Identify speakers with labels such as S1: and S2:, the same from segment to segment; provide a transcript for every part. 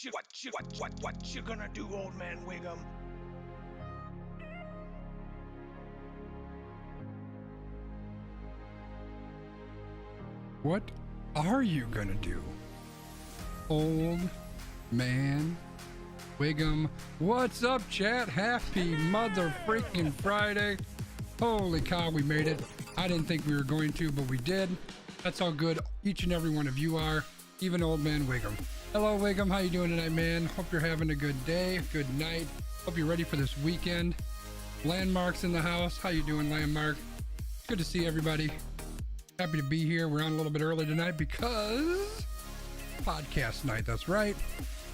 S1: What you gonna do, old man Wiggum?
S2: What are you gonna do, old man Wiggum? What's up, chat? Happy mother freaking Friday. Holy cow, we made it. I didn't think we were going to, but we did. That's how good each and every one of you are, even old man Wiggum. Hello, Wiggum. How you doing tonight, man? Hope you're having a good day, good night. Hope you're ready for this weekend. Landmark's in the house. How you doing, Landmark? It's good to see everybody. Happy to be here. We're on a little bit early tonight because podcast night. That's right.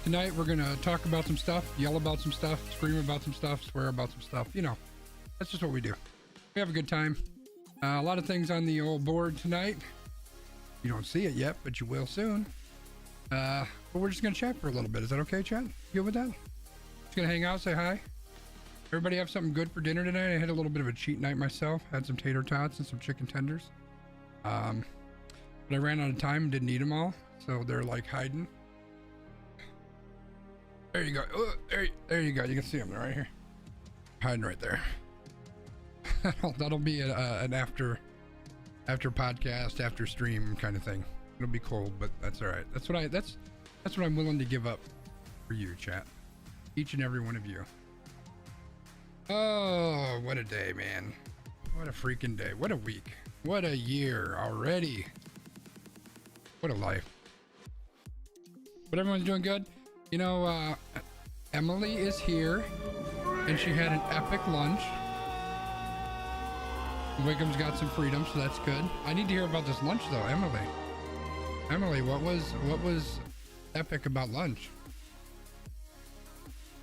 S2: Tonight we're gonna talk about some stuff, yell about some stuff, scream about some stuff, swear about some stuff. You know, that's just what we do. We have a good time. A lot of things on the old board tonight. You don't see it yet, but you will soon. But we're just gonna chat for a little bit. Is that okay, chat? You good with that? Just gonna hang out, say hi. Everybody have something good for dinner tonight? I had a little bit of a cheat night myself. Had some tater tots and some chicken tenders. But I ran out of time and didn't eat them all, so they're like hiding. There you go. Oh, there you go. You can see them right here, hiding right there. That'll be an after podcast, after stream kind of thing. It'll be cold, but that's all right. That's what I'm willing to give up for you, chat. Each and every one of you. Oh, what a day, man. What a freaking day. What a week. What a year already. What a life. But everyone's doing good. You know, Emily is here and she had an epic lunch. Wiggum's got some freedom, so that's good. I need to hear about this lunch though, Emily. Emily, what was epic about lunch?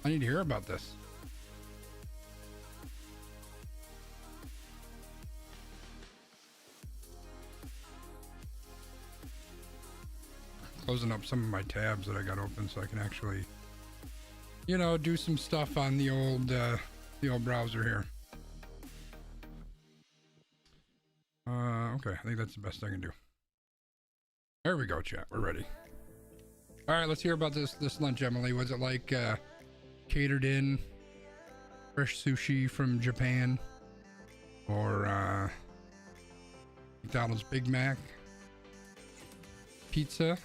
S2: I need to hear about this. Closing up some of my tabs that I got open so I can actually, you know, do some stuff on the old browser here. Okay, I think that's the best I can do. There we go, chat. We're ready. All right, let's hear about this lunch, Emily. Was it like catered in, fresh sushi from Japan, or McDonald's Big Mac, pizza?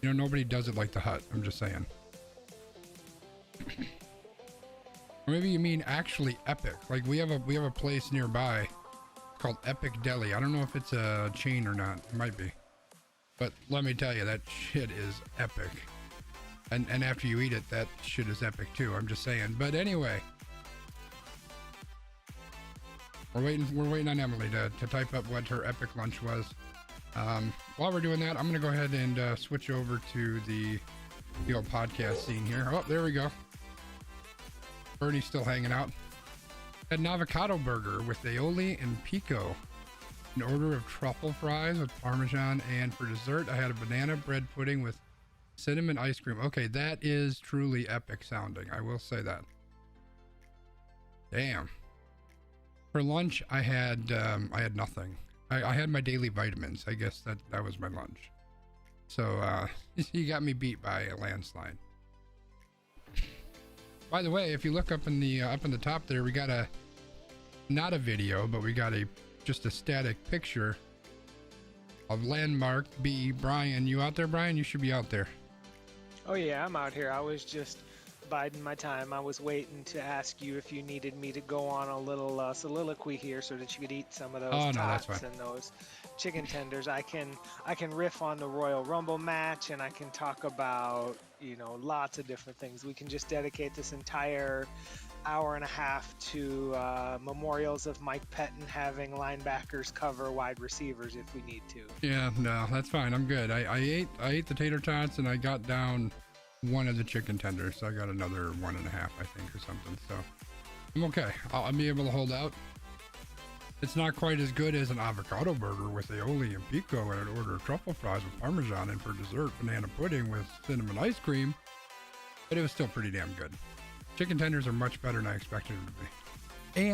S2: You know, nobody does it like the Hut. I'm just saying. Or maybe you mean actually epic. Like we have a place nearby called Epic Deli. I don't know if it's a chain or not. It might be. But let me tell you, that shit is epic. And after you eat it, that shit is epic too. I'm just saying. But anyway, we're waiting on Emily to type up what her epic lunch was. While we're doing that, I'm gonna go ahead and switch over to the old podcast scene here. Oh, there we go. Bernie's still hanging out. Had an avocado burger with aioli and pico. An order of truffle fries with Parmesan, and for dessert, I had a banana bread pudding with cinnamon ice cream. Okay, that is truly epic sounding. I will say that. Damn. For lunch, I had nothing. I had my daily vitamins. I guess that was my lunch. So you got me beat by a landslide. By the way, if you look up in the top there, we got not a video, but we got just a static picture of Landmark B. Brian. You out there, Brian? You should be out there.
S1: Oh yeah, I'm out here. I was just biding my time. I was waiting to ask you if you needed me to go on a little soliloquy here so that you could eat some of those tots and those chicken tenders. I can riff on the Royal Rumble match, and I can talk about, you know, lots of different things. We can just dedicate this entire hour and a half to memorials of Mike Pettin having linebackers cover wide receivers if we need to.
S2: Yeah, no, that's fine. I'm good. I ate the tater tots and I got down one of the chicken tenders, so I got another 1.5, I think, or something. So I'm okay. I'll be able to hold out. It's not quite as good as an avocado burger with aioli and pico, and an order of truffle fries with Parmesan, and for dessert, banana pudding with cinnamon ice cream. But it was still pretty damn good. Chicken tenders are much better than I expected them to be.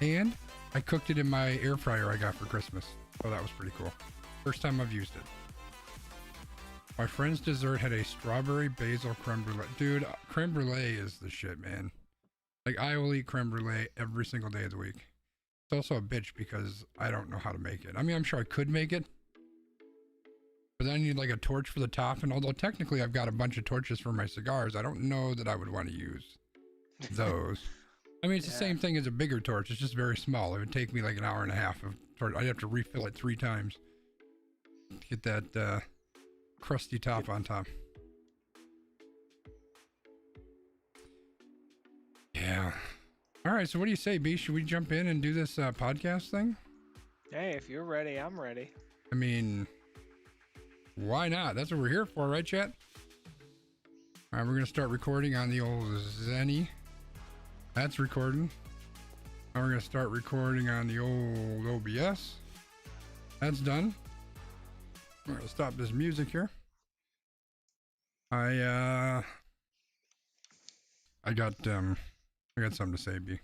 S2: And I cooked it in my air fryer I got for Christmas. So that was pretty cool. First time I've used it. My friend's dessert had a strawberry basil creme brulee. Dude, creme brulee is the shit, man. Like, I will eat creme brulee every single day of the week. It's also a bitch because I don't know how to make it. I mean, I'm sure I could make it, but then I need like a torch for the top. And although technically I've got a bunch of torches for my cigars, I don't know that I would want to use those. I mean, it's the same thing as a bigger torch. It's just very small. It would take me like an hour and a half of torch. I'd have to refill it 3 times to get that crusty top on top. Yeah. All right. So what do you say, B? Should we jump in and do this podcast thing?
S1: Hey, if you're ready, I'm ready.
S2: I mean, why not? That's what we're here for, right, chat? All right, we're going to start recording on the old Zenny. That's recording. Now we're going to start recording on the old OBS. That's done. We're going to stop this music here. I got something to say, B.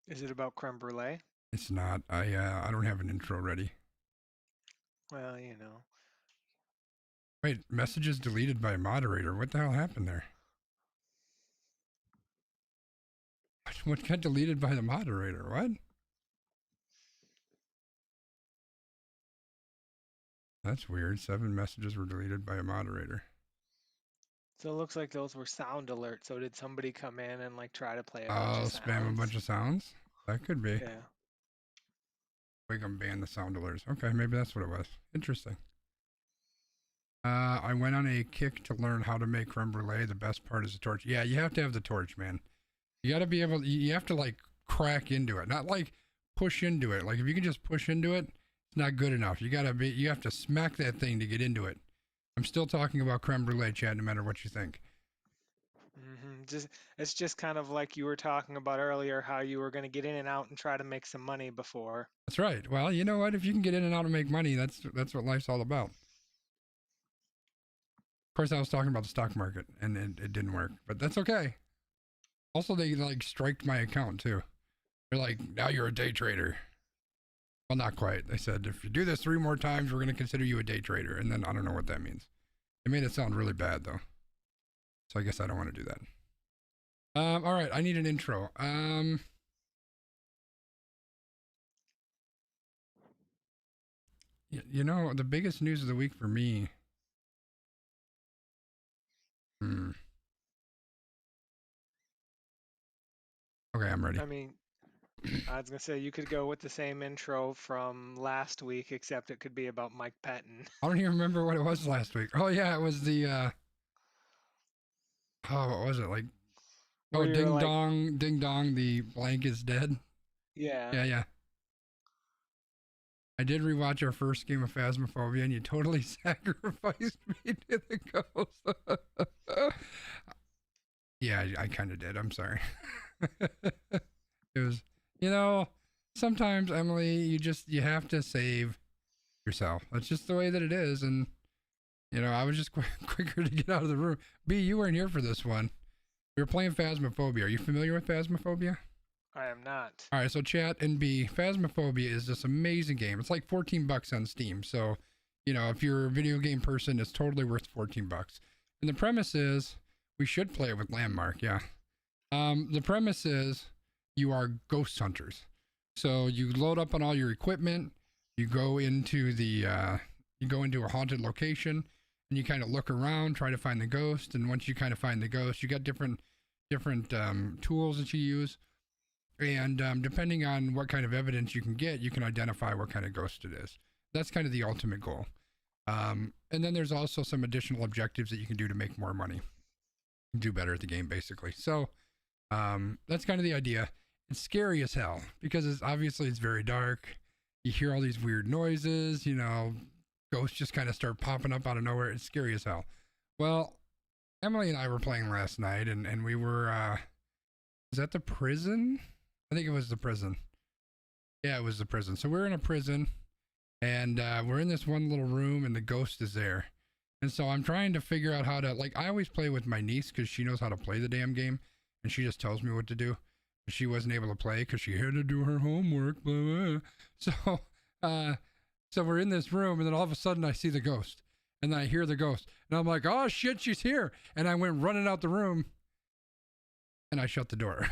S1: Is it about creme brulee?
S2: It's not. I don't have an intro ready.
S1: Well, you know.
S2: Wait, messages deleted by moderator. What the hell happened there? What got deleted by the moderator? What? That's weird. 7 messages were deleted by a moderator.
S1: So it looks like those were sound alerts. So did somebody come in and like try to play a
S2: bunch of spam sounds? A bunch of sounds? That could be.
S1: Yeah.
S2: We can ban the sound alerts. Okay, maybe that's what it was. Interesting. I went on a kick to learn how to make creme brulee. The best part is the torch. Yeah, you have to have the torch, man. You got to be able, you have to like crack into it, not like push into it. Like if you can just push into it, it's not good enough. You have to smack that thing to get into it. I'm still talking about creme brulee, Chad, no matter what you think.
S1: It's just kind of like you were talking about earlier, how you were going to get in and out and try to make some money before.
S2: That's right. Well, you know what? If you can get in and out and make money, that's what life's all about. Of course, I was talking about the stock market, and it didn't work, but that's okay. Also, they like striked my account too. They're like, now you're a day trader. Well, not quite. They said, if you do this 3 more times, we're going to consider you a day trader. And then I don't know what that means. It made it sound really bad though. So I guess I don't want to do that. All right. I need an intro. You know, the biggest news of the week for me. Okay, I'm ready.
S1: I mean, I was going to say, you could go with the same intro from last week, except it could be about Mike Patton.
S2: I don't even remember what it was last week. Oh, yeah, it was the, what was it? Like, ding dong, the blank is dead.
S1: Yeah.
S2: Yeah. I did rewatch our first game of Phasmophobia, and you totally sacrificed me to the ghost. Yeah, I kind of did. I'm sorry. It was, you know, sometimes, Emily, you have to save yourself. That's just the way that it is. And, you know, I was just quicker to get out of the room. B, you weren't here for this one. We were playing Phasmophobia. Are you familiar with Phasmophobia?
S1: I am not.
S2: All right, so chat and B, Phasmophobia is this amazing game. It's like $14 on Steam. So, you know, if you're a video game person, it's totally worth $14. And the premise is, we should play it with Landmark, yeah. The premise is you are ghost hunters. So you load up on all your equipment, you go into a haunted location, and you kind of look around, try to find the ghost. And once you kind of find the ghost, you got different tools that you use. And depending on what kind of evidence you can get, you can identify what kind of ghost it is. That's kind of the ultimate goal. And then there's also some additional objectives that you can do to make more money. Do better at the game, basically. So that's kind of the idea. It's scary as hell because it's very dark. You hear all these weird noises, you know, ghosts just kind of start popping up out of nowhere. It's scary as hell. Well, Emily and I were playing last night, and we were, was that the prison? I think it was the prison. Yeah, it was the prison. So we're in a prison, and we're in this one little room, and the ghost is there. And so I'm trying to figure out how to, like, I always play with my niece because she knows how to play the damn game, and she just tells me what to do. She wasn't able to play because she had to do her homework, blah, blah. So So we're in this room, and then all of a sudden I see the ghost, and then I hear the ghost, and I'm like, oh shit, she's here. And I went running out the room, and I shut the door.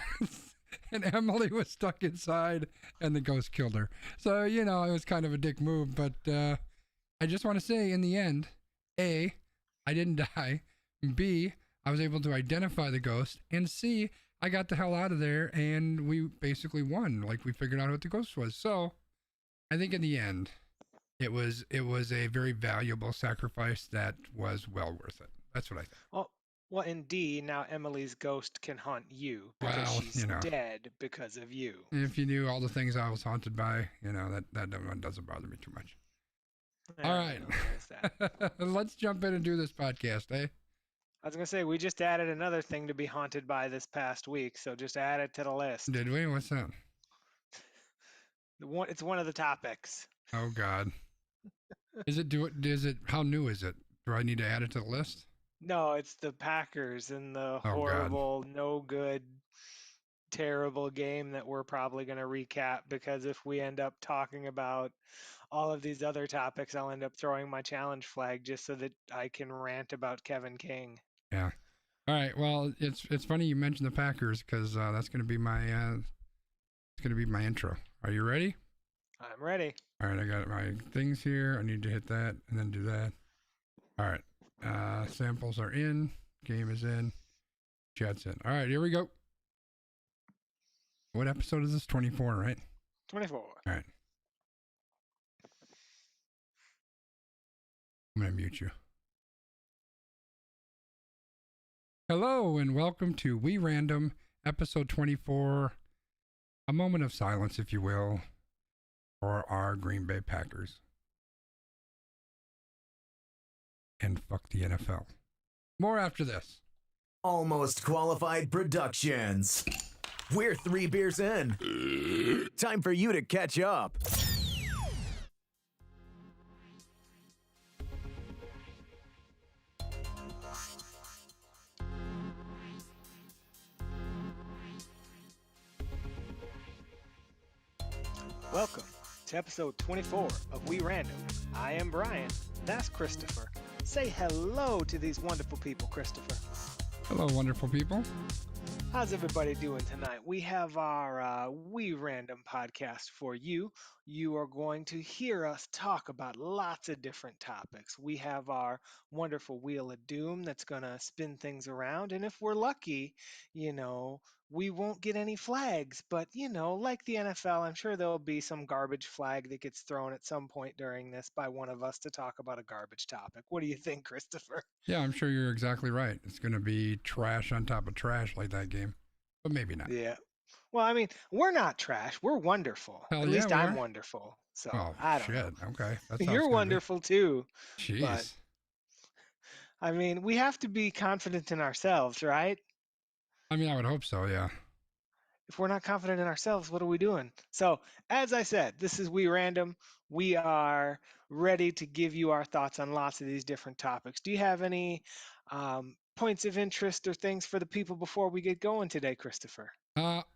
S2: And Emily was stuck inside, and the ghost killed her. So, it was kind of a dick move, but I just want to say, in the end, A, I didn't die. B, I was able to identify the ghost. And C, I got the hell out of there, and we basically won. Like, we figured out what the ghost was. So, I think in the end, it was a very valuable sacrifice that was well worth it. That's what I think.
S1: Well, indeed, now Emily's ghost can haunt you because she's dead because of you.
S2: If you knew all the things I was haunted by, that one doesn't bother me too much. All right. Let's jump in and do this podcast, eh?
S1: I was going to say, we just added another thing to be haunted by this past week, so just add it to the list.
S2: Did we? What's that?
S1: It's one of the topics.
S2: Oh, God. Is it, how new is it? Do I need to add it to the list?
S1: No, it's the Packers and the horrible, no good, terrible game that we're probably going to recap, because if we end up talking about all of these other topics, I'll end up throwing my challenge flag just so that I can rant about Kevin King.
S2: Yeah. All right. Well, it's funny you mentioned the Packers, because that's going to be my intro. Are you ready?
S1: I'm ready.
S2: All right. I got my things here. I need to hit that and then do that. All right. Samples are in. Game is in. Chat's in. All right. Here we go. What episode is this? 24, right?
S1: 24.
S2: All right. I'm going to mute you. Hello and welcome to We Random, episode 24. A moment of silence, if you will, for our Green Bay Packers. And fuck the NFL. More after this.
S3: Almost Qualified Productions. We're 3 beers in. Time for you to catch up.
S1: Welcome to episode 24 of We Random. I am Brian. That's Christopher. Say hello to these wonderful people, Christopher.
S2: Hello, wonderful people.
S1: How's everybody doing tonight? We have our We Random podcast for you. You are going to hear us talk about lots of different topics. We have our wonderful Wheel of Doom that's going to spin things around. And if we're lucky, we won't get any flags. But, like the NFL, I'm sure there'll be some garbage flag that gets thrown at some point during this by one of us to talk about a garbage topic. What do you think, Christopher?
S2: Yeah, I'm sure you're exactly right. It's going to be trash on top of trash like that game. But maybe not.
S1: Yeah. Well, I mean, we're not trash. We're wonderful.
S2: Hell
S1: At
S2: yeah,
S1: least I'm wonderful. So I don't know.
S2: Okay.
S1: You're wonderful too.
S2: Jeez.
S1: But, I mean, we have to be confident in ourselves, right?
S2: I mean, I would hope so, yeah.
S1: If we're not confident in ourselves, what are we doing? So, as I said, this is We Random. We are ready to give you our thoughts on lots of these different topics. Do you have any points of interest or things for the people before we get going today, Christopher?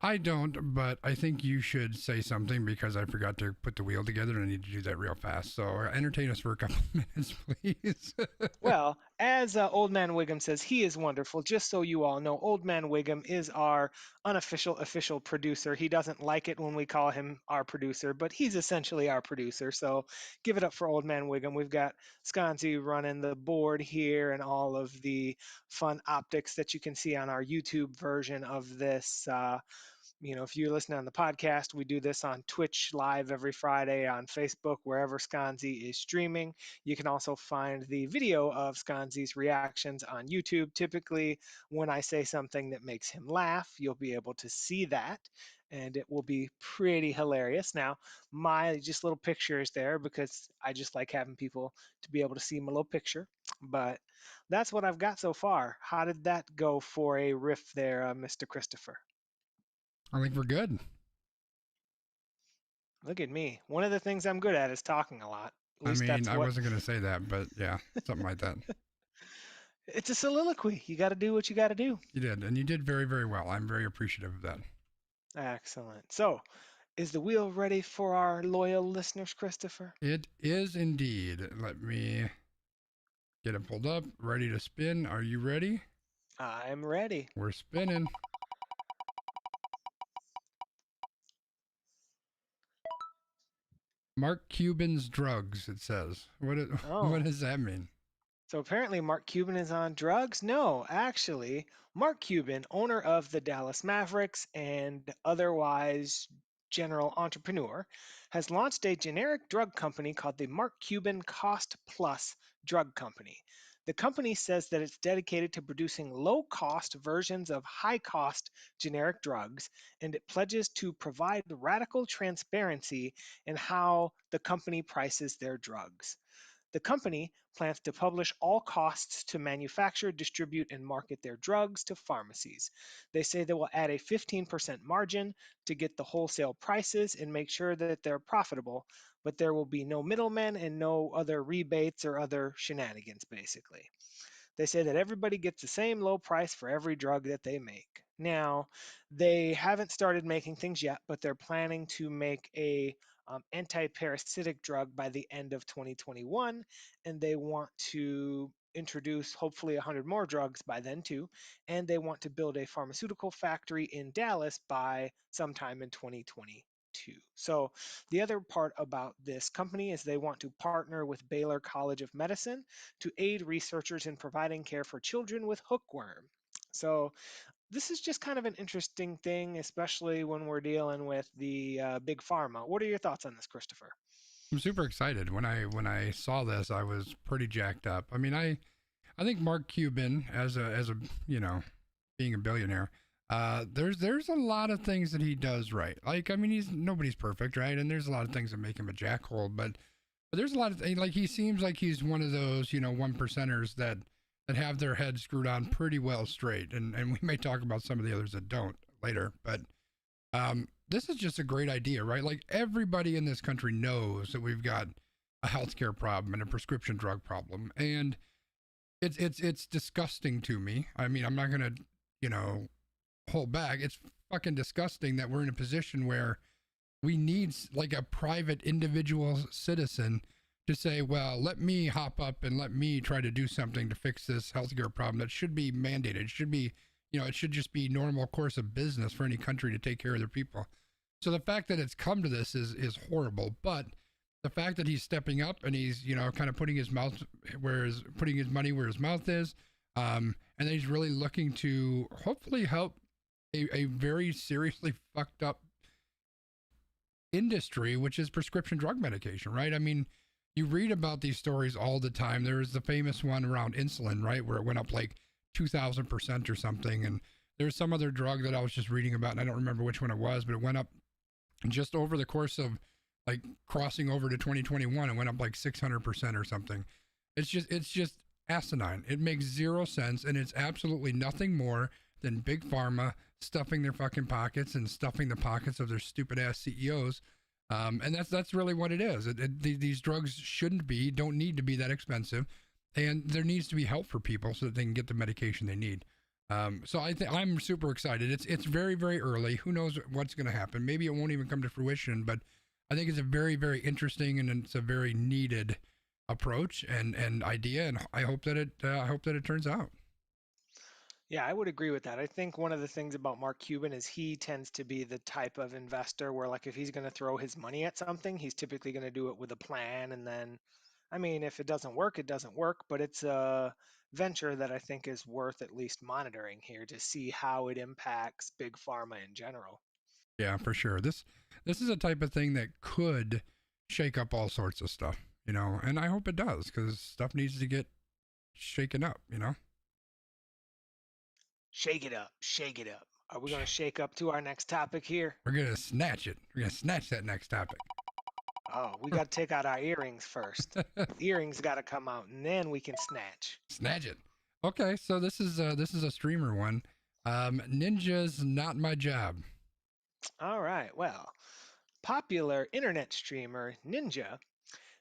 S2: I don't, but I think you should say something because I forgot to put the wheel together and I need to do that real fast. So entertain us for a couple minutes, please.
S1: Well, as Old Man Wiggum says, he is wonderful. Just so you all know, Old Man Wiggum is our unofficial official producer. He doesn't like it when we call him our producer, but he's essentially our producer. So give it up for Old Man Wiggum. We've got Sconzi running the board here and all of the fun optics that you can see on our YouTube version of this. If you're listening on the podcast, we do this on Twitch live every Friday, on Facebook, wherever Sconzi is streaming. You can also find the video of Sconzi's reactions on YouTube. Typically, when I say something that makes him laugh, you'll be able to see that, and it will be pretty hilarious. Now, my just little picture is there because I just like having people to be able to see my little picture. But that's what I've got so far. How did that go for a riff there, Mr. Christopher?
S2: I think we're good.
S1: Look at me. One of the things I'm good at is talking a lot.
S2: I mean, I wasn't going to say that, but yeah, something like that.
S1: It's a soliloquy. You got to do what you got to do.
S2: You did, and you did very, very well. I'm very appreciative of that.
S1: Excellent. So, Is the wheel ready for our loyal listeners, Christopher?
S2: It is indeed. Let me get it pulled up, ready to spin. Are you ready?
S1: I'm ready.
S2: We're spinning. Mark Cuban's drugs, it says. What does that mean?
S1: So apparently Mark Cuban is on drugs? No, actually, Mark Cuban, owner of the Dallas Mavericks and otherwise general entrepreneur, has launched a generic drug company called the Mark Cuban Cost Plus Drug Company. The company says that it's dedicated to producing low cost versions of high cost generic drugs, and it pledges to provide radical transparency in how the company prices their drugs. The company plans to publish all costs to manufacture, distribute, and market their drugs to pharmacies. They say they will add a 15% margin to get the wholesale prices and make sure that they're profitable, but there will be no middlemen and no other rebates or other shenanigans, basically. They say that everybody gets the same low price for every drug that they make. Now, they haven't started making things yet, but they're planning to make a anti-parasitic drug by the end of 2021, and they want to introduce hopefully 100 more drugs by then too, and they want to build a pharmaceutical factory in Dallas by sometime in 2022. So the other part about this company is they want to partner with Baylor College of Medicine to aid researchers in providing care for children with hookworm. So this is just kind of an interesting thing, especially when we're dealing with the big pharma. What are your thoughts on this, Christopher?
S2: I'm super excited. When I saw this, I was pretty jacked up. I mean, I think Mark Cuban, as a being a billionaire, there's a lot of things that he does right. Like, I mean, nobody's perfect, right? And there's a lot of things that make him a jackhole, but there's a lot of like, he seems like he's one of those, one percenters that have their head screwed on pretty well straight. And we may talk about some of the others that don't later, but this is just a great idea, right? Like, everybody in this country knows that we've got a healthcare problem and a prescription drug problem, and it's disgusting to me. I mean, I'm not gonna, hold back. It's fucking disgusting that we're in a position where we need like a private individual citizen to say, well, let me hop up and let me try to do something to fix this healthcare problem that should be mandated. It should be, it should just be normal course of business for any country to take care of their people. So the fact that it's come to this is horrible, but the fact that he's stepping up and he's, kind of putting his money where his mouth is, and then he's really looking to hopefully help a very seriously fucked up industry, which is prescription drug medication, right? I mean, you read about these stories all the time. There's the famous one around insulin, right, where it went up like 2,000% or something. And there's some other drug that I was just reading about, and I don't remember which one it was, but it went up just over the course of like crossing over to 2021. It went up like 600% or something. It's just asinine. It makes zero sense, and it's absolutely nothing more than big pharma stuffing their fucking pockets and stuffing the pockets of their stupid ass CEOs. And that's really what it is. These drugs don't need to be that expensive, and there needs to be help for people so that they can get the medication they need. So I'm super excited. It's very, very early. Who knows what's going to happen? Maybe it won't even come to fruition, but I think it's a very, very interesting and it's a very needed approach and idea, and I hope that it turns out.
S1: Yeah, I would agree with that. I think one of the things about Mark Cuban is he tends to be the type of investor where, like, if he's going to throw his money at something, he's typically going to do it with a plan. And then, I mean, if it doesn't work, it doesn't work. But it's a venture that I think is worth at least monitoring here to see how it impacts big pharma in general.
S2: Yeah, for sure. This is a type of thing that could shake up all sorts of stuff, and I hope it does, because stuff needs to get shaken up,
S1: Shake it up, shake it up. Are we going to shake up to our next topic here?
S2: We're going to snatch it. We're going to snatch that next topic.
S1: Oh, we got to take out our earrings first. Earrings got to come out, and then we can snatch.
S2: Snatch it. Okay, so this is a streamer one. Ninja's Not My Job.
S1: All right. Well, popular internet streamer Ninja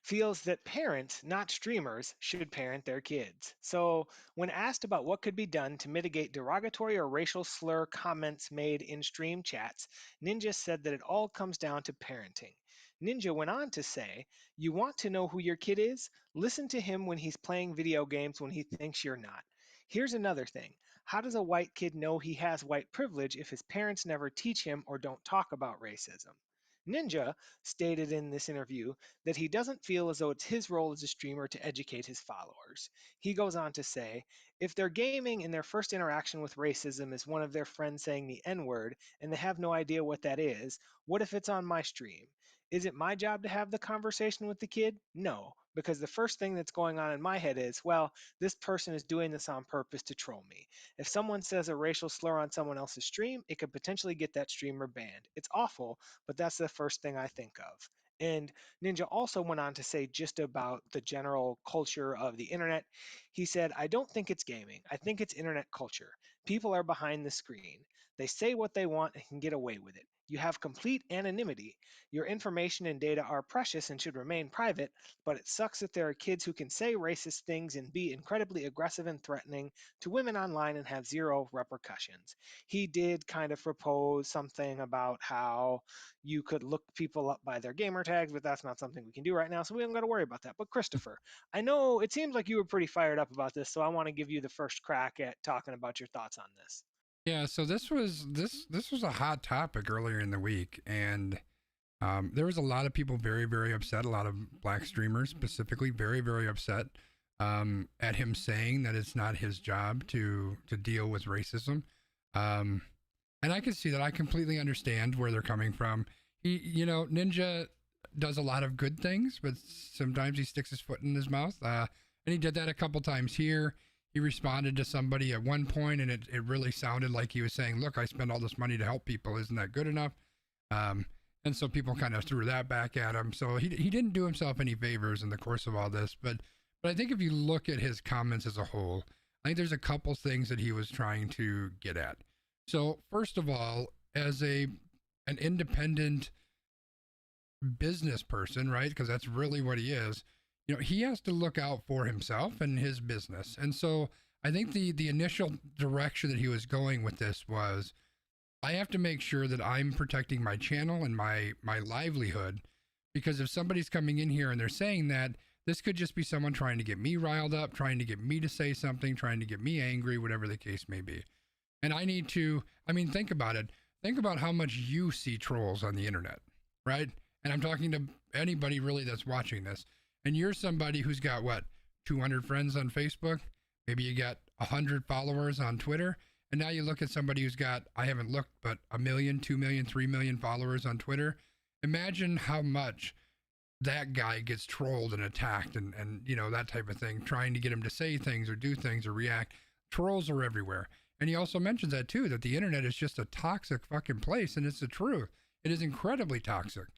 S1: feels that parents, not streamers, should parent their kids. So, when asked about what could be done to mitigate derogatory or racial slur comments made in stream chats, Ninja said that it all comes down to parenting. Ninja went on to say, "You want to know who your kid is? Listen to him when he's playing video games when he thinks you're not. Here's another thing. How does a white kid know he has white privilege if his parents never teach him or don't talk about racism?" Ninja stated in this interview that he doesn't feel as though it's his role as a streamer to educate his followers. He goes on to say, if they're gaming and their first interaction with racism is one of their friends saying the N word and they have no idea what that is, what if it's on my stream? Is it my job to have the conversation with the kid? No, because the first thing that's going on in my head is, well, this person is doing this on purpose to troll me. If someone says a racial slur on someone else's stream, it could potentially get that streamer banned. It's awful, but that's the first thing I think of. And Ninja also went on to say just about the general culture of the internet. He said, I don't think it's gaming. I think it's internet culture. People are behind the screen. They say what they want and can get away with it. You have complete anonymity. Your information and data are precious and should remain private, but it sucks that there are kids who can say racist things and be incredibly aggressive and threatening to women online and have zero repercussions. He did kind of propose something about how you could look people up by their gamer tags, but that's not something we can do right now, so we haven't got to worry about that. But Christopher, I know it seems like you were pretty fired up about this, so I want to give you the first crack at talking about your thoughts on this.
S2: Yeah, so this was a hot topic earlier in the week, and there was a lot of people very, very upset. A lot of black streamers specifically very, very upset at him saying that it's not his job to deal with racism. And I can see that. I completely understand where they're coming from. Ninja does a lot of good things, but sometimes he sticks his foot in his mouth. And he did that a couple times here. He responded to somebody at one point, and it really sounded like he was saying, look, I spend all this money to help people. Isn't that good enough? And so people kind of threw that back at him. So he didn't do himself any favors in the course of all this. But I think if you look at his comments as a whole, I think there's a couple things that he was trying to get at. So first of all, as an independent business person, right? Because that's really what he is. He has to look out for himself and his business. And so I think the initial direction that he was going with this was, I have to make sure that I'm protecting my channel and my livelihood, because if somebody's coming in here and they're saying that, this could just be someone trying to get me riled up, trying to get me to say something, trying to get me angry, whatever the case may be. And I need to, think about it. Think about how much you see trolls on the internet, right? And I'm talking to anybody really that's watching this. And you're somebody who's got 200 friends on Facebook? Maybe you got 100 followers on Twitter. And now you look at somebody who's got, I haven't looked, but 1 million, 2 million, 3 million followers on Twitter. Imagine how much that guy gets trolled and attacked and that type of thing, trying to get him to say things or do things or react. Trolls are everywhere. And he also mentions that too, that the internet is just a toxic fucking place. And it's the truth. It is incredibly toxic.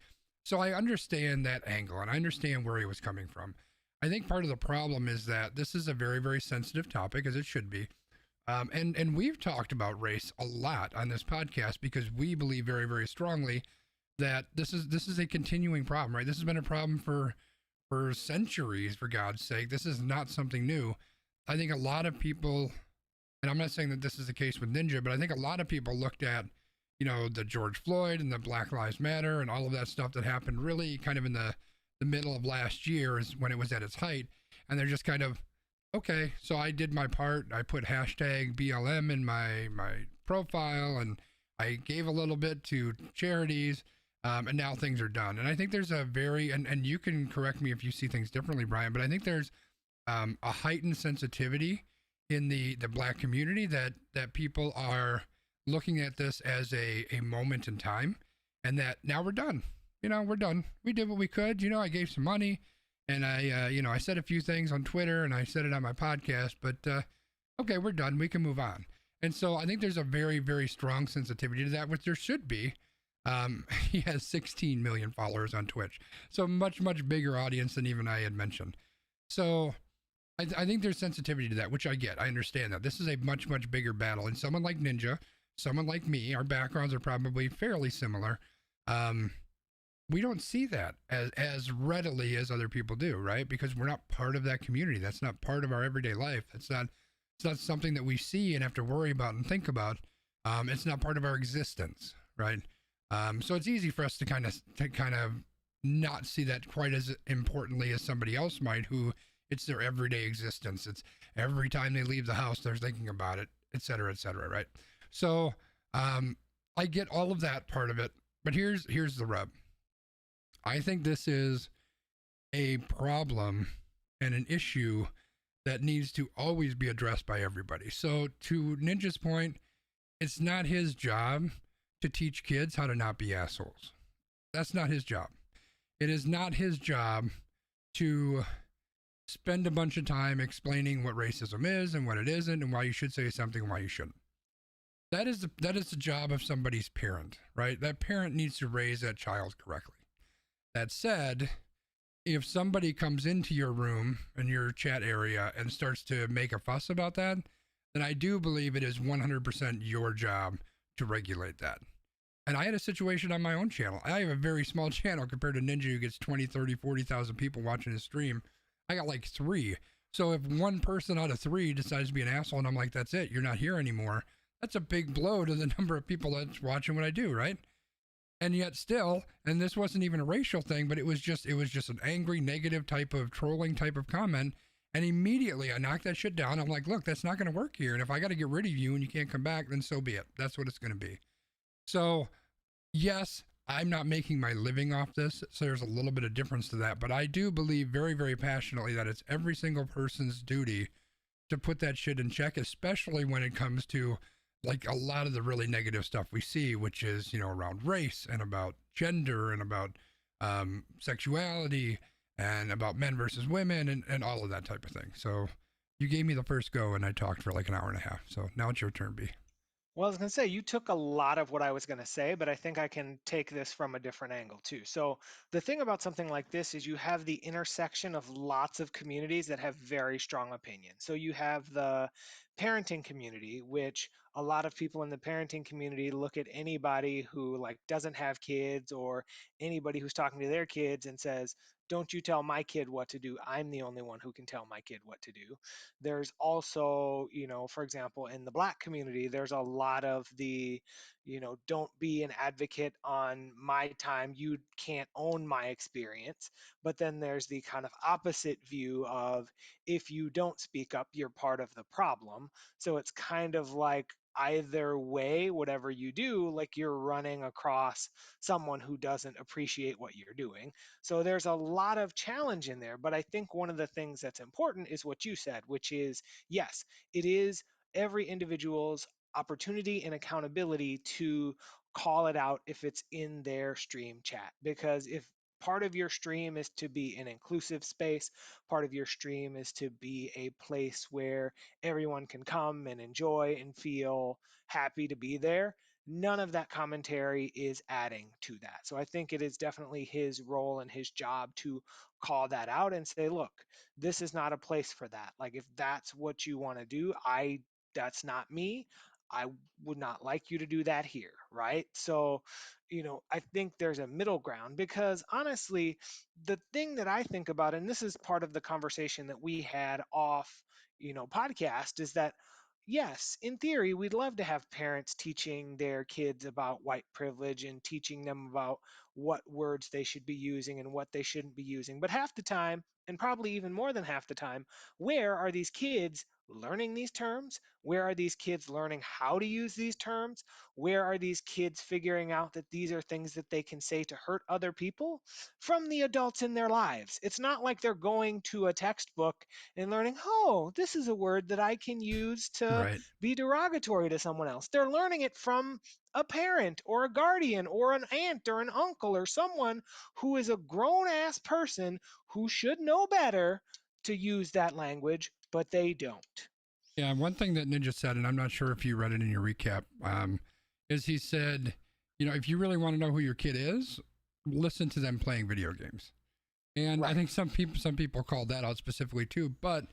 S2: So I understand that angle, and I understand where he was coming from. I think part of the problem is that this is a very, very sensitive topic, as it should be. And we've talked about race a lot on this podcast because we believe very, very strongly that this is a continuing problem, right? This has been a problem for centuries, for God's sake. This is not something new. I think a lot of people, and I'm not saying that this is the case with Ninja, but I think a lot of people looked at the George Floyd and the Black Lives Matter and all of that stuff that happened really kind of in the middle of last year is when it was at its height. And they're just kind of, okay, so I did my part. I put hashtag BLM in my profile, and I gave a little bit to charities, and now things are done. And I think there's a very, and you can correct me if you see things differently, Brian, but I think there's a heightened sensitivity in the Black community that people are looking at this as a moment in time, and that now we're done. We're done. We did what we could. I gave some money, and I said a few things on Twitter, and I said it on my podcast, but okay, we're done. We can move on. And so I think there's a very, very strong sensitivity to that, which there should be. He has 16 million followers on Twitch, so much, much bigger audience than even I had mentioned. So I think there's sensitivity to that, which I get. I understand that. This is a much, much bigger battle, and someone like Ninja, someone like me, our backgrounds are probably fairly similar. we don't see that as readily as other people do, right? Because we're not part of that community. That's not part of our everyday life. It's not something that we see and have to worry about and think about. It's not part of our existence, right? So it's easy for us to kind of not see that quite as importantly as somebody else might, who it's their everyday existence. It's every time they leave the house, they're thinking about it, et cetera, right? So I get all of that part of it, but here's the rub. I think this is a problem and an issue that needs to always be addressed by everybody. So to Ninja's point, it's not his job to teach kids how to not be assholes. That's not his job. It is not his job to spend a bunch of time explaining what racism is and what it isn't and why you should say something and why you shouldn't. That is the job of somebody's parent, right? That parent needs to raise that child correctly. That said, if somebody comes into your room and your chat area and starts to make a fuss about that, then I do believe it is 100% your job to regulate that. And I had a situation on my own channel. I have a very small channel compared to Ninja, who gets 20, 30, 40,000 people watching his stream. I got like 3. So if one person out of 3 decides to be an asshole and I'm like, that's it, you're not here anymore, that's a big blow to the number of people that's watching what I do, right? And yet still, and this wasn't even a racial thing, but it was just an angry, negative type of trolling type of comment. And immediately I knocked that shit down. I'm like, look, that's not going to work here. And if I got to get rid of you and you can't come back, then so be it. That's what it's going to be. So yes, I'm not making my living off this. So there's a little bit of difference to that, but I do believe very, very passionately that it's every single person's duty to put that shit in check, especially when it comes to like a lot of the really negative stuff we see, which is, around race and about gender and about sexuality and about men versus women and all of that type of thing. So you gave me the first go and I talked for like an hour and a half. So now it's your turn, B.
S1: Well, I was going to say, you took a lot of what I was going to say, but I think I can take this from a different angle too. So the thing about something like this is you have the intersection of lots of communities that have very strong opinions. So you have the parenting community, which a lot of people in the parenting community look at anybody who like doesn't have kids or anybody who's talking to their kids and says, don't you tell my kid what to do. I'm the only one who can tell my kid what to do. There's also, for example, in the Black community, there's a lot of the, don't be an advocate on my time. You can't own my experience. But then there's the kind of opposite view of if you don't speak up, you're part of the problem. So it's kind of like either way, whatever you do, like you're running across someone who doesn't appreciate what you're doing. So there's a lot of challenge in there. But I think one of the things that's important is what you said, which is, yes, it is every individual's opportunity and accountability to call it out if it's in their stream chat. Because if part of your stream is to be an inclusive space, part of your stream is to be a place where everyone can come and enjoy and feel happy to be there, none of that commentary is adding to that. So I think it is definitely his role and his job to call that out and say, look, this is not a place for that. Like if that's what you want to do, that's not me. I would not like you to do that here, right? So, I think there's a middle ground because honestly, the thing that I think about, and this is part of the conversation that we had off, podcast, is that yes, in theory, we'd love to have parents teaching their kids about white privilege and teaching them about what words they should be using and what they shouldn't be using. But half the time, and probably even more than half the time, where are these kids learning these terms? Where are these kids learning how to use these terms? Where are these kids figuring out that these are things that they can say to hurt other people? From the adults in their lives. It's not like they're going to a textbook and learning, oh, this is a word that I can use to be derogatory to someone else. They're learning it from a parent or a guardian or an aunt or an uncle or someone who is a grown-ass person who should know better to use that language, but they don't.
S2: Yeah, one thing that Ninja said, and I'm not sure if you read it in your recap, is he said, if you really want to know who your kid is, listen to them playing video games. And I think some people called that out specifically too, but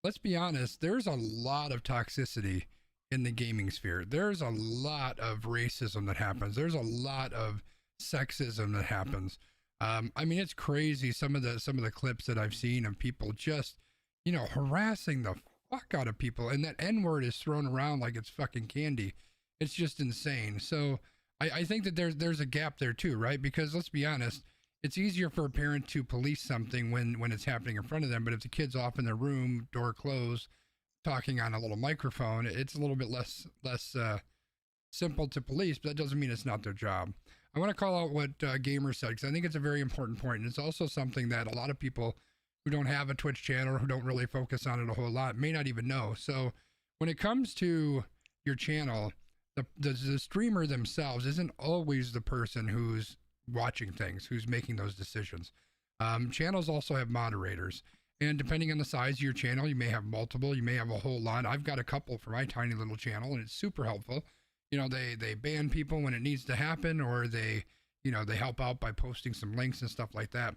S2: let's be honest, there's a lot of toxicity in the gaming sphere. There's a lot of racism that happens. There's a lot of sexism that happens. I mean, it's crazy some of the clips that I've seen of people just, harassing the fuck out of people, and that N word is thrown around like it's fucking candy. It's just insane. So I think that there's a gap there too, right? Because let's be honest, it's easier for a parent to police something when it's happening in front of them, but if the kid's off in their room, door closed, talking on a little microphone, it's a little bit less simple to police, but that doesn't mean it's not their job. I want to call out what Gamer said, because I think it's a very important point, and it's also something that a lot of people who don't have a Twitch channel or who don't really focus on it a whole lot may not even know. So when it comes to your channel, the streamer themselves isn't always the person who's watching things, who's making those decisions. Channels also have moderators, and depending on the size of your channel, you may have multiple, you may have a whole lot. I've got a couple for my tiny little channel, and it's super helpful. They ban people when it needs to happen, or they help out by posting some links and stuff like that.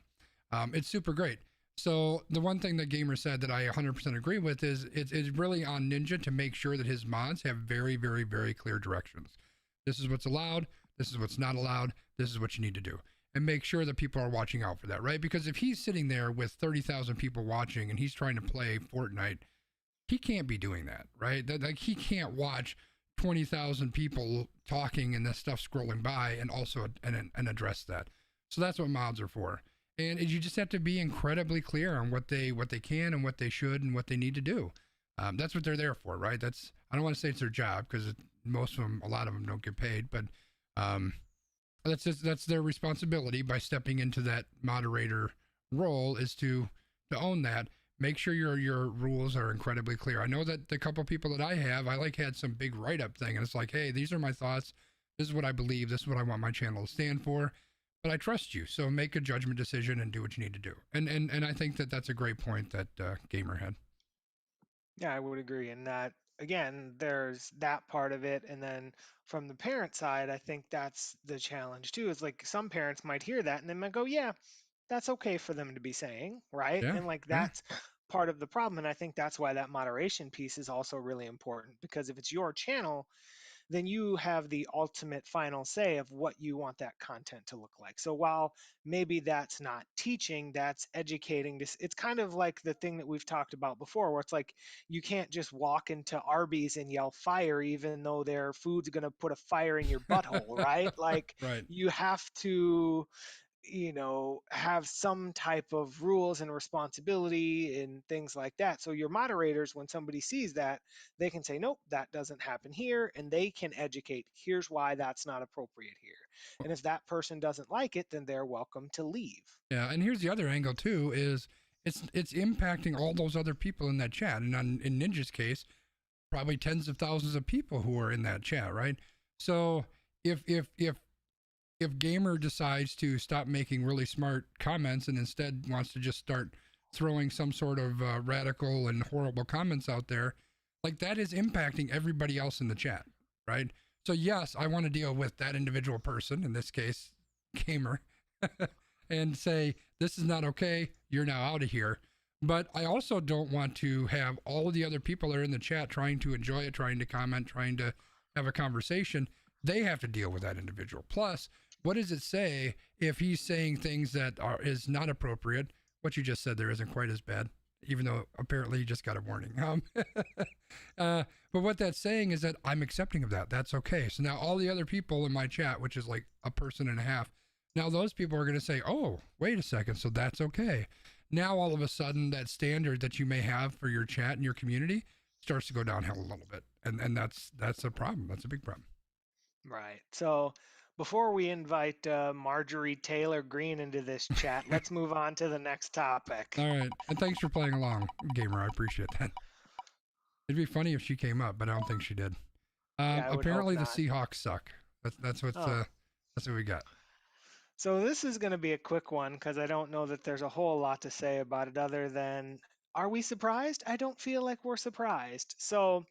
S2: It's super great. So the one thing that Gamer said that I 100% agree with is it's really on Ninja to make sure that his mods have very, very, very clear directions. This is what's allowed. This is what's not allowed. This is what you need to do. And make sure that people are watching out for that, right? Because if he's sitting there with 30,000 people watching and he's trying to play Fortnite, he can't be doing that, right? Like he can't watch 20,000 people talking and this stuff scrolling by and also and address that. So that's what mods are for. And you just have to be incredibly clear on what they can and what they should and what they need to do. That's what they're there for, right? I don't want to say it's their job, because most of them, a lot of them don't get paid, but that's their responsibility by stepping into that moderator role, is to own that. Make sure your rules are incredibly clear. I know that the couple people that I have, I had some big write-up thing, and it's like, hey, these are my thoughts. This is what I believe. This is what I want my channel to stand for. But I trust you, so make a judgment decision and do what you need to do. And I think that that's a great point that Gamer had.
S1: Yeah, I would agree. And that, again, there's that part of it. And then from the parent side, I think that's the challenge too. Is like some parents might hear that and they might go, yeah, that's okay for them to be saying, right?
S2: Yeah,
S1: And like that's part of the problem. And I think that's why that moderation piece is also really important, because if it's your channel, then you have the ultimate final say of what you want that content to look like. So while maybe that's not teaching, that's educating. It's kind of like the thing that we've talked about before, where it's like you can't just walk into Arby's and yell fire, even though their food's going to put a fire in your butthole, right? Like
S2: right.
S1: you have to have some type of rules and responsibility and things like that. So your moderators, when somebody sees that, they can say, nope, that doesn't happen here. And they can educate, here's why that's not appropriate here. And if that person doesn't like it, then they're welcome to leave.
S2: Yeah, and here's the other angle too, is it's impacting all those other people in that chat. And in Ninja's case, probably tens of thousands of people who are in that chat, right? So if Gamer decides to stop making really smart comments and instead wants to just start throwing some sort of radical and horrible comments out there, like that is impacting everybody else in the chat, right? So yes, I want to deal with that individual person, in this case, Gamer, and say, this is not okay, you're now out of here. But I also don't want to have all of the other people that are in the chat trying to enjoy it, trying to comment, trying to have a conversation. They have to deal with that individual. Plus, what does it say if he's saying things that is not appropriate? What you just said there isn't quite as bad, even though apparently you just got a warning. But what that's saying is that I'm accepting of that. That's okay. So now all the other people in my chat, which is like a person and a half, now those people are going to say, oh, wait a second, so that's okay. Now all of a sudden that standard that you may have for your chat and your community starts to go downhill a little bit. And that's a problem. That's a big problem.
S1: Right. So before we invite Marjorie Taylor Greene into this chat, let's move on to the next topic.
S2: All right. And thanks for playing along, Gamer. I appreciate that. It'd be funny if she came up, but I don't think she did. Apparently the Seahawks suck. That's what we got.
S1: So this is going to be a quick one, because I don't know that there's a whole lot to say about it other than, are we surprised? I don't feel like we're surprised. So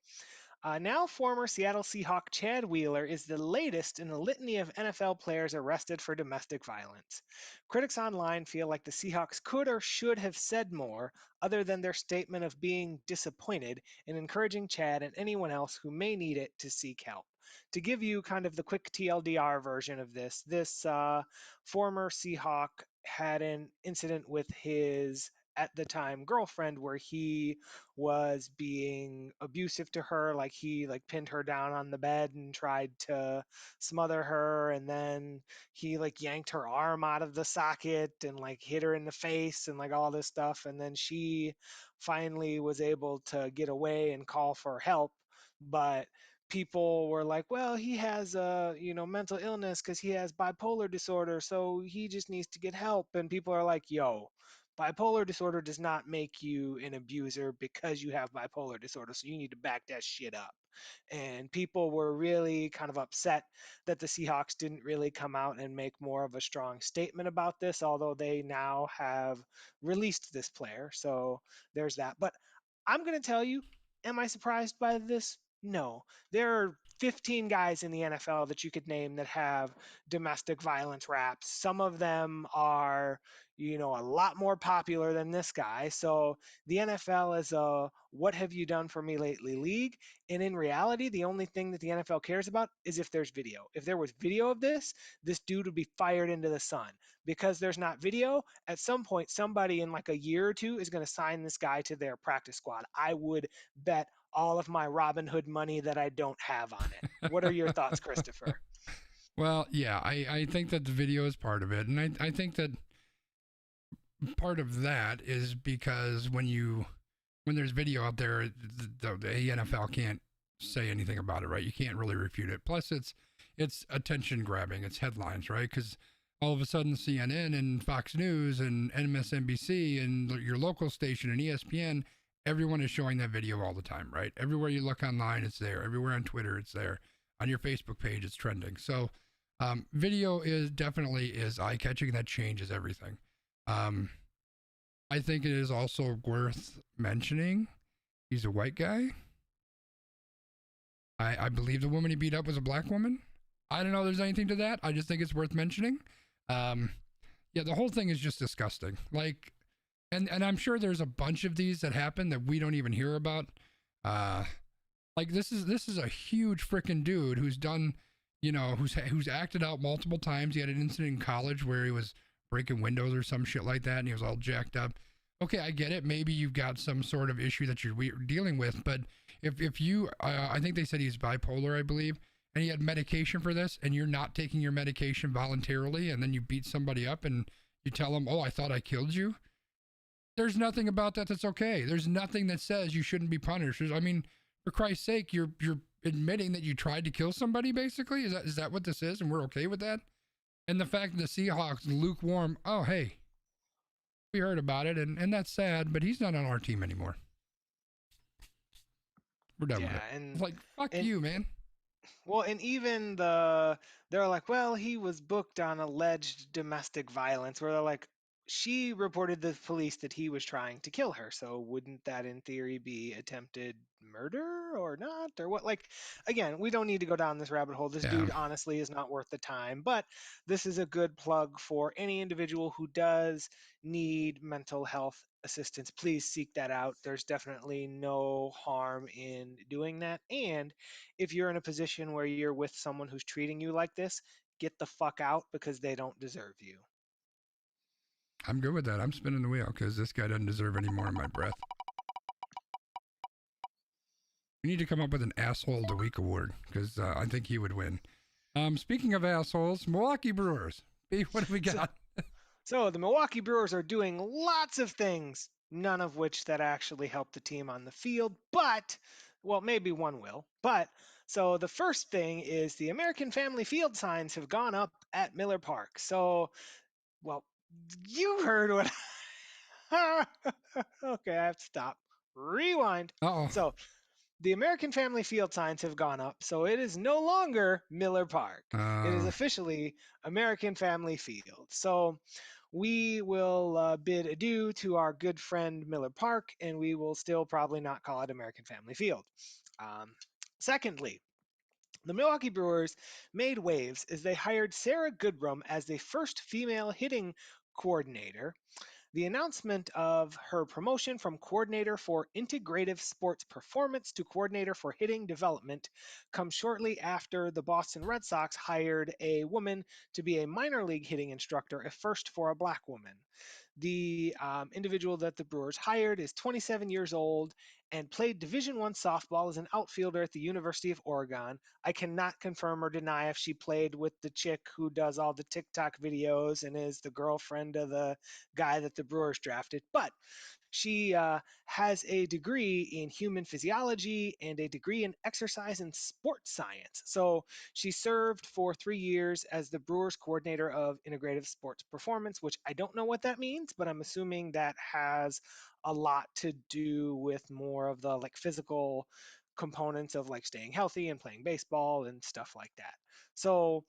S1: now former Seattle Seahawk Chad Wheeler is the latest in a litany of NFL players arrested for domestic violence. Critics online feel like the Seahawks could or should have said more, other than their statement of being disappointed, and encouraging Chad and anyone else who may need it to seek help. To give you kind of the quick TLDR version of this former Seahawk had an incident with his at the time girlfriend where he was being abusive to her, like he like pinned her down on the bed and tried to smother her, and then he like yanked her arm out of the socket and like hit her in the face and like all this stuff, and then she finally was able to get away and call for help. But people were like, well, he has a mental illness because he has bipolar disorder, so he just needs to get help. And people are like, yo, bipolar disorder does not make you an abuser because you have bipolar disorder, so you need to back that shit up. And people were really kind of upset that the Seahawks didn't really come out and make more of a strong statement about this, although they now have released this player. So there's that. But I'm going to tell you, am I surprised by this? No. There are 15 guys in the NFL that you could name that have domestic violence raps. Some of them are, a lot more popular than this guy. So the NFL is a what have you done for me lately league. And in reality, the only thing that the NFL cares about is if there's video. If there was video of this dude would be fired into the sun. Because there's not video, at some point, somebody in like a year or two is going to sign this guy to their practice squad. I would bet all of my Robinhood money that I don't have on it. What are your thoughts, Christopher?
S2: Well, yeah, I think that the video is part of it. And I think that part of that is because when there's video out there, the NFL can't say anything about it, right? You can't really refute it. Plus, it's attention grabbing. It's headlines, right? Because all of a sudden, CNN and Fox News and MSNBC and your local station and ESPN, everyone is showing that video all the time, right? Everywhere you look online, it's there. Everywhere on Twitter, it's there. On your Facebook page, it's trending. So, video is definitely eye-catching. That changes everything. I think it is also worth mentioning he's a white guy. I believe the woman he beat up was a black woman. I don't know if there's anything to that. I just think it's worth mentioning. Yeah, the whole thing is just disgusting. Like, and I'm sure there's a bunch of these that happen that we don't even hear about. Like this is a huge freaking dude who's done, who's acted out multiple times. He had an incident in college where he was breaking windows or some shit like that, and he was all jacked up. Okay, I get it. Maybe you've got some sort of issue that you're dealing with, but if you, I think they said he's bipolar, I believe, and he had medication for this, and you're not taking your medication voluntarily, and then you beat somebody up and you tell them, oh, I thought I killed you. There's nothing about that that's okay. There's nothing that says you shouldn't be punished. I mean, for Christ's sake, you're admitting that you tried to kill somebody, basically? Is that what this is, and we're okay with that? And the fact that the Seahawks lukewarm, oh, hey, we heard about it, and that's sad, but he's not on our team anymore. We're done with it. It's like, fuck you, man.
S1: Well, and even they're like, well, he was booked on alleged domestic violence, where they're like, she reported to the police that he was trying to kill her. So wouldn't that in theory be attempted murder or not? Or what? Like, again, we don't need to go down this rabbit hole. This dude honestly is not worth the time, but this is a good plug for any individual who does need mental health assistance. Please seek that out. There's definitely no harm in doing that. And if you're in a position where you're with someone who's treating you like this, get the fuck out because they don't deserve you.
S2: I'm good with that. I'm spinning the wheel because this guy doesn't deserve any more of my breath. We need to come up with an Asshole of the Week award because I think he would win. Speaking of assholes, Milwaukee Brewers. What do we got?
S1: So the Milwaukee Brewers are doing lots of things, none of which that actually help the team on the field, but, well, maybe one will. But, so the first thing is the American Family Field signs have gone up at Miller Park. So, well, you heard what... Okay, I have to stop. Rewind.
S2: Uh-oh.
S1: So, the American Family Field signs have gone up, so it is no longer Miller Park. It is officially American Family Field. So we will bid adieu to our good friend Miller Park, and we will still probably not call it American Family Field. Secondly, the Milwaukee Brewers made waves as they hired Sarah Goodrum as the first female hitting coordinator. The announcement of her promotion from coordinator for integrative sports performance to coordinator for hitting development comes shortly after the Boston Red Sox hired a woman to be a minor league hitting instructor, a first for a black woman. The individual that the Brewers hired is 27 years old and played Division One softball as an outfielder at the University of Oregon. I cannot confirm or deny if she played with the chick who does all the TikTok videos and is the girlfriend of the guy that the Brewers drafted, but she has a degree in human physiology and a degree in exercise and sports science. So she served for 3 years as the Brewers coordinator of integrative sports performance, which I don't know what that means, but I'm assuming that has a lot to do with more of the like physical components of like staying healthy and playing baseball and stuff like that. So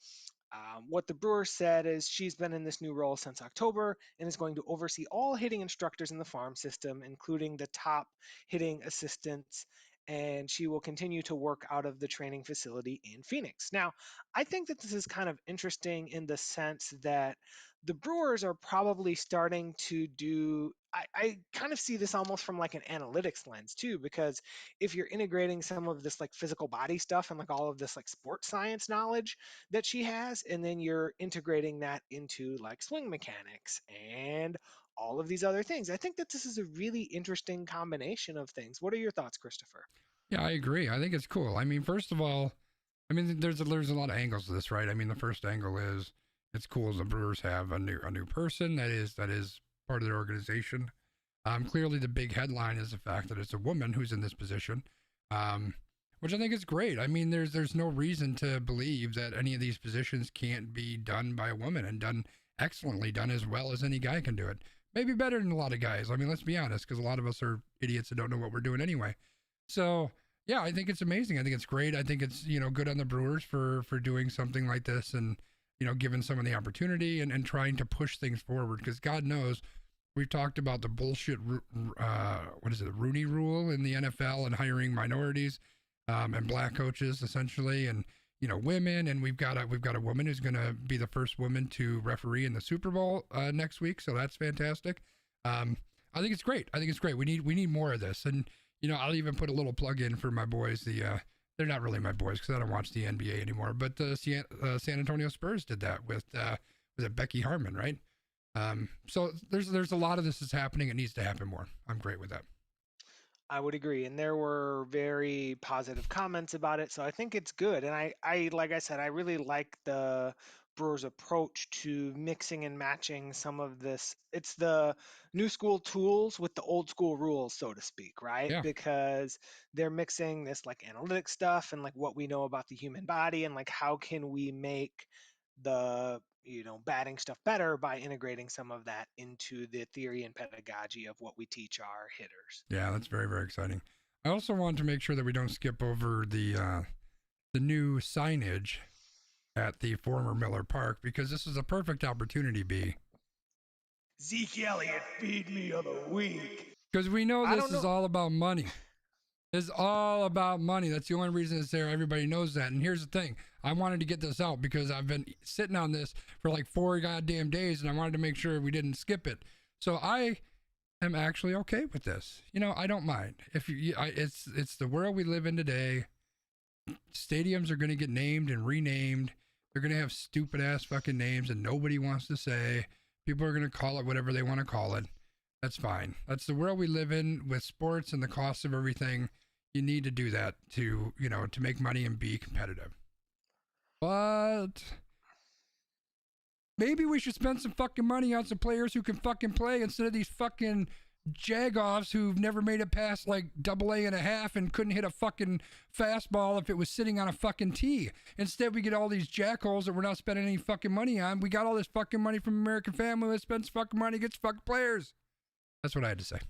S1: what the Brewers said is she's been in this new role since October and is going to oversee all hitting instructors in the farm system, including the top hitting assistants. And she will continue to work out of the training facility in Phoenix. Now, I think that this is kind of interesting in the sense that the Brewers are probably starting to do. I kind of see this almost from like an analytics lens too, because if you're integrating some of this like physical body stuff and like all of this like sports science knowledge, that she has, and then you're integrating that into like swing mechanics and all of these other things. I think that this is a really interesting combination of things. What are your thoughts, Christopher?
S2: Yeah, I agree. I think it's cool. I mean, first of all, I mean, there's a lot of angles to this, right? I mean, the first angle is it's cool the Brewers have a new person that is part of their organization. Clearly, the big headline is the fact that it's a woman who's in this position, which I think is great. I mean, there's no reason to believe that any of these positions can't be done by a woman and done excellently, done as well as any guy can do it. Maybe better than a lot of guys. I mean, let's be honest, because a lot of us are idiots that don't know what we're doing anyway. So yeah, I think it's amazing. I think it's great. I think it's, good on the Brewers for doing something like this and, giving someone the opportunity and trying to push things forward. Because God knows, we've talked about the bullshit, Rooney Rule in the NFL and hiring minorities and black coaches essentially, and women. And we've got a woman who's going to be the first woman to referee in the Super Bowl next week. So that's fantastic. I think it's great. We need more of this. And I'll even put a little plug in for my boys. They're not really my boys because I don't watch the NBA anymore. But the San Antonio Spurs did that with Becky Harmon, right? So there's a lot of this is happening. It needs to happen more. I'm great with that.
S1: I would agree, and there were very positive comments about it, so I think it's good. And I like I said, I really like the Brewers' approach to mixing and matching some of this. It's the new school tools with the old school rules, so to speak, right?
S2: Yeah.
S1: Because they're mixing this like analytic stuff and like what we know about the human body and like how can we make the batting stuff better by integrating some of that into the theory and pedagogy of what we teach our hitters.
S2: Yeah, that's very, very exciting. I also want to make sure that we don't skip over the new signage at the former Miller Park, because this is a perfect opportunity, B.
S1: Zeke Elliott, feed me of the week.
S2: Because we know this is all about money. It's all about money. That's the only reason it's there. Everybody knows that. And here's the thing. I wanted to get this out because I've been sitting on this for like 4 goddamn days, and I wanted to make sure we didn't skip it. So I am actually okay with this. I don't mind. It's the world we live in today. Stadiums are going to get named and renamed. They're going to have stupid ass fucking names and nobody wants to say. People are going to call it whatever they want to call it. That's fine. That's the world we live in with sports and the cost of everything. You need to do that to make money and be competitive. But maybe we should spend some fucking money on some players who can fucking play instead of these fucking jagoffs who've never made it past like AA.5 and couldn't hit a fucking fastball if it was sitting on a fucking tee. Instead, we get all these jackholes that we're not spending any fucking money on. We got all this fucking money from American Family that spends fucking money, gets fucking players. That's what I had to say.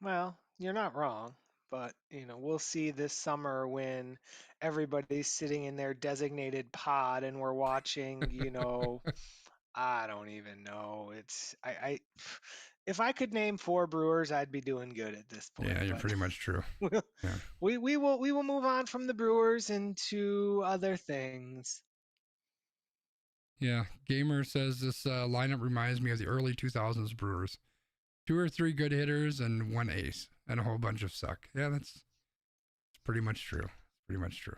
S1: Well, you're not wrong, but we'll see this summer when everybody's sitting in their designated pod and we're watching, I don't even know. If I could name 4 Brewers, I'd be doing good at this point.
S2: Yeah, you're pretty much true.
S1: Yeah. We will move on from the Brewers into other things.
S2: Yeah, Gamer says this lineup reminds me of the early 2000s Brewers. 2 or 3 good hitters and 1 ace and a whole bunch of suck. Yeah, that's pretty much true. Pretty much true.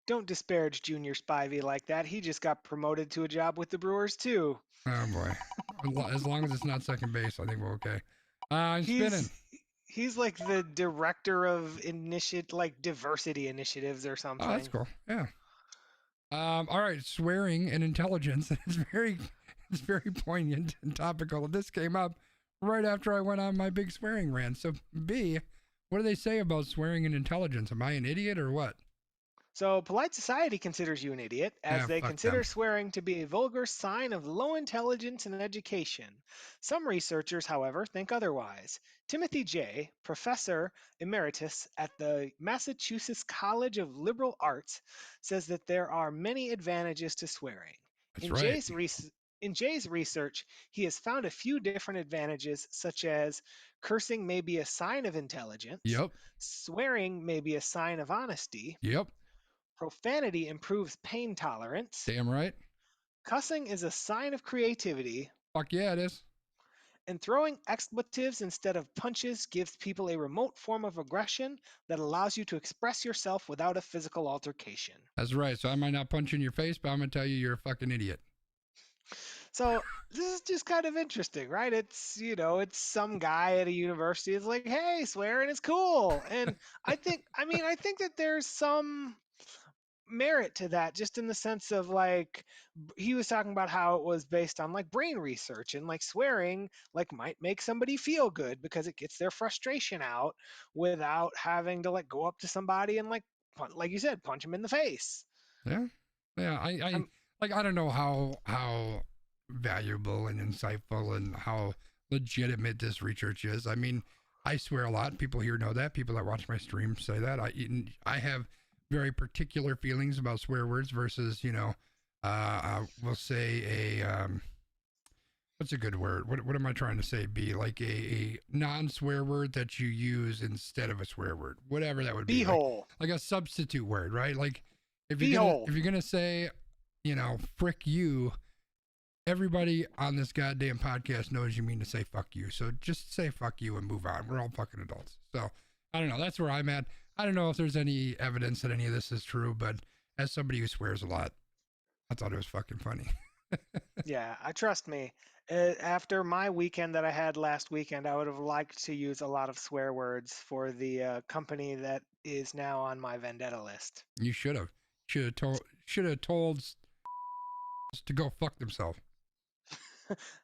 S1: Don't disparage Junior Spivey like that. He just got promoted to a job with the Brewers too.
S2: Oh boy. As long as it's not second base, I think we're okay. I'm spinning.
S1: He's like the director of diversity initiatives or something.
S2: Oh, that's cool. Yeah. All right, swearing and intelligence. It's very poignant and topical. This came up right after I went on my big swearing rant. So, B, what do they say about swearing and intelligence? Am I an idiot or what?
S1: So, polite society considers you an idiot, as they consider swearing to be a vulgar sign of low intelligence and education. Some researchers, however, think otherwise. Timothy Jay, professor emeritus at the Massachusetts College of Liberal Arts, says that there are many advantages to swearing. In Jay's research, he has found a few different advantages, such as cursing may be a sign of intelligence.
S2: Yep.
S1: Swearing may be a sign of honesty.
S2: Yep.
S1: Profanity improves pain tolerance.
S2: Damn right.
S1: Cussing is a sign of creativity.
S2: Fuck yeah, it is.
S1: And throwing expletives instead of punches gives people a remote form of aggression that allows you to express yourself without a physical altercation.
S2: That's right. So I might not punch you in your face, but I'm going to tell you you're a fucking idiot.
S1: So this is just kind of interesting, right? It's, it's some guy at a university is like, hey, swearing is cool. And I think that there's some merit to that, just in the sense of like he was talking about how it was based on like brain research, and like swearing like might make somebody feel good because it gets their frustration out without having to like go up to somebody and like you said, punch them in the face.
S2: Yeah. I don't know how valuable and insightful and how legitimate this research is. I mean, I swear a lot. People here know that. People that watch my stream say that. I have very particular feelings about swear words versus, we'll say what's a good word? What am I trying to say? Be like a non-swear word that you use instead of a swear word, whatever that would be.
S1: Beehole.
S2: Like a substitute word, right? Like if you're gonna say, frick you, everybody on this goddamn podcast knows you mean to say fuck you. So just say fuck you and move on. We're all fucking adults. So I don't know. That's where I'm at. I don't know if there's any evidence that any of this is true, but as somebody who swears a lot, I thought it was fucking funny.
S1: Yeah, trust me. After my weekend that I had last weekend, I would have liked to use a lot of swear words for the company that is now on my vendetta list.
S2: You should have told to go fuck themselves.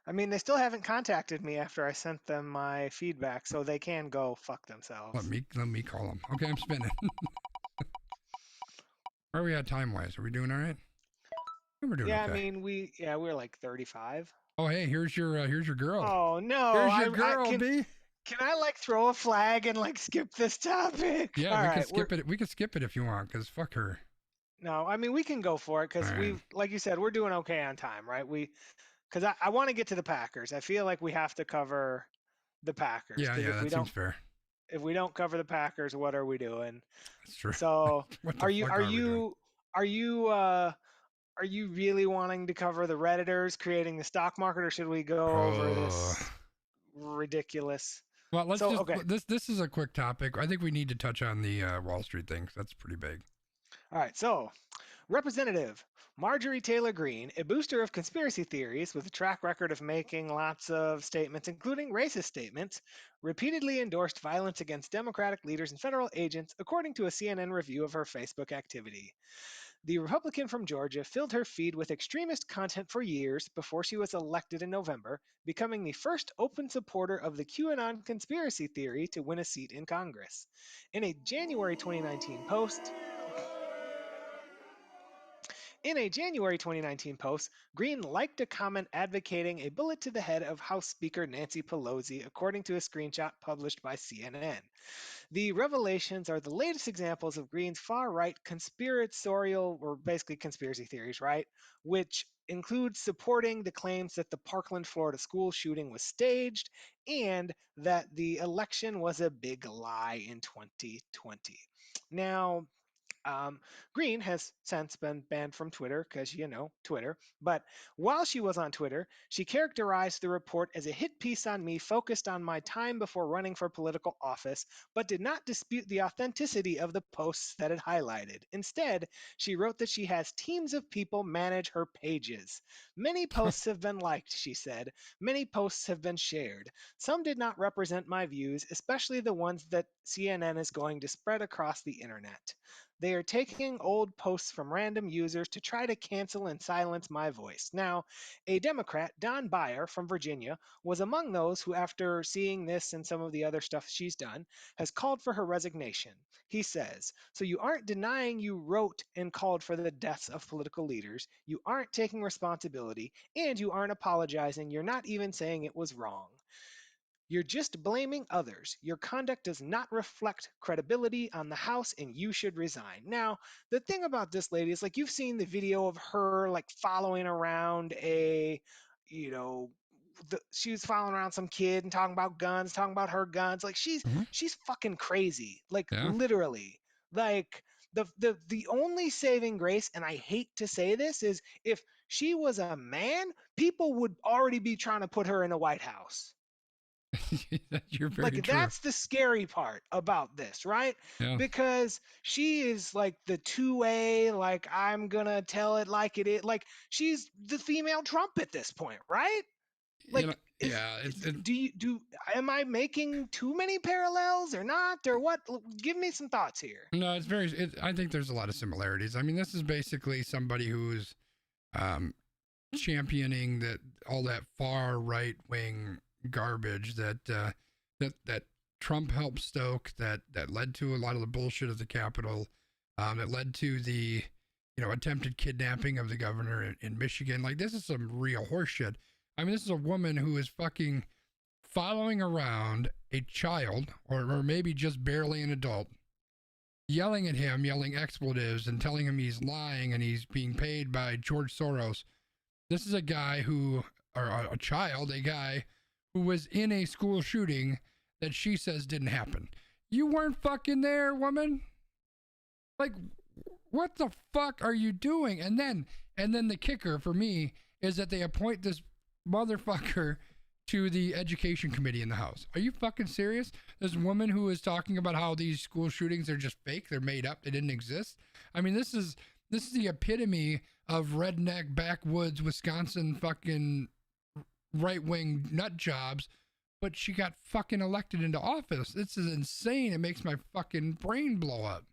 S1: I mean, they still haven't contacted me after I sent them my feedback, so they can go fuck themselves.
S2: Let me call them. Okay, I'm spinning. Where are we at time wise? Are we doing all right? We're doing okay.
S1: I mean, we're like 35.
S2: Oh, hey, here's your girl.
S1: Oh no,
S2: here's your girl, B.
S1: Can I like throw a flag and like skip this topic?
S2: Yeah, we can skip it. We can skip it if you want, because fuck her.
S1: No, I mean we can go for it because like you said, we're doing okay on time, right? Because I want to get to the Packers. I feel like we have to cover the Packers.
S2: Yeah, that seems fair.
S1: If we don't cover the Packers, what are we doing?
S2: That's true.
S1: So are you really wanting to cover the Redditors creating the stock market, or should we go over this ridiculous?
S2: Well, this is a quick topic. I think we need to touch on the Wall Street thing. That's pretty big.
S1: All right, so Representative Marjorie Taylor Greene, a booster of conspiracy theories with a track record of making lots of statements, including racist statements, repeatedly endorsed violence against Democratic leaders and federal agents, according to a CNN review of her Facebook activity. The Republican from Georgia filled her feed with extremist content for years before she was elected in November, becoming the first open supporter of the QAnon conspiracy theory to win a seat in Congress. In a January 2019 post, Greene liked a comment advocating a bullet to the head of House Speaker Nancy Pelosi, according to a screenshot published by CNN. The revelations are the latest examples of Greene's far-right conspiratorial, or basically conspiracy theories, right? Which include supporting the claims that the Parkland, Florida school shooting was staged and that the election was a big lie in 2020. Now, Green has since been banned from Twitter because, Twitter. But while she was on Twitter, she characterized the report as a hit piece on me focused on my time before running for political office, but did not dispute the authenticity of the posts that it highlighted. Instead, she wrote that she has teams of people manage her pages. Many posts have been liked, she said. Many posts have been shared. Some did not represent my views, especially the ones that CNN is going to spread across the internet. They are taking old posts from random users to try to cancel and silence my voice. Now, a Democrat, Don Beyer from Virginia, was among those who, after seeing this and some of the other stuff she's done, has called for her resignation. He says, "So you aren't denying you wrote and called for the deaths of political leaders, you aren't taking responsibility, and you aren't apologizing, you're not even saying it was wrong. You're just blaming others. Your conduct does not reflect credibility on the House, and you should resign." Now, the thing about this lady is, like, you've seen the video of her, like, following around you know, she was following around some kid and talking about guns, talking about her guns. Like, she's fucking crazy. Like, literally. Like, the only saving grace, and I hate to say this, is if she was a man, people would already be trying to put her in a White House.
S2: You're very
S1: like
S2: true.
S1: That's the scary part about this, right?
S2: Yeah.
S1: Because she is like the 2A, like, I'm gonna tell it like it is. Like, she's the female Trump at this point, right? Like, am I making too many parallels or not, or what? Give me some thoughts here.
S2: No, I think there's a lot of similarities. I mean, this is basically somebody who's championing all that far right wing garbage that Trump helped stoke, that led to a lot of the bullshit at the Capitol, that led to the attempted kidnapping of the governor in Michigan. Like, this is some real horseshit. I mean, this is a woman who is fucking following around a child, or maybe just barely an adult, yelling at him, yelling expletives and telling him he's lying and he's being paid by George Soros. This is a guy a guy who was in a school shooting that she says didn't happen. You weren't fucking there, woman. Like, what the fuck are you doing? And then the kicker for me is that they appoint this motherfucker to the education committee in the House. Are you fucking serious? This woman who is talking about how these school shootings are just fake, they're made up, they didn't exist. I mean, this is the epitome of redneck backwoods Wisconsin fucking right-wing nut jobs, but she got fucking elected into office. This is insane. It makes my fucking brain blow up.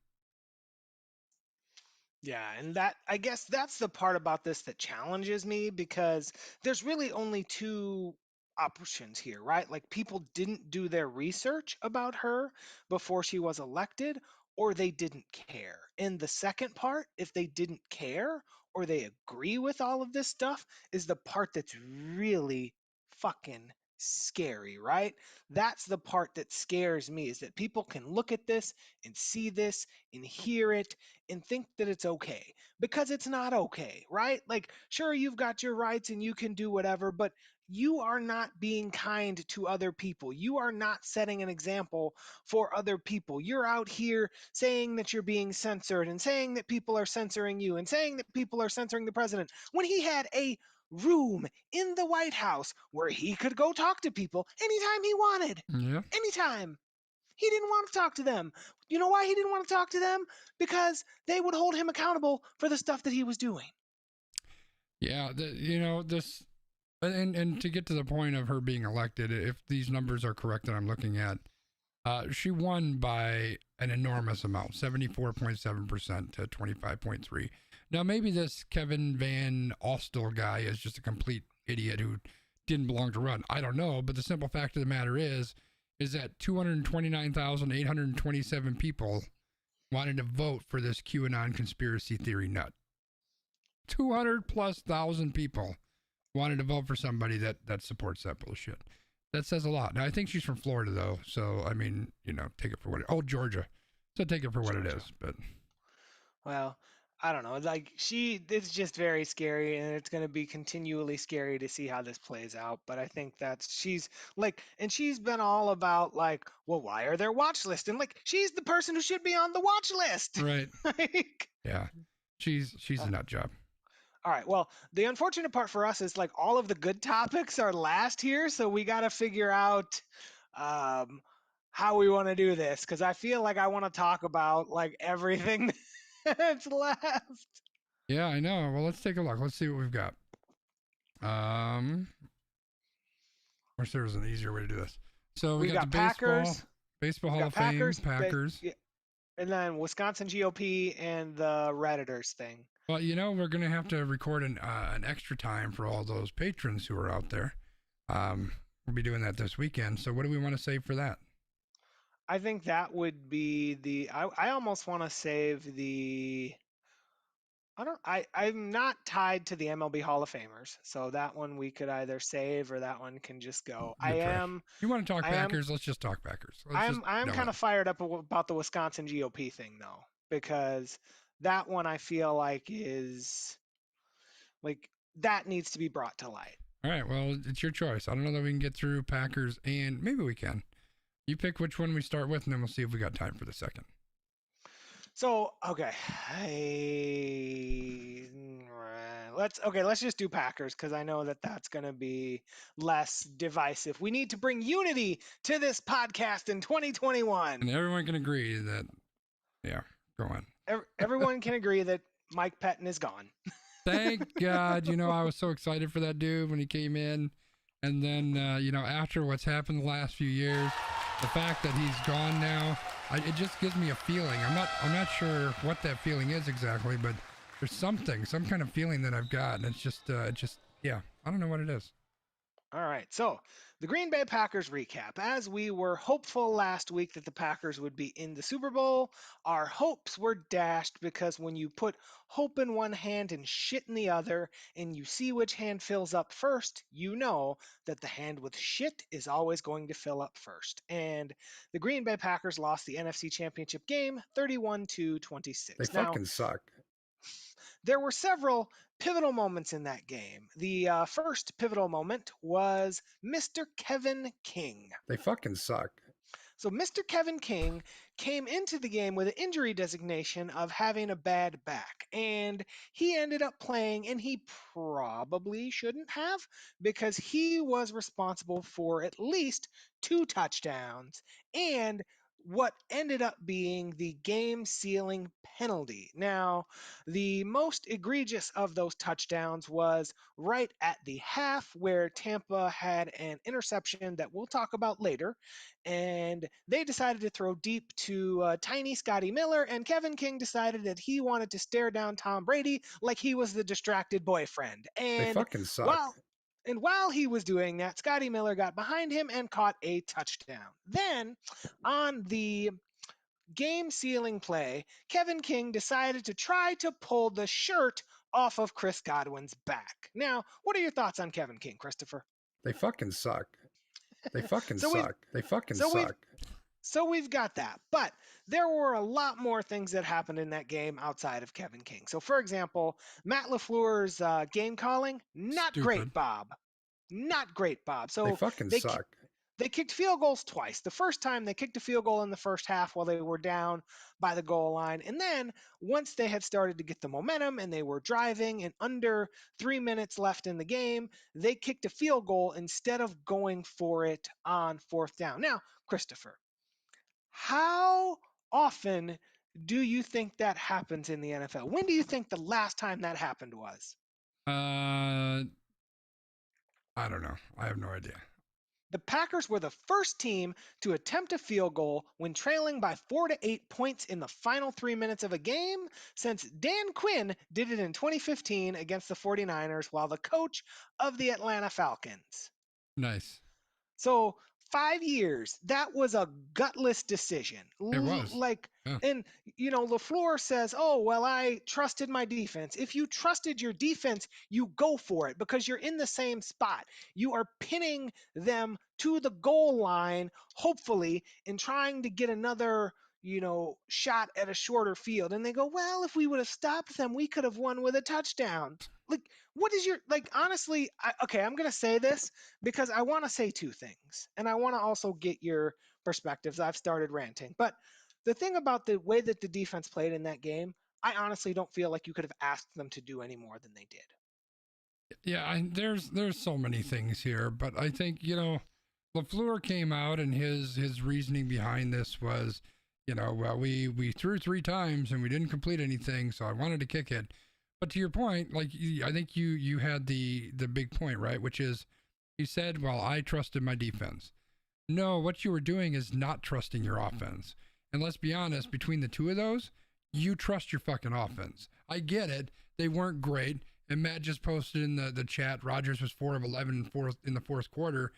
S1: Yeah, and I guess that's the part about this that challenges me, because there's really only two options here, right? Like, people didn't do their research about her before she was elected, or they didn't care. And the second part, if they didn't care or they agree with all of this stuff, is the part that's really fucking scary, right? That's the part that scares me, is that people can look at this and see this and hear it and think that it's okay, because it's not okay, right? Like, sure, you've got your rights and you can do whatever, but you are not being kind to other people. You are not setting an example for other people. You're out here saying that you're being censored and saying that people are censoring you and saying that people are censoring the president, when he had a room in the White House where he could go talk to people anytime he wanted.
S2: Yeah.
S1: Anytime. He didn't want to talk to them. You know why he didn't want to talk to them? Because they would hold him accountable for the stuff that he was doing.
S2: Yeah, this, and to get to the point of her being elected, if these numbers are correct that I'm looking at, she won by an enormous amount, 74.7% to 25.3%. Now, maybe this Kevin Van Ostel guy is just a complete idiot who didn't belong to run. I don't know, but the simple fact of the matter is that 229,827 people wanted to vote for this QAnon conspiracy theory nut. 200,000+ people wanted to vote for somebody that supports that bullshit. That says a lot. Now, I think she's from Florida, though, so, I mean, take it for what it is. Oh, Georgia. So take it for what it is, but...
S1: Well, I don't know. Like it's just very scary, and it's going to be continually scary to see how this plays out. But I think she's like, and she's been all about like, well, why are there watch lists? And like, she's the person who should be on the watch list.
S2: Right.
S1: Like,
S2: yeah. She's a nut job.
S1: All right. Well, the unfortunate part for us is like all of the good topics are last here, so we got to figure out how we want to do this because I feel like I want to talk about like everything that's left.
S2: Yeah, I know. Well, let's take a look. Let's see what we've got. Wish there was an easier way to do this. So we got the
S1: Packers,
S2: baseball Hall of Fame, Packers,
S1: and then Wisconsin GOP and the Redditors thing.
S2: Well, we're gonna have to record an extra time for all those patrons who are out there. We'll be doing that this weekend. So what do we want to save for that?
S1: I think that would be I almost want to save the. I'm not tied to the MLB Hall of Famers, so that one we could either save or that one can just go.
S2: You want to talk Packers? Let's just talk Packers.
S1: I am kind of fired up about the Wisconsin GOP thing though, because that one I feel like is like that needs to be brought to light.
S2: All right, well, it's your choice. I don't know that we can get through Packers, and maybe we can. You pick which one we start with, and then we'll see if we got time for the second.
S1: So, okay. Let's just do Packers because I know that that's going to be less divisive. We need to bring unity to this podcast in 2021.
S2: And everyone can agree that, yeah, go on.
S1: Everyone can agree that Mike Pettine is gone.
S2: Thank God. I was so excited for that dude when he came in. And then, after what's happened the last few years, the fact that he's gone now, it just gives me a feeling. I'm not sure what that feeling is exactly, but there's some kind of feeling that I've got, and it's just yeah, I don't know what it is.
S1: All right, so the Green Bay Packers recap. As we were hopeful last week that the Packers would be in the Super Bowl, our hopes were dashed because when you put hope in one hand and shit in the other, and you see which hand fills up first, you know that the hand with shit is always going to fill up first. And the Green Bay Packers lost the NFC Championship game 31-26.
S2: They fucking suck.
S1: There were several pivotal moments in that game. The first pivotal moment was Mr. Kevin King.
S2: They fucking suck.
S1: So Mr. Kevin King came into the game with an injury designation of having a bad back, and he ended up playing, and he probably shouldn't have because he was responsible for at least 2 touchdowns and what ended up being the game-sealing penalty. Now, the most egregious of those touchdowns was right at the half where Tampa had an interception that we'll talk about later, and they decided to throw deep to tiny Scotty Miller, and Kevin King decided that he wanted to stare down Tom Brady like he was the distracted boyfriend. And
S2: they fucking suck.
S1: While he was doing that, Scotty Miller got behind him and caught a touchdown. Then, on the game-sealing play, Kevin King decided to try to pull the shirt off of Chris Godwin's back. Now, what are your thoughts on Kevin King, Christopher?
S2: They fucking suck. They fucking suck. They fucking suck.
S1: So we've got that. But there were a lot more things that happened in that game outside of Kevin King. So, for example, Matt LaFleur's game calling, not great, Bob. Not great, Bob. So
S2: they fucking suck.
S1: They kicked field goals twice. The first time they kicked a field goal in the first half while they were down by the goal line. And then once they had started to get the momentum and they were driving and under 3 minutes left in the game, they kicked a field goal instead of going for it on 4th down. Now, Christopher, how often do you think that happens in the NFL? When do you think the last time that happened was?
S2: I don't know. I have no idea.
S1: The Packers were the first team to attempt a field goal when trailing by 4 to 8 points in the final 3 minutes of a game since Dan Quinn did it in 2015 against the 49ers while the coach of the Atlanta Falcons.
S2: Nice.
S1: So 5 years, that was a gutless decision.
S2: It was.
S1: And, LaFleur says, oh, well, I trusted my defense. If you trusted your defense, you go for it because you're in the same spot. You are pinning them to the goal line, hopefully, and trying to get another, shot at a shorter field. And they go, well, if we would have stopped them, we could have won with a touchdown. Like, what is your, like, honestly, I'm going to say this because I want to say two things. And I want to also get your perspectives. I've started ranting. But the thing about the way that the defense played in that game, I honestly don't feel like you could have asked them to do any more than they did.
S2: Yeah, there's so many things here, but I think, LaFleur came out and his reasoning behind this was, well, we threw 3 times and we didn't complete anything, so I wanted to kick it. But to your point, like, I think you had the big point, right? Which is, he said, well, I trusted my defense. No, what you were doing is not trusting your offense. And let's be honest, between the two of those, you trust your fucking offense. I get it. They weren't great. And Matt just posted in the chat, Rodgers was 4 of 11 in the fourth quarter.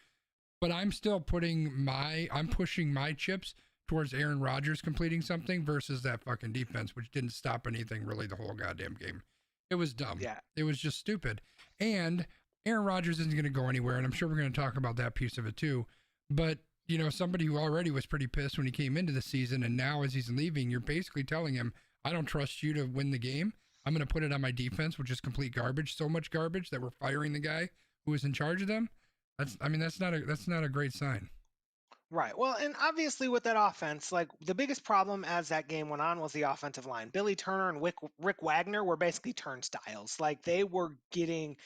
S2: But I'm still pushing my chips towards Aaron Rodgers completing something versus that fucking defense, which didn't stop anything really the whole goddamn game. It was dumb.
S1: Yeah.
S2: It was just stupid. And Aaron Rodgers isn't going to go anywhere, and I'm sure we're going to talk about that piece of it too. But, somebody who already was pretty pissed when he came into the season, and now as he's leaving, you're basically telling him, I don't trust you to win the game. I'm going to put it on my defense, which is complete garbage. So much garbage that we're firing the guy who is in charge of them. That's not a great sign.
S1: Right. Well, and obviously with that offense, like, the biggest problem as that game went on was the offensive line. Billy Turner and Rick Wagner were basically turnstiles. Like, they were getting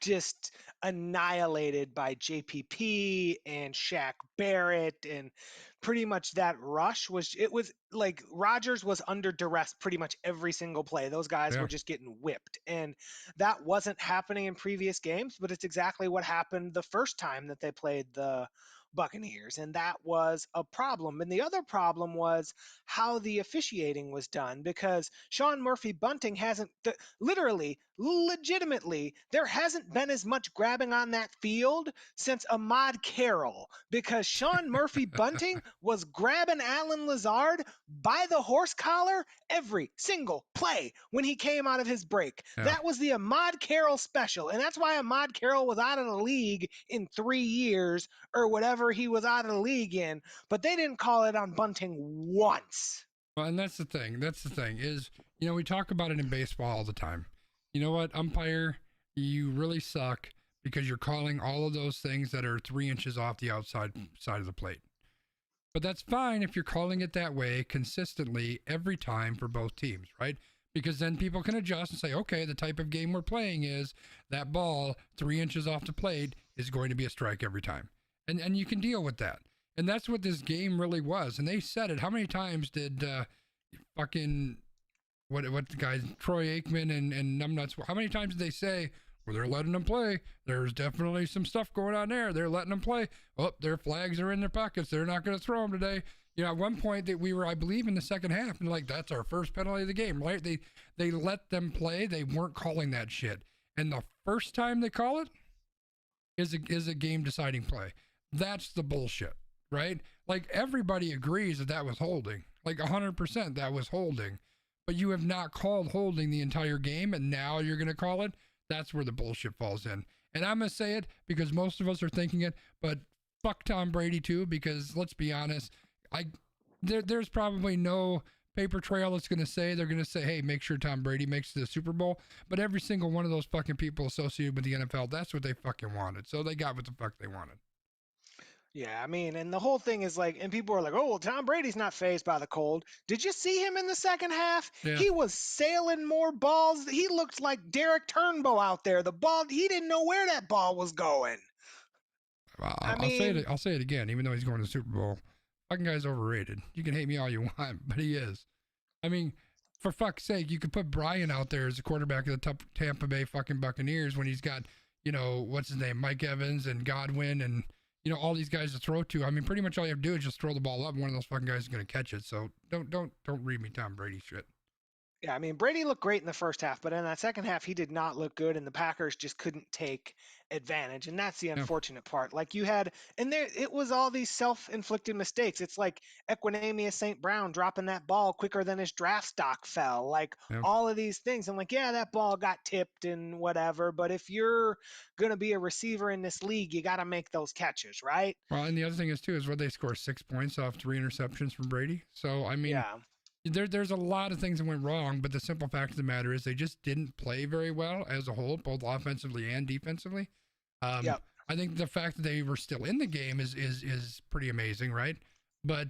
S1: just annihilated by JPP and Shaq Barrett, and pretty much that rush was like Rodgers was under duress pretty much every single play. Those guys were just getting whipped, and that wasn't happening in previous games, but it's exactly what happened the first time that they played the Buccaneers, and that was a problem. And the other problem was how the officiating was done, because Sean Murphy Bunting hasn't legitimately, there hasn't been as much grabbing on that field since Ahmad Carroll, because Sean Murphy Bunting was grabbing Allen Lazard by the horse collar every single play when he came out of his break. Yeah. That was the Ahmad Carroll special, and that's why Ahmad Carroll was out of the league in 3 years or whatever he was out of the league in, but they didn't call it on Bunting once.
S2: Well, and that's the thing is, we talk about it in baseball all the time. You know what, umpire, you really suck because you're calling all of those things that are 3 inches off the outside side of the plate. But that's fine if you're calling it that way consistently every time for both teams, right? Because then people can adjust and say, okay, the type of game we're playing is that ball 3 inches off the plate is going to be a strike every time. And you can deal with that. And that's what this game really was. And they said it. How many times did fucking what the guys, Troy Aikman and Numbnuts, how many times did they say, well, they're letting them play. There's definitely some stuff going on there. They're letting them play. Oh, their flags are in their pockets. They're not going to throw them today. At one point that we were, I believe, in the second half, and like, that's our first penalty of the game, right? They let them play. They weren't calling that shit. And the first time they call it is a game deciding play. That's the bullshit, right? Like, everybody agrees that was holding. Like 100% that was holding. But you have not called holding the entire game, and now you're going to call it? That's where the bullshit falls in. And I'm going to say it because most of us are thinking it, but fuck Tom Brady too, because let's be honest, there's probably no paper trail that's going to say, they're going to say, hey, make sure Tom Brady makes the Super Bowl. But every single one of those fucking people associated with the NFL, that's what they fucking wanted. So they got what the fuck they wanted.
S1: Yeah, I mean, and the whole thing is like, and people are like, oh, well, Tom Brady's not fazed by the cold. Did you see him in the second half? Yeah. He was sailing more balls. He looked like Derek Turnbow out there. The ball, he didn't know where that ball was going.
S2: I'll say it again, even though he's going to the Super Bowl. Fucking guy's overrated. You can hate me all you want, but he is. I mean, for fuck's sake, you could put Brian out there as the quarterback of the Tampa Bay fucking Buccaneers when he's got, what's his name, Mike Evans and Godwin and, all these guys to throw to. I mean, pretty much all you have to do is just throw the ball up and one of those fucking guys is going to catch it. So don't read me Tom Brady shit.
S1: Yeah, I mean, Brady looked great in the first half, but in that second half, he did not look good, and the Packers just couldn't take advantage. And that's the
S2: Yeah.
S1: unfortunate part. Like you had, and there, it was all these self-inflicted mistakes. It's like Equanimeous St. Brown dropping that ball quicker than his draft stock fell. Like
S2: Yeah.
S1: all of these things. I'm like, yeah, that ball got tipped and whatever, but if you're going to be a receiver in this league, you got to make those catches, right?
S2: Well, and the other thing is, too, is what they score 6 points off 3 interceptions from Brady. So, I mean,
S1: Yeah.
S2: there's a lot of things that went wrong, but the simple fact of the matter is they just didn't play very well as a whole, both offensively and defensively.
S1: Yep.
S2: I think the fact that they were still in the game is pretty amazing, right? But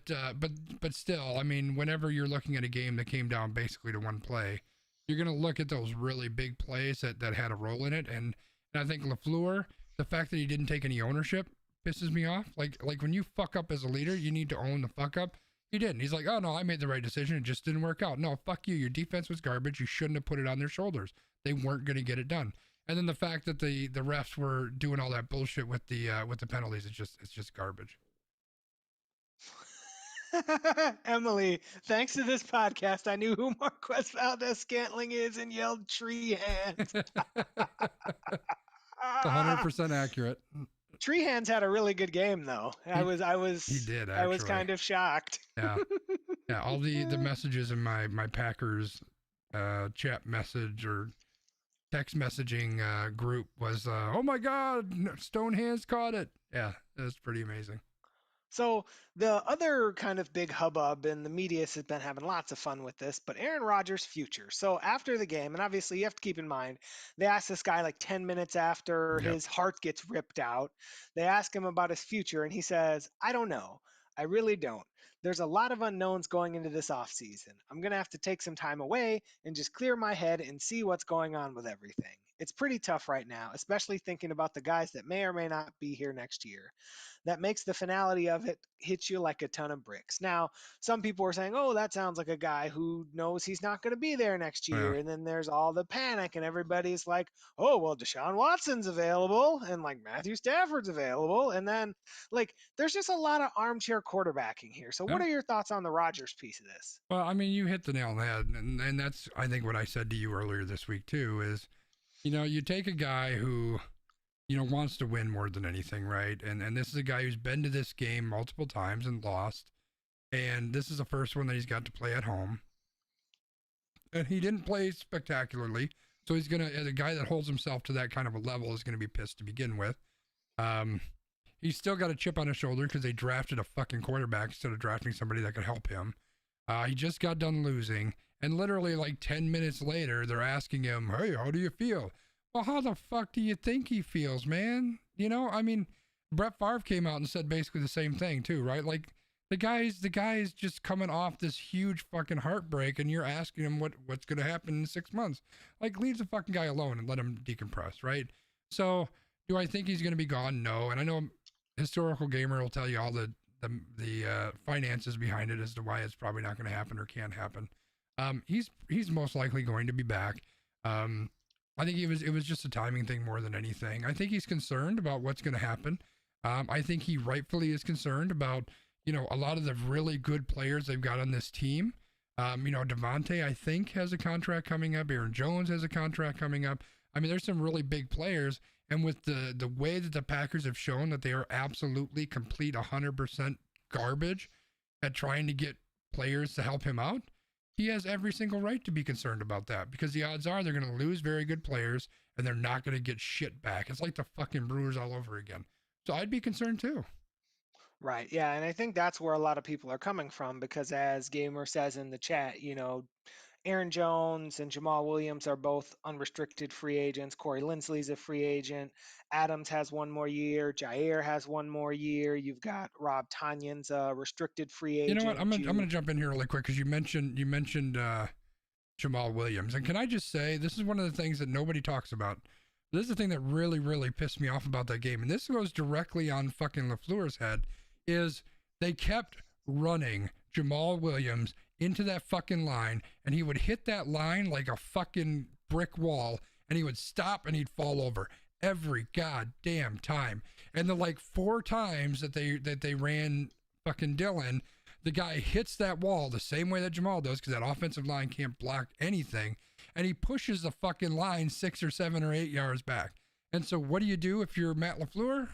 S2: still, I mean, whenever you're looking at a game that came down basically to one play, you're gonna look at those really big plays that had a role in it, and I think LaFleur, the fact that he didn't take any ownership pisses me off. Like when you fuck up as a leader, you need to own the fuck up. He didn't. He's like, oh no, I made the right decision. It just didn't work out. No, fuck you. Your defense was garbage. You shouldn't have put it on their shoulders. They weren't going to get it done. And then the fact that the refs were doing all that bullshit with the penalties, it's just garbage.
S1: Emily, thanks to this podcast, I knew who Marquez Valdez-Scantling is and yelled tree hands.
S2: 100% accurate.
S1: Tree Hands had a really good game, though. He did. Actually. I was kind of shocked.
S2: Yeah, yeah. All the messages in my Packers chat message or text messaging group was, "Oh my God, Stone Hands caught it." Yeah, it was pretty amazing.
S1: So the other kind of big hubbub in the media has been having lots of fun with this, but Aaron Rodgers' future. So after the game, and obviously you have to keep in mind, they asked this guy like 10 minutes after his heart gets ripped out. They ask him about his future, and he says, I don't know. I really don't. There's a lot of unknowns going into this offseason. I'm going to have to take some time away and just clear my head and see what's going on with everything. It's pretty tough right now, especially thinking about the guys that may or may not be here next year. That makes the finality of it hit you like a ton of bricks. Now, some people are saying, oh, that sounds like a guy who knows he's not going to be there next year.
S2: Yeah.
S1: And then there's all the panic, and everybody's like, oh, well, Deshaun Watson's available, and like Matthew Stafford's available. And then, like, there's just a lot of armchair quarterbacking here. So, what are your thoughts on the Rodgers piece of this?
S2: Well, I mean, you hit the nail on the head. And that's, I think, what I said to you earlier this week, too, is, you take a guy who wants to win more than anything, right? And this is a guy who's been to this game multiple times and lost. And this is the first one that he's got to play at home. And he didn't play spectacularly. So he's going to, as a guy that holds himself to that kind of a level, is going to be pissed to begin with. He's still got a chip on his shoulder because they drafted a fucking quarterback instead of drafting somebody that could help him. He just got done losing. And literally like 10 minutes later, they're asking him, hey, how do you feel? Well, how the fuck do you think he feels, man? I mean, Brett Favre came out and said basically the same thing too, right? Like the guy's just coming off this huge fucking heartbreak, and you're asking him what's going to happen in 6 months. Like, leave the fucking guy alone and let him decompress, right? So, do I think he's going to be gone? No. And I know Historical Gamer will tell you all the finances behind it as to why it's probably not going to happen or can't happen. He's most likely going to be back. I think it was just a timing thing more than anything. I think he's concerned about what's going to happen. I think he rightfully is concerned about, a lot of the really good players they've got on this team. Devontae, I think, has a contract coming up. Aaron Jones has a contract coming up. I mean, there's some really big players. And with the way that the Packers have shown that they are absolutely complete 100% garbage at trying to get players to help him out, he has every single right to be concerned about that, because the odds are they're going to lose very good players and they're not going to get shit back. It's like the fucking Brewers all over again. So I'd be concerned too.
S1: Right. Yeah. And I think that's where a lot of people are coming from, because as Gamer says in the chat, Aaron Jones and Jamal Williams are both unrestricted free agents. Corey Linsley's a free agent. Adams has one more year. Jair has one more year. You've got Rob Tonyan's a restricted free agent.
S2: You know what? I'm gonna jump in here really quick, because you mentioned Jamal Williams, and can I just say, this is one of the things that nobody talks about. This is the thing that really, really pissed me off about that game, and this goes directly on fucking LaFleur's head, is they kept running Jamal Williams into that fucking line, and he would hit that line like a fucking brick wall, and he would stop and he'd fall over every goddamn time. And the like 4 times that they ran fucking Dylan, the guy hits that wall the same way that Jamal does, because that offensive line can't block anything, and he pushes the fucking line 6 or 7 or 8 yards back. And so what do you do if you're Matt LaFleur?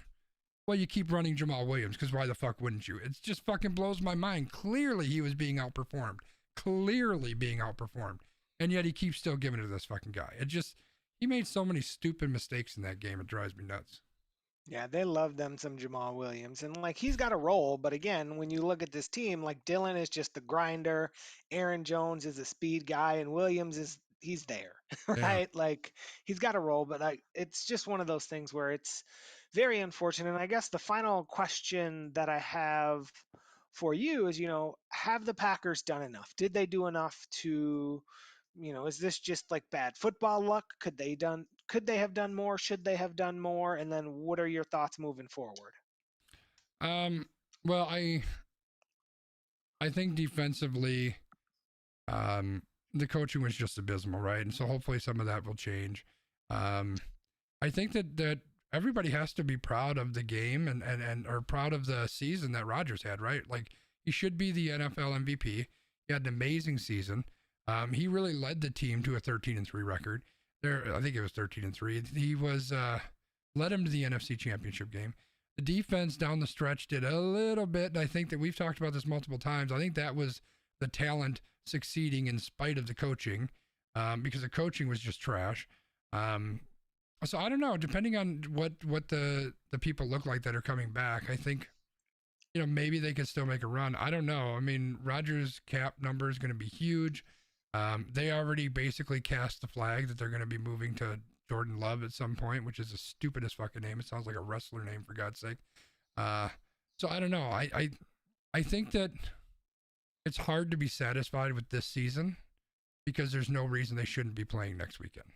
S2: Well, you keep running Jamal Williams, because why the fuck wouldn't you? It just fucking blows my mind. Clearly he was being outperformed. And yet he keeps still giving it to this fucking guy. He made so many stupid mistakes in that game. It drives me nuts.
S1: Yeah, they love them some Jamal Williams. And like he's got a role, but again, when you look at this team, like Dillon is just the grinder, Aaron Jones is a speed guy, and Williams he's there, right? Yeah. Like he's got a role, but it's just one of those things where it's very unfortunate. And I guess the final question that I have for you is, have the Packers done enough? Did they do enough to, is this just like bad football luck? Could they have done more? Should they have done more? And then what are your thoughts moving forward?
S2: Well, I think defensively, the coaching was just abysmal, right? And so hopefully some of that will change. I think that everybody has to be proud of the game and are proud of the season that Rodgers had, right? Like he should be the NFL MVP. He had an amazing season. He really led the team to a 13-3 record. I think it was 13-3. He led him to the NFC Championship game. The defense down the stretch did a little bit, and I think that we've talked about this multiple times. I think that was the talent succeeding in spite of the coaching, because the coaching was just trash. So I don't know. Depending on what the people look like that are coming back, I think maybe they could still make a run. I don't know. I mean, Rodgers' cap number is going to be huge. They already basically cast the flag that they're going to be moving to Jordan Love at some point, which is the stupidest fucking name. It sounds like a wrestler name, for God's sake. So I don't know. I think that it's hard to be satisfied with this season because there's no reason they shouldn't be playing next weekend.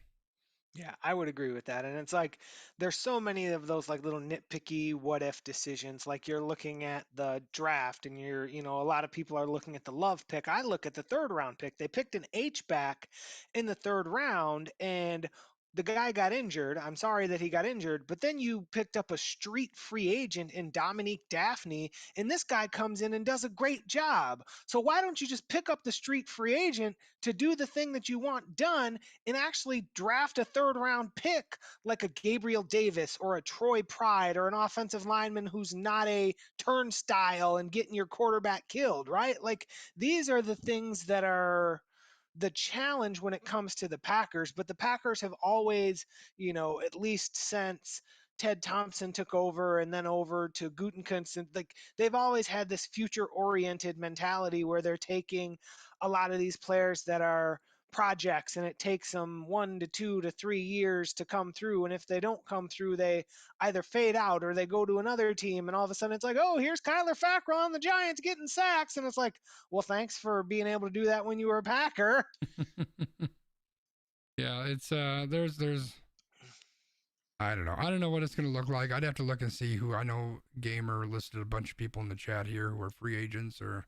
S1: Yeah, I would agree with that. And it's like there's so many of those like little nitpicky what if decisions. Like you're looking at the draft and a lot of people are looking at the Love pick. I look at the 3rd round pick. They picked an H-back in the 3rd round, and the guy got injured. I'm sorry that he got injured, but then you picked up a street free agent in Dominique Daphne, and this guy comes in and does a great job. So why don't you just pick up the street free agent to do the thing that you want done and actually draft a 3rd round pick like a Gabriel Davis or a Troy Pride or an offensive lineman who's not a turnstile and getting your quarterback killed, right? Like these are the things that are the challenge when it comes to the Packers, but the Packers have always, at least since Ted Thompson took over and then over to Gutekunst, and like they've always had this future-oriented mentality where they're taking a lot of these players that are projects and it takes them 1 to 2 to 3 years to come through, and if they don't come through, they either fade out or they go to another team, and all of a sudden it's like, oh, here's Kyler Fackrell on the Giants getting sacks, and it's like, well, thanks for being able to do that when you were a Packer.
S2: Yeah, it's there's I don't know what it's going to look like. I'd have to look and see who. I know Gamer listed a bunch of people in the chat here who are free agents or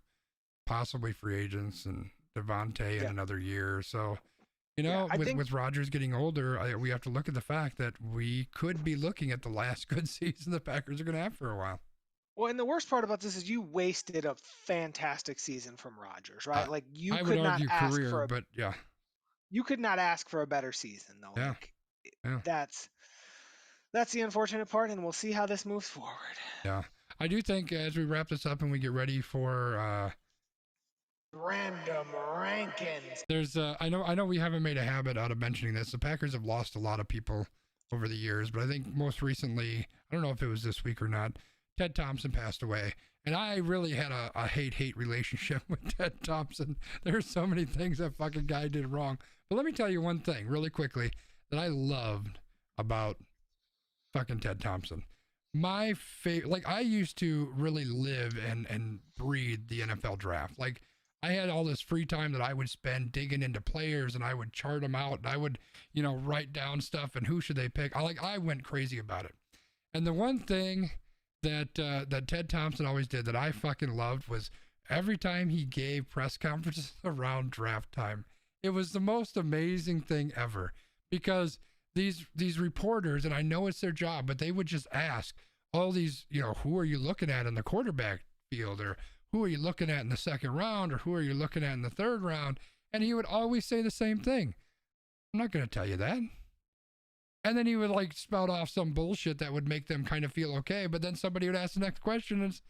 S2: possibly free agents, and Devontae in another year. So, with Rodgers getting older, we have to look at the fact that we could be looking at the last good season the Packers are going to have for a while.
S1: Well, and the worst part about this is you wasted a fantastic season from Rodgers, right? Like you could not ask for
S2: but yeah,
S1: you could not ask for a better season, though.
S2: Yeah.
S1: Like, that's the unfortunate part, and we'll see how this moves forward.
S2: Yeah, I do think as we wrap this up and we get ready for
S1: random rankings.
S2: There's I know we haven't made a habit out of mentioning this. The Packers have lost a lot of people over the years, but I think most recently, I don't know if it was this week or not, Ted Thompson passed away. And I really had a hate relationship with Ted Thompson. There's so many things that fucking guy did wrong. But let me tell you one thing really quickly that I loved about fucking Ted Thompson. My favorite, like I used to really live and breathe the NFL draft. Like I had all this free time that I would spend digging into players, and I would chart them out, and I would, write down stuff and who should they pick. I went crazy about it. And the one thing that Ted Thompson always did that I fucking loved was every time he gave press conferences around draft time, it was the most amazing thing ever, because these reporters, and I know it's their job, but they would just ask all these, who are you looking at in the quarterback field, or who are you looking at in the second round or who are you looking at in the third round? And he would always say the same thing. I'm not going to tell you that. And then he would like spout off some bullshit that would make them kind of feel okay. But then somebody would ask the next question and it's,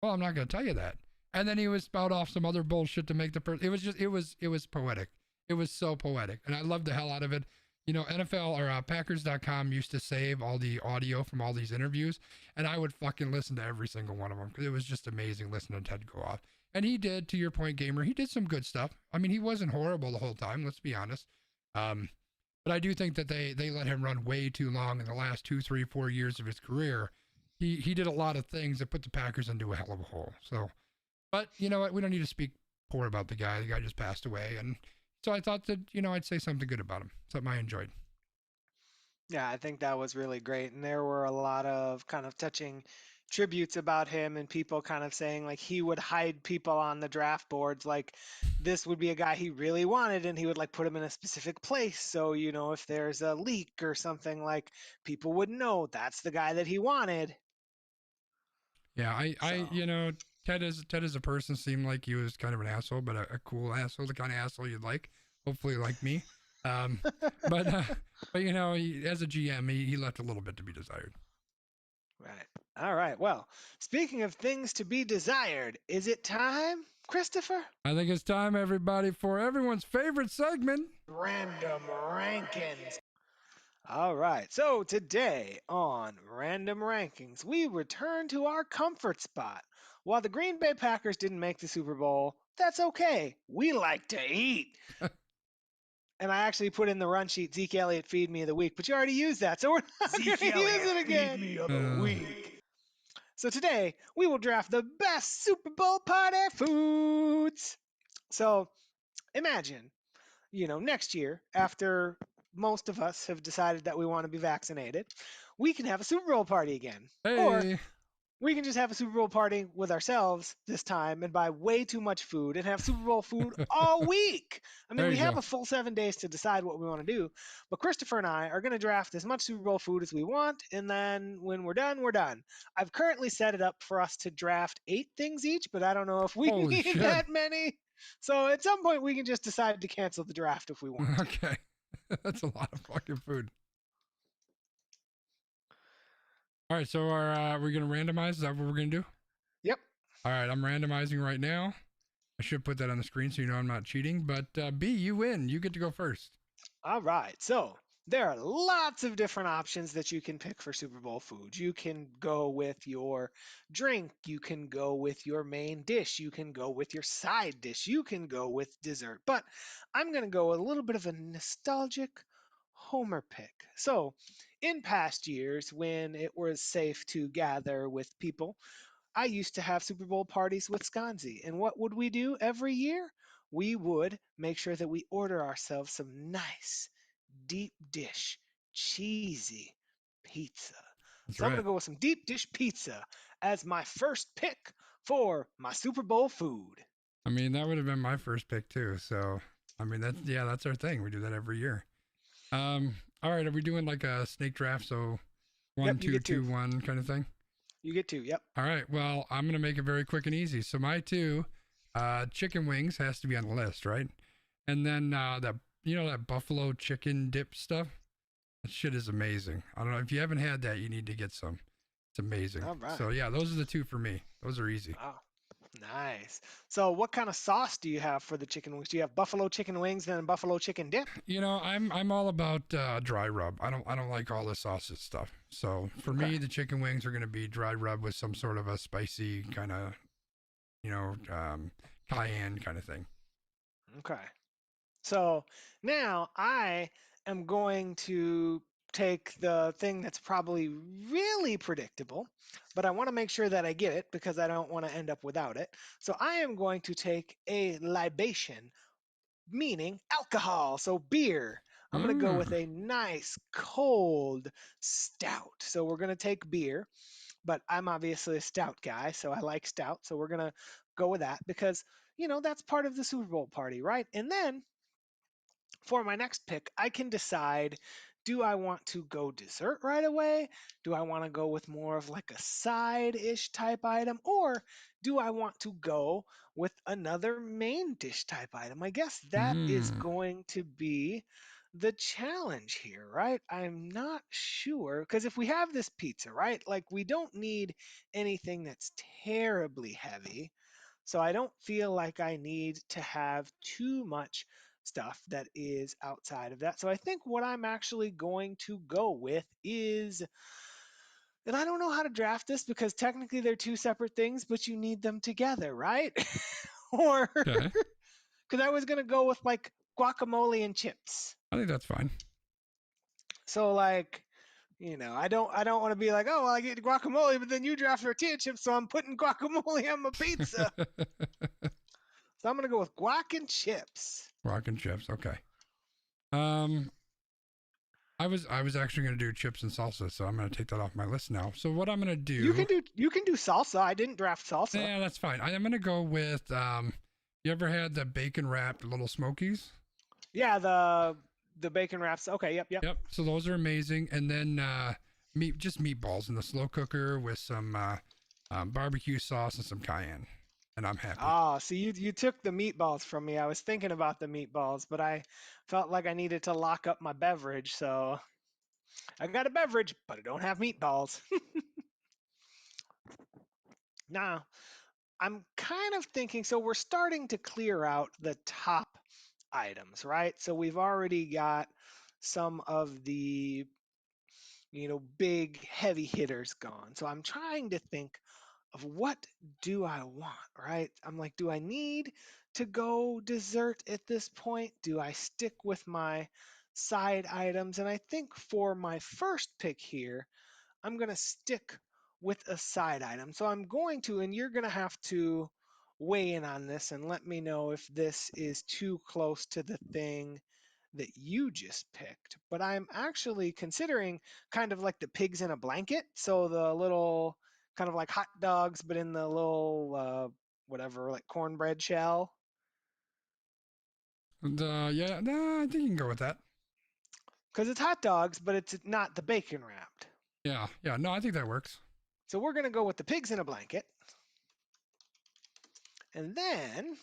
S2: well, I'm not going to tell you that. And then he would spout off some other bullshit to make the person, it was poetic. It was so poetic. And I loved the hell out of it. You know, NFL or Packers.com used to save all the audio from all these interviews. And I would fucking listen to every single one of them because it was just amazing listening to Ted go off. And he did, to your point, Gamer, he did some good stuff. I mean, he wasn't horrible the whole time, let's be honest. But I do think that they let him run way too long in the last 2, 3, 4 years of his career. He did a lot of things that put the Packers into a hell of a hole. So, but you know what? We don't need to speak poor about the guy. The guy just passed away. And so I thought that, you know, I'd say something good about him. Something I enjoyed.
S1: Yeah, I think that was really great. And there were a lot of kind of touching tributes about him and people kind of saying like he would hide people on the draft boards. Like this would be a guy he really wanted and he would like put him in a specific place. So, you know, if there's a leak or something, like people would know that's the guy that he wanted.
S2: Yeah, you know, Ted as a person seemed like he was kind of an asshole, but a cool asshole, the kind of asshole you'd like. Hopefully like me. But you know, as a GM, he left a little bit to be desired.
S1: Right. All right. Well, speaking of things to be desired, is it time, Christopher?
S2: I think it's time, everybody, for everyone's favorite segment,
S1: Random Rankings. All right. So today on Random Rankings, we return to our comfort spot. While the Green Bay Packers didn't make the Super Bowl, that's okay. We like to eat. And I actually put in the run sheet Zeke Elliott feed me of the week, but you already used that, so we're not going to use it again.
S3: Feed me of the week.
S1: So today we will draft the best Super Bowl party foods. So imagine, you know, next year after most of us have decided that we want to be vaccinated, we can have a Super Bowl party again.
S2: Hey.
S1: Or we can just have a Super Bowl party with ourselves this time and buy way too much food and have Super Bowl food all week. I mean, we have a full 7 days to decide what we want to do. But Christopher and I are going to draft as much Super Bowl food as we want. And then when we're done, we're done. I've currently set it up for us to draft 8 things each, but I don't know if we need that many. So at some point, we can just decide to cancel the draft if we want to.
S2: Okay. That's a lot of fucking food. All right, so we're going to randomize? Is that what we're going to do?
S1: Yep.
S2: All right, I'm randomizing right now. I should put that on the screen so you know I'm not cheating. But B, you win. You get to go first.
S1: All right. So there are lots of different options that you can pick for Super Bowl food. You can go with your drink. You can go with your main dish. You can go with your side dish. You can go with dessert. But I'm going to go with a little bit of a nostalgic Homer pick. So in past years, when it was safe to gather with people, I used to have Super Bowl parties with Sconzi. And what would we do every year? We would make sure that we order ourselves some nice, deep dish, cheesy pizza. I'm going to go with some deep dish pizza as my first pick for my Super Bowl food.
S2: I mean, that would have been my first pick too. So, I mean, that's our thing. We do that every year. All right, are we doing like a snake draft? So 1, 2, 2, 1 kind of thing?
S1: You get 2, yep.
S2: All right, well, I'm going to make it very quick and easy. So my 2, chicken wings has to be on the list, right? And then that buffalo chicken dip stuff, that shit is amazing. I don't know, if you haven't had that, you need to get some. It's amazing.
S1: All right.
S2: So yeah, those are the 2 for me. Those are easy.
S1: Wow. Nice. So what kind of sauce do you have for the chicken wings? Do you have buffalo chicken wings and buffalo chicken dip?
S2: You know, I'm all about dry rub. I don't like all the sausage stuff. So for me, the chicken wings are going to be dry rub with some sort of a spicy kind of, cayenne kind of thing.
S1: Okay. So now I am going to take the thing that's probably really predictable, but I want to make sure that I get it because I don't want to end up without it. So I am going to take a libation, meaning alcohol, so beer. I'm going to go with a nice cold stout. So we're going to take beer, but I'm obviously a stout guy, so I like stout. So we're going to go with that because, that's part of the Super Bowl party, right? And then for my next pick, I can decide, do I want to go dessert right away? Do I want to go with more of like a side-ish type item? Or do I want to go with another main dish type item? I guess that is going to be the challenge here, right? I'm not sure because if we have this pizza, right, like we don't need anything that's terribly heavy. So I don't feel like I need to have too much stuff that is outside of that. So I think what I'm actually going to go with is, and I don't know how to draft this because technically they're two separate things, but you need them together, right? Or
S2: Okay.
S1: because I was gonna go with like guacamole and chips.
S2: I think that's fine.
S1: So like, I don't want to be like, oh, well, I get guacamole, but then you draft tortilla chips, so I'm putting guacamole on my pizza. So I'm gonna go with guac and chips.
S2: Guac and chips. Okay. I was actually gonna do chips and salsa, so I'm gonna take that off my list now. So what I'm gonna do?
S1: You can do salsa. I didn't draft salsa.
S2: Yeah, that's fine. I'm gonna go with you ever had the bacon wrapped little smokies?
S1: Yeah, the bacon wraps. Okay, yep.
S2: Yep. So those are amazing. And then meatballs in the slow cooker with some barbecue sauce and some cayenne. And I'm happy.
S1: Ah, so you took the meatballs from me. I was thinking about the meatballs, but I felt like I needed to lock up my beverage, so I got a beverage, but I don't have meatballs. Now, I'm kind of thinking, so we're starting to clear out the top items, right? So we've already got some of the, big heavy hitters gone. So I'm trying to think of what do I want, right? I'm like, do I need to go dessert at this point? Do I stick with my side items? And I think for my first pick here, I'm going to stick with a side item. So I'm going to, and you're going to have to weigh in on this and let me know if this is too close to the thing that you just picked. But I'm actually considering kind of like the pigs in a blanket. So the little kind of like hot dogs, but in the little whatever, like cornbread shell.
S2: Yeah, I think you can go with that.
S1: Because it's hot dogs, but it's not the bacon wrapped.
S2: Yeah. No, I think that works.
S1: So we're going to go with the pigs in a blanket. And then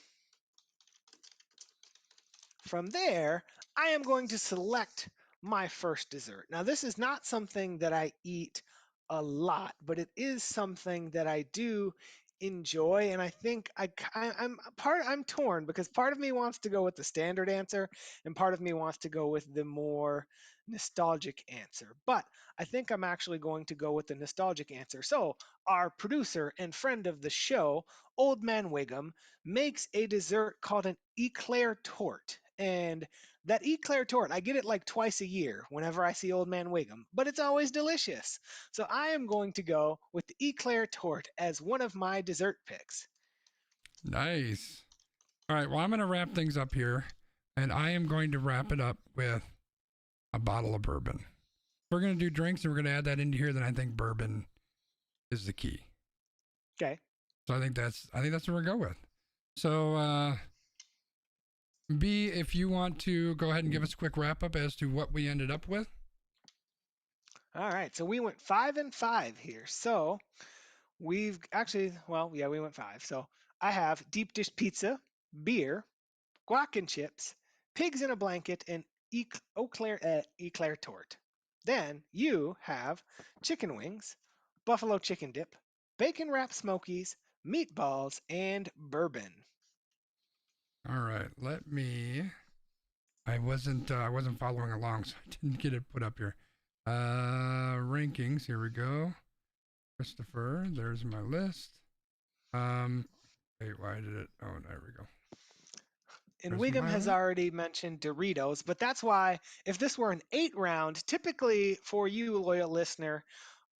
S1: from there, I am going to select my first dessert. Now, this is not something that I eat a lot, but it is something that I do enjoy. And I think I'm torn because part of me wants to go with the standard answer and part of me wants to go with the more nostalgic answer. But I think I'm actually going to go with the nostalgic answer. So our producer and friend of the show, Old Man Wiggum, makes a dessert called an eclair tort. And that eclair tort, I get it like twice a year whenever I see Old Man Wiggum, but it's always delicious. So I am going to go with the eclair tort as one of my dessert picks.
S2: Nice. All right, well, I'm going to wrap things up here, and I am going to wrap it up with a bottle of bourbon. We're going to do drinks, and we're going to add that into here, then I think bourbon is the key.
S1: Okay.
S2: So I think that's what we're going to go with. So, B, if you want to go ahead and give us a quick wrap up as to what we ended up with.
S1: All right, so we went 5 and 5 here. So we've actually, we went 5. So I have deep dish pizza, beer, guac and chips, pigs in a blanket, and eclair tort. Then you have chicken wings, buffalo chicken dip, bacon wrapped smokies, meatballs, and bourbon.
S2: All right, I wasn't following along, so I didn't get it put up here. Rankings, here we go. Christopher, there's my list. Wait, why did it? Oh, there we go.
S1: And Wiggum has already mentioned Doritos, but that's why if this were an 8 round, typically for you, loyal listener,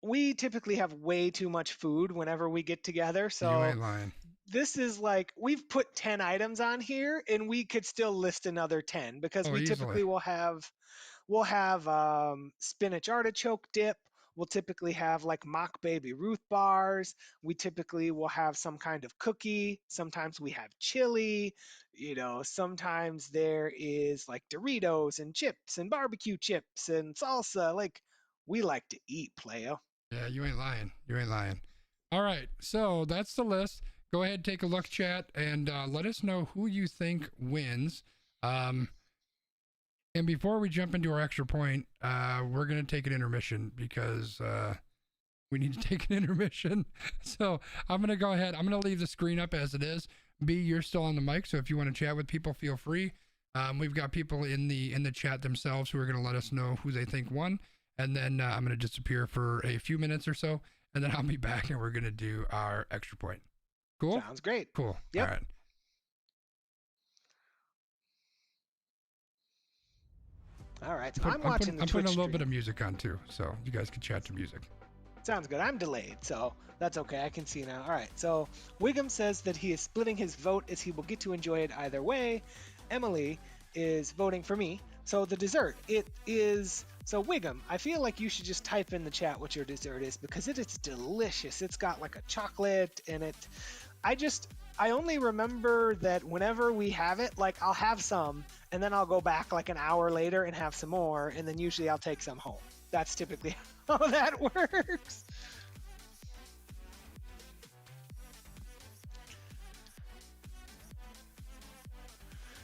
S1: we typically have way too much food whenever we get together. So
S2: you ain't lying.
S1: This is like we've put 10 items on here and we could still list another 10 because we typically will have spinach artichoke dip. We'll typically have like mock baby Ruth bars. We typically will have some kind of cookie. Sometimes we have chili. Sometimes there is like Doritos and chips and barbecue chips and salsa. Like we like to eat, playa.
S2: Yeah, you ain't lying. All right, so that's the list. go ahead, take a look, chat, and let us know who you think wins. And before we jump into our extra point, we're going to take an intermission because we need to take an intermission. So I'm going to go ahead. I'm going to leave the screen up as it is. B, you're still on the mic, so if you want to chat with people, feel free. We've got people in the chat themselves who are going to let us know who they think won. And then I'm going to disappear for a few minutes or so, and then I'll be back, and we're going to do our extra point. Cool?
S1: Sounds great.
S2: Cool.
S1: Yep.
S2: All right.
S1: All right. So I'm watching the Twitch
S2: putting a little
S1: stream.
S2: bit of music on too, so you guys can chat to music.
S1: Sounds good. I'm delayed, so that's okay. I can see now. All right. So Wiggum says that he is splitting his vote as he will get to enjoy it either way. Emily is voting for me. So the dessert, it is... So Wiggum, I feel like you should just type in the chat what your dessert is because it is delicious. It's got like a chocolate in it. I only remember that whenever we have it, like I'll have some and then I'll go back like an hour later and have some more, and then usually I'll take some home. That's typically how that works.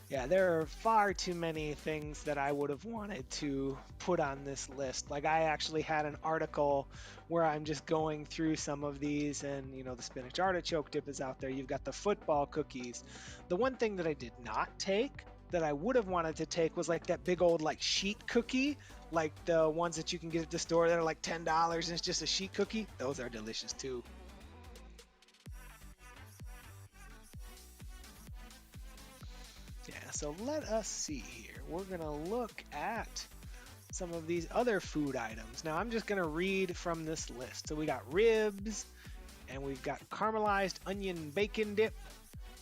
S1: Yeah, there are far too many things that I would have wanted to put on this list. Like I actually had an article where I'm just going through some of these, and you know, the spinach artichoke dip is out there. You've got the football cookies. The one thing that I did not take that I would have wanted to take was like that big old like sheet cookie, like the ones that you can get at the store that are like $10 and it's just a sheet cookie. Those are delicious too. So let us see here. We're going to look at some of these other food items. Now I'm just going to read from this list. So we got ribs, and we've got caramelized onion bacon dip.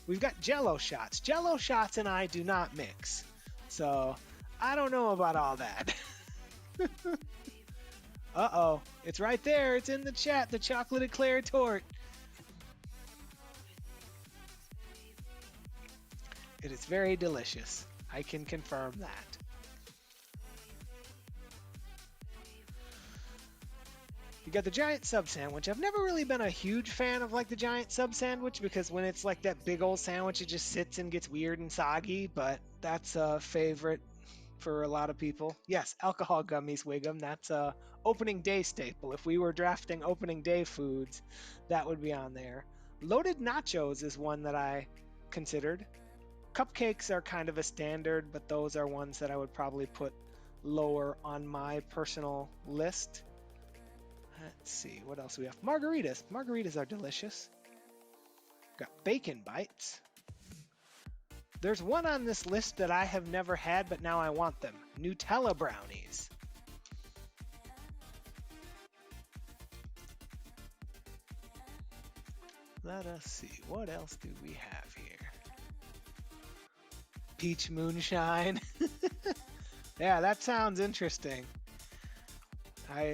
S1: We've got Jello shots. Jello shots and I do not mix. So I don't know about all that. Uh-oh. It's right there. It's in the chat. The chocolate eclair tort. It is very delicious. I can confirm that. You got the giant sub sandwich. I've never really been a huge fan of like the giant sub sandwich because when it's like that big old sandwich, it just sits and gets weird and soggy, but that's a favorite for a lot of people. Yes, alcohol gummies, Wiggum. That's a opening day staple. If we were drafting opening day foods, that would be on there. Loaded nachos is one that I considered. Cupcakes are kind of a standard, but those are ones that I would probably put lower on my personal list. Let's see, what else do we have? Margaritas. Margaritas are delicious. Got bacon bites. There's one on this list that I have never had, but now I want them. Nutella brownies. Let us see, what else do we have here? Peach moonshine. Yeah, that sounds interesting.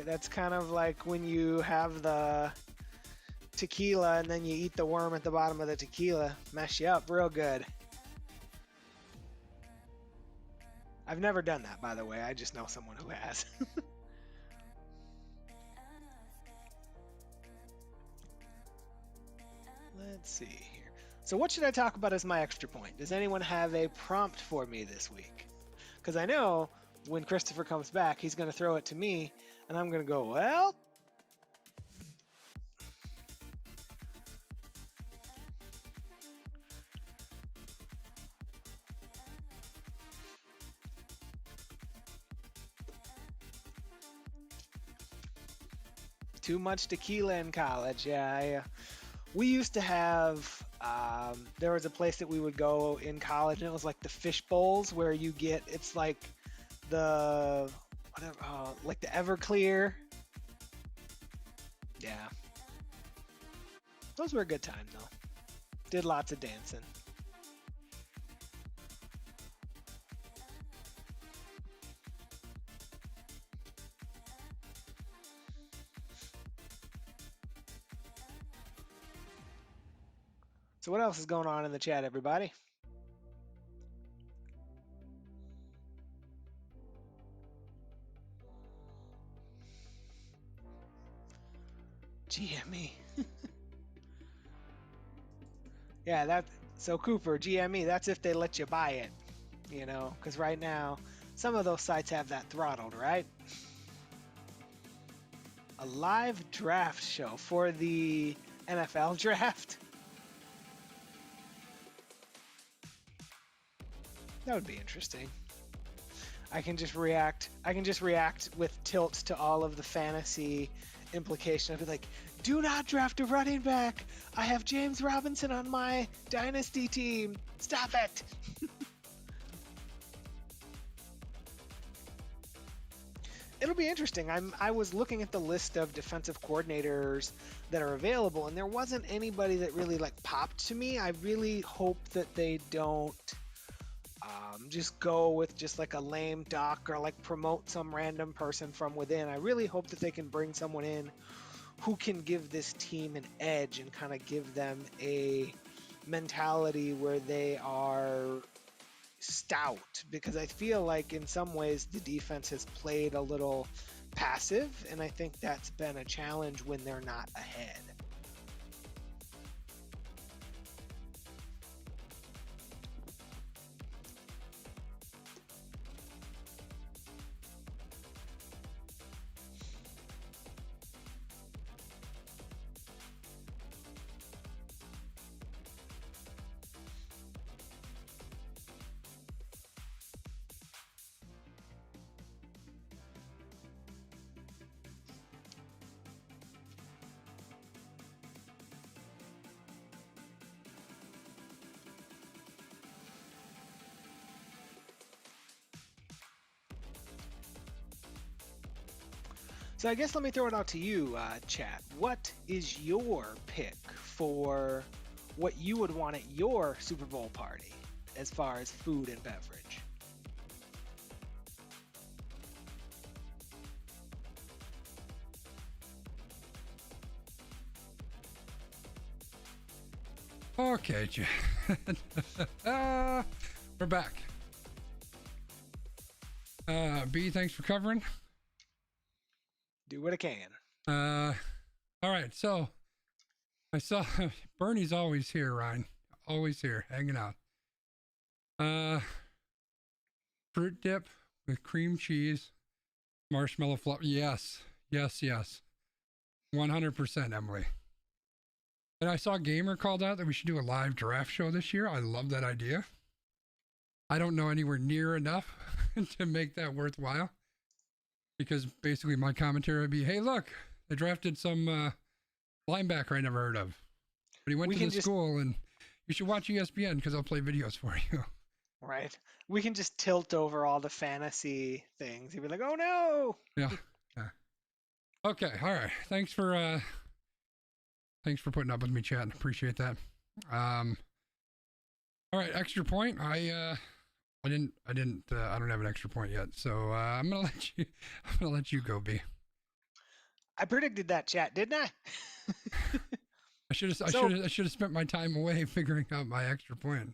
S1: That's kind of like when you have the tequila and then you eat the worm at the bottom of the tequila. Mess you up real good. I've never done that, by the way. I just know someone who has. Let's see here. So what should I talk about as my extra point? Does anyone have a prompt for me this week? Because I know when Christopher comes back, he's going to throw it to me, and I'm going to go, well... Too much tequila in college. Yeah, we used to have, there was a place that we would go in college, and it was like the fish bowls where you get, it's like the, whatever, like the Everclear. Yeah. Those were a good time, though. Did lots of dancing. So what else is going on in the chat, everybody? GME. Yeah, so Cooper, GME, that's if they let you buy it, because right now some of those sites have that throttled, right? A live draft show for the NFL draft. That would be interesting. I can just react with tilt to all of the fantasy implication. I'd be like, do not draft a running back. I have James Robinson on my dynasty team. Stop it. It'll be interesting. I was looking at the list of defensive coordinators that are available, and there wasn't anybody that really like popped to me. I really hope that they don't just go with just like a lame doc or like promote some random person from within. I really hope that they can bring someone in who can give this team an edge and kind of give them a mentality where they are stout, because I feel like in some ways the defense has played a little passive, and I think that's been a challenge when they're not ahead. So I guess let me throw it out to you, chat. What is your pick for what you would want at your Super Bowl party as far as food and beverage?
S2: Okay, we're back. B, thanks for covering.
S1: Do what I can.
S2: All right, so I saw Bernie's always here, Ryan. Always here, hanging out. Fruit dip with cream cheese, marshmallow fluff. Yes. 100%, Emily. And I saw Gamer called out that we should do a live draft show this year. I love that idea. I don't know anywhere near enough to make that worthwhile, because basically my commentary would be, hey, look, they drafted some linebacker I never heard of. But he went to the school, and you should watch ESPN because I'll play videos for you.
S1: Right. We can just tilt over all the fantasy things. You'd be like, oh no.
S2: Yeah. Okay. All right. Thanks for putting up with me, chat. Appreciate that. All right. Extra point. I don't have an extra point yet, so I'm gonna let you go, B.
S1: I predicted that, chat, didn't I?
S2: I should have spent my time away figuring out my extra point.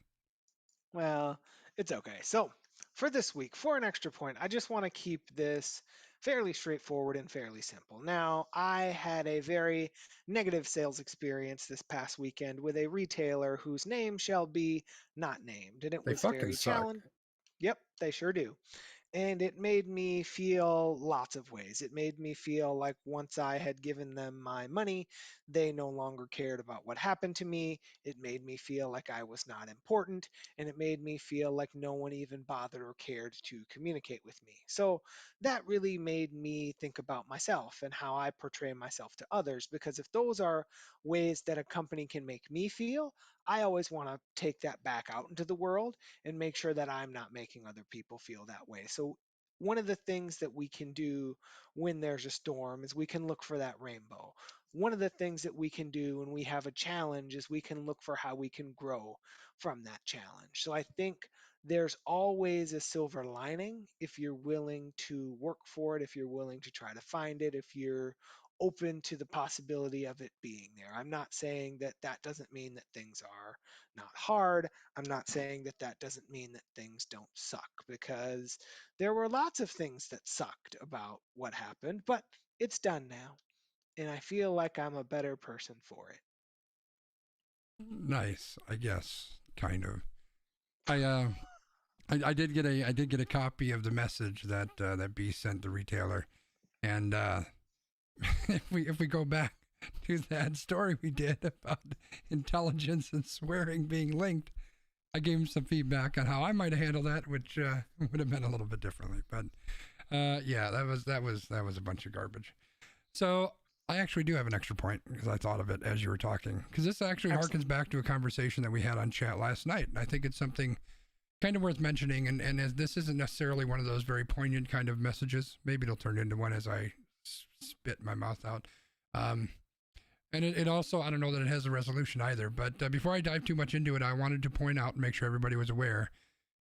S1: Well, it's okay. So for this week, for an extra point, I just want to keep this fairly straightforward and fairly simple. Now, I had a very negative sales experience this past weekend with a retailer whose name shall be not named, and it was very challenging. Yep, they sure do. And it made me feel lots of ways. It made me feel like once I had given them my money, they no longer cared about what happened to me. It made me feel like I was not important. And it made me feel like no one even bothered or cared to communicate with me. So that really made me think about myself and how I portray myself to others. Because if those are ways that a company can make me feel, I always want to take that back out into the world and make sure that I'm not making other people feel that way. So one of the things that we can do when there's a storm is we can look for that rainbow. One of the things that we can do when we have a challenge is we can look for how we can grow from that challenge. So I think there's always a silver lining if you're willing to work for it, if you're willing to try to find it, if you're open to the possibility of it being there. I'm not saying that that doesn't mean that things are not hard. I'm not saying that that doesn't mean that things don't suck, because there were lots of things that sucked about what happened, but it's done now. And I feel like I'm a better person for it.
S2: Nice, I guess, kind of. I did get a copy of the message that that B sent the retailer, and if we go back to that story we did about intelligence and swearing being linked, I gave him some feedback on how I might have handled that, which would have been a little bit differently. But yeah, that was a bunch of garbage. So I actually do have an extra point because I thought of it as you were talking, because this actually harkens back to a conversation that we had on chat last night, and I think it's something kind of worth mentioning. And as this isn't necessarily one of those very poignant kind of messages, maybe it'll turn into one as I spit my mouth out. And it also, I don't know that it has a resolution either, but before I dive too much into it, I wanted to point out and make sure everybody was aware,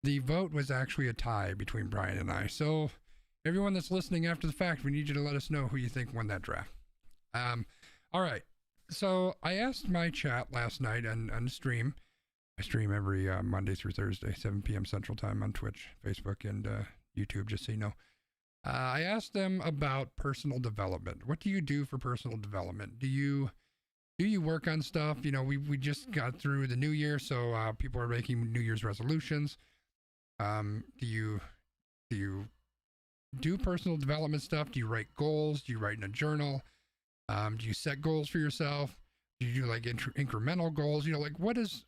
S2: the vote was actually a tie between Brian and I. So everyone that's listening after the fact, we need you to let us know who you think won that draft. All right. So I asked my chat last night on stream. I stream every Monday through Thursday, 7 p.m. Central Time on Twitch, Facebook, and YouTube, just so you know. I asked them about personal development. What do you do for personal development? Do you work on stuff? You know, we just got through the new year, so people are making New Year's resolutions. Do you do personal development stuff? Do you write goals? Do you write in a journal? Do you set goals for yourself? Do you do like incremental goals? You know, like what does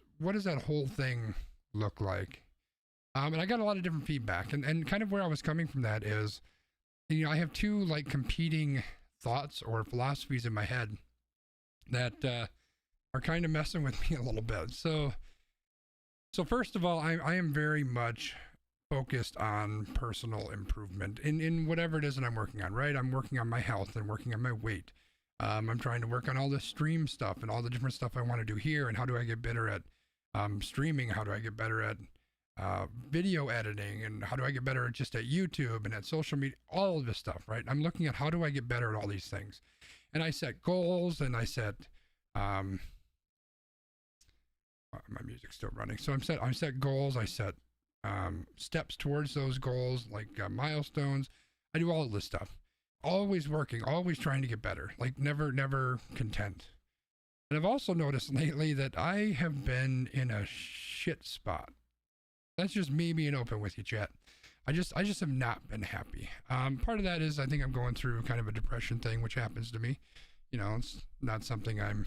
S2: that whole thing look like? And I got a lot of different feedback, and kind of where I was coming from that is, you know, I have two like competing thoughts or philosophies in my head that are kind of messing with me a little bit. So first of all, I am very much focused on personal improvement in whatever it is that I'm working on, right? I'm working on my health and working on my weight. I'm trying to work on all the stream stuff and all the different stuff I want to do here, and how do I get better at streaming? How do I get better at video editing, and how do I get better just at YouTube and at social media, all of this stuff, right? I'm looking at how do I get better at all these things. And I set goals, and I set, my music's still running. So I set goals, I set steps towards those goals, like milestones. I do all of this stuff. Always working, always trying to get better, like never content. And I've also noticed lately that I have been in a shit spot. That's just me being open with you, chat. I just have not been happy. Part of that is I think I'm going through kind of a depression thing, which happens to me. You know, it's not something I'm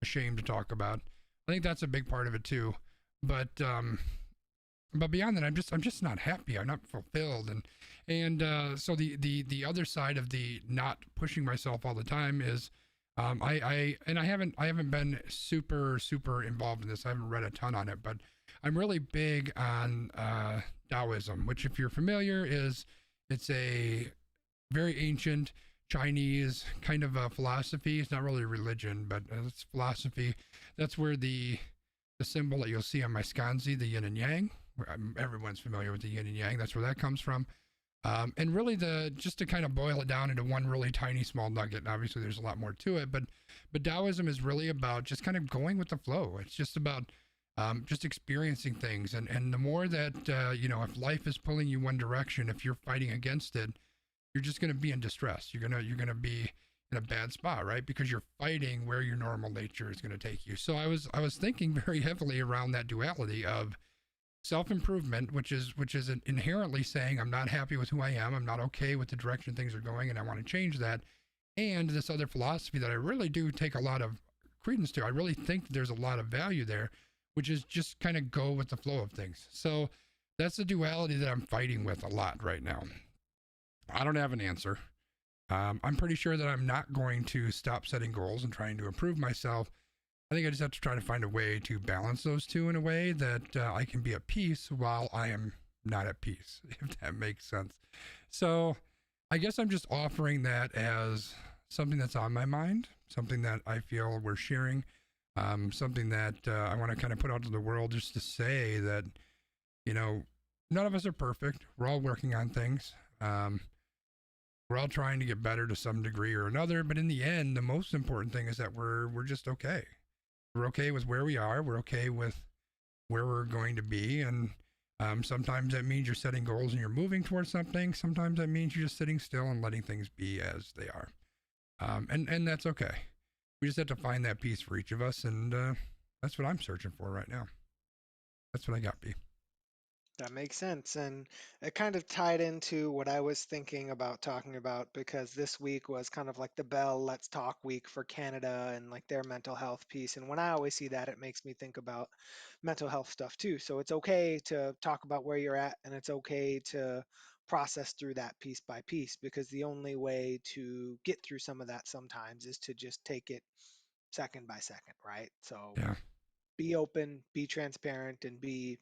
S2: ashamed to talk about. I think that's a big part of it too. But beyond that, I'm just not happy. I'm not fulfilled, and so the other side of the not pushing myself all the time is I haven't been super involved in this. I haven't read a ton on it, but I'm really big on Taoism, which, if you're familiar, it's a very ancient Chinese kind of a philosophy. It's not really a religion, but it's philosophy. That's where the symbol that you'll see on my sconzi, the yin and yang. Everyone's familiar with the yin and yang. That's where that comes from. And really, just to kind of boil it down into one really tiny small nugget, and obviously there's a lot more to it, but Taoism is really about just kind of going with the flow. It's just about just experiencing things. And the more that, you know, if life is pulling you one direction, if you're fighting against it, you're just going to be in distress. You're going to be in a bad spot, right? Because you're fighting where your normal nature is going to take you. So I was thinking very heavily around that duality of self-improvement, which is inherently saying I'm not happy with who I am. I'm not okay with the direction things are going, and I want to change that. And this other philosophy that I really do take a lot of credence to. I really think there's a lot of value there, which is just kind of go with the flow of things. So that's the duality that I'm fighting with a lot right now. I don't have an answer. I'm pretty sure that I'm not going to stop setting goals and trying to improve myself. I think I just have to try to find a way to balance those two in a way that I can be at peace while I am not at peace, if that makes sense. So I guess I'm just offering that as something that's on my mind, something that I feel we're sharing, something that I want to kind of put out to the world, just to say that, you know, none of us are perfect. We're all working on things. We're all trying to get better to some degree or another, but in the end, the most important thing is that we're just okay. We're okay with where we are. We're okay with where we're going to be. And sometimes that means you're setting goals and you're moving towards something. Sometimes that means you're just sitting still and letting things be as they are. And that's okay. We just have to find that peace for each of us. And That's what I'm searching for right now. That's what I got, B.
S1: That makes sense. And it kind of tied into what I was thinking about talking about, because this week was kind of like the Bell Let's Talk week for Canada and like their mental health piece. And when I always see that, it makes me think about mental health stuff too. So it's okay to talk about where you're at, and it's okay to process through that piece by piece, because the only way to get through some of that sometimes is to just take it second by second, right? So
S2: Yeah.
S1: be open, be transparent, and be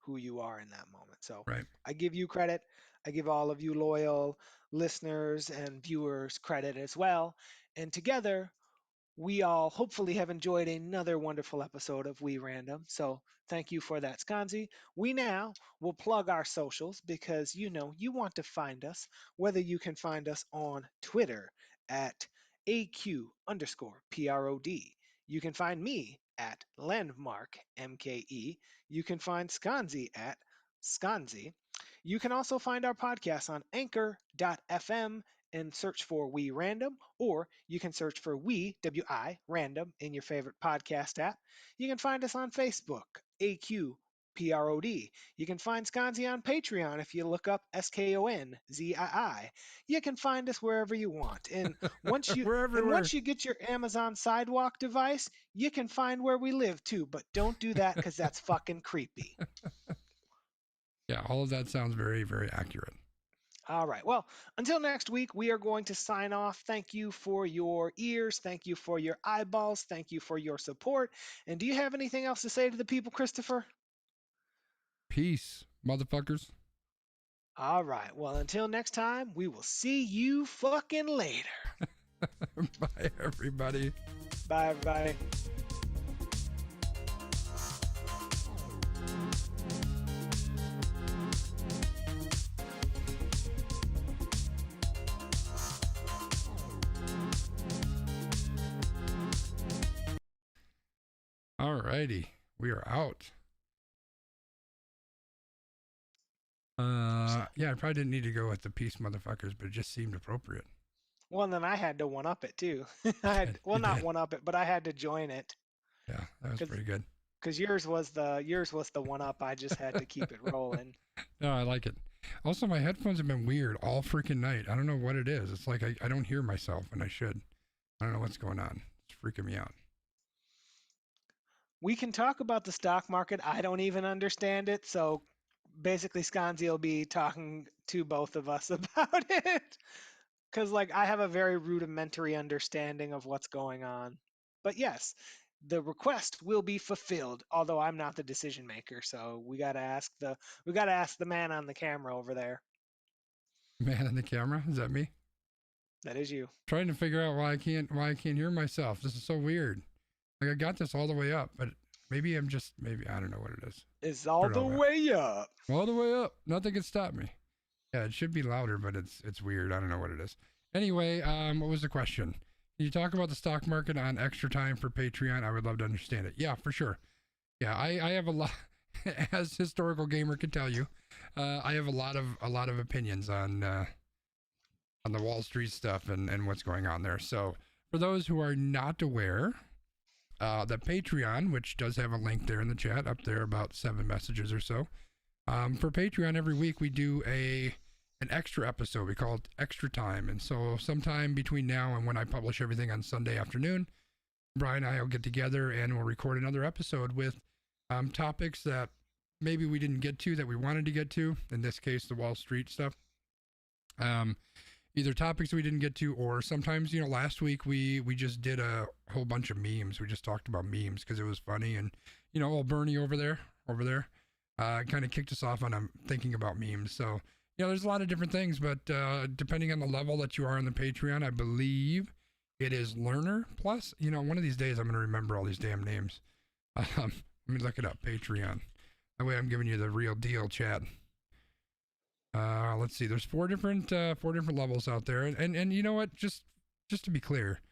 S1: who you are in that moment. So
S2: Right.
S1: I give you credit. I give all of you loyal listeners and viewers credit as well. And together, we all hopefully have enjoyed another wonderful episode of We Random. So thank you for that, Skanzi. We now will plug our socials, because you want to find us, whether you can find us on Twitter at AQ_PROD. You can find me at Landmark MKE. You can find Skanzi at Skanzi. You can also find our podcast on anchor.fm and search for We Random, or you can search for WI Random in your favorite podcast app. You can find us on Facebook, AQPROD. You can find Skanzi on Patreon if you look up SKONZII. You can find us wherever you want. And once you get your Amazon Sidewalk device, you can find where we live too, but don't do that because that's fucking creepy.
S2: Yeah, all of that sounds very, very accurate.
S1: All right. Well, until next week, we are going to sign off. Thank you for your ears. Thank you for your eyeballs. Thank you for your support. And do you have anything else to say to the people, Christopher?
S2: Peace, motherfuckers.
S1: All right. Well, until next time, we will see you fucking later.
S2: Bye, everybody.
S1: Bye, everybody.
S2: Alrighty, we are out. Yeah, I probably didn't need to go with the peace, motherfuckers, but it just seemed appropriate.
S1: Well, and then I had to one up it too. Not one up it, but I had to join it.
S2: Yeah, that was pretty good.
S1: Because yours was the one up. I just had to keep it rolling.
S2: No, I like it. Also, my headphones have been weird all freaking night. I don't know what it is. It's like I don't hear myself, and I should. I don't know what's going on. It's freaking me out.
S1: We can talk about the stock market. I don't even understand it. So basically, Skanzi will be talking to both of us about it. Because, I have a very rudimentary understanding of what's going on. But yes, the request will be fulfilled, although I'm not the decision maker. So we got to ask the man on the camera over there.
S2: Man on the camera? Is that me?
S1: That is you.
S2: Trying to figure out why I can't hear myself. This is so weird. Like, I got this all the way up, but maybe I don't know what it is.
S1: It's all the way up.
S2: All the way up. Nothing can stop me. Yeah, it should be louder, but it's weird. I don't know what it is. Anyway, what was the question? Can you talk about the stock market on extra time for Patreon? I would love to understand it. Yeah, for sure. Yeah, I have a lot, as Historical Gamer can tell you, I have a lot of opinions on the Wall Street stuff and what's going on there. So for those who are not aware, the Patreon, which does have a link there in the chat, up there about 7 messages or so. For Patreon, every week we do an extra episode. We call it Extra Time. And so sometime between now and when I publish everything on Sunday afternoon, Brian and I will get together and we'll record another episode with topics that maybe we didn't get to that we wanted to get to. In this case, the Wall Street stuff. Either topics we didn't get to, or sometimes, last week we just did a whole bunch of memes. We just talked about memes because it was funny. And, old Bernie over there, kind of kicked us off on thinking about memes. So, there's a lot of different things, but depending on the level that you are on the Patreon, I believe it is Learner Plus. One of these days I'm going to remember all these damn names. Let me look it up, Patreon. That way I'm giving you the real deal, chat. Let's see. There's four different levels out there, and you know what? Just to be clear,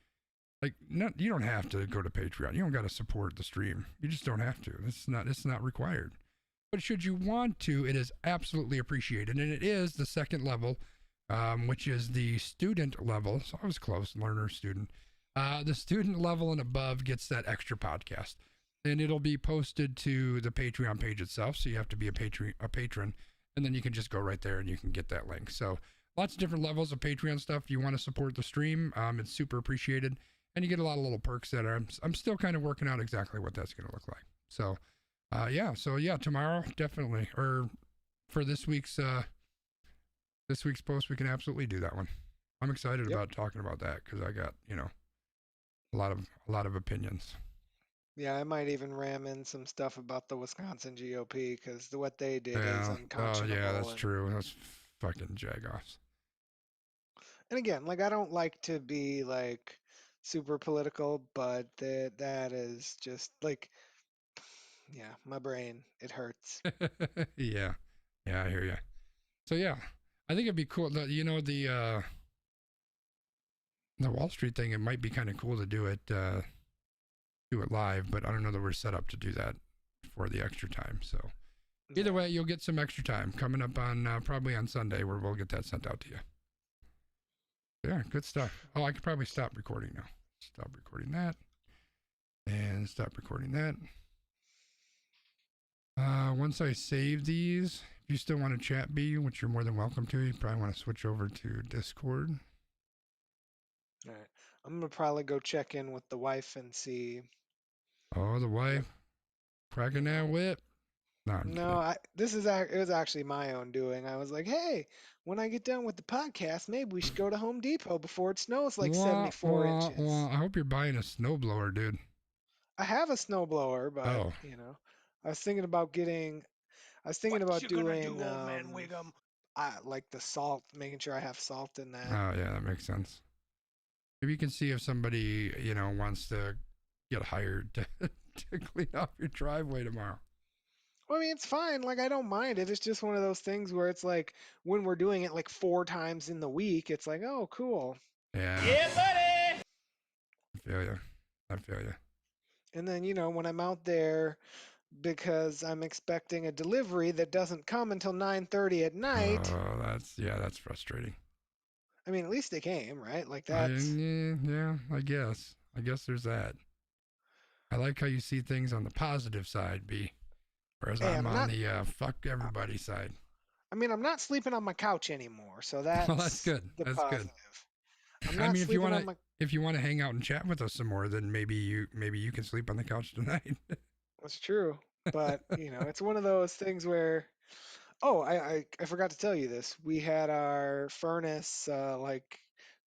S2: you don't have to go to Patreon. You don't got to support the stream. You just don't have to. It's not required. But should you want to, it is absolutely appreciated, and it is the second level, which is the student level. So I was close, learner, student. The student level and above gets that extra podcast. and it'll be posted to the Patreon page itself. So you have to be a patron, and then you can just go right there and you can get that link. So lots of different levels of Patreon stuff. If you want to support the stream, it's super appreciated, and you get a lot of little perks that I'm still kind of working out exactly what that's going to look like. So, yeah, tomorrow definitely, or for this week's post, we can absolutely do that one. I'm excited about talking about that because I got a lot of opinions.
S1: Yeah, I might even ram in some stuff about the Wisconsin GOP because what they did is unconscionable.
S2: Oh, yeah, that's true. That's fucking jagoffs.
S1: And again, like I don't like to be like super political, but that is just like, yeah, my brain, it hurts.
S2: Yeah, I hear you. So yeah, I think it'd be cool. The Wall Street thing. It might be kind of cool to do it live, but I don't know that we're set up to do that for the extra time. So either way, you'll get some extra time coming up on probably on Sunday, where we'll get that sent out to you. Yeah, good stuff. Oh, I could probably stop recording now. Stop recording that, and stop recording that. Once I save these, if you still want to chat, B, which you're more than welcome to, you probably want to switch over to Discord.
S1: All right, I'm gonna probably go check in with the wife and see.
S2: Oh, the wife cracking that whip.
S1: No, it was actually my own doing. I was like, hey, when I get done with the podcast, maybe we should go to Home Depot before it snows like 74 inches.
S2: Well, I hope you're buying a snowblower, dude.
S1: I have a snowblower, but I was thinking about doing
S4: man, Wiggum?
S1: Like the salt, making sure I have salt in that.
S2: Oh yeah, that makes sense. Maybe you can see if somebody wants to get hired to clean up your driveway tomorrow.
S1: Well, I mean, it's fine. Like, I don't mind it. It's just one of those things where it's like when we're doing it like 4 times in the week, it's like, oh, cool.
S2: Yeah.
S4: Yeah, buddy.
S2: I feel you.
S1: And then, when I'm out there because I'm expecting a delivery that doesn't come until 9:30 at night.
S2: Oh, that's frustrating.
S1: I mean, at least they came, right? Like that's.
S2: Yeah, I guess. I guess there's that. I like how you see things on the positive side, B. Whereas I'm on the fuck everybody side.
S1: I mean, I'm not sleeping on my couch anymore, so that's
S2: well, that's good. That's
S1: positive.
S2: Good. I mean, if you want to hang out and chat with us some more, then maybe you can sleep on the couch tonight.
S1: That's true, but it's one of those things where, I forgot to tell you this. We had our furnace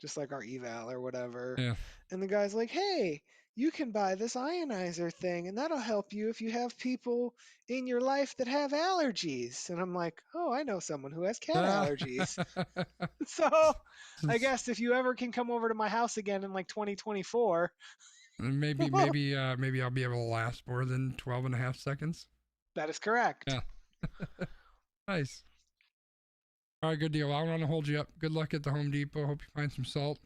S1: just like our eval or whatever, and the guy's like, "Hey, you can buy this ionizer thing, and that'll help you if you have people in your life that have allergies." And I'm like, "Oh, I know someone who has cat allergies." So I guess if you ever can come over to my house again in like 2024,
S2: maybe I'll be able to last more than 12.5 seconds.
S1: That is correct.
S2: Yeah. Nice. All right, good deal. I want to hold you up. Good luck at the Home Depot. Hope you find some salt.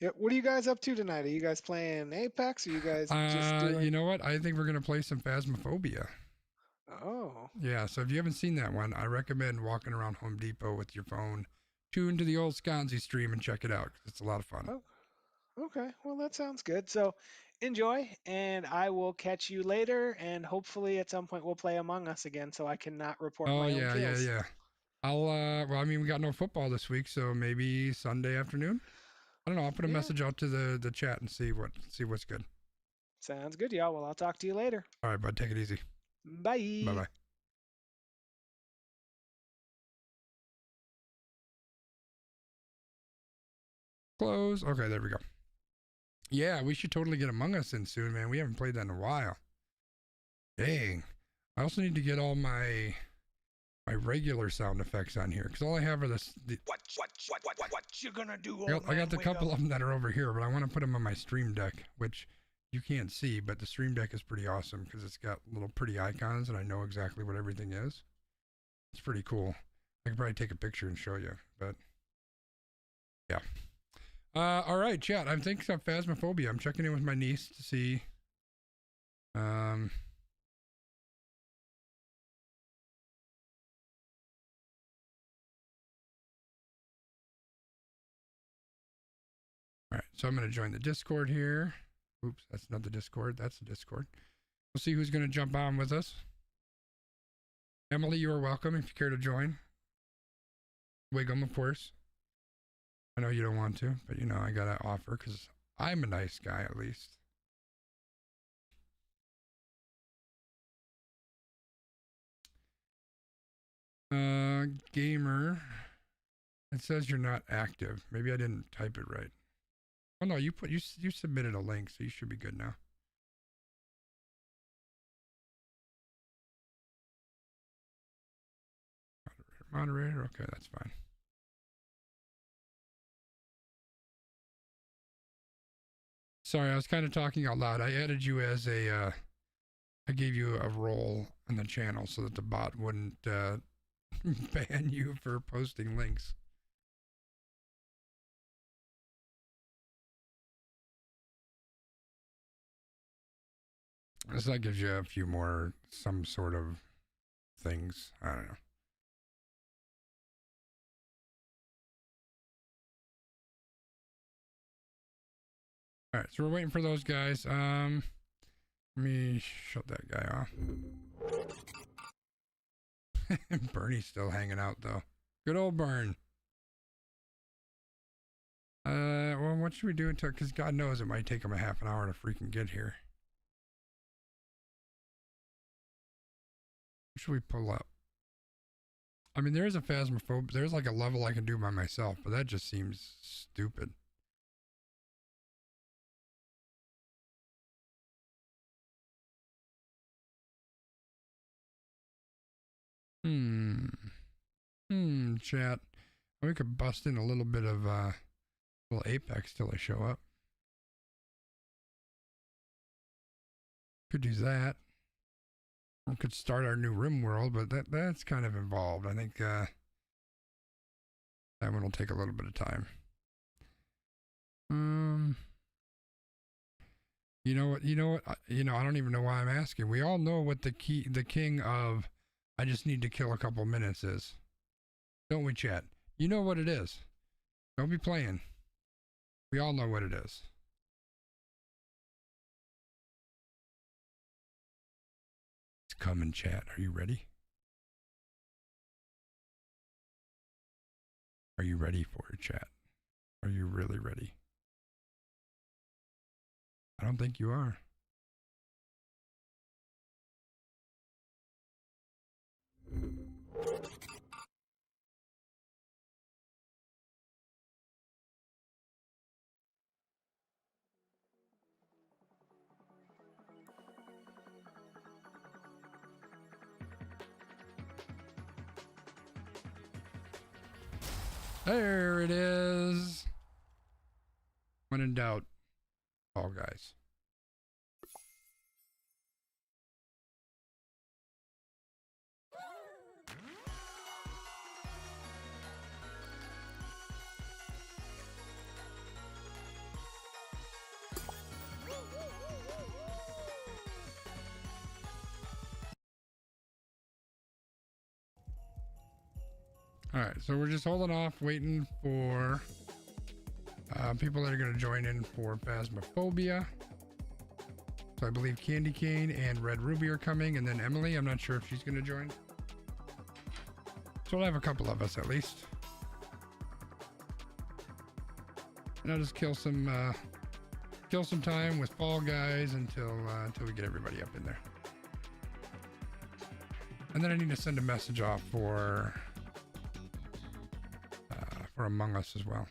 S1: Yeah, what are you guys up to tonight? Are you guys playing Apex? Or are you guys just doing...
S2: You know what? I think we're going to play some Phasmophobia.
S1: Oh.
S2: Yeah, so if you haven't seen that one, I recommend walking around Home Depot with your phone, tune to the old Sconzi stream and check it out. It's a lot of fun.
S1: Oh, okay. Well, that sounds good. So enjoy, and I will catch you later, and hopefully at some point we'll play Among Us again so I can not report my own kills.
S2: Yeah. We got no football this week, so maybe Sunday afternoon? I don't know. I'll put a message out to the chat and see what's good.
S1: Sounds good, y'all. Well, I'll talk to you later.
S2: All right, bud. Take it easy.
S1: Bye.
S2: Bye-bye. Close. Okay, there we go. Yeah, we should totally get Among Us in soon, man. We haven't played that in a while. Dang. I also need to get all my regular sound effects on here, because all I have are what
S4: you gonna do?
S2: I got the couple of them that are over here, but I want to put them on my Stream Deck, which you can't see, but the Stream Deck is pretty awesome because it's got little pretty icons and I know exactly what everything is. It's pretty cool. I could probably take a picture and show you, but yeah. All right, chat. I'm thinking of Phasmophobia. I'm checking in with my niece to see. All right, so I'm going to join the Discord here. Oops, that's not the Discord. That's the Discord. We'll see who's going to jump on with us. Emily, you are welcome if you care to join. Wiggum, of course. I know you don't want to, but you know, I got to offer because I'm a nice guy at least. Gamer. It says you're not active. Maybe I didn't type it right. Oh no, you submitted a link, so you should be good now. Moderator, okay, that's fine. Sorry, I was kind of talking out loud. I added you as a, I gave you a role on the channel so that the bot wouldn't ban you for posting links. So that gives you a few more, some sort of things. I don't know. All right, so we're waiting for those guys. Let me shut that guy off. Bernie's still hanging out though. Good old Bern. Well, what should we do until? Because God knows it might take him a half an hour to freaking get here. What should we pull up? I mean, there is a Phasmophobia. There's like a level I can do by myself, but that just seems stupid. Chat. We could bust in a little bit of little Apex till I show up. Could do that. We could start our new Rim World, but that's kind of involved. I think that one will take a little bit of time. You know what? I don't even know why I'm asking. We all know what the king of I just need to kill a couple minutes is. Don't we, chat? You know what it is. Don't be playing. We all know what it is. It's coming, chat. Are you ready? Are you ready for it, chat? Are you really ready? I don't think you are. There it is. When in doubt, Fall Guys. All right, so we're just holding off, waiting for people that are going to join in for Phasmophobia. So I believe Candy Cane and Red Ruby are coming, and then Emily. I'm not sure if she's going to join. So we'll have a couple of us at least. And I'll just kill some time with Fall Guys until we get everybody up in there. And then I need to send a message off for Among Us as well.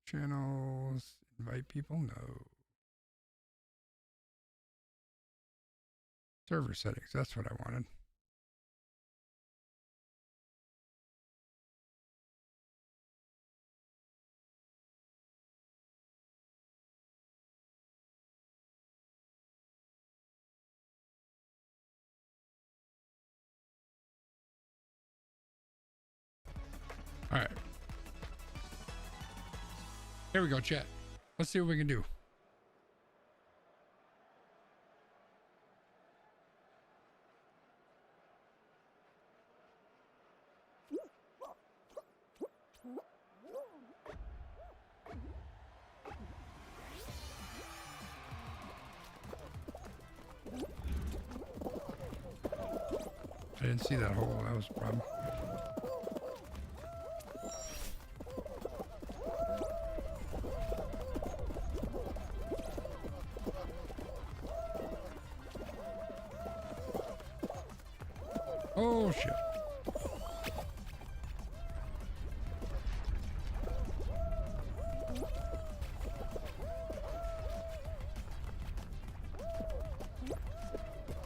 S2: Channels, invite people, no. Server settings, that's what I wanted. All right. Here we go, chat. Let's see what we can do. I didn't see that hole. That was a problem. Oh, shit.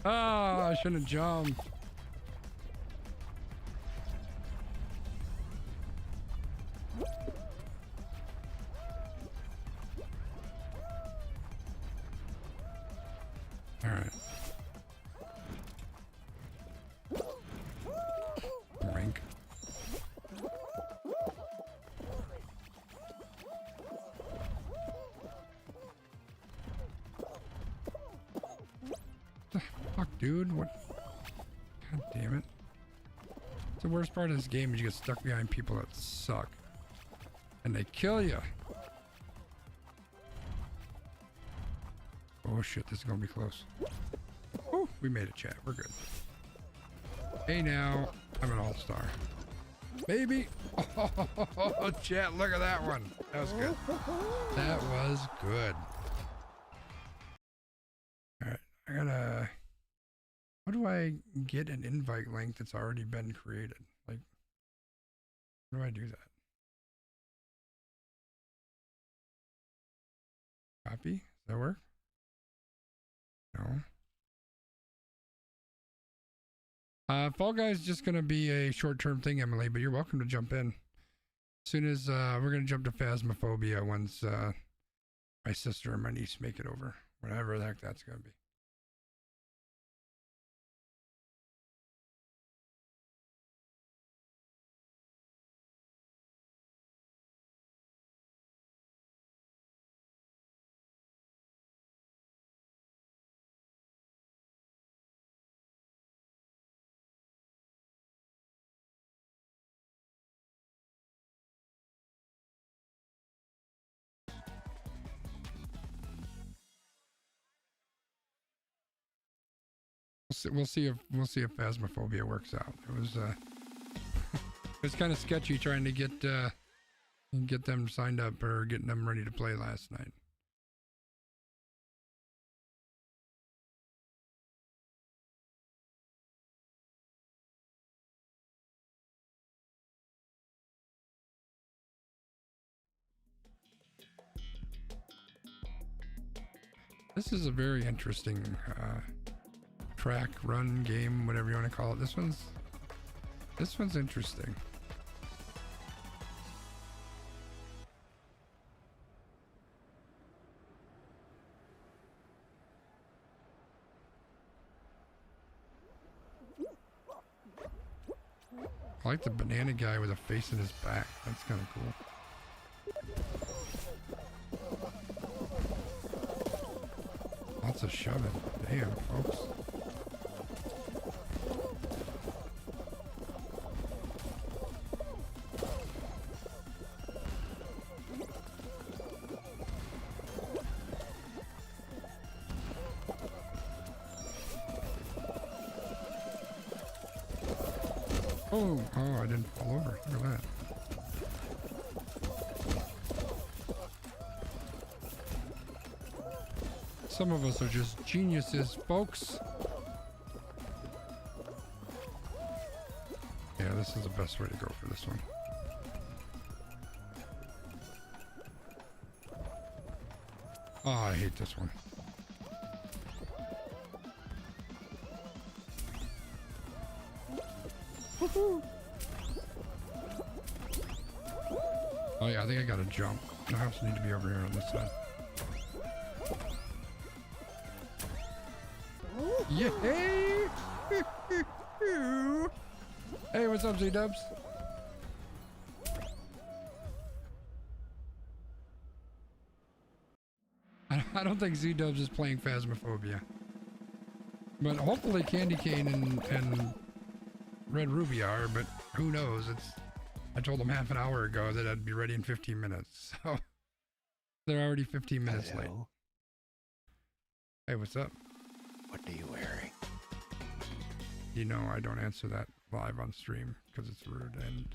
S2: Ah, I shouldn't have jumped. All right. Rank. The fuck, dude? What? God damn it. The worst part of this game is you get stuck behind people that suck. And they kill you. Oh shit, this is gonna be close. Oh, we made it, chat. We're good. Hey now, I'm an all-star. Baby! Oh, chat, look at that one. That was good. That was good. Alright, I gotta... How do I get an invite link that's already been created? Like, how do I do that? Copy? Does that work? No. Fall Guys is just gonna be a short-term thing, Emily, but you're welcome to jump in. As soon as we're gonna jump to Phasmophobia once my sister and my niece make it over. Whatever the heck that's gonna be. We'll see if Phasmophobia works out. It was it's kind of sketchy trying to get them signed up or getting them ready to play last night. This is a very interesting track, run, game, whatever you want to call it. This one's interesting. I like the banana guy with a face in his back. That's kind of cool. Lots of shoving. Damn, folks. Oh, I didn't fall over. Look at that. Some of us are just geniuses, folks. Yeah, this is the best way to go for this one. Oh, I hate this one. Oh yeah, I think I gotta jump. I also need to be over here on this side. Yay! Hey, what's up, Z-Dubs? I don't think Z-Dubs is playing Phasmophobia. But hopefully Candy Cane and Red Ruby are, but who knows? I told them half an hour ago that I'd be ready in 15 minutes, so they're already 15 minutes late. Hey, what's up?
S5: What are you wearing?
S2: you know I don't answer that live on stream because it's rude, and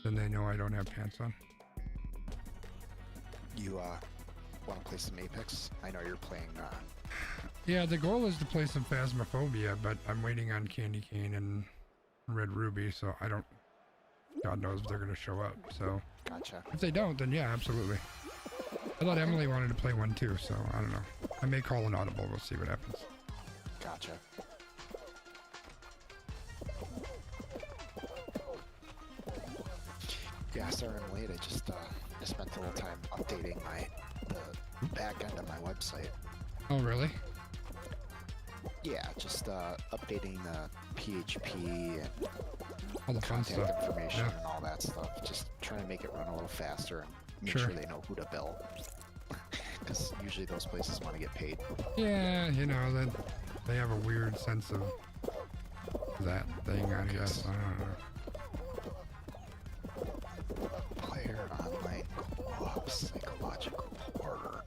S2: then they know I don't have pants on.
S5: You want to play some Apex? I know you're playing.
S2: Yeah, the goal is to play some Phasmophobia, but I'm waiting on Candy Cane and Red Ruby, so I don't. God knows if they're gonna show up. So
S5: Gotcha.
S2: if they don't, then yeah, absolutely. I thought Emily wanted to play one too, so I don't know. I may call an audible. We'll see what happens.
S5: Gotcha. Yeah, sorry I'm late. I spent a little time updating the back end of my website.
S2: Oh, really?
S5: Yeah, just updating the PHP and
S2: All the fun
S5: contact
S2: stuff.
S5: information
S2: Yeah.
S5: and all that stuff. Just trying to make it run a little faster and make
S2: Sure.
S5: sure they know who to bill. Because usually those places want to get paid.
S2: Yeah, you know, that they have a weird sense of that thing, I guess. I don't know.
S5: Player online co-op psychological horror.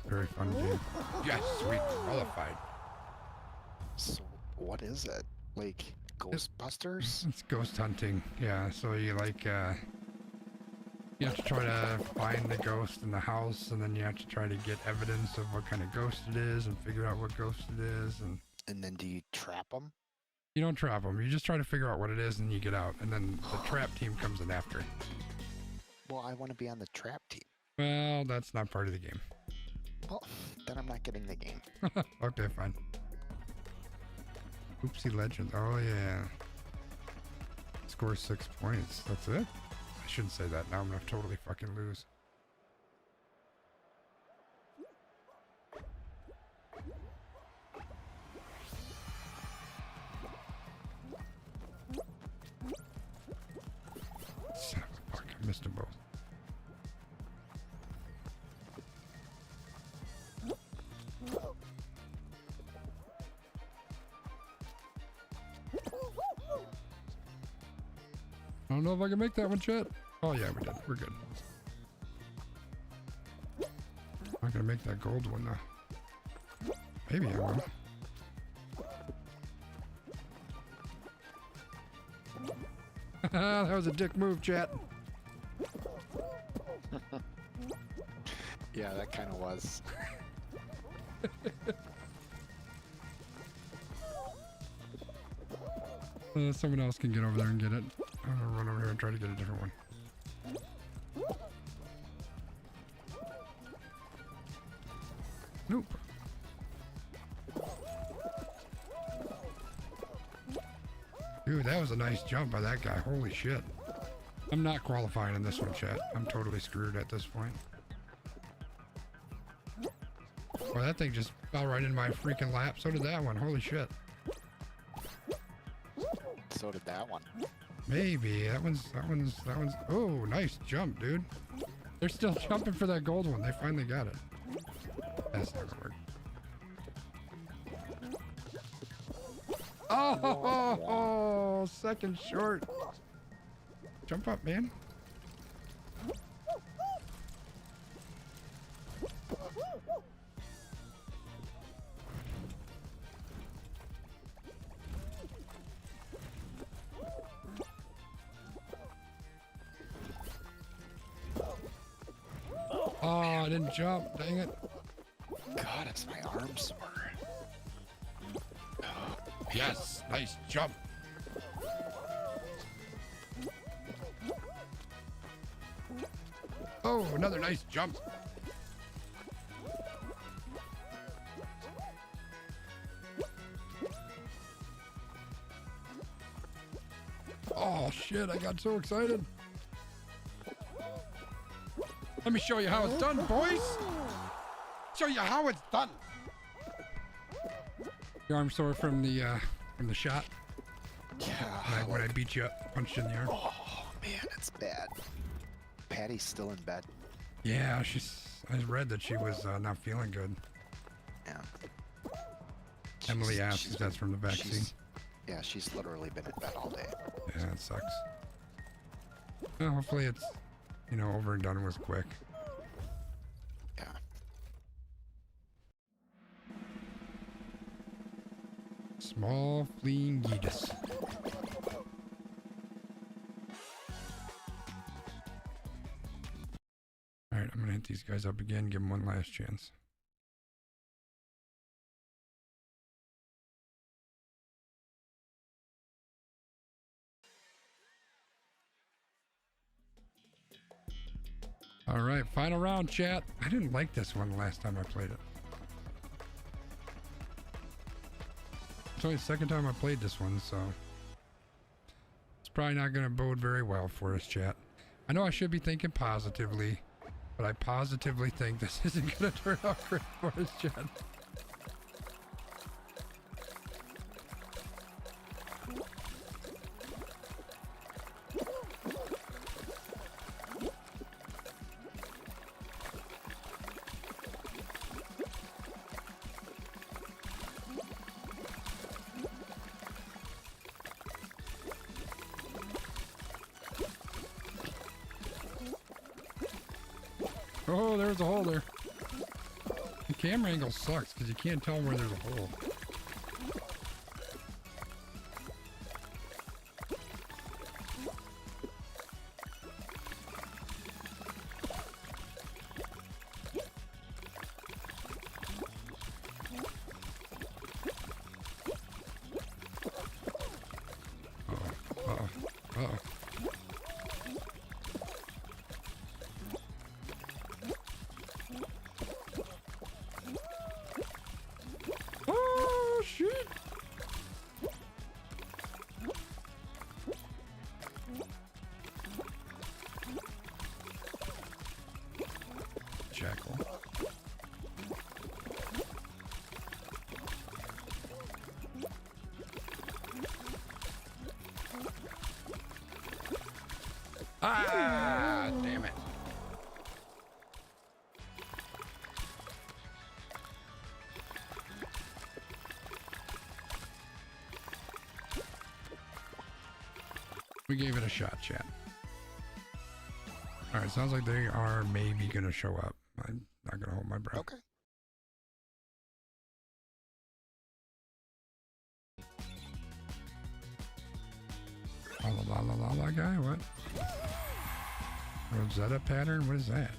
S2: Very fun game. Yes, sweet, qualified.
S5: So what is it? Like Ghostbusters?
S2: It's ghost hunting. Yeah, so you like, you have to try to find the ghost in the house, and then you have to try to get evidence of what kind of ghost it is and figure out what ghost it is. And
S5: then do you trap them?
S2: you don't trap them. You just try to figure out what it is, and you get out. And then the trap team comes in after.
S5: Well, I want to be on the trap team.
S2: Well, that's not part of the game.
S5: Well, then I'm not getting the game.
S2: Okay, fine. Oopsie Legends. Oh, yeah. Score 6 points. That's it? I shouldn't say that. Now I'm going to totally fucking lose. Son of a fuck. I missed them both. I don't know if I can make that one, chat. Oh yeah, we did. We're good. Not gonna make that gold one though. Maybe I will. That was a dick move, chat.
S5: Yeah, that kind of was.
S2: Someone else can get over there and get it. I'm gonna run over here and try to get a different one. Nope. Dude, that was a nice jump by that guy. Holy shit. I'm not qualifying in this one, chat. I'm totally screwed at this point. Boy, that thing just fell right in my freaking lap. So did that one. Holy shit.
S5: So did that one.
S2: Maybe. That one's, oh, nice jump, dude. They're still jumping for that gold one. They finally got it. That's not gonna work. Oh, second short. Jump up, man. Oh, I didn't jump. Dang it.
S5: God, it's my arm sore.
S2: Yes, nice jump. Oh, another nice jump. Oh shit, I got so excited. Let me show you how it's done, boys. Show you how it's done. Your arm sore from the shot.
S5: Yeah.
S2: When I beat you up, punched you in the arm.
S5: Oh man, it's bad. Patty's still in bed.
S2: Yeah, I read that she was not feeling good.
S5: Yeah.
S2: Emily asked if that's from the vaccine.
S5: Yeah, she's literally been in bed all day.
S2: Yeah, it sucks. Well, hopefully it's, over and done with quick.
S5: Yeah.
S2: Small fleeing Yeetus. Alright, I'm gonna hit these guys up again, give them one last chance. Alright, final round, chat. I didn't like this one the last time I played it. It's only the second time I played this one, so it's probably not going to bode very well for us, chat. I know I should be thinking positively, but I positively think this isn't going to turn out great for us, chat. Oh, there's a hole there. The camera angle sucks because you can't tell where there's a hole. Ah, damn it. We gave it a shot, chat. All right, sounds like they are maybe going to show up. I'm not going to hold my breath.
S5: Okay.
S2: La la la la guy, what? Rosetta pattern? What is that?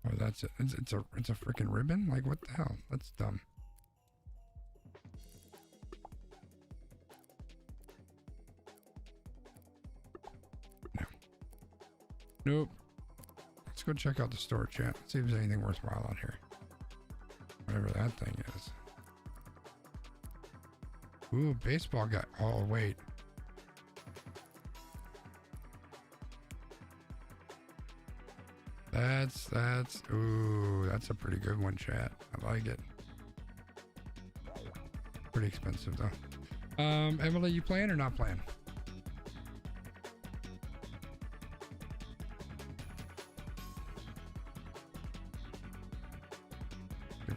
S2: Oh, that's it. It's a freaking ribbon? Like, what the hell? That's dumb. Nope. Let's go check out the store, chat. See if there's anything worthwhile out here. Whatever that thing is. Ooh, baseball guy. Oh, wait. Ooh, that's a pretty good one, chat. I like it. Pretty expensive, though. Emily, you playing or not playing?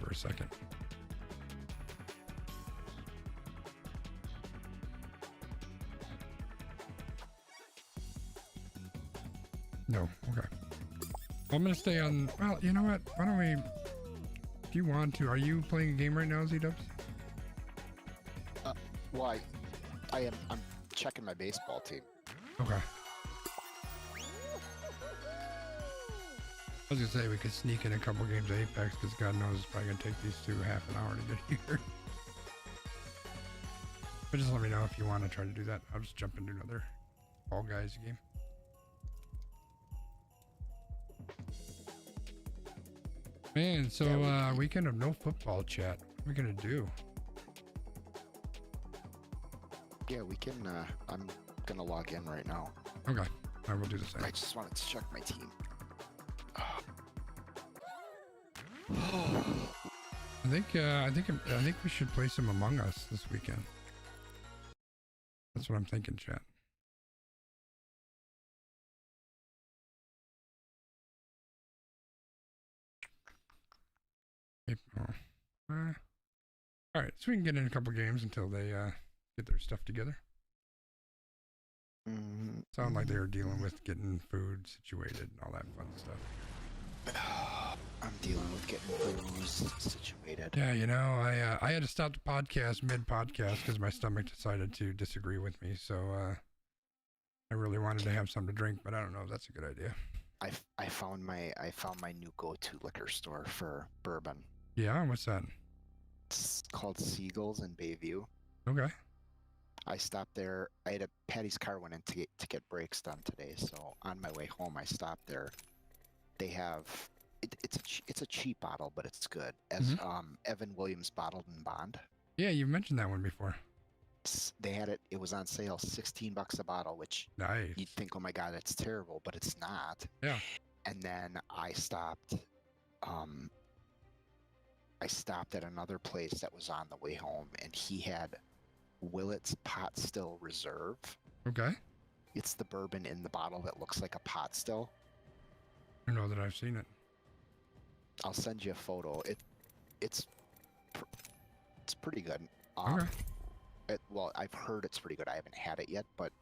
S2: For a second. No, okay. I'm gonna stay on. Well, you know what? Why don't we? If you want to, are you playing a game right now, Z-Dubs?
S5: Well, I am. I'm checking my baseball team.
S2: Okay. I was gonna say we could sneak in a couple games of Apex because God knows it's probably gonna take these two half an hour to get here. But just let me know if you want to try to do that. I'll just jump into another Fall Guys game. Man, so weekend of no football, chat. What are we gonna do?
S5: Yeah, we can. I'm gonna log in right now.
S2: Okay, I will do the same.
S5: I just wanted to check my team.
S2: I think we should play some Among Us this weekend. That's what I'm thinking, chat. All right, so we can get in a couple games until they get their stuff together. Sound like they were dealing with getting food situated and all that fun stuff.
S5: I'm dealing with getting booze situated.
S2: Yeah, you know, I had to stop the podcast mid-podcast because my stomach decided to disagree with me. So I really wanted to have something to drink, but I don't know if that's a good idea.
S5: I found my new go-to liquor store for bourbon.
S2: Yeah, what's that?
S5: It's called Seagulls in Bayview.
S2: Okay.
S5: I stopped there. Patty's car went in to get brakes done today, so on my way home I stopped there. They have it's a cheap bottle, but it's good. As Evan Williams Bottled and Bond.
S2: Yeah, you've mentioned that one before.
S5: They had it. It was on sale, $16 a bottle, which
S2: nice.
S5: You'd think, oh my god, that's terrible, but it's not.
S2: Yeah.
S5: And then I stopped. I stopped at another place that was on the way home, and he had Willett's Pot Still Reserve.
S2: Okay.
S5: It's the bourbon in the bottle that looks like a pot still.
S2: I know that I've seen it.
S5: I'll send you a photo. It's pretty good.
S2: Okay.
S5: Well, I've heard it's pretty good. I haven't had it yet, but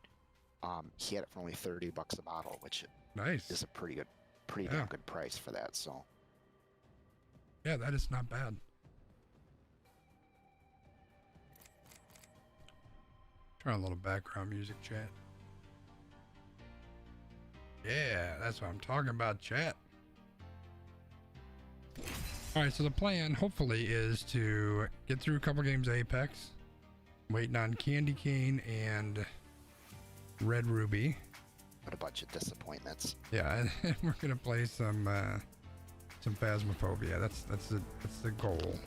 S5: he had it for only $30 a bottle, which
S2: nice
S5: is a pretty damn good price for that. So.
S2: Yeah, that is not bad. Try a little background music, chat. Yeah, that's what I'm talking about, chat. All right, so the plan, hopefully, is to get through a couple games of Apex, waiting on Candy Cane and Red Ruby.
S5: What a bunch of disappointments.
S2: Yeah, and we're gonna play some Phasmophobia. That's the goal. And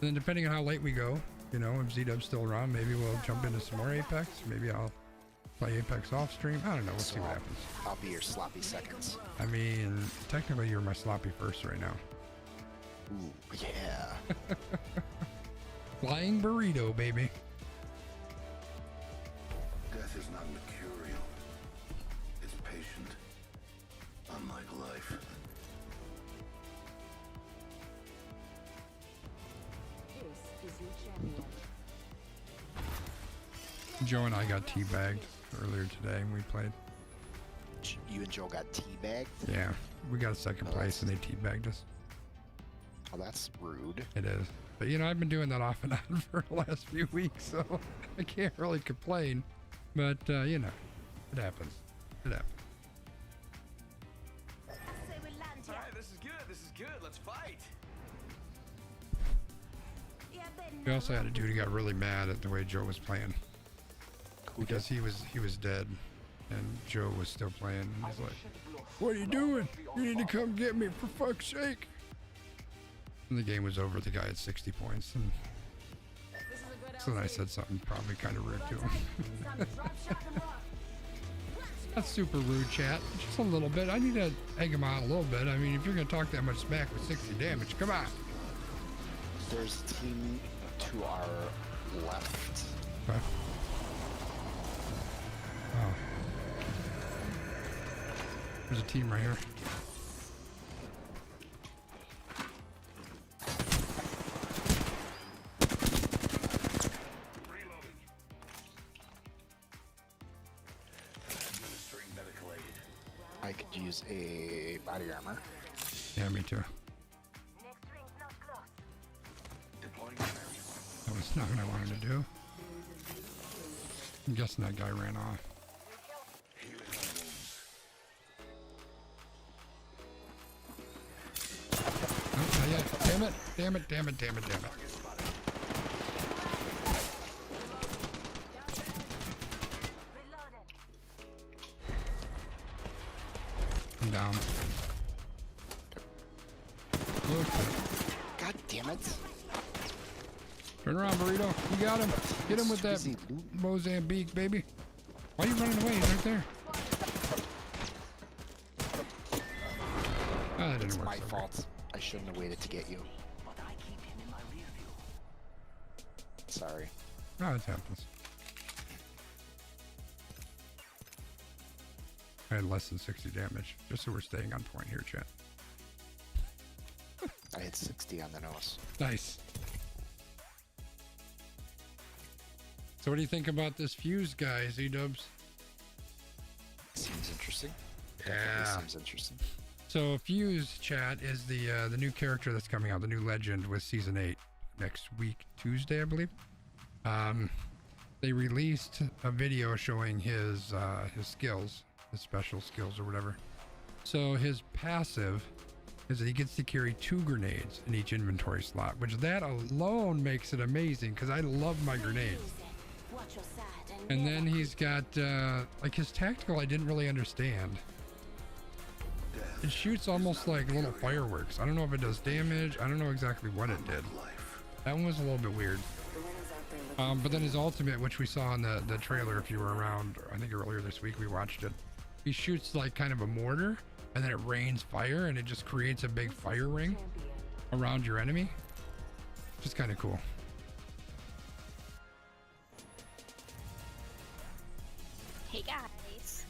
S2: then depending on how late we go, you know, if Z-Dub's still around, maybe we'll jump into some more Apex. Maybe I'll play Apex off stream. I don't know. We'll see what happens.
S5: I'll be your sloppy seconds.
S2: I mean, technically you're my sloppy first right now.
S5: Ooh, yeah.
S2: Flying burrito, baby.
S6: Death is not mercurial. It's patient. Unlike life.
S7: This is your champion.
S2: Joe and I got teabagged earlier today when we played.
S5: You and Joe got teabagged?
S2: Yeah, we got second place and they teabagged us.
S5: Oh, that's rude.
S2: It is. But you know, I've been doing that off and on for the last few weeks, so I can't really complain. But, you know, it happens. It happens.
S4: Alright, this is good. This is good. Let's fight.
S2: We also had a dude who got really mad at the way Joe was playing. Because he was dead and Joe was still playing. And he's like, "What are you doing? You need to come get me, for fuck's sake." And the game was over. The guy had 60 points. And so then I said something probably kind of rude to him. That's super rude, chat. Just a little bit. I need to egg him out a little bit. I mean, if you're going to talk that much smack with 60 damage, come on.
S5: There's a team to our left.
S2: Okay. Oh. There's a team right here.
S5: I could use a body armor.
S2: Yeah, me too. That was not what I wanted to do. I'm guessing that guy ran off. Oh, not yet. Damn it. Damn it, damn it, damn it, damn it. I'm down. Okay.
S5: God damn it.
S2: Turn around, Burrito. You got him. Get him with that Mozambique, baby. Why are you running away? He's right there. Ah, that didn't
S5: It's
S2: work.
S5: my
S2: so
S5: fault. I shouldn't have waited to get you. Sorry.
S2: great. Oh, it happens. I had less than 60 damage, just so we're staying on point here, chat.
S5: I had 60 on the nose.
S2: Nice. So what do you think about this Fuse guy, Z-Dubs?
S5: Seems interesting.
S2: Yeah.
S5: Definitely seems interesting.
S2: So Fuse, chat, is the new character that's coming out, the new legend with Season 8 next week, Tuesday, I believe. They released a video showing his skills, his special skills or whatever. So his passive is that he gets to carry 2 grenades in each inventory slot, which that alone makes it amazing because I love my grenades. And then he's got, like his tactical I didn't really understand. It shoots almost like little fireworks. I don't know if it does damage. I don't know exactly what it did. That one was a little bit weird. But then his ultimate, which we saw in the trailer if you were around, I think earlier this week we watched it. He shoots like kind of a mortar and then it rains fire and it just creates a big fire ring around your enemy. Which is kind of cool.
S8: Hey guys.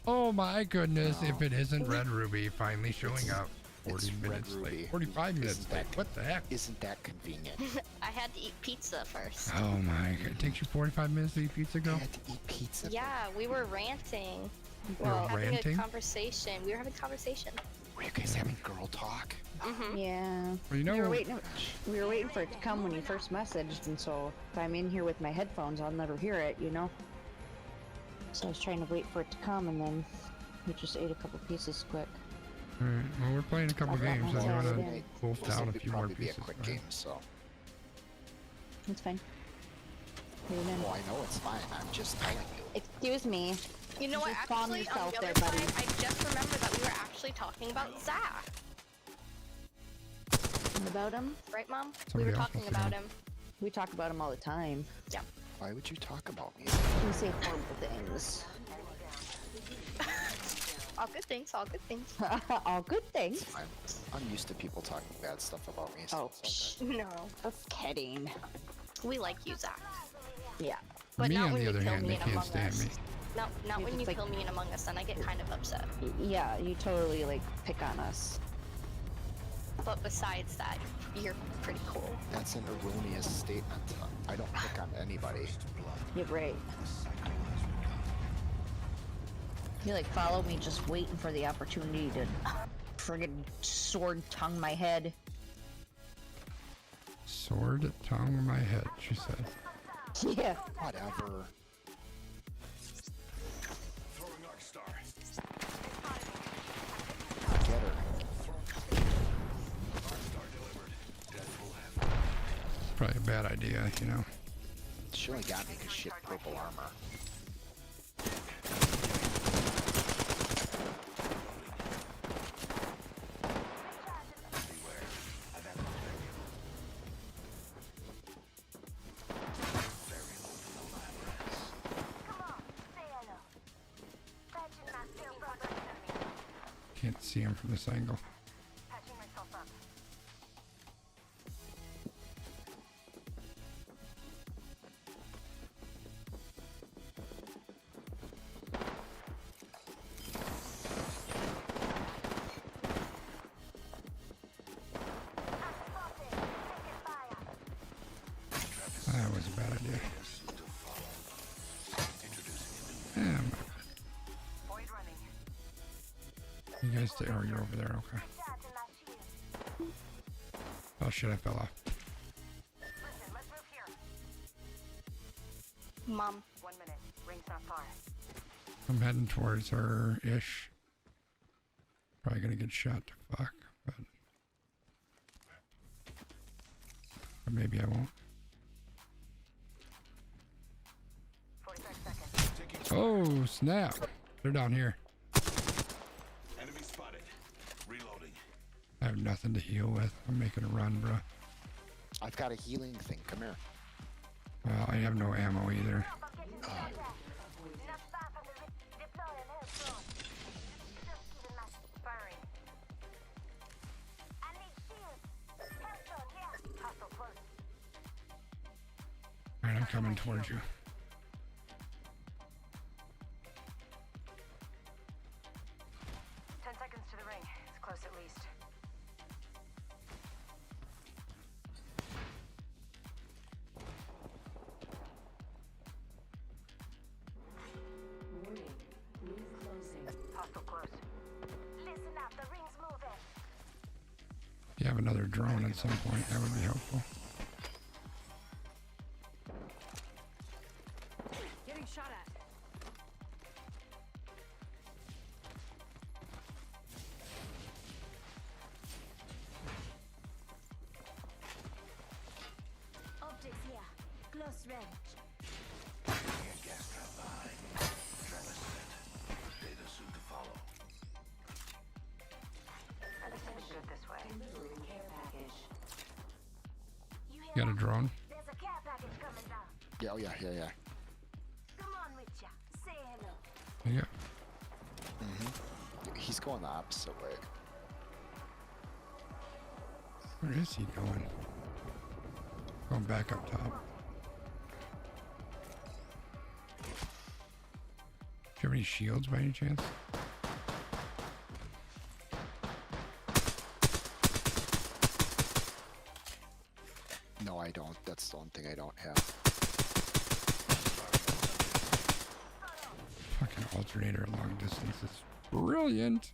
S2: Oh my goodness, if it isn't Red Ruby finally showing up 40 minutes late. 45 minutes late. What the heck?
S5: Isn't that convenient?
S8: I had to eat pizza first.
S2: Oh my god. It takes you 45 minutes to eat pizza,
S5: I
S2: go?
S5: had to eat pizza.
S8: Yeah, we were ranting.
S2: You were
S8: having
S2: ranting?
S8: a conversation. We were having a conversation.
S5: Were you guys having girl talk?
S8: Mm-hmm.
S9: Yeah.
S2: Well, you know,
S9: We were waiting for it to come when you first messaged, and so if I'm in here with my headphones, I'll never hear it, you know? So I was trying to wait for it to come, and then we just ate a couple pieces quick.
S2: Alright, well, we're playing a couple
S9: I've got
S2: games.
S9: my
S2: So you want
S9: sauce,
S2: to
S9: yeah.
S2: wolf
S5: This
S2: down
S5: will
S2: a few more
S5: probably be a
S2: pieces.
S5: quick
S2: alright?
S5: game, so.
S9: It's fine. Here it is.
S5: Well, I know it's fine. I'm just telling you.
S9: Excuse me.
S8: You know what?
S9: Just calm
S8: Actually, on
S9: yourself
S8: the
S9: there,
S8: other
S9: buddy.
S8: side, I just remembered that we were actually talking about Zach.
S9: About him?
S8: Right, Mom?
S2: Somebody
S8: we were
S2: else
S8: talking
S2: must be
S8: about
S2: on.
S8: him.
S9: We talk about him all the time.
S8: Yeah.
S5: Why would you talk about me?
S9: We say horrible things.
S8: All good things, all good things.
S9: all good things.
S5: I'm used to people talking bad stuff about me. So
S9: Oh,
S5: it's
S9: psh,
S8: No.
S9: just kidding.
S8: We like you, Zach.
S9: Yeah.
S8: But
S2: Me,
S8: not
S2: on
S8: when
S2: the
S8: you
S2: other
S8: kill
S2: hand,
S8: me
S2: they
S8: in
S2: can't
S8: Among
S2: stand
S8: Us.
S2: me.
S8: No, not
S9: You're
S8: when
S9: just
S8: you
S9: like-
S8: kill me in Among Us, then I get kind of upset.
S9: Yeah, you totally, like, pick on us.
S8: But besides that, you're pretty cool.
S5: That's an erroneous statement. I don't pick on anybody.
S9: You're right. You, like, follow me just waiting for the opportunity to friggin' sword tongue my head.
S2: Sword tongue my head, she said.
S9: Yeah.
S5: Whatever.
S6: Throwing Arc Star.
S5: Get her.
S6: Arc Star delivered. Death will have.
S2: Probably a bad idea, you know.
S5: She only got me because she had purple armor.
S2: Can't see him from this angle. That was a bad idea. Yeah, you guys stay. Oh, you're over there. Okay. Oh shit! I fell off.
S8: Mom.
S7: 1 minute. Ring's not far.
S2: I'm heading towards her ish. Probably gonna get shot to fuck, but or maybe I won't.
S7: 45 seconds.
S2: Oh snap! They're down here.
S6: Enemy spotted. Reloading.
S2: I have nothing to heal with. I'm making a run, bro.
S5: I've got a healing thing. Come here.
S2: Well, I have no ammo either. Alright, I'm coming towards you.
S7: Ten seconds to the ring. It's close at least.
S2: you have another drone at some point, that would be helpful.
S7: Getting shot at. Optics here. Close range.
S6: Gas trap behind. Travis set. Data soon to follow.
S7: Everything's good this way. Delivering care package. You
S2: You got a drone?
S7: There's a care package coming down.
S5: Yeah, oh yeah, yeah, yeah.
S7: Come on with ya. Say hello.
S2: Yeah.
S5: He's going the opposite way.
S2: Where is he going? Going back up top. Do you have any shields by any chance?
S5: No, I don't. That's the one thing I don't have.
S2: Fucking alternator at long distance is brilliant.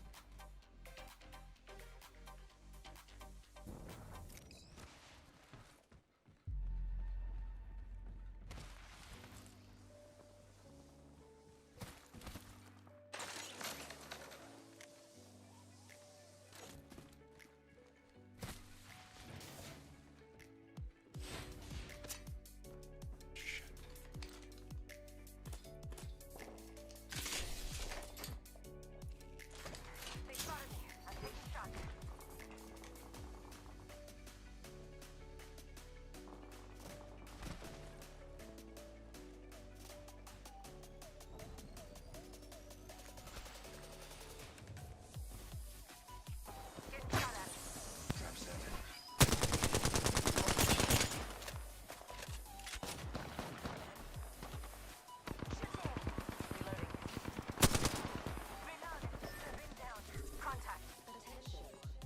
S7: They spotted me. I'm taking shots. Getting shot at.
S6: Trap set.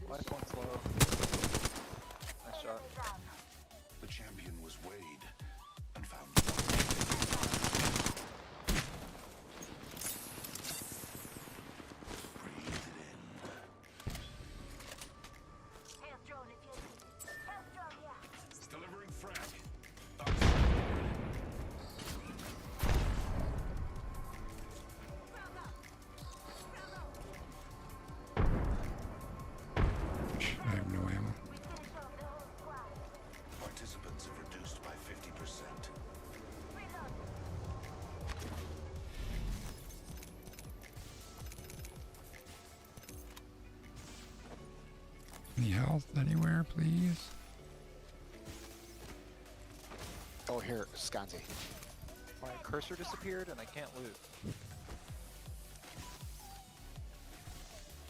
S4: Life point's low. Nice shot.
S6: The champion was weighed and found. Breathe it in.
S7: Health drone if you need it. Health drone, yeah.
S6: Delivering frag.
S2: I have no ammo.
S7: We finished off the whole squad.
S6: Participants have reduced by 50%.
S7: Reload.
S2: Any health anywhere, please?
S5: Oh, here, Sconzi.
S4: My cursor disappeared and I can't loot.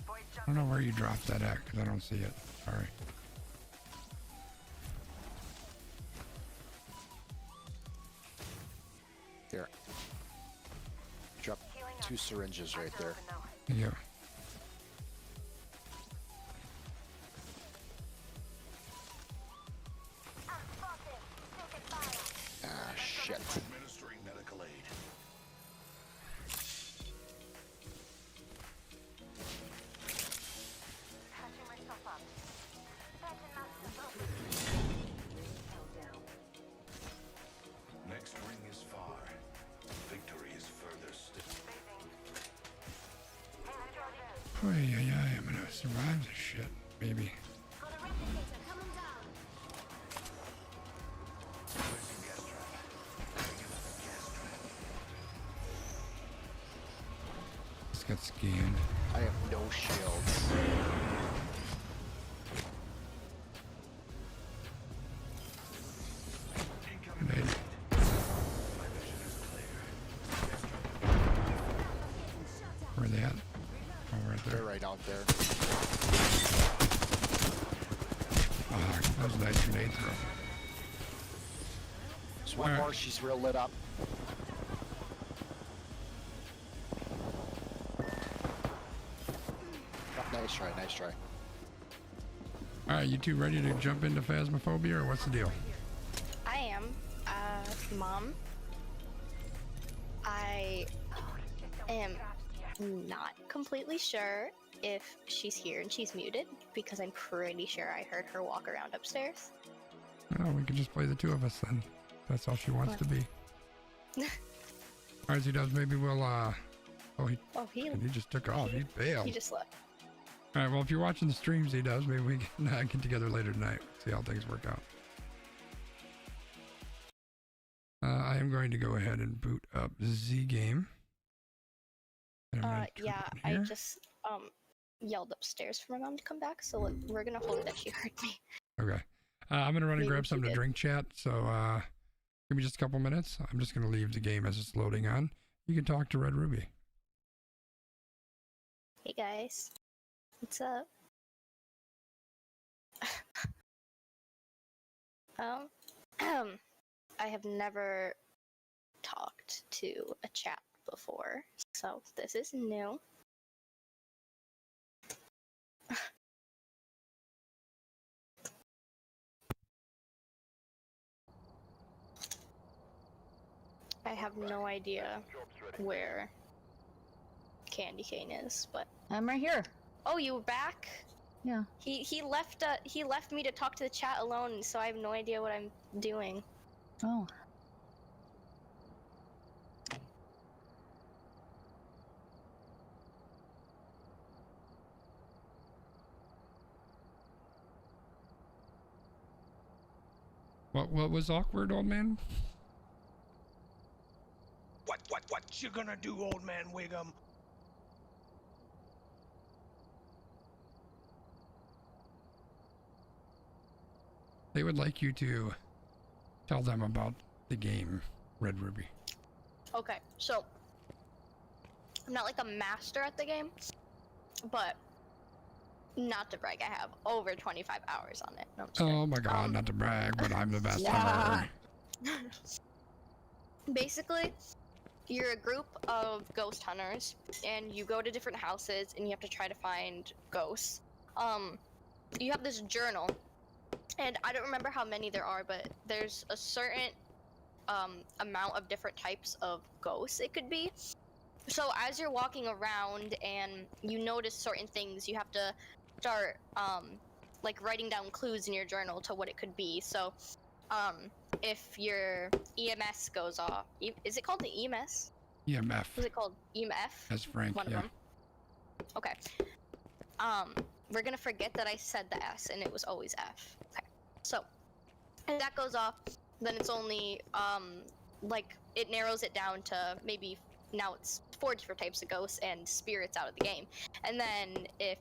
S7: Boy,
S2: I don't know where you dropped that at because I don't see it. Sorry.
S5: Here. Drop
S7: Healing up.
S5: 2 syringes right
S7: Eyes are
S5: there.
S7: open now.
S2: Yeah.
S7: I'm spotted. Taking fire.
S5: Ah, shit.
S6: Administering medical aid.
S7: Patching myself up. Patching myself up.
S6: Next ring is far. Victory is furthest.
S2: Oh, yeah, I'm gonna survive this shit. Maybe.
S7: Got a replicator coming down.
S6: Placing gas trap. Placing another gas trap.
S2: Let's get scanned.
S5: I have no shields.
S2: Grenade.
S6: My vision is clear.
S2: Where are they at? Oh, right
S5: They're
S2: there.
S5: right out there.
S2: Oh, that was a nice grenade throw.
S5: There's one
S2: Alright.
S5: more, she's real lit up. Nice try, nice try.
S2: Alright, you two ready to jump into Phasmophobia or what's the deal?
S8: I am. Mom. I am not completely sure if she's here and she's muted, because I'm pretty sure I heard her walk around upstairs.
S2: Oh, we can just play the two of us then. That's all she wants to be. Alright, Z-Dubs, maybe we'll, he just took off. He bailed.
S8: He just left.
S2: Alright, well, if you're watching the stream, Z-Dubs, maybe we can get together later tonight. See how things work out. I am going to go ahead and boot up Z-Game.
S8: Yeah, I just, yelled upstairs for my mom to come back, so we're gonna hope that she heard me.
S2: Okay. I'm gonna run and grab something to drink, chat, so, give me just a couple minutes. I'm just gonna leave the game as it's loading on. You can talk to Red Ruby.
S8: Hey guys, what's up? I have never talked to a chat before, so this is new. I have no idea where Candy Cane is, but
S9: I'm right here.
S8: oh, you were back?
S9: Yeah.
S8: He left me to talk to the chat alone, so I have no idea what I'm doing.
S9: Oh.
S2: What was awkward, old man?
S1: What you gonna do, old man Wiggum?
S2: They would like you to tell them about the game, Red Ruby.
S8: Okay, so I'm not like a master at the game, but not to brag, I have over 25 hours on it. No, I'm just kidding.
S2: Oh my god, not to brag, but I'm the best
S9: Yeah.
S2: ever.
S8: Basically, you're a group of ghost hunters, and you go to different houses, and you have to try to find ghosts. You have this journal, and I don't remember how many there are, but there's a certain amount of different types of ghosts it could be. So as you're walking around and you notice certain things, you have to start like writing down clues in your journal to what it could be. So if your EMS goes off, is it called the EMS?
S2: EMF.
S8: Is it called EMF?
S2: That's Frank,
S8: One
S2: yeah.
S8: of them. Okay. We're gonna forget that I said the S and it was always F. Okay. So, if that goes off, then it's only, like, it narrows it down to maybe, now it's 4 different types of ghosts and spirits out of the game. And then if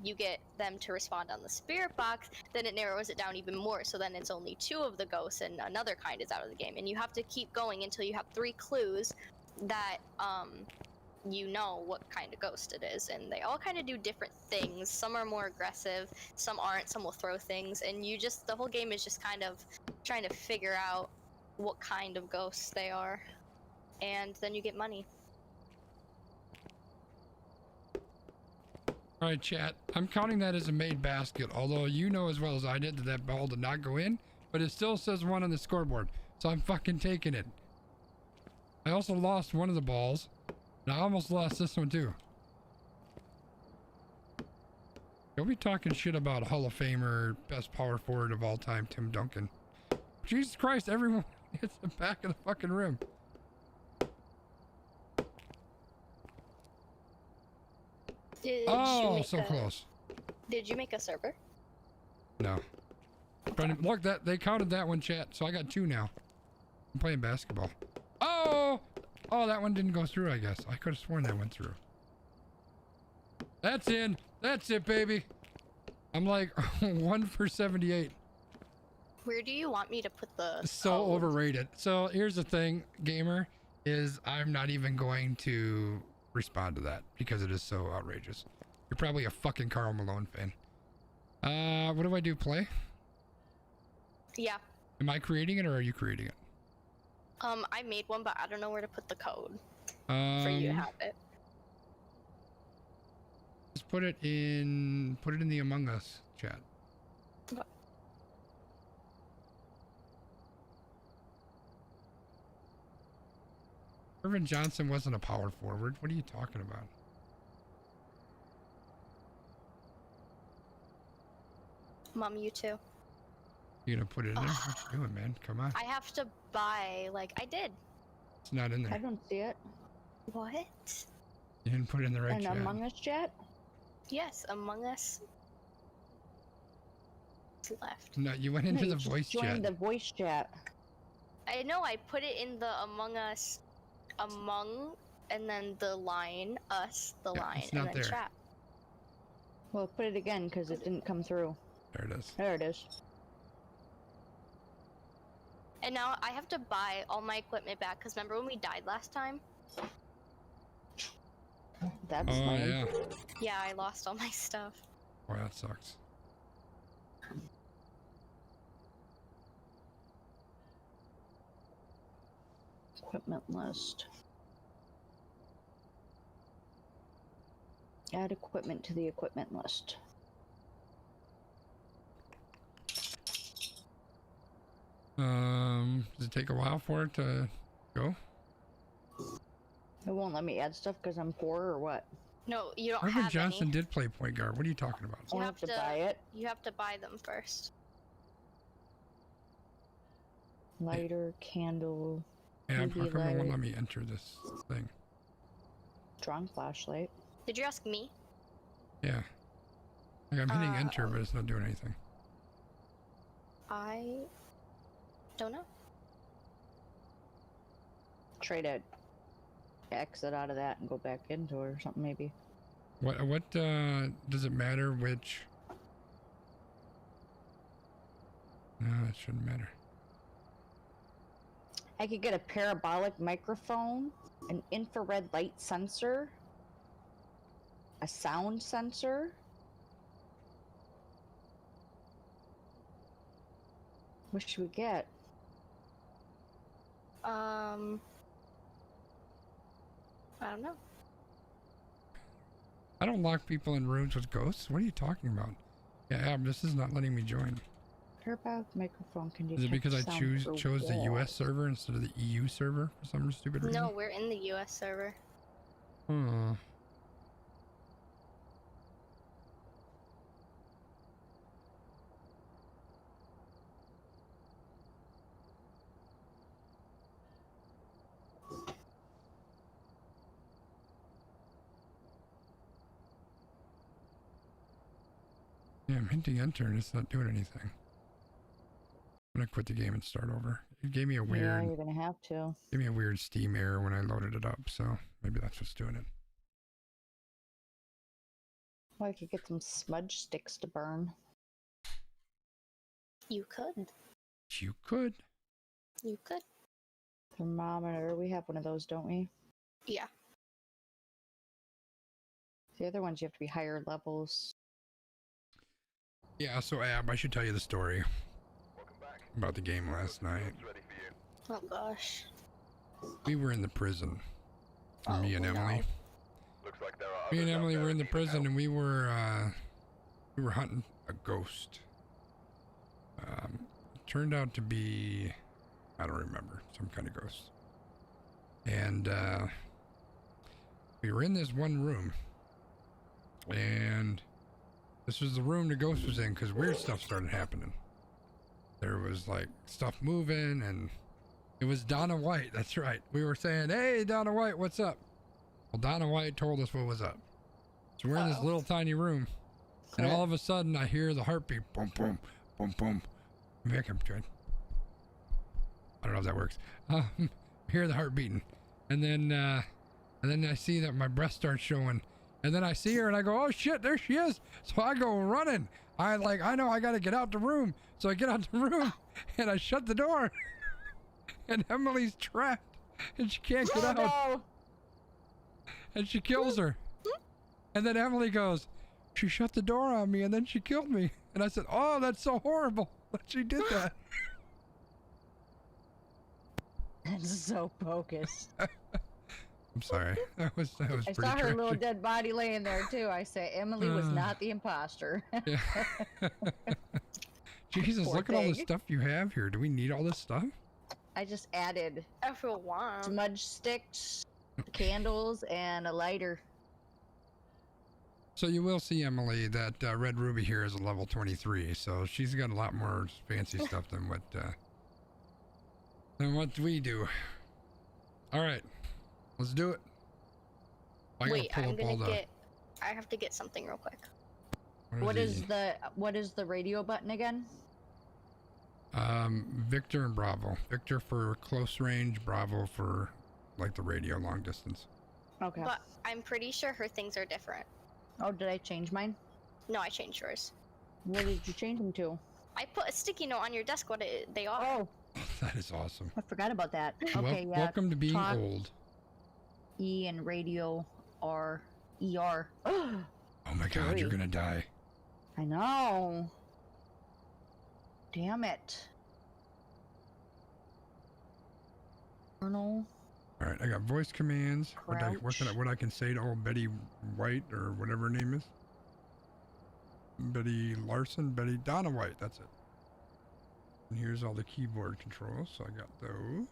S8: you get them to respond on the spirit box, then it narrows it down even more. So then it's only 2 of the ghosts and another kind is out of the game. And you have to keep going until you have 3 clues that, you know what kind of ghost it is, and they all kind of do different things. Some are more aggressive, some aren't, some will throw things, and the whole game is just kind of trying to figure out what kind of ghosts they are, and then you get money.
S2: Alright, chat. I'm counting that as a made basket, although you know as well as I did that that ball did not go in, but it still says 1 on the scoreboard, so I'm fucking taking it. I also lost one of the balls. And I almost lost this one too. You'll be talking shit about Hall of Famer, best power forward of all time, Tim Duncan. Jesus Christ, everyone hits the back of the fucking rim. Oh, so close.
S8: Did you make a server?
S2: No. Brendan, look, that they counted that one, chat, so I got 2 now. I'm playing basketball. Oh! Oh, that one didn't go through, I guess. I could have sworn that went through. That's in. That's it, baby. I'm like 1 for 78.
S8: Where do you want me to put the
S2: So overrated. So here's the thing, gamer, is I'm not even going to respond to that because it is so outrageous. You're probably a fucking Karl Malone fan. What do I do? Play?
S8: Yeah.
S2: Am I creating it or are you creating it?
S8: I made one, but I don't know where to put the code for you to have it.
S2: Just put it in the Among Us chat.
S8: What?
S2: Irvin Johnson wasn't a power forward. What are you talking about?
S8: Mom, you too.
S2: You gonna put it in there? What you doing, man? Come on.
S8: I have to buy, like, I did.
S2: It's not in
S9: I
S2: there.
S9: don't see it.
S8: What?
S2: You didn't put it in the right
S9: And
S2: chat.
S9: Among Us chat?
S8: Yes, Among Us. Left.
S2: No, you went into
S9: No,
S2: the
S9: you just
S2: voice
S9: joined
S2: chat.
S9: the voice chat.
S8: I know, I put it in the Among Us, among, and then the line, us, the
S2: Yeah,
S8: line,
S2: it's not
S8: and then
S2: there.
S8: chat.
S9: Well, put it again because it didn't come through.
S2: There it is.
S9: There it is.
S8: And now I have to buy all my equipment back, because remember when we died last time?
S9: That's
S2: Oh
S9: lame.
S2: yeah.
S8: Yeah, I lost all my stuff.
S2: Boy, that sucks.
S9: Equipment list. Add equipment to the equipment list.
S2: Does it take a while for it to go?
S9: It won't let me add stuff because I'm poor or what?
S8: No, you don't
S2: Marvin
S8: have
S2: Johnson
S8: any.
S2: did play point guard. What are you talking about?
S9: I'll
S8: You
S9: have
S8: have
S9: to
S8: to-
S9: buy it.
S8: You have to buy them first.
S9: Lighter, candle,
S2: Yeah, how
S9: UV
S2: come it won't
S9: light.
S2: let me enter this thing?
S9: strong flashlight.
S8: Did you ask me?
S2: Yeah. Like I'm hitting enter,
S8: Um,
S2: but it's not doing anything.
S8: I don't know.
S9: Try to exit out of that and go back into it or something maybe.
S2: What does it matter which? No, it shouldn't matter.
S9: I could get a parabolic microphone, an infrared light sensor, a sound sensor. What should we get?
S8: I don't know.
S2: I don't lock people in rooms with ghosts. What are you talking about? Yeah, Ab, this is not letting me join.
S9: Parabolic microphone can
S2: Is it because I
S9: sound
S2: chose
S9: through
S2: the
S9: walls.
S2: US server instead of the EU server for some stupid reason?
S8: No, we're in the US server.
S2: Huh. Yeah, I'm hitting enter and it's not doing anything. I'm gonna quit the game and start over. It gave me a
S9: Yeah,
S2: weird,
S9: you're gonna have to.
S2: gave me a weird Steam error when I loaded it up, so maybe that's what's doing it.
S9: Well, I could get some smudge sticks to burn.
S8: You could.
S2: You could.
S8: You could.
S9: Thermometer, we have one of those, don't we?
S8: Yeah.
S9: The other ones you have to be higher levels.
S2: Yeah, so Ab, I should tell you the story about the game last night.
S8: Oh gosh.
S2: We were in the prison.
S8: Oh,
S2: Me and
S8: no.
S2: Emily. Me and Emily were in the prison and we were hunting a ghost. Turned out to be, I don't remember, some kind of ghost. And we were in this one room. And this was the room the ghost was in because weird stuff started happening. There was like stuff moving and it was Donna White. That's right. We were saying, hey, Donna White, what's up? Well, Donna White told us what was up. So we're in this little tiny room and all of a sudden I hear the heartbeat. Boom, boom, boom, boom. Maybe I can try. I don't know if that works. I hear the heart beating. And then I see that my breast starts showing. And then I see her and I go, oh shit, there she is. So I go running. I know I got to get out the room. So I get out the room and I shut the door. And Emily's trapped and she can't get out.
S9: No.
S2: And she kills her. And then Emily goes, she shut the door on me and then she killed me. And I said, oh, that's so horrible that she did that.
S9: That's so bogus.
S2: I'm sorry. That was
S9: I
S2: pretty
S9: saw her little
S2: tragic.
S9: dead body laying there too. I say Emily was not the imposter.
S2: Yeah. Jesus,
S9: Poor
S2: look at all the
S9: thing.
S2: stuff you have here. Do we need all this stuff?
S9: I just added
S8: Everyone.
S9: smudge sticks, candles, and a lighter.
S2: So you will see, Emily, that Red Ruby here is a level 23, so she's got a lot more fancy stuff than what we do. All right, let's do it.
S8: Wait, I have to get something real quick.
S9: What is the radio button again?
S2: Victor and Bravo. Victor for close range, Bravo for like the radio long distance.
S9: Okay.
S8: But I'm pretty sure her things are different.
S9: Oh, did I change mine?
S8: No, I changed yours.
S9: What did you change them to?
S8: I put a sticky note on your desk what they are.
S9: Oh,
S2: That is awesome.
S9: I forgot about that. Okay, yeah.
S2: Welcome to being
S9: talk,
S2: old.
S9: E and radio are ER.
S2: Oh my God, you're gonna die.
S9: I know. Damn it. Colonel.
S2: All right, I got voice commands. What I can say to old Betty White or whatever her name is. Betty Larson, Betty Donna White. That's it. And here's all the keyboard controls. So I got those.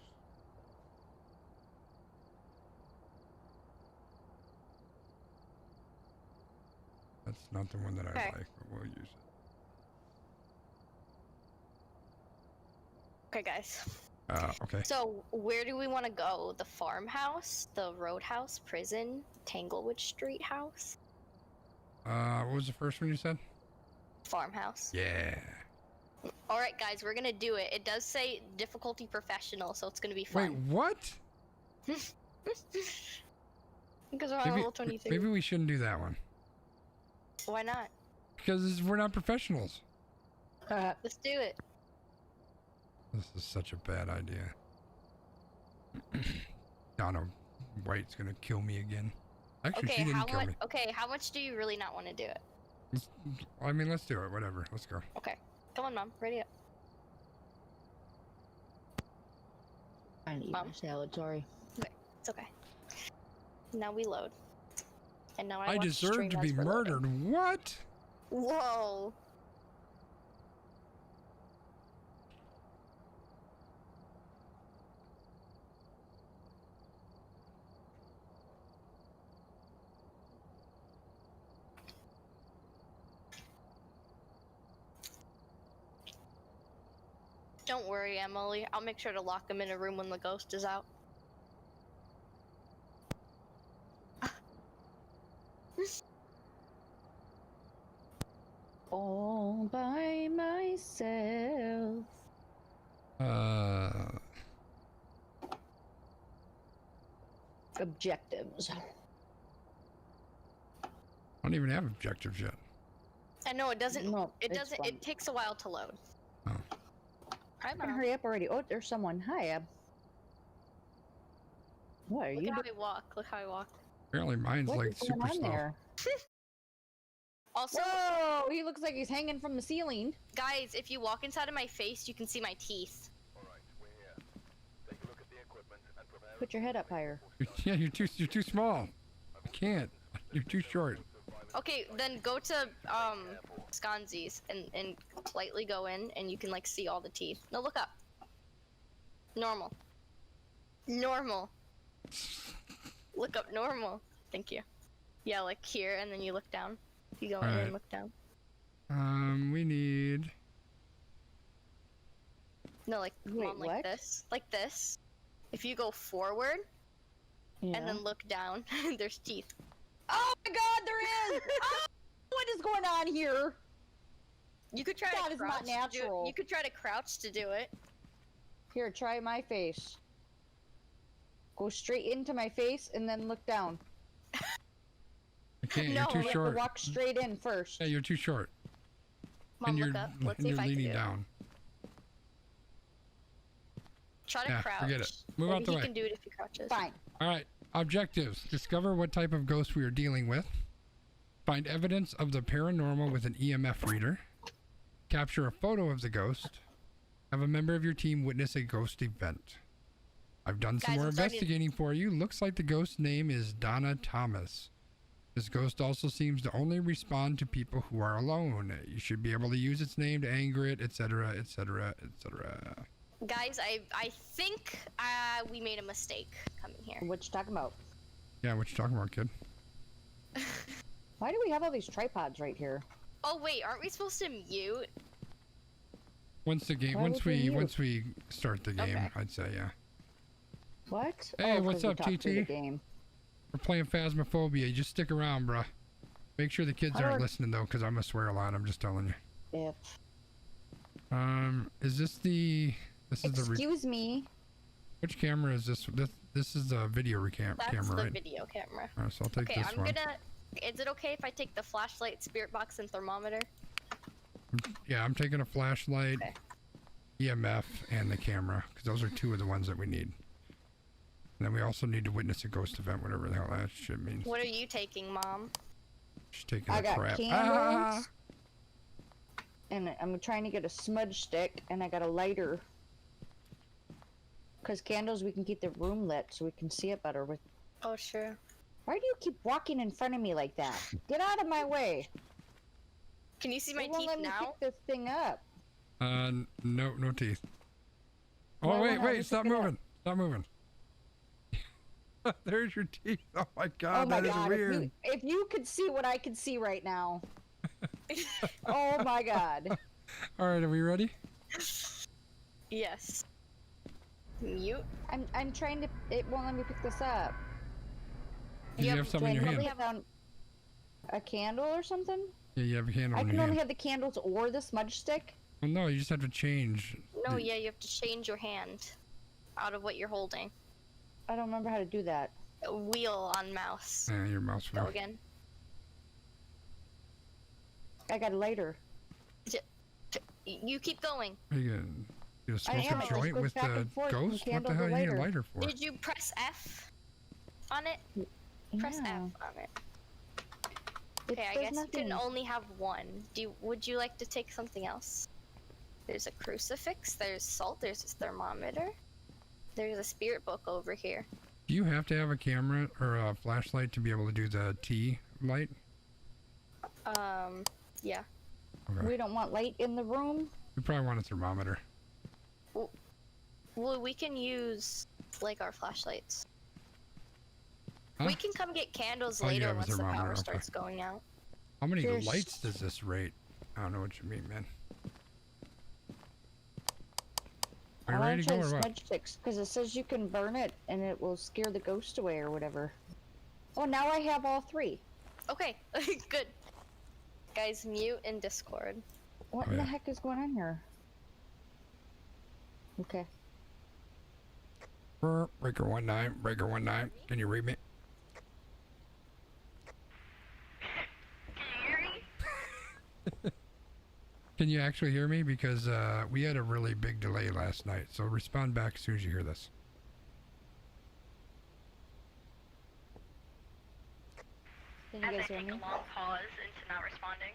S2: That's not the one that I like, but we'll use it.
S8: Okay, guys.
S2: Okay.
S8: So, where do we want to go? The farmhouse, the roadhouse, prison, Tanglewood Street house?
S2: What was the first one you said?
S8: Farmhouse.
S2: Yeah.
S8: Alright, guys, we're gonna do it. It does say difficulty professional, so it's gonna be fun.
S2: Wait, what?
S8: Because we're on level 23.
S2: Maybe we shouldn't do that one.
S8: Why not?
S2: Because we're not professionals.
S8: Let's do it.
S2: This is such a bad idea. Donna White's gonna kill me again. Actually, she didn't kill me.
S8: Okay, how much do you really not want to do it?
S2: I mean, let's do it. Whatever. Let's go.
S8: Okay. Come on, Mom. Ready up.
S9: I need my salad, sorry.
S8: Okay, it's okay. Now we load. And now
S2: I deserve to be murdered. Loading. What?
S8: Whoa. Don't worry, Emily. I'll make sure to lock him in a room when the ghost is out.
S9: All by myself. Objectives.
S2: I don't even have objectives yet.
S8: I know it doesn't.
S9: No,
S8: it doesn't. It takes a while to load.
S2: Oh.
S8: Hi,
S9: Mom. Hurry up already. Oh, there's someone. Hi, Ab. What are you?
S8: Look how I walk. Look how I walk.
S2: Apparently, mine's
S9: what
S2: like super slow.
S9: There?
S8: Also,
S9: whoa! He looks like he's hanging from the ceiling.
S8: Guys, if you walk inside of my face, you can see my teeth.
S6: Alright, we're here. Take a look at the equipment and prepare.
S9: Put your head up higher.
S2: Yeah, you're too small. I can't. You're too short.
S8: Okay, then go to Sconzies and lightly go in, and you can like see all the teeth. No, look up. Normal. Normal. Look up normal. Thank you. Yeah, like here, and then you look down. You go in and look down.
S2: We need.
S8: No, like
S9: wait,
S8: on, like this, like this. If you go forward, and then look down, there's teeth.
S9: Oh my God, there is! Oh, what is going on here?
S8: You could try
S9: that
S8: to
S9: is
S8: crouch.
S9: Not natural.
S8: You could try to crouch to do it.
S9: Here, try my face. Go straight into my face and then look down.
S2: I can't.
S8: No,
S2: you're too
S9: you
S2: short.
S9: have to walk straight in first.
S2: Yeah, you're too short.
S8: Mom,
S2: and
S8: look up. Let's see if I can do
S2: leaning down.
S8: Try to crouch.
S2: Forget it. Move
S8: Maybe
S2: out the way.
S8: He can do it if he crouches.
S9: Fine.
S2: All right. Objectives. Discover what type of ghost we are dealing with. Find evidence of the paranormal with an EMF reader. Capture a photo of the ghost. Have a member of your team witness a ghost event. I've done some more investigating for you. Looks like the ghost name is Donna Thomas. This ghost also seems to only respond to people who are alone. You should be able to use its name to anger it, etc., etc., etc.
S8: Guys, I think we made a mistake coming here.
S9: What you talking about?
S2: Yeah, what you talking about, kid?
S9: Why do we have all these tripods right here?
S8: Oh wait, aren't we supposed to mute?
S2: Once the game,
S9: Why
S2: once
S9: would we
S2: we start the game,
S8: Okay.
S2: I'd say, yeah.
S9: What?
S2: Hey,
S9: Oh,
S2: what's
S9: 'cause we
S2: up,
S9: talked through
S2: TT?
S9: the game.
S2: We're playing Phasmophobia. You just stick around, bruh. Make sure the kids
S9: How do
S2: aren't
S9: I-
S2: listening though, because I'm gonna swear a lot. I'm just telling you.
S9: If.
S2: Is this the? This is the.
S9: Excuse me.
S2: Which camera is this? This is a video
S8: That's
S2: camera,
S8: the
S2: right?
S8: video camera.
S2: Alright, so I'll take
S8: Okay,
S2: this
S8: I'm
S2: one.
S8: gonna. Is it okay if I take the flashlight, spirit box, and thermometer?
S2: Yeah, I'm taking a flashlight,
S8: Okay.
S2: EMF, and the camera, because those are two of the ones that we need. And then we also need to witness a ghost event, whatever the hell that shit means.
S8: What are you taking, Mom?
S2: She's taking
S9: I
S2: a
S9: got
S2: crap.
S9: candles. And I'm trying to get a smudge stick, and I got a lighter. Because candles, we can keep the room lit so we can see it better. With
S8: Oh sure.
S9: Why do you keep walking in front of me like that? Get out of my way.
S8: Can you see my
S9: It won't
S8: teeth
S9: let me
S8: now?
S9: pick this thing up.
S2: No teeth. Oh,
S9: Why won't I
S2: wait,
S9: just
S2: stop
S9: pick it up?
S2: moving. Stop moving. There's your teeth. Oh my
S9: Oh
S2: god,
S9: my
S2: that is
S9: god,
S2: weird.
S9: if you could see what I could see right now. Oh my god.
S2: All right, are we ready?
S8: Yes. Mute.
S9: I'm trying to, it won't let me pick this up.
S2: Do you have something in your
S9: Do I
S2: hand?
S9: only have a candle or something?
S2: Yeah, you have a candle
S9: I
S2: in
S9: can
S2: your
S9: only
S2: hand.
S9: have the candles or the smudge stick.
S2: Well, no, you just have to change.
S8: No,
S2: the-
S8: yeah, you have to change your hand out of what you're holding.
S9: I don't remember how to do that.
S8: A wheel on mouse.
S2: Yeah, your mouse
S8: Go
S2: wheel.
S8: again.
S9: I got a lighter.
S8: You keep going.
S2: Are you gonna
S9: I
S2: smoke
S9: am,
S2: a
S9: it just
S2: joint
S9: goes
S2: with
S9: back
S2: the
S9: and forth from
S2: ghost? What
S9: candle
S2: the hell
S9: to
S2: do you need a
S9: lighter.
S2: lighter for?
S8: Did you press F on it? Press
S9: Yeah.
S8: F on it.
S9: It
S8: Okay, I
S9: does
S8: guess you
S9: nothing.
S8: can only have one. Would you like to take something else? There's a crucifix, there's salt, there's a thermometer. There's a spirit book over here.
S2: Do you have to have a camera or a flashlight to be able to do the T light?
S8: Yeah.
S2: Okay.
S9: We don't want light in the room.
S2: We probably want a thermometer.
S8: Well, we can use like our flashlights.
S2: Huh?
S8: We can come get candles
S2: Oh, you
S8: later
S2: have a
S8: once the
S2: thermometer,
S8: power
S2: okay.
S8: starts going out.
S2: How many
S9: There's-
S2: lights does this rate? I don't know what you mean, man. Are you
S9: I
S2: ready
S9: want
S2: to
S9: to
S2: go
S9: try
S2: or
S9: the
S2: what?
S9: smudge sticks because it says you can burn it and it will scare the ghost away or whatever. Oh, now I have all three.
S8: Okay, good. Guys, mute in Discord.
S9: What
S2: Oh,
S9: in the
S2: yeah.
S9: heck is going on here? Okay.
S2: Breaker 19, Breaker 19. Can you read me? Can you actually hear me? Because we had a really big delay last night. So respond back as soon as you hear this.
S9: Can you guys hear me?
S8: long pause into not responding.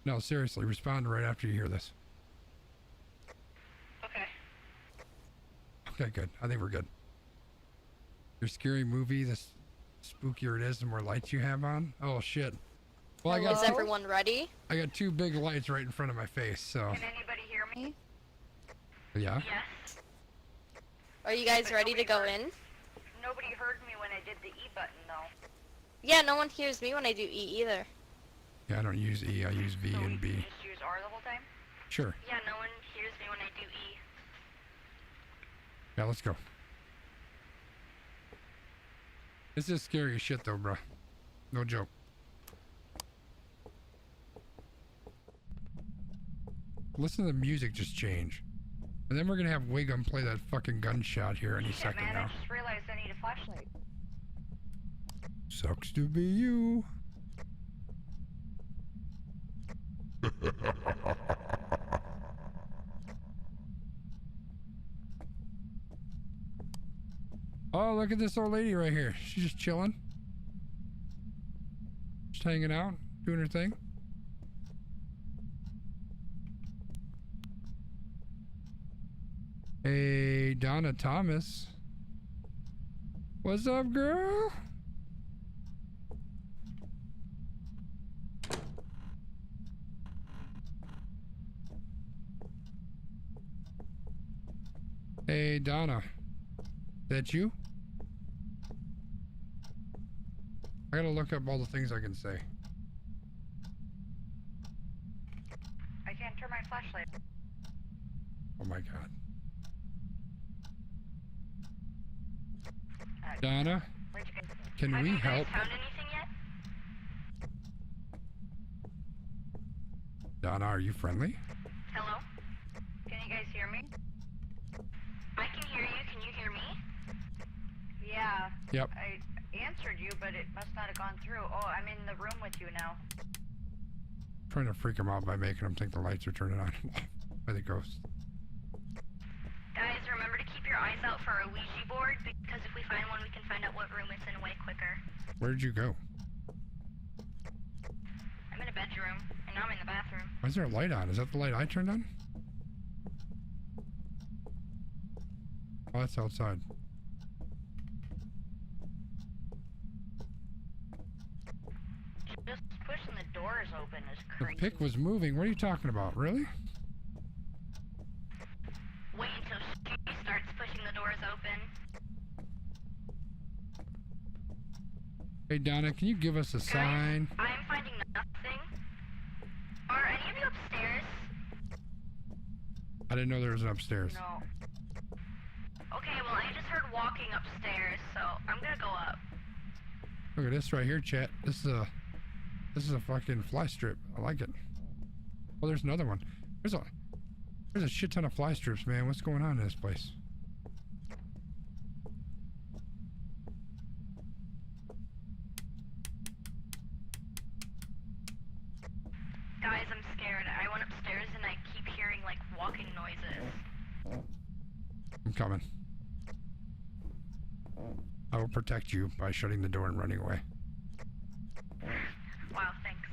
S2: No, seriously, respond right after you hear this.
S8: Okay.
S2: Okay, good. I think we're good. Your scary movie, the spookier it is, the more lights you have on. Oh shit. Well, I
S8: Is
S2: got
S8: everyone ready?
S2: I got two big lights right in front of my face. So
S8: anybody hear me?
S2: yeah.
S8: Yes. Are you guys ready to go in?
S7: Nobody heard me when I did the E button, though.
S8: Yeah, no one hears me when I do E either.
S2: Yeah, I don't use E. I use V and B.
S7: Just use R the whole time?
S2: Sure.
S8: Yeah, no one hears me when I do E.
S2: Yeah, let's go. This is scary as shit, though, bro. No joke. Listen to the music just change. And then we're gonna have Wiggum play that fucking gunshot here any second
S7: Man,
S2: now.
S7: I just realized I need a flashlight.
S2: Sucks to be you. Oh, look at this old lady right here. She's just chilling. Just hanging out, doing her thing. Hey, Donna Thomas. What's up, girl? Hey, Donna. That you? I gotta look up all the things I can say.
S10: I can't turn my flashlight.
S2: Oh my god. Donna, can we help?
S10: Found anything yet?
S2: Donna, are you friendly?
S10: Hello? Can you guys hear me? I can hear you. Can you hear me? Yeah.
S2: Yep.
S10: I answered you, but it must not have gone through. Oh, I'm in the room with you now.
S2: Trying to freak him out by making him think the lights are turning on by the ghost.
S10: Guys, remember to keep your eyes out for a Ouija board, because if we find one, we can find out what room it's in way quicker.
S2: Where'd you go?
S10: I'm in a bedroom, and now I'm in the bathroom.
S2: Why is there a light on? Is that the light I turned on? Oh, that's outside.
S10: Just pushing the doors open is
S2: The
S10: crazy.
S2: pick was moving. What are you talking about? Really?
S10: Wait until she starts pushing the doors open.
S2: Hey, Donna, can you give us a sign?
S10: I am finding nothing. Are any of you upstairs?
S2: I didn't know there was an upstairs.
S10: No. Okay, well, I just heard walking upstairs, so I'm gonna go up.
S2: Look at this right here, chat. This is a fucking fly strip. I like it. Oh, there's another one. There's a shit ton of fly strips, man. What's going on in this place?
S10: Guys, I'm scared. I went upstairs and I keep hearing, like, walking noises.
S2: I'm coming. I will protect you by shutting the door and running away.
S10: Wow, thanks.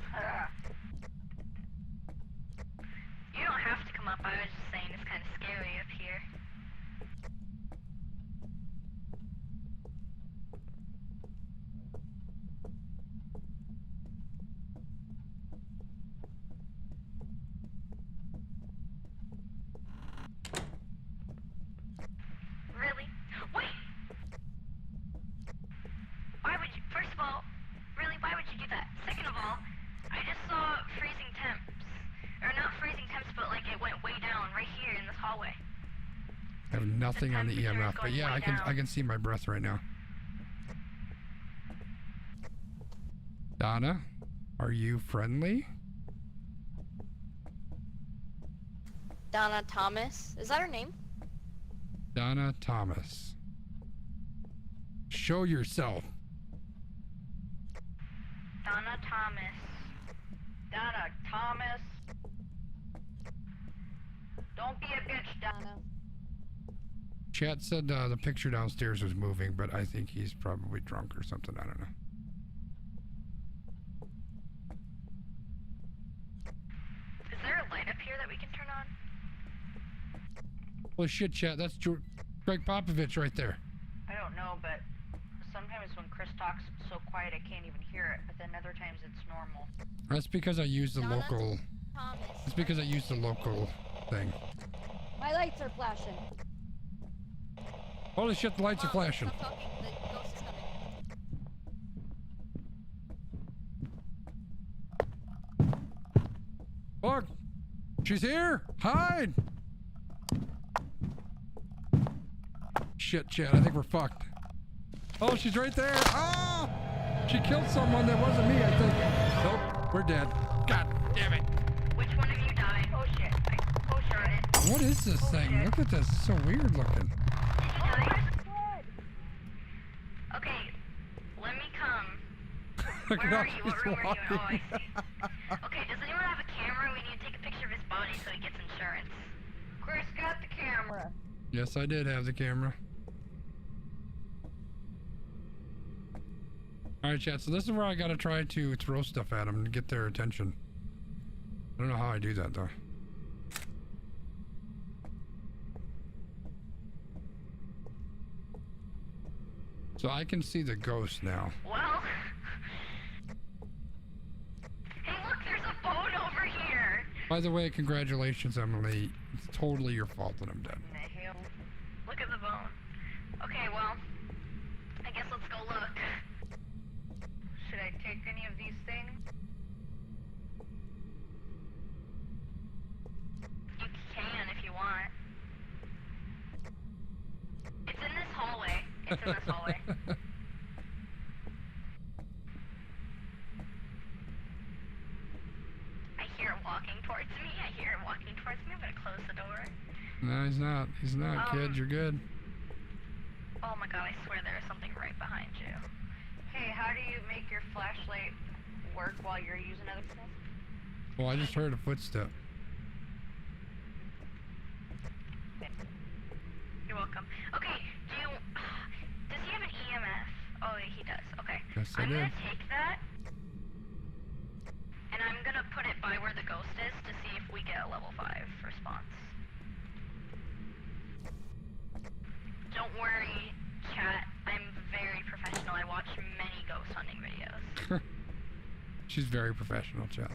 S10: You don't have to come up. I was just saying it's kind of scary up here. Really? Wait! Why would you, first of all, really, why would you do that? Second of all, I just saw freezing temps. Or not freezing temps, but like it went way down right here in this hallway.
S2: I have nothing on the
S10: temperature is
S2: EMF, but
S10: going
S2: yeah,
S10: way
S2: I can see my breath right now. Donna, are you friendly?
S8: Donna Thomas. Is that her name?
S2: Donna Thomas. Show yourself.
S10: Donna Thomas. Donna Thomas. Don't be a bitch, Donna.
S2: Chat said the picture downstairs was moving, but I think he's probably drunk or something. I don't know.
S10: Is there a light up here that we can turn on?
S2: Well, shit, chat. That's Greg Popovich right there.
S10: I don't know, but sometimes when Chris talks so quiet I can't even hear it, but then other times it's normal.
S2: That's because I use the
S8: Donna
S2: local.
S8: Thomas.
S2: It's because I use the local thing.
S9: My lights are flashing.
S2: Holy shit, the lights are flashing.
S8: Stop talking. The ghost is coming.
S2: Look! She's here! Hide! Shit, chat. I think we're fucked. Oh, she's right there! Oh! She killed someone that wasn't me, I think. Nope, we're dead. God damn it.
S10: Which one of you died? Oh shit. Oh shit.
S2: What is this thing? Look at this. It's so weird looking.
S10: Did you die? Okay, let me come.
S2: Look
S10: Where
S2: at how
S10: are you? What
S2: she's
S10: room are you in? Oh, I
S2: walking.
S10: see. Okay, does anyone have a camera? We need to take a picture of his body so he gets insurance. Chris got the camera.
S2: Yes, I did have the camera. Alright, chat, so this is where I gotta try to throw stuff at them to get their attention. I don't know how I do that, though. So I can see the ghost now.
S10: Well... Hey look, there's a boat over here!
S2: By the way, congratulations, Emily. It's totally your fault that I'm dead.
S10: Look at the bone. Okay, well... I guess let's go look. It's in this hallway. I hear it walking towards me. I'm gonna close the door.
S2: No, he's not. He's not, kid. You're good.
S10: Oh my god, I swear there is something right behind you.
S11: Hey, how do you make your flashlight work while you're using other stuff?
S2: Well, I just heard a footstep.
S10: You're welcome. Okay, does he have an EMF? Oh, he does. Okay.
S2: Yes, I
S10: I'm
S2: do.
S10: gonna take that, and I'm gonna put it by where the ghost is to see if we get a level 5 response. Don't worry, chat. I'm very professional. I watch many ghost hunting videos.
S2: She's very professional, chat.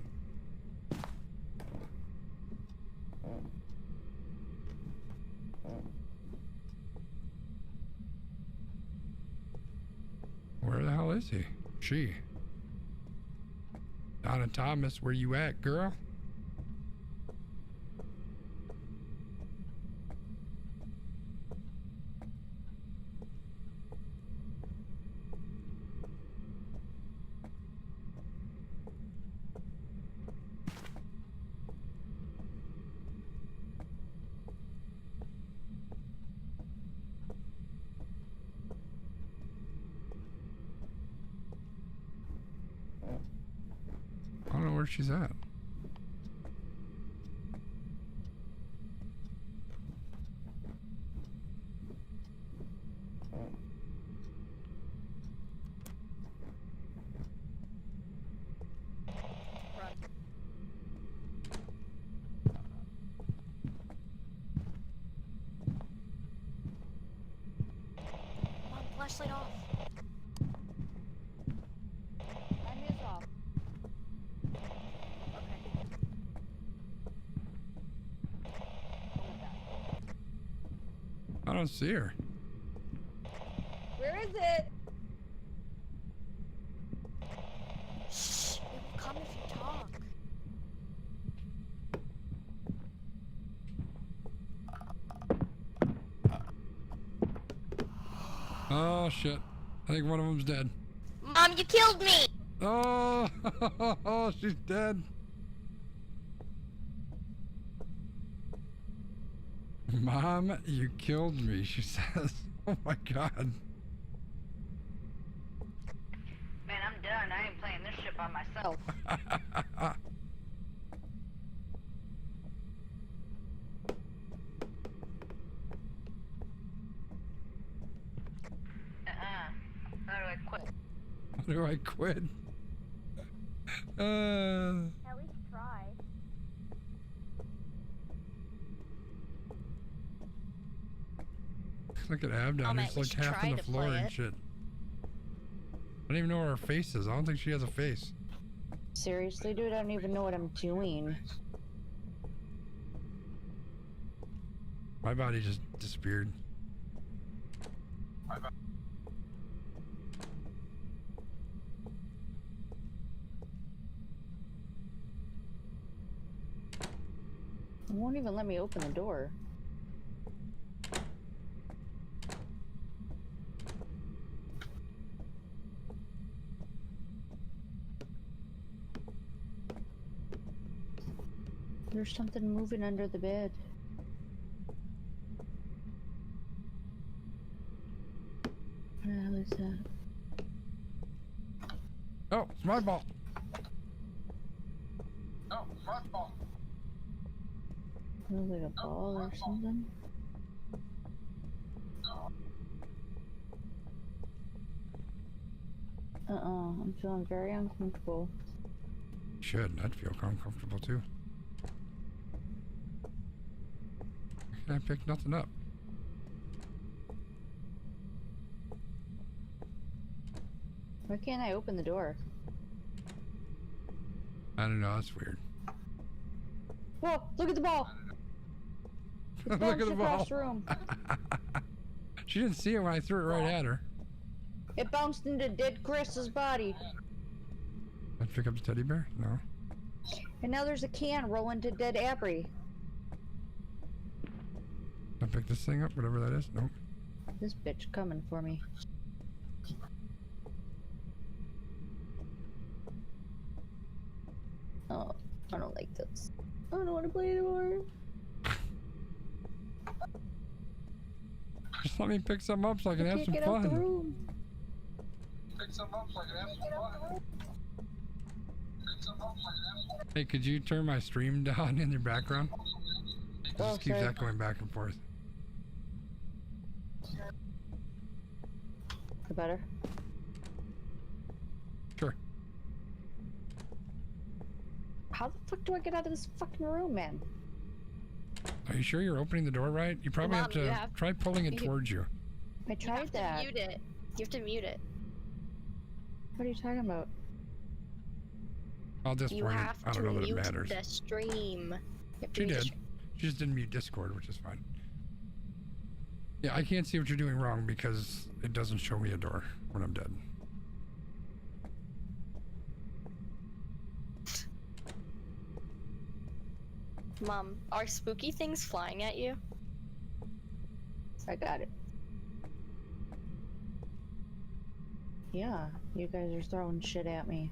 S2: Where the hell is he? She. Donna Thomas, where you at, girl? I don't know where she's at.
S8: Come on, flashlight off.
S9: Mine is off.
S2: I don't see her.
S9: Where is it?
S8: Shh, it will come if you talk.
S2: Oh shit. I think one of them's dead.
S8: Mom, you killed me!
S2: Oh, she's dead. Mom, you killed me, she says. Oh my god.
S11: Man, I'm done. I ain't playing this shit by myself. How do I quit?
S2: How do I quit?
S8: At least try.
S2: Look at Ab down here. It's like half on the floor and shit. I don't even know where her face is. I don't think she has a face.
S9: Seriously, dude, I don't even know what I'm doing.
S2: My body just disappeared.
S9: It won't even let me open the door. There's something moving under the bed. What the hell is that?
S2: Oh, it's my ball. Oh, my ball.
S9: Looks like a ball or something. I'm feeling very uncomfortable.
S2: Should. I'd feel uncomfortable too. I picked nothing up.
S9: Why can't I open the door?
S2: I don't know. That's weird.
S9: Whoa! Look at the ball! It's
S2: Look at the ball.
S9: across the room.
S2: She didn't see it when I threw it right at her.
S9: It bounced into dead Chris's body.
S2: I'd pick up the teddy bear? No.
S9: And now there's a can rolling to dead Abry.
S2: I pick this thing up, whatever that is. Nope.
S9: this bitch coming for me. Oh, I don't like this. I don't want to play anymore.
S2: Just let me pick some up so I can have some
S9: Get out the
S2: fun.
S9: room.
S2: Hey, could you turn my stream down in the background? It
S9: Oh,
S2: just keeps
S9: sorry.
S2: echoing back and forth.
S9: The better.
S2: Sure.
S9: How the fuck do I get out of this fucking room, man?
S2: Are you sure you're opening the door right? You probably
S8: Mom,
S2: have to
S8: you have-
S2: try pulling it
S8: you-
S2: towards you.
S9: I
S8: You
S9: tried
S8: have
S9: that.
S8: to mute it. You have to mute it.
S9: What are you talking about?
S2: At this
S8: You
S2: point,
S8: have
S2: I
S8: to
S2: don't know that it
S8: mute
S2: matters.
S8: the stream. You have to
S2: She
S8: mute the
S2: did.
S8: stream.
S2: She just didn't mute Discord, which is fine. Yeah, I can't see what you're doing wrong because it doesn't show me a door when I'm dead.
S8: Mom, are spooky things flying at you?
S9: I got it. Yeah, you guys are throwing shit at me.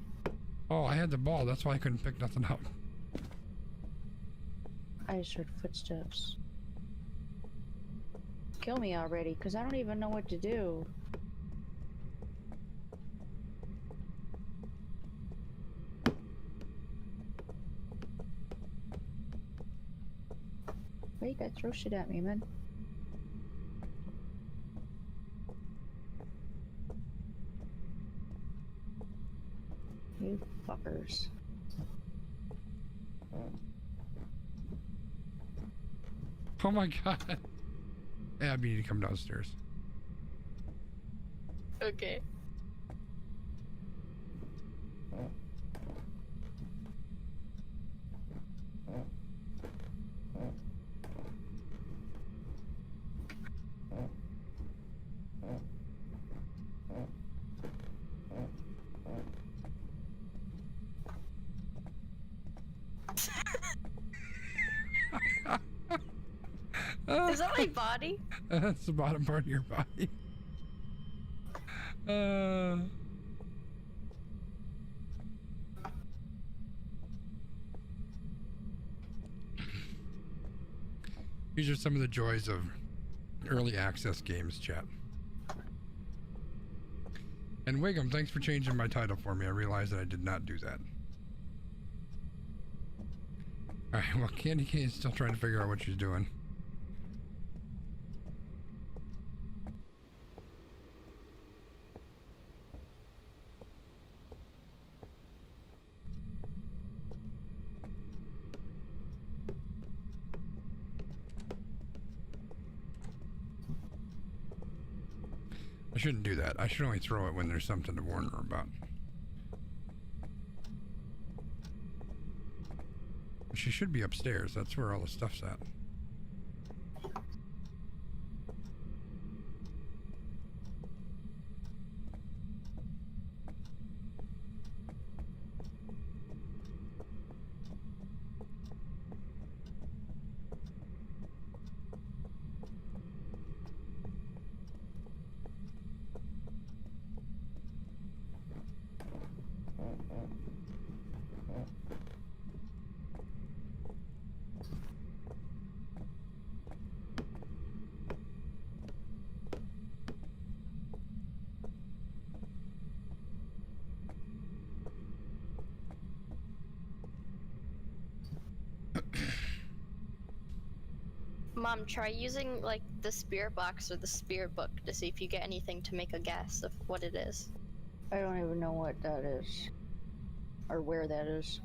S2: Oh, I had the ball. That's why I couldn't pick nothing up.
S9: I just heard footsteps. Kill me already, because I don't even know what to do. Why you guys throw shit at me, man? You fuckers.
S2: Oh my god. Yeah, I need to come downstairs.
S8: Okay. Is that my body?
S2: That's the bottom part of your body. These are some of the joys of early access games, chat. And Wiggum, thanks for changing my title for me. I realized that I did not do that. Alright, well, Candy Cane is still trying to figure out what she's doing. I shouldn't do that. I should only throw it when there's something to warn her about. She should be upstairs. That's where all the stuff's at.
S8: Mom, try using like the spirit box or the spirit book to see if you get anything to make a guess of what it is.
S9: I don't even know what that is. Or where that is.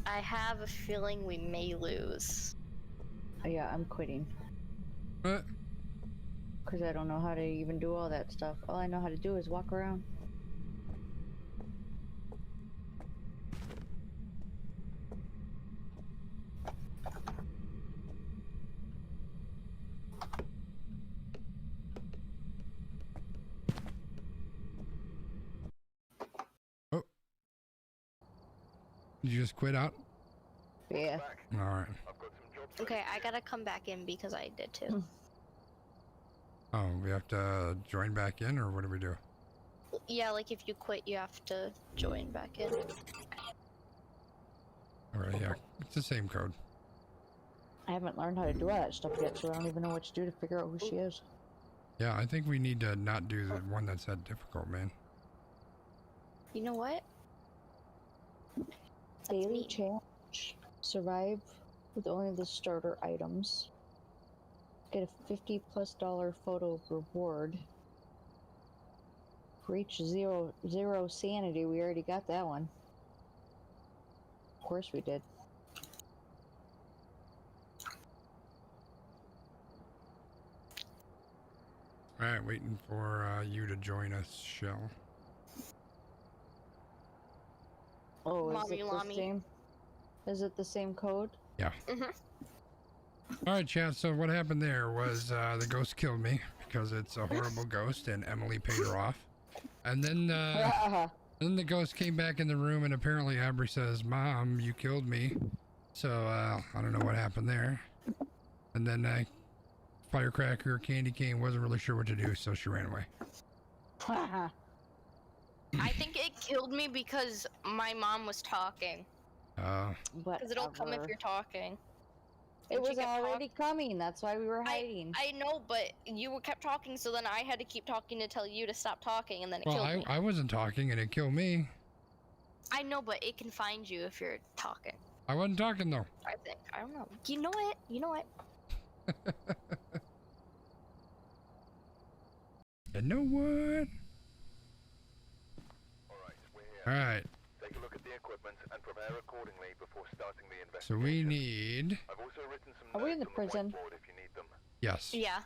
S8: I have a feeling we may lose.
S9: Oh, yeah, I'm quitting.
S2: What?
S9: Because I don't know how to even do all that stuff. All I know how to do is walk around.
S2: Oh. Did you just quit out?
S9: Yeah.
S2: Alright.
S8: Okay, I gotta come back in because I did too.
S2: Oh, we have to join back in, or what do we do?
S8: Yeah, like if you quit, you have to join back in.
S2: Alright, yeah. It's the same code.
S9: I haven't learned how to do all that stuff yet, so I don't even know what to do to figure out who she is.
S2: Yeah, I think we need to not do the one that's that difficult, man.
S8: You know what?
S9: Daily challenge. Survive with only the starter items. Get a $50+ photo reward. Reach zero sanity. We already got that one. Of course we did.
S2: Alright, waiting for you to join us, Shell.
S9: Oh, is
S8: Mommy
S9: it the
S8: Lami.
S9: same? Is it the same code?
S2: Yeah. Alright, chat, so what happened there was the ghost killed me because it's a horrible ghost and Emily paid her off. And then the ghost came back in the room and apparently Abry says, Mom, you killed me. So I don't know what happened there. And then Firecracker, Candy Cane wasn't really sure what to do, so she ran away.
S8: I think it killed me because my mom was talking. Because it'll come if you're talking.
S9: It was already coming. That's why we were hiding.
S8: I know, but you kept talking, so then I had to keep talking to tell you to stop talking, and then it killed me.
S2: I wasn't talking, and it killed me.
S8: I know, but it can find you if you're talking.
S2: I wasn't talking, though.
S8: I think. I don't know. You know it. You know it.
S2: You know what? Alright.
S6: Take a look at the equipment and prepare accordingly before starting the
S2: So
S6: investigation.
S2: we need...
S6: I've also written some
S9: Are we in the
S6: notes on
S9: prison?
S6: whiteboard if you need them.
S2: Yes.
S8: Yeah.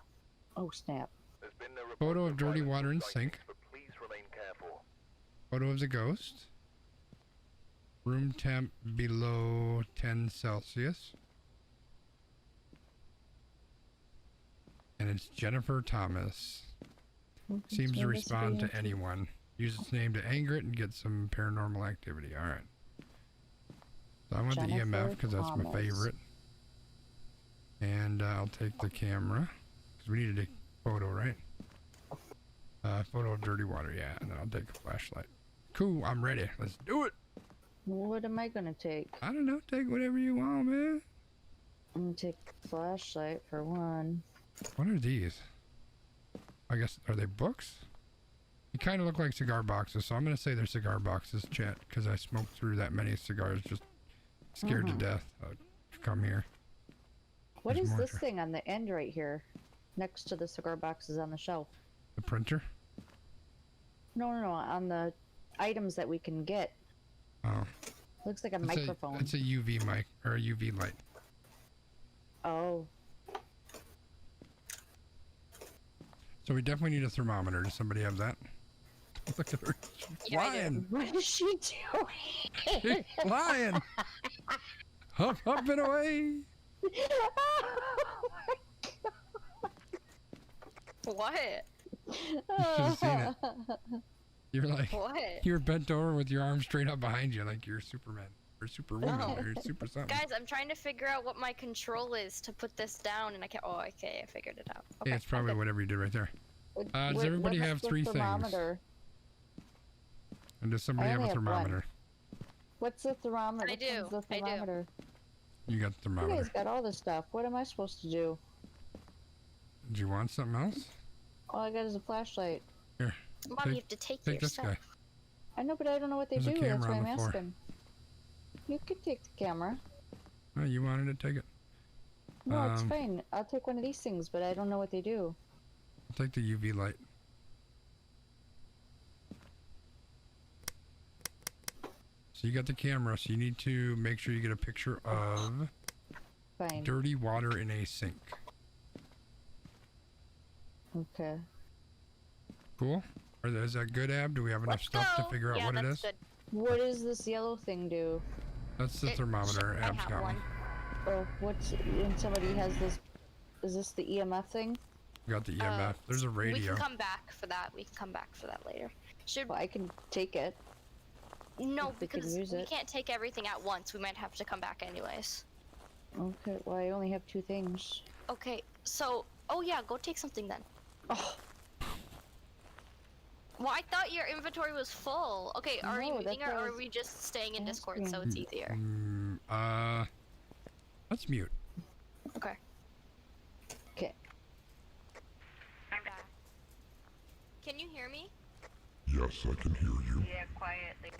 S9: Oh, snap.
S6: There's been no report
S2: Photo of dirty water in
S6: sightings,
S2: sink.
S6: but please remain careful.
S2: Photo of the ghost. Room temp below 10 Celsius. And it's Jennifer Thomas. Seems to respond to anyone. Use its name to anger it and get some paranormal activity. Alright. So I want the EMF because that's my favorite. And I'll take the camera. Because we need to take a photo, right? Photo of dirty water, yeah. And then I'll take a flashlight. Cool, I'm ready. Let's do it.
S9: What am I gonna take?
S2: I don't know. Take whatever you want, man.
S9: I'm gonna take the flashlight for one.
S2: What are these? I guess, are they books? They kind of look like cigar boxes, so I'm going to say they're cigar boxes, chat, because I smoked through that many cigars, just scared to death to come here.
S9: What
S2: There's
S9: is
S2: more
S9: this thing on the end right here, next to the cigar boxes on the shelf?
S2: The printer?
S9: No, on the items that we can get.
S2: Oh.
S9: Looks like a microphone.
S2: It's a UV mic, or a UV light.
S9: Oh.
S2: So we definitely need a thermometer. Does somebody have that? Look at her. She's lying.
S9: What is she doing?
S2: She's lying. Huff, up and away.
S8: What?
S2: You should have seen it. You're like,
S8: What?
S2: you're bent over with your arms straight up behind you like you're Superman or Superwoman
S8: No.
S2: or super something.
S8: Guys, I'm trying to figure out what my control is to put this down, and I can't. Oh, okay, I figured it out. Okay,
S2: Yeah, it's probably whatever you did right there. Does everybody
S9: what's
S2: have
S9: the
S2: 3 things?
S9: thermometer?
S2: And does somebody
S9: I
S2: have a
S9: only have one.
S2: thermometer?
S9: What's the thermometer?
S8: I do,
S9: What's the
S8: I do.
S9: thermometer?
S2: You got the
S9: You
S2: thermometer.
S9: guys got all this stuff. What am I supposed to do?
S2: Do you want something else?
S9: All I got is a flashlight.
S2: Here.
S8: Mom, you have to take your
S2: this
S8: stuff.
S2: guy.
S9: I know, but I don't know what they
S2: There's a
S9: do. That's
S2: camera
S9: why
S2: on
S9: I'm
S2: the floor.
S9: asking. You can take the camera.
S2: Oh, you wanted to take it.
S9: No, it's fine. I'll take one of these things, but I don't know what they do.
S2: I'll take the UV light. So you got the camera, so you need to make sure you get a picture of
S9: Fine.
S2: dirty water in a sink.
S9: Okay.
S2: Cool? Is that good, Ab? Do we have enough stuff to figure out
S8: Yeah,
S2: what it
S8: that's
S2: is?
S8: good.
S9: What does this yellow thing do?
S2: That's the
S8: It
S2: thermometer.
S8: should- I
S2: Ab's
S8: have
S2: got
S8: one.
S2: one.
S9: Or what's when somebody has this? Is this the EMF thing?
S2: We got the EMF. There's a
S8: We
S2: radio.
S8: can come back for that. We can come back for that later. Should
S9: Well, I can take it.
S8: no,
S9: if we can
S8: because
S9: use
S8: we
S9: it.
S8: can't take everything at once. We might have to come back anyways.
S9: Okay. Well, I only have 2 things.
S8: Okay, so oh yeah, go take something then. Oh. Well, I thought your inventory was full. Okay, are we moving or are we just staying in Discord so it's easier?
S2: Let's mute.
S8: Okay.
S9: Okay.
S8: I'm back. Can you hear me?
S6: Yes, I can hear you.
S11: Yeah, quietly.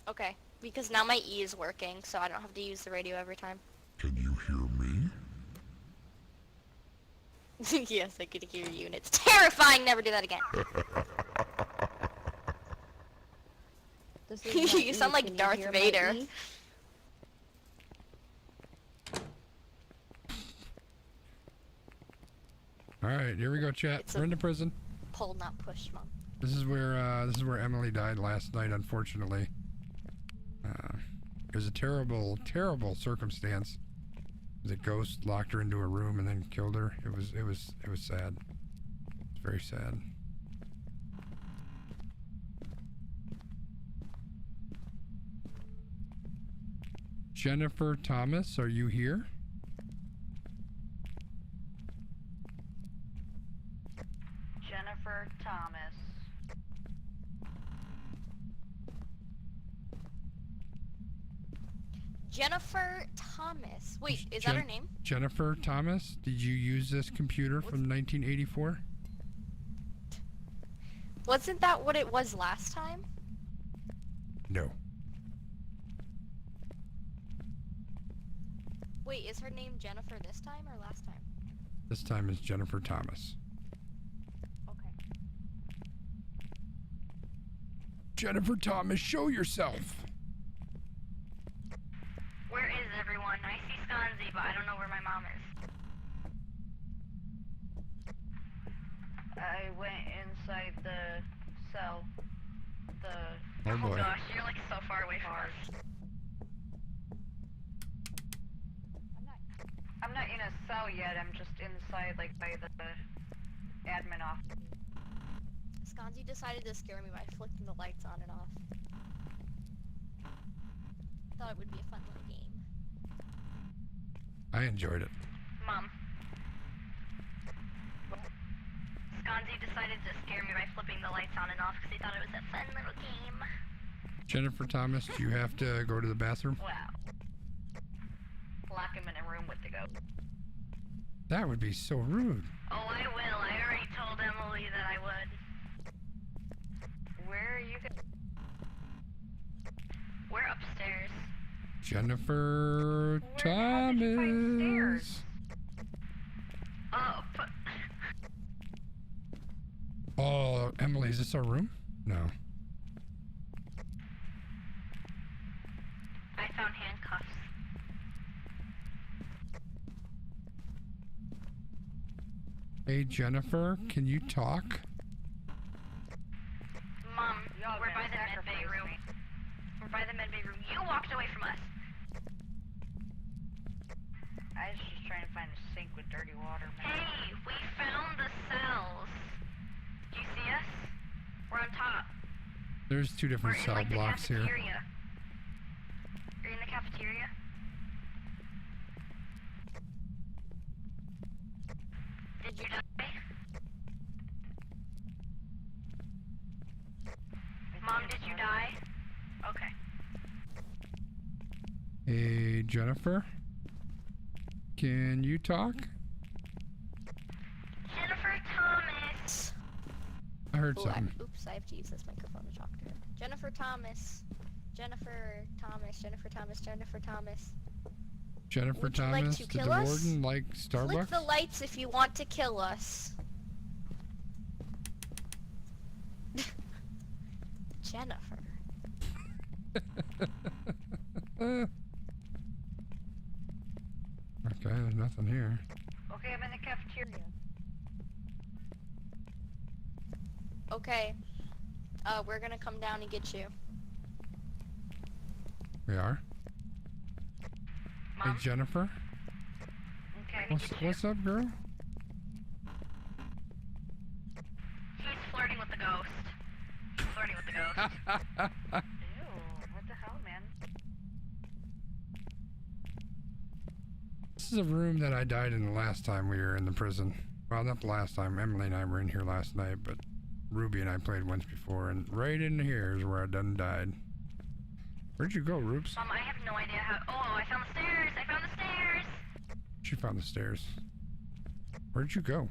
S8: Okay, because now my E is working, so I don't have to use the radio every time.
S6: Can you hear me?
S8: Yes, I could hear you, and it's terrifying. Never do that again. You sound like Darth Vader.
S2: All right, here we go, chat. We're in the prison.
S8: Pull, not push, Mom.
S2: This is where Emily died last night, unfortunately. It was a terrible, terrible circumstance. The ghost locked her into a room and then killed her. It was sad. It's very sad. Jennifer Thomas, are you here?
S11: Jennifer Thomas.
S8: Jennifer Thomas. Wait, is that her name?
S2: Jennifer Thomas? Did you use this computer from 1984?
S8: Wasn't that what it was last time?
S2: No.
S8: Wait, is her name Jennifer this time or last time?
S2: This time is Jennifer Thomas.
S8: Okay.
S2: Jennifer Thomas, show yourself!
S10: Where is everyone? I see Skanzi, but I don't know where my mom is.
S11: I went inside the cell.
S2: Oh boy.
S10: Gosh, you're like so far away from us.
S11: I'm not in a cell yet. I'm just inside, like, by the admin office.
S8: Skanzi decided to scare me by flicking the lights on and off. Thought it would be a fun little game.
S2: I enjoyed it.
S10: Mom. Skanzi decided to scare me by flipping the lights on and off because he thought it was a fun little game.
S2: Jennifer Thomas, do you have to go to the bathroom?
S11: Wow. Lock him in a room with the ghost.
S2: That would be so rude.
S10: Oh, I will. I already told Emily that I would.
S11: Where are you guys?
S10: We're upstairs.
S2: Jennifer Thomas.
S10: Oh, but...
S2: Oh, Emily, is this our room? No.
S10: I found handcuffs.
S2: Hey, Jennifer, can you talk?
S10: Mom, we're by the medbay room. We're by the medbay room. You walked away from us.
S11: I was just trying to find a sink with dirty water, man.
S10: Hey, we found the cells. Do you see us? We're on top.
S2: There's two different cell blocks here.
S10: Are you in the cafeteria? Did you die? Mom, did you die? Okay.
S2: Hey, Jennifer, can you talk?
S10: Jennifer Thomas.
S2: I heard something.
S8: Oops, I have to use this microphone to talk to her. Jennifer Thomas. Jennifer Thomas. Jennifer Thomas. Jennifer Thomas.
S2: Jennifer
S8: Would you
S2: Thomas,
S8: like to
S2: did
S8: kill
S2: the
S8: us?
S2: warden like Starbucks?
S8: Click the lights if you want to kill us. Jennifer.
S2: Okay, there's nothing here.
S11: Okay, I'm in the cafeteria.
S8: Okay. We're gonna come down and get you.
S2: We are.
S10: Mom?
S2: Hey, Jennifer.
S10: Okay,
S2: What's up, girl?
S10: He's flirting with the ghost. Flirting with the ghost.
S11: Ew, what the hell, man?
S2: This is a room that I died in the last time we were in the prison. Well, not the last time. Emily and I were in here last night, but Ruby and I played once before, and right in here is where I done died. Where'd you go, Roops?
S10: I have no idea how. Oh, I found the stairs! I found the stairs!
S2: She found the stairs. Where'd you go?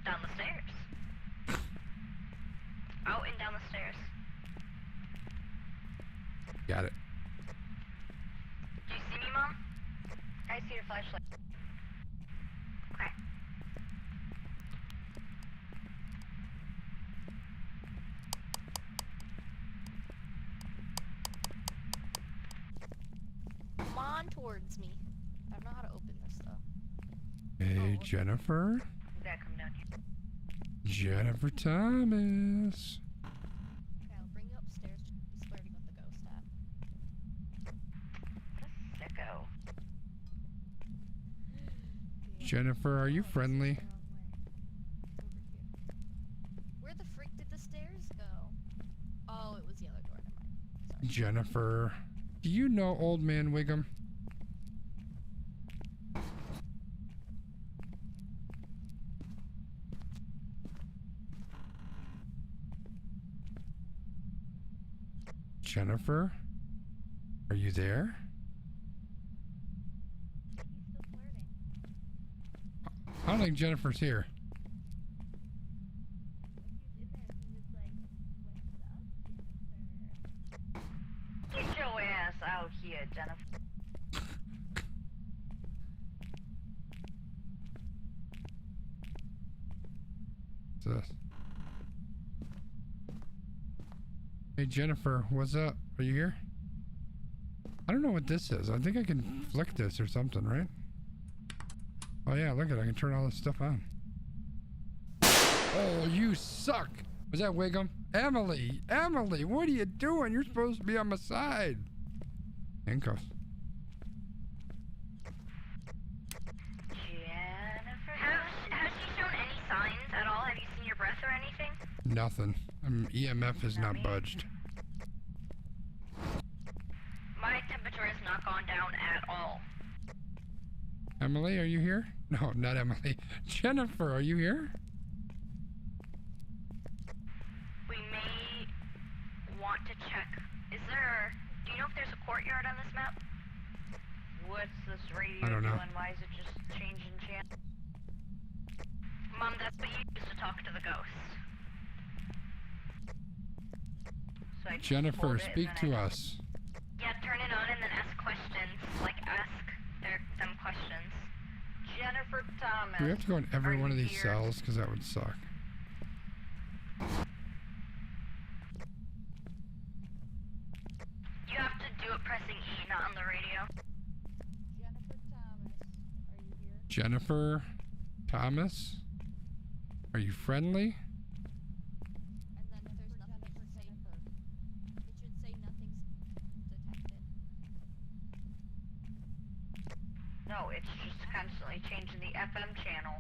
S10: Down the stairs. Out and down the stairs.
S2: Got it.
S10: Do you see me, Mom?
S11: I see your flashlight.
S10: Okay.
S8: Come on towards me. I don't know how to open this though.
S2: Hey, Jennifer.
S11: You gotta come down here.
S2: Jennifer Thomas.
S8: Okay, I'll bring you upstairs. He's flirting with the ghost at.
S11: What a sicko.
S2: Jennifer, are you friendly?
S8: Where the freak did the stairs go? Oh, it was the other door. Never mind. Sorry.
S2: Jennifer. Do you know Old Man Wiggum? Jennifer? Are you there? I don't think Jennifer's here.
S11: Get your ass out here, Jennifer.
S2: What's this? Hey Jennifer, what's up? Are you here? I don't know what this is. I think I can flick this or something, right? Oh yeah, look at it. I can turn all this stuff on. Oh, you suck! Was that Wiggum? Emily! Emily, what are you doing? You're supposed to be on my side. Handcuffs.
S11: Jennifer.
S10: Has she shown any signs at all? Have you seen your breath or anything?
S2: Nothing. EMF has not budged.
S10: My temperature has not gone down at all.
S2: Emily, are you here? No, not Emily. Jennifer, are you here?
S10: We may want to check. Do you know if there's a courtyard on this map?
S11: What's this radio
S2: I don't know.
S11: doing? Why is it just changing channel?
S10: Mom, that's what you use to talk to the ghosts.
S11: So I just
S2: Jennifer,
S11: hold it and
S2: speak
S11: then
S2: to
S11: I-
S2: us.
S10: Yeah, turn it on and then ask questions. Like, ask them questions.
S11: Jennifer Thomas.
S2: Do we have to go in every
S11: are
S2: one of
S11: you
S2: these
S11: here?
S2: cells? Because that would suck.
S10: You have to do it pressing E, not on the radio.
S2: Jennifer Thomas? Are you friendly?
S8: And then if there's nothing to say, it should say nothing's detected.
S11: No, it's just constantly changing the FM channel.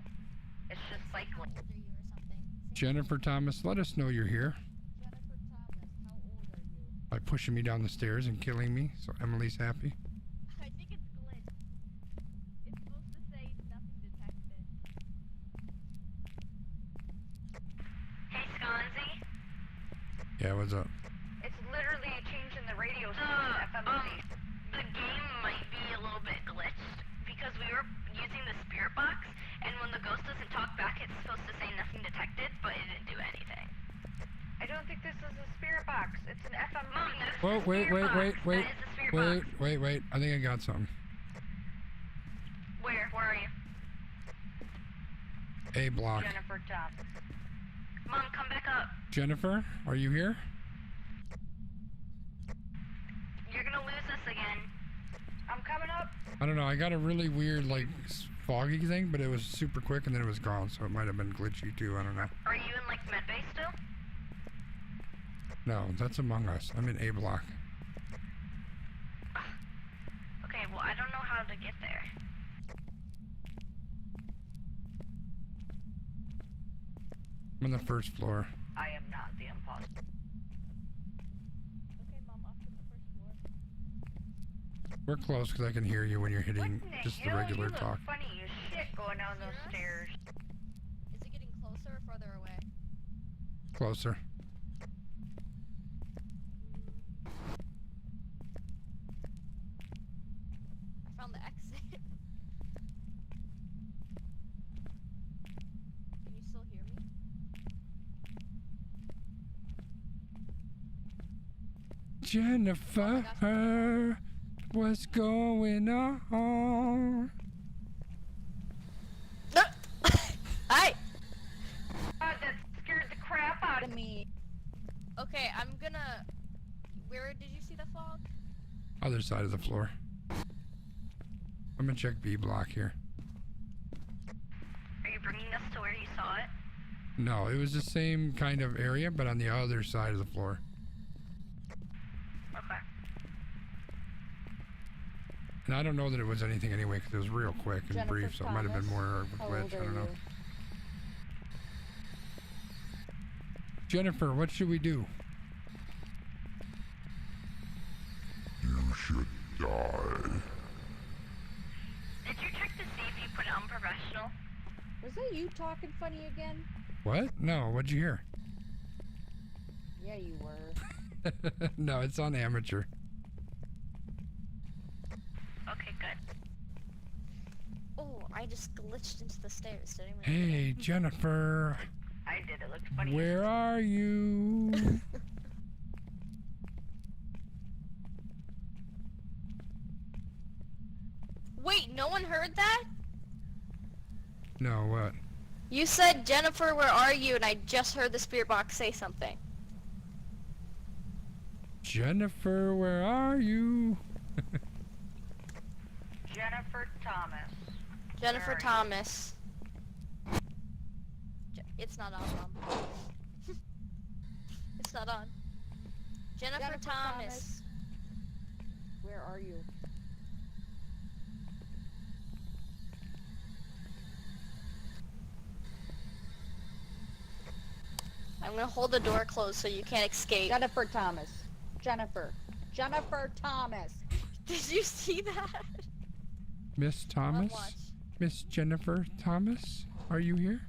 S11: It's just cycling.
S8: How old are you or something?
S2: Jennifer Thomas, let us know you're here.
S8: Jennifer Thomas, how old are you?
S2: By pushing me down the stairs and killing me, so Emily's happy.
S8: I think it's glitched. It's supposed to say nothing detected.
S10: Hey, Sconzi.
S2: Yeah, what's up?
S11: It's literally changing the radio station FM station.
S10: The game might be a little bit glitched because we were using the spirit box, and when the ghost doesn't talk back, it's supposed to say nothing detected, but it didn't do anything.
S11: I don't think this is a spirit box. It's an FM.
S10: Mom, that's
S2: Whoa,
S10: the
S2: wait,
S10: spirit
S2: wait,
S10: box.
S2: wait,
S10: That is the spirit box.
S2: wait. I think I got something.
S10: Where are you?
S2: A block.
S11: Jennifer Thomas.
S10: Mom, come back up.
S2: Jennifer, are you here?
S10: You're gonna lose us again.
S11: I'm coming up.
S2: I don't know. I got a really weird, like, foggy thing, but it was super quick and then it was gone, so it might have been glitchy too. I don't know.
S10: Are you in like medbay still?
S2: No, that's Among Us. I'm in A block.
S10: Okay, well I don't know how to get there.
S2: I'm on the first floor.
S11: I am not the imposter.
S8: Okay, Mom, off to the first floor.
S2: We're close because I can hear you when you're hitting
S11: What in
S2: just the
S11: hell?
S2: regular
S11: You look
S2: talk.
S11: funny as shit. Going down those stairs.
S8: Is it getting closer or farther away?
S2: Closer.
S8: I found the exit. Can you still hear me?
S2: Jennifer, what's going on?
S8: Hi!
S11: God, that scared the crap out of me.
S8: Okay, I'm gonna... Where did you see the fog?
S2: Other side of the floor. I'm gonna check B block here.
S10: Are you bringing us to where you saw it?
S2: No, it was the same kind of area, but on the other side of the floor.
S10: Okay.
S2: And I don't know that it was anything anyway, because it was real quick and
S9: Jennifer
S2: brief, so it might have been
S9: Thomas?
S2: more of a
S9: How
S2: glitch.
S9: old
S2: I
S9: are
S2: don't know.
S9: you?
S2: Jennifer, what should we do?
S6: You should die.
S10: Did you check to see if you put it on professional?
S9: Was that you talking funny again?
S2: What? No, what'd you hear?
S9: Yeah, you were.
S2: No, it's on amateur.
S10: Okay, good.
S8: Oh, I just glitched into the stairs. Did anyone
S2: Hey, Jennifer,
S11: I did. It looked funny.
S2: where are you?
S8: Wait, no one heard that?
S2: No, what?
S8: You said, Jennifer, where are you? And I just heard the spirit box say something.
S2: Jennifer, where are you?
S11: Jennifer Thomas.
S8: Jennifer
S11: Where are you?
S8: Thomas. It's not on, Mom. It's not on. Jennifer Thomas.
S9: Where are you?
S8: I'm gonna hold the door closed so you can't escape.
S9: Jennifer Thomas. Jennifer. Jennifer Thomas.
S8: Did you see that?
S2: Miss Thomas?
S8: watch.
S2: Miss Jennifer Thomas? Are you here?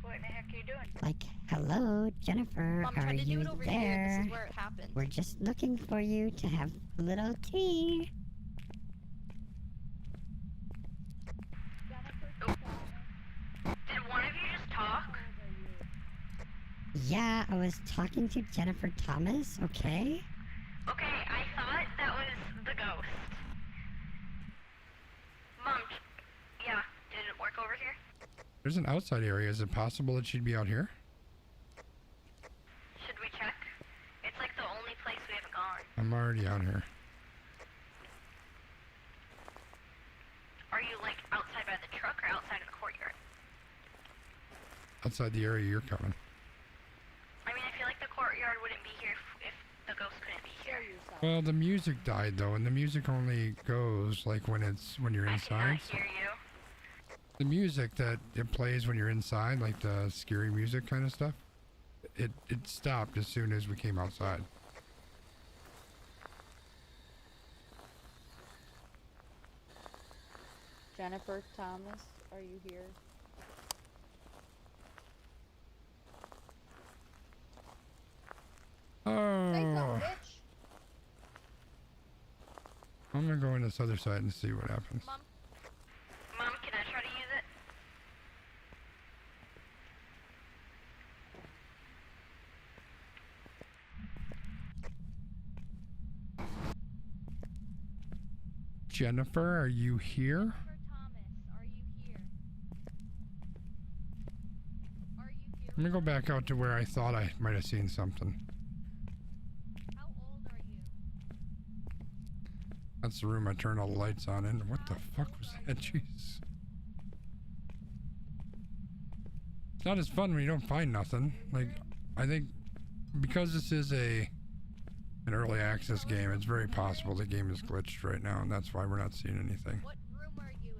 S11: What in the heck are you doing?
S12: Like, hello, Jennifer,
S8: Mom,
S12: are
S8: try to do
S12: you
S8: it over here. This
S12: there?
S8: is where it happened.
S12: We're just looking for you to have a little tea.
S10: Did one of you just talk?
S12: Yeah, I was talking to Jennifer Thomas, okay?
S10: Okay, I thought that was the ghost. Mom, yeah, did it work over here?
S2: There's an outside area. Is it possible that she'd be out here?
S10: Should we check? It's like the only place we haven't gone.
S2: I'm already out here.
S10: Are you like outside by the truck or outside of the courtyard?
S2: Outside the area you're coming.
S10: I mean, I feel like the courtyard wouldn't be here if the ghost couldn't be here.
S2: Well, the music died though, and the music only goes like when you're
S10: I
S2: inside.
S10: cannot hear you.
S2: The music that it plays when you're inside, like the scary music kind of stuff, it stopped as soon as we came outside.
S9: Jennifer Thomas, are you here? Say something,
S2: Oh,
S9: bitch.
S2: I'm gonna go on this other side and see what happens.
S10: Mom, can I try to use it?
S2: Jennifer, are you here?
S8: Jennifer Thomas, are you here? Are you here?
S2: Let me go back out to where I thought I might have seen something.
S8: How old are you?
S2: That's the room I turned all the lights on in. What the fuck was that? Jeez. It's not as fun when you don't find nothing. Like, I think because this is an early access game, it's very possible the game is glitched right now, and that's why we're not seeing anything.
S8: What room are you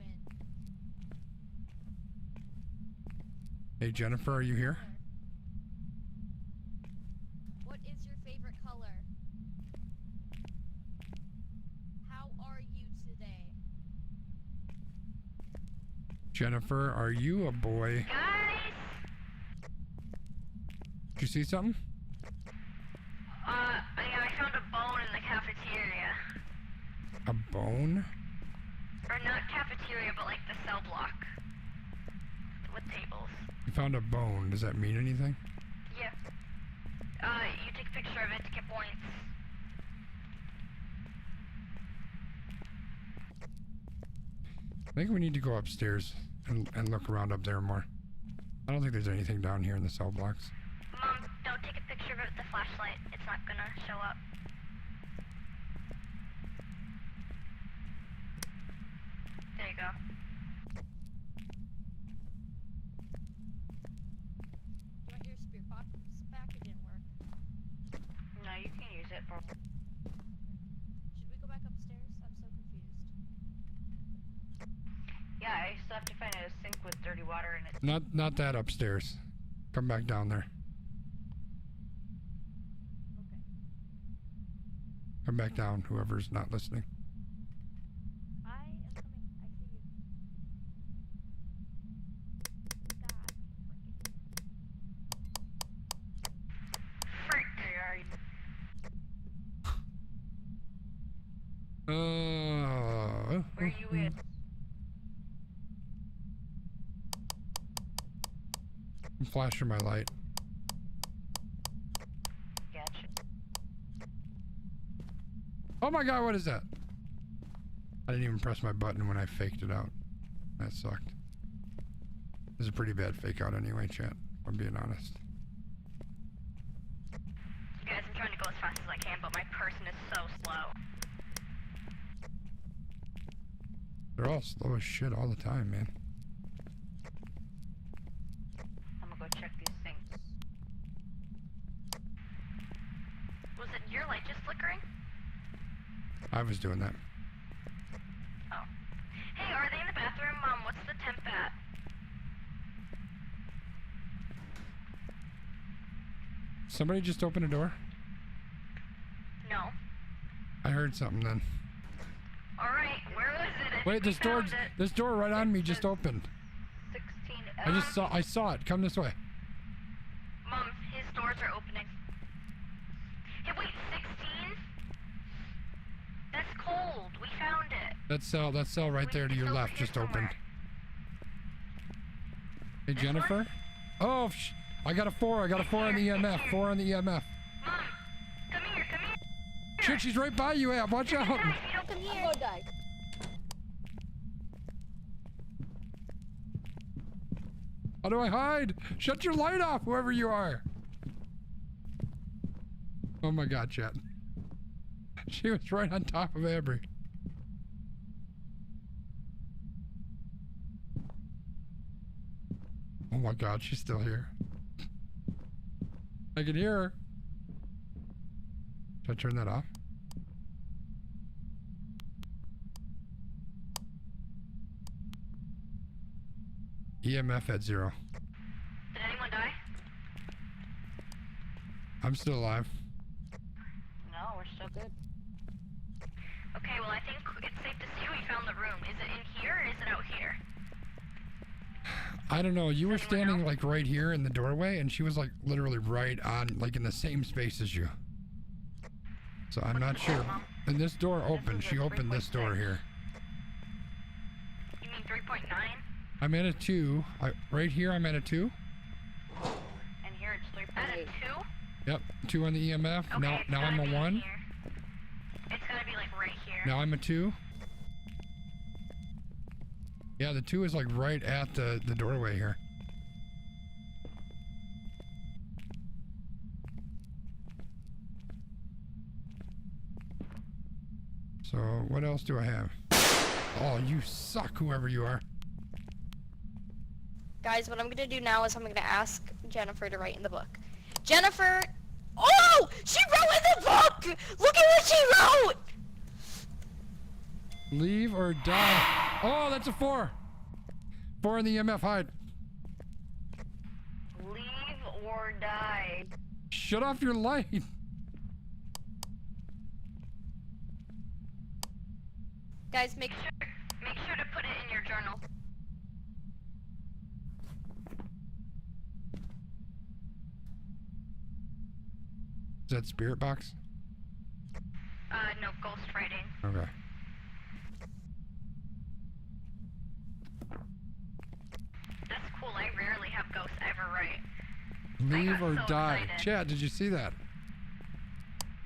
S8: in?
S2: Hey, Jennifer, are you here?
S8: What is your favorite color?
S2: Jennifer, are you a boy?
S10: Guys!
S2: Did you see something?
S10: Yeah, I found a bone in the cafeteria.
S2: A bone?
S10: Or not cafeteria, but like the cell block. With tables.
S2: You found a bone. Does that mean anything?
S10: Yeah. You take a picture of it to get points.
S2: I think we need to go upstairs and look around up there more. I don't think there's anything down here in the cell blocks.
S10: Mom, don't take a picture of it with the flashlight. It's not gonna show up. There you go.
S13: You want your spear box back? It didn't work.
S11: No, you can use it for.
S13: Should we go back upstairs? I'm so confused.
S11: Yeah, I still have to find a sink with dirty water in it.
S2: Not that upstairs. Come back down there.
S13: Okay.
S2: Come back down, whoever's not listening.
S13: I am coming. I see you. God.
S10: Frick.
S11: Where are you in?
S2: I'm flashing my light.
S11: Gotcha.
S2: Oh my god, what is that? I didn't even press my button when I faked it out. That sucked. This is a pretty bad fake out anyway, chat. If I'm being honest.
S10: You guys, I'm trying to go as fast as I can, but my person is so slow.
S2: They're all slow as shit all the time, man.
S11: I'm gonna go check these sinks.
S10: Was it your light just flickering?
S2: I was doing that.
S10: Oh. Hey, are they in the bathroom? Mom, what's the temp at?
S2: Somebody just opened a door?
S10: No.
S2: I heard something then.
S10: Alright, where was it? I
S2: Wait,
S10: think we found it.
S2: this door right on me just opened.
S11: 16.
S2: I saw it. Come this way.
S10: Mom, his doors are opening. Hey, wait, 16? That's cold. We found it.
S2: That cell right there to your left just opened. Hey, Jennifer? Oh, I got a 4. I got a 4 on the EMF. 4 on the EMF.
S10: Mom, come here, come here.
S2: Shit, she's right by you, Ab. Watch out.
S10: Come here.
S13: I'm gonna die.
S2: How do I hide? Shut your light off, whoever you are. Oh my god, chat. She was right on top of Abry. Oh my god, she's still here. I can hear her. Should I turn that off? EMF at 0.
S10: Did anyone die?
S2: I'm still alive.
S11: No, we're still good.
S10: Okay, well, I think it's safe to say we found the room. Is it in here or is it out here?
S2: I don't know. You were standing like right here in the doorway, and she was like literally right on, like in the same space as you. So I'm not sure. And this door opened. She opened this door here.
S10: You mean 3.9?
S2: I'm at a 2. Right here, I'm at a 2.
S11: And here it's 3.8.
S10: At a 2?
S2: Yep, 2 on the EMF.
S10: Okay,
S2: now I'm a 1.
S10: Here. It's gonna be like right here.
S2: Now I'm a 2. Yeah, the 2 is like right at the doorway here. So what else do I have? Oh, you suck, whoever you are.
S8: Guys, what I'm gonna do now is I'm gonna ask Jennifer to write in the book. Jennifer! Oh! She wrote in the book! Look at what she wrote!
S2: Leave or die. Oh, that's a 4. 4 on the EMF, hide.
S11: Leave or die.
S2: Shut off your light.
S8: Guys, make sure
S10: to put it in your journal.
S2: Is that spirit box?
S10: No, ghost writing.
S2: Okay.
S10: That's cool. I rarely have ghosts ever write.
S2: Leave or
S10: so
S2: die.
S10: excited.
S2: Chat, did you see that?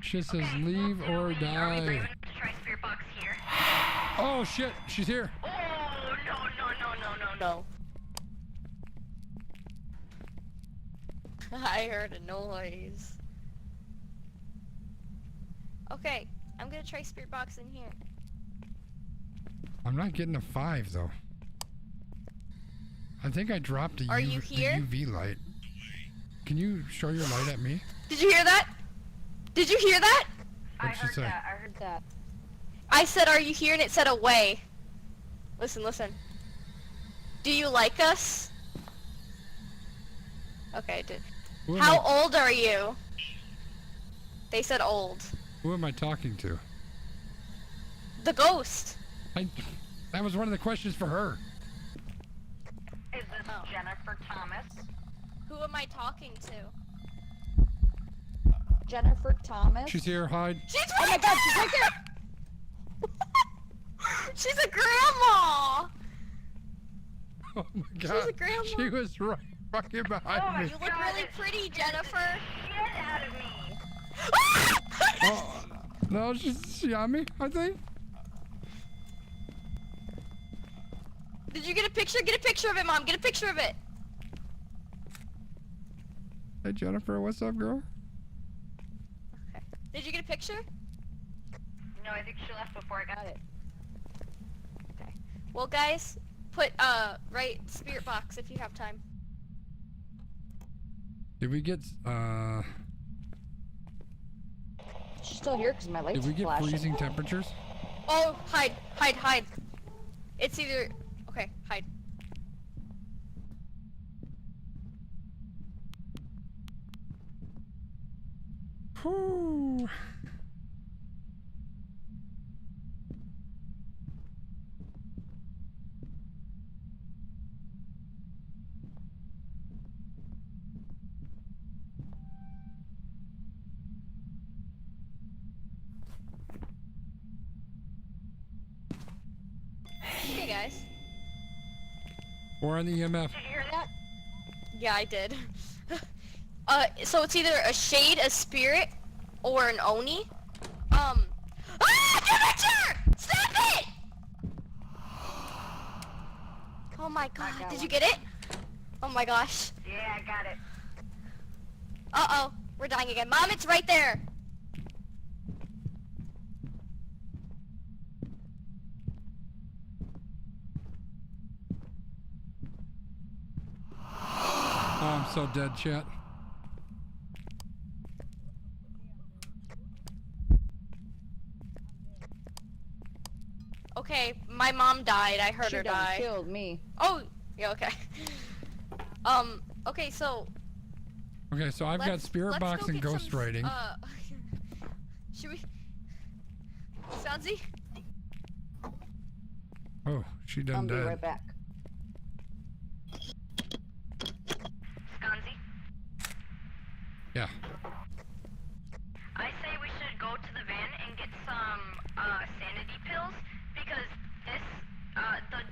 S2: She says
S10: Okay,
S2: leave or
S10: Are we brave
S2: die.
S10: enough to try spirit box here?
S2: Oh shit, she's here.
S10: Oh, no.
S8: I heard a noise. Okay, I'm gonna try spirit box in here.
S2: I'm not getting a 5 though. I think I dropped
S8: Are you here?
S2: the UV light. Can you show your light at me?
S8: Did you hear that? Did you hear that?
S2: What'd she say?
S11: I heard that.
S8: I said, are you here? And it said away. Listen, listen. Do you like us? Okay, I did.
S2: Who am
S8: How
S2: I-
S8: old are you? They said old.
S2: Who am I talking to?
S8: The ghost.
S2: That was one of the questions for her.
S11: Is this Jennifer Thomas?
S8: Who am I talking to?
S11: Jennifer Thomas?
S2: She's here, hide.
S8: She's
S11: Oh my god, she's right there!
S8: She's a grandma!
S2: Oh my
S8: She's
S2: god.
S8: a grandma.
S2: She was right fucking behind me.
S8: You look really pretty, Jennifer.
S11: Get out of me!
S2: Oh, no, she on me, I think.
S8: Did you get a picture? Get a picture of it, Mom. Get a picture of it.
S2: Hey Jennifer, what's up, girl?
S8: Did you get a picture?
S11: No, I think she left before I got it.
S8: Okay. Well, guys, put right spirit box if you have time.
S2: Did we get
S9: She's still here because my lights
S2: did we
S9: are
S2: get
S9: flashing.
S2: freezing temperatures?
S8: Oh, hide, hide, hide. It's either okay, hide.
S2: Whew.
S8: Hey guys.
S2: We're on the EMF.
S8: Did you hear that? Yeah, I did. So it's either a shade, a spirit, or an oni. Ah! Temperature! Stop it! Oh my god, did you get it? Oh my gosh.
S11: Yeah, I got it.
S8: Uh-oh, we're dying again. Mom, it's right there!
S2: Oh, I'm so dead, chat.
S8: Okay, my mom died. I heard
S9: She
S8: her
S9: done
S8: die.
S9: killed me.
S8: Oh, yeah, okay. Okay, so
S2: Okay, so I've got
S8: let's
S2: spirit
S8: go
S2: box and
S8: get
S2: ghost
S8: some,
S2: writing.
S8: Should we? Soundsy?
S2: Oh, she done
S9: I'll be
S2: dead.
S9: right back.
S10: Sconzi?
S2: Yeah.
S10: I say we should go to the van and get some sanity pills because the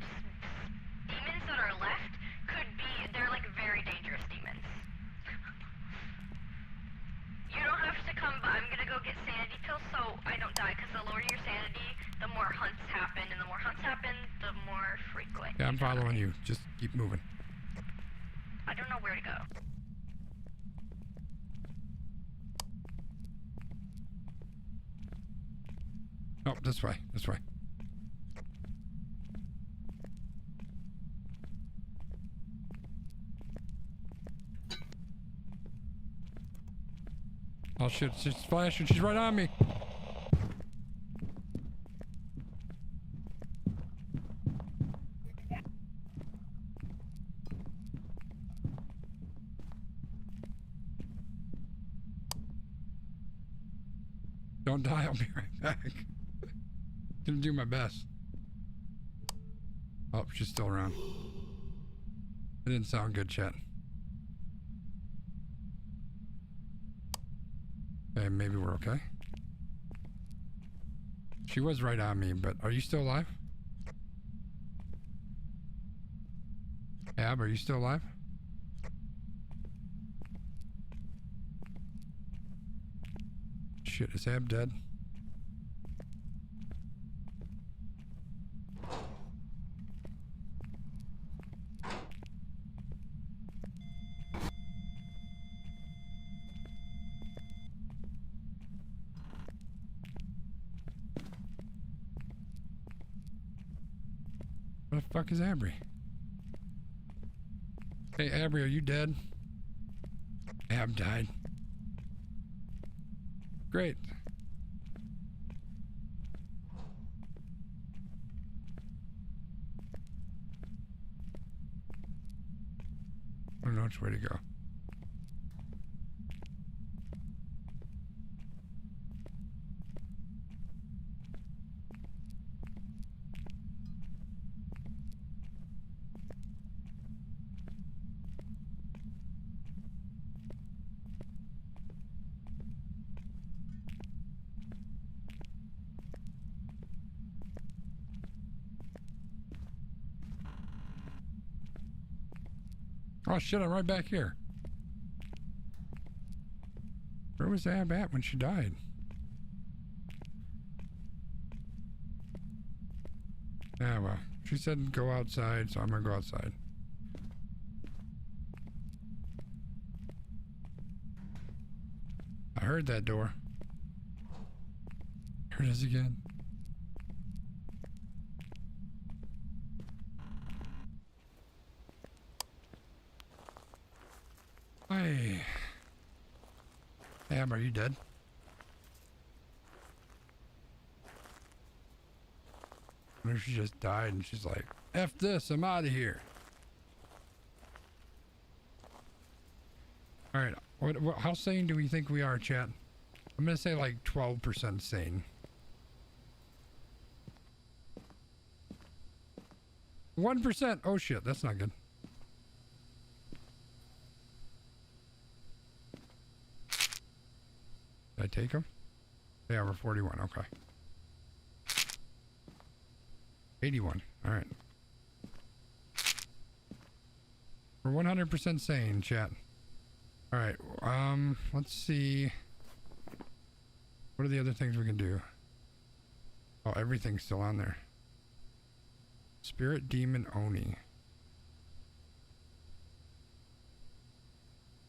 S10: demons that are left they're like very dangerous demons. You don't have to come, but I'm gonna go get sanity pills so I don't die because the lower your sanity, the more hunts happen, and the more hunts happen, the more frequent.
S2: Yeah, I'm following you. Just keep moving.
S10: I don't know where to go.
S2: Oh, this way. This way. Oh shit, she's flashing. She's right on me. Don't die, I'll be right back. Gonna do my best. Oh, she's still around. It didn't sound good, chat. Okay, maybe we're okay. She was right on me, but are you still alive? Ab, are you still alive? Shit, is Ab dead? Where the fuck is Abry? Hey, Abry, are you dead? Ab died. Great. I don't know which way to go. Oh shit, I'm right back here. Where was Ab at when she died? Ah, well, she said go outside, so I'm gonna go outside. I heard that door. Here it is again. Hey. Ab, are you dead? Or she just died and she's like, F this, I'm out of here. Alright, how sane do we think we are, chat? I'm gonna say like 12% sane. 1%! Oh shit, that's not good. Did I take them? Yeah, we're 41, okay. 81, alright. We're 100% sane, chat. Alright, let's see. What are the other things we can do? Oh, everything's still on there. Spirit Demon Oni.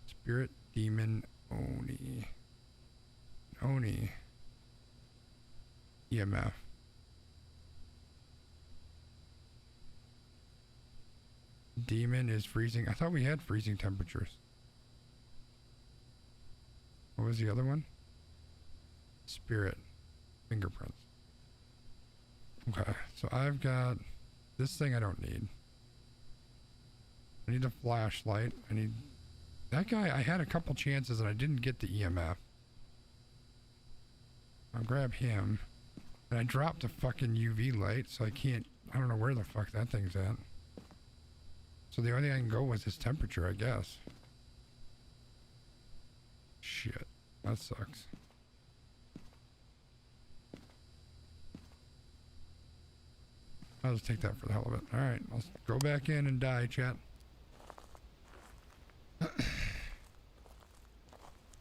S2: Spirit Demon Oni. Oni. EMF. Demon is freezing. I thought we had freezing temperatures. What was the other one? Spirit. Fingerprints. Okay, so I've got this thing I don't need. I need a flashlight. I need... That guy, I had a couple chances and I didn't get the EMF. I'll grab him. And I dropped a fucking UV light, so I can't... I don't know where the fuck that thing's at. So the only thing I can go with is temperature, I guess. Shit. That sucks. I'll just take that for the hell of it. Alright, I'll go back in and die, chat.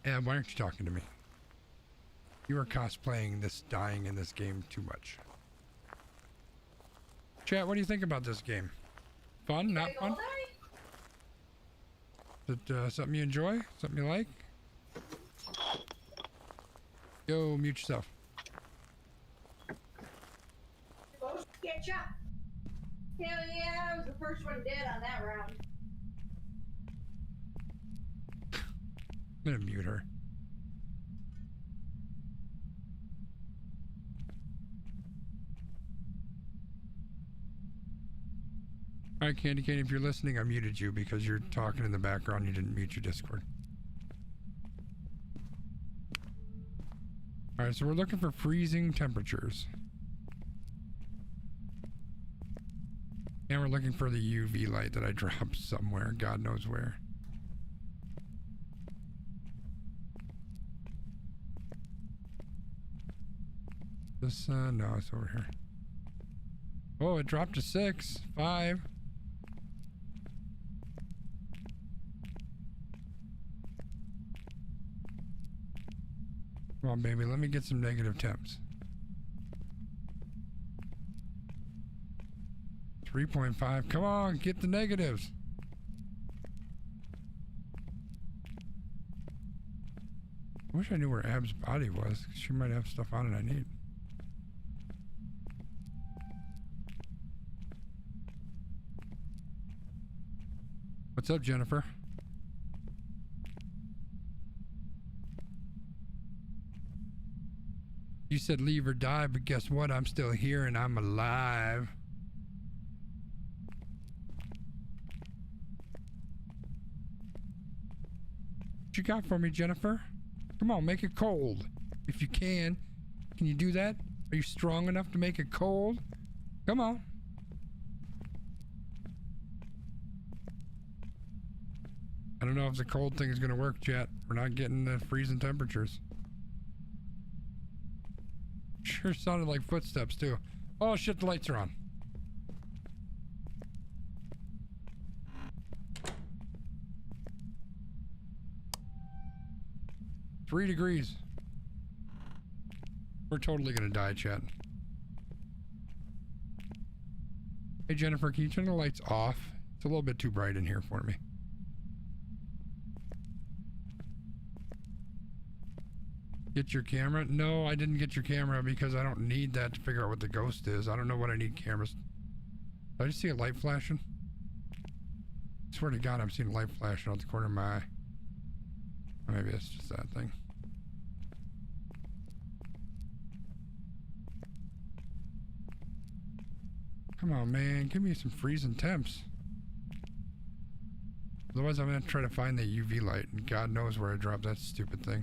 S2: Ab, why aren't you talking to me? You are cosplaying this dying in this game too much. Chat, what do you think about this game? Fun? Not fun? Is it something you enjoy? Something you like? Yo, mute yourself.
S14: Get shot. Hell yeah, I was the first one dead on that round.
S2: I'm gonna mute her. Alright, Candy Cane, if you're listening, I muted you because you're talking in the background. You didn't mute your Discord. Alright, so we're looking for freezing temperatures. And we're looking for the UV light that I dropped somewhere. God knows where. This, no, it's over here. Oh, it dropped to 6, 5. Come on, baby, let me get some negative temps. 3.5, come on, get the negatives. I wish I knew where Ab's body was. She might have stuff on it I need. What's up, Jennifer? You said leave or die, but guess what? I'm still here and I'm alive. What you got for me, Jennifer? Come on, make it cold. If you can. Can you do that? Are you strong enough to make it cold? Come on. I don't know if the cold thing is going to work, chat. We're not getting the freezing temperatures. Sure sounded like footsteps, too. Oh, shit, the lights are on. Three degrees. We're totally going to die, chat. Hey, Jennifer, can you turn the lights off? It's a little bit too bright in here for me. Get your camera? No, I didn't get your camera because I don't need that to figure out what the ghost is. I don't know what I need cameras. Did I just see a light flashing? I swear to God, I'm seeing a light flashing out the corner of my eye. Or maybe it's just that thing. Come on, man. Give me some freezing temps. Otherwise, I'm going to try to find the UV light, and God knows where I dropped that stupid thing.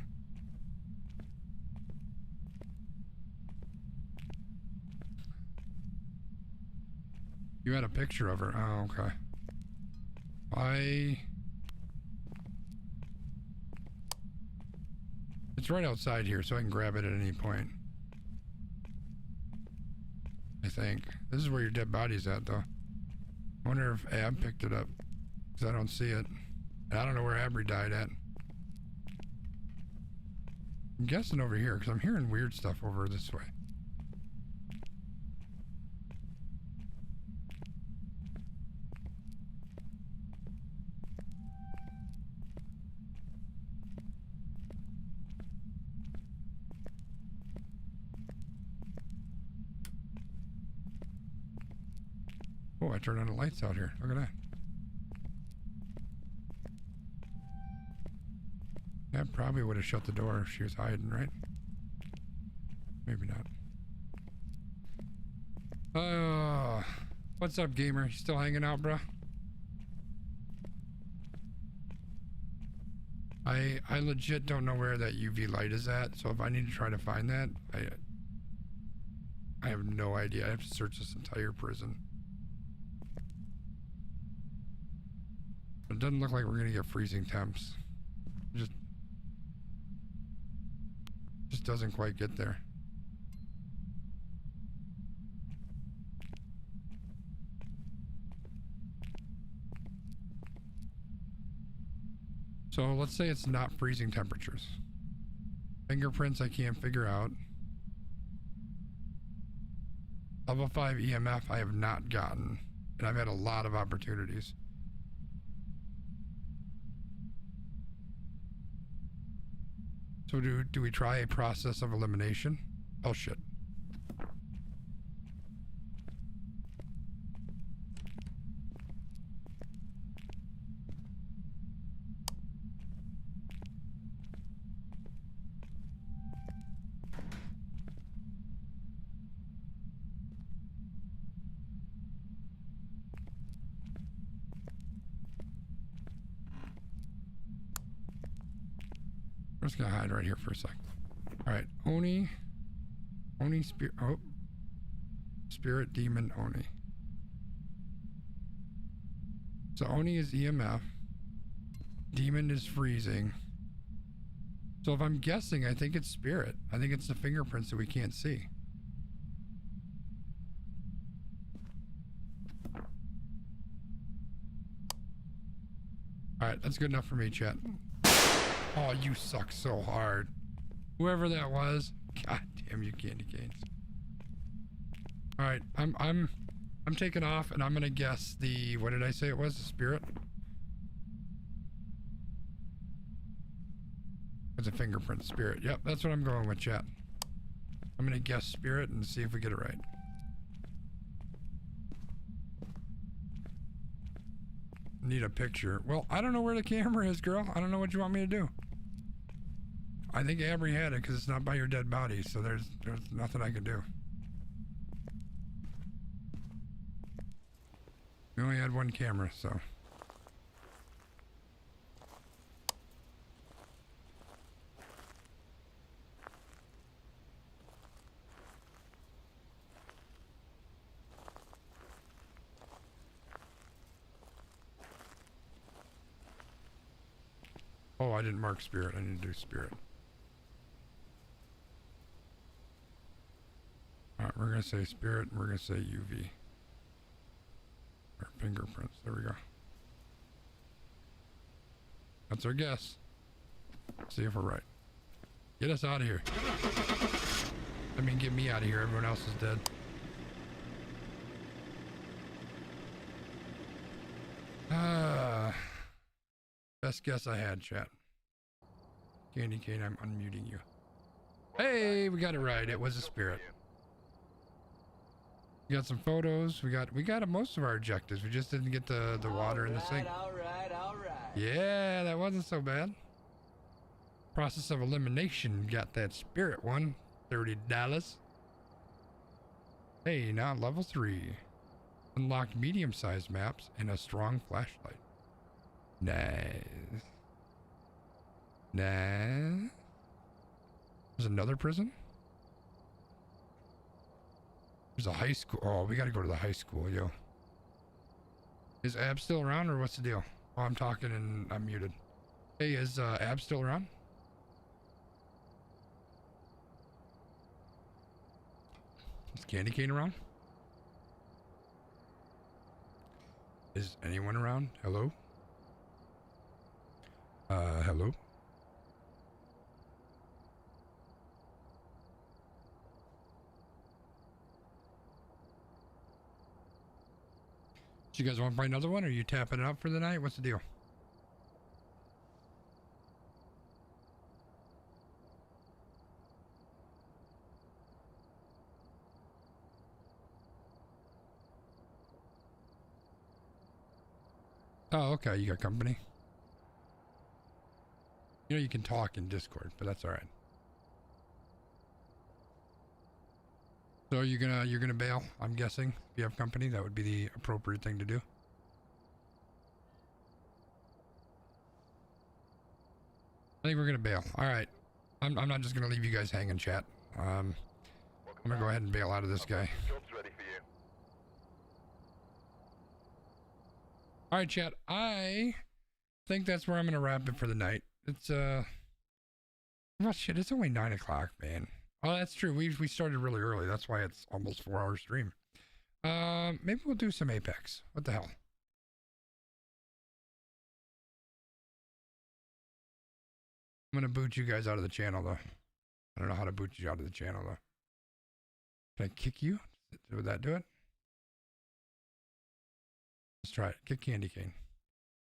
S2: You had a picture of her. Oh, okay. It's right outside here, so I can grab it at any point. I think. This is where your dead body's at, though. I wonder if Ab picked it up. Because I don't see it. And I don't know where Abry died at. I'm guessing over here, because I'm hearing weird stuff over this way. Oh, I turned on the lights out here. Look at that. That probably would have shut the door if she was hiding, right? Maybe not. What's up, gamer? You still hanging out, bruh? I legit don't know where that UV light is at, so if I need to try to find that, I have no idea. I have to search this entire prison. It doesn't look like we're gonna get freezing temps. Just doesn't quite get there. So let's say it's not freezing temperatures. Fingerprints I can't figure out. Level 5 EMF I have not gotten, and I've had a lot of opportunities. So do we try a process of elimination? Oh shit. I'm just gonna hide right here for a sec. All right, Oni spirit. Oh, spirit demon Oni. So Oni is EMF. Demon is freezing. So if I'm guessing, I think it's spirit. I think it's the fingerprints that we can't see. Alright, that's good enough for me, chat. Oh, you suck so hard. Whoever that was. God damn you, candy canes. Alright, I'm taking off and I'm gonna guess the, what did I say it was? The spirit? It's a fingerprint spirit. Yep, that's what I'm going with, chat. I'm gonna guess spirit and see if we get it right. Need a picture. Well, I don't know where the camera is, girl. I don't know what you want me to do. I think Abry had it because it's not by your dead body, so there's nothing I can do. We only had one camera, so. Oh, I didn't mark spirit. I need to do spirit. Alright, we're going to say spirit. And we're going to say UV. Or fingerprints. There we go. That's our guess. See if we're right. Get us out of here. I mean, get me out of here. Everyone else is dead. Best guess I had, chat. Candy cane, I'm unmuting you. Hey, we got it right. It was a spirit. We got some photos. We got most of our objectives. We just didn't get the water in the sink.
S4: All right.
S2: Yeah, that wasn't so bad. Process of elimination. Got that spirit one. $30. Hey, now level 3. Unlocked medium-sized maps and a strong flashlight. Nice. There's another prison? There's a high school. Oh, we gotta go to the high school, yo. Is Ab still around or what's the deal? Oh, I'm talking and I'm muted. Hey, is Ab still around? Is Candy Cane around? Is anyone around? Hello? Hello? So you guys want to buy another one, or are you tapping it up for the night? What's the deal? Oh, okay. You got company. You know you can talk in Discord, but that's all right. So you're gonna bail? I'm guessing. If you have company, that would be the appropriate thing to do. I think we're gonna bail. All right. I'm not just gonna leave you guys hanging, chat. I'm gonna go ahead and bail out of this guy. All right, chat. I think that's where I'm gonna wrap it for the night. It's well, shit. It's only 9 o'clock, man. Oh, that's true. We started really early. That's why it's almost 4-hour stream. Maybe we'll do some Apex. What the hell? I'm gonna boot you guys out of the channel, though. I don't know how to boot you out of the channel, though. Can I kick you? Would that do it? Let's try it. Kick Candy Cane.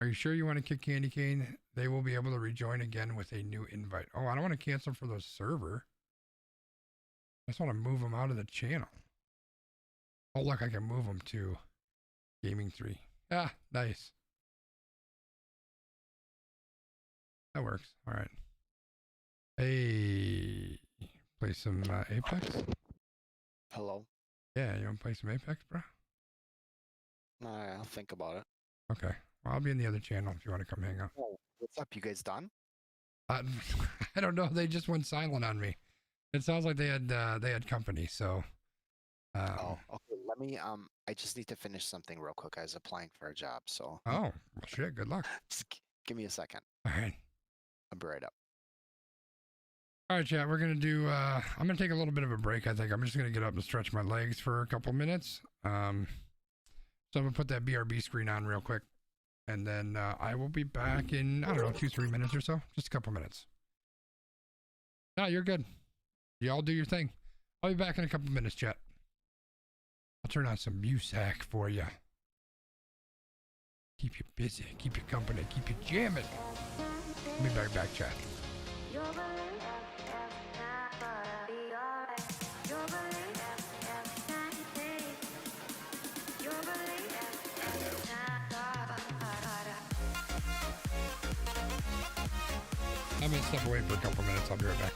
S2: Are you sure you want to kick Candy Cane? They will be able to rejoin again with a new invite. Oh, I don't want to cancel for the server. I just want to move them out of the channel. Oh, look, I can move them to Gaming 3. Ah, nice. That works. All right. Hey, play some Apex?
S5: Hello?
S2: Yeah, you want to play some Apex, bro?
S5: I'll think about it.
S2: Okay. Well, I'll be in the other channel if you want to come hang out.
S5: Oh, what's up? You guys done?
S2: I don't know. They just went silent on me. It sounds like they had company, so.
S5: Oh, okay. Let me. I just need to finish something real quick. I was applying for a job, so.
S2: Oh, well, shit. Good luck.
S5: Just give me a second.
S2: All right.
S5: I'll be right up.
S2: All right, chat. We're gonna do. I'm gonna take a little bit of a break. I think I'm just gonna get up and stretch my legs for a couple minutes. So I'm gonna put that BRB screen on real quick, And then I will be back in, I don't know, 2-3 minutes or so. Just a couple minutes. No, you're good. Y'all do your thing. I'll be back in a couple minutes, chat. I'll turn on some music for you. Keep you busy, keep you company, keep you jamming. I'll be back, chat. I'm gonna step away for a couple minutes. I'll be right back.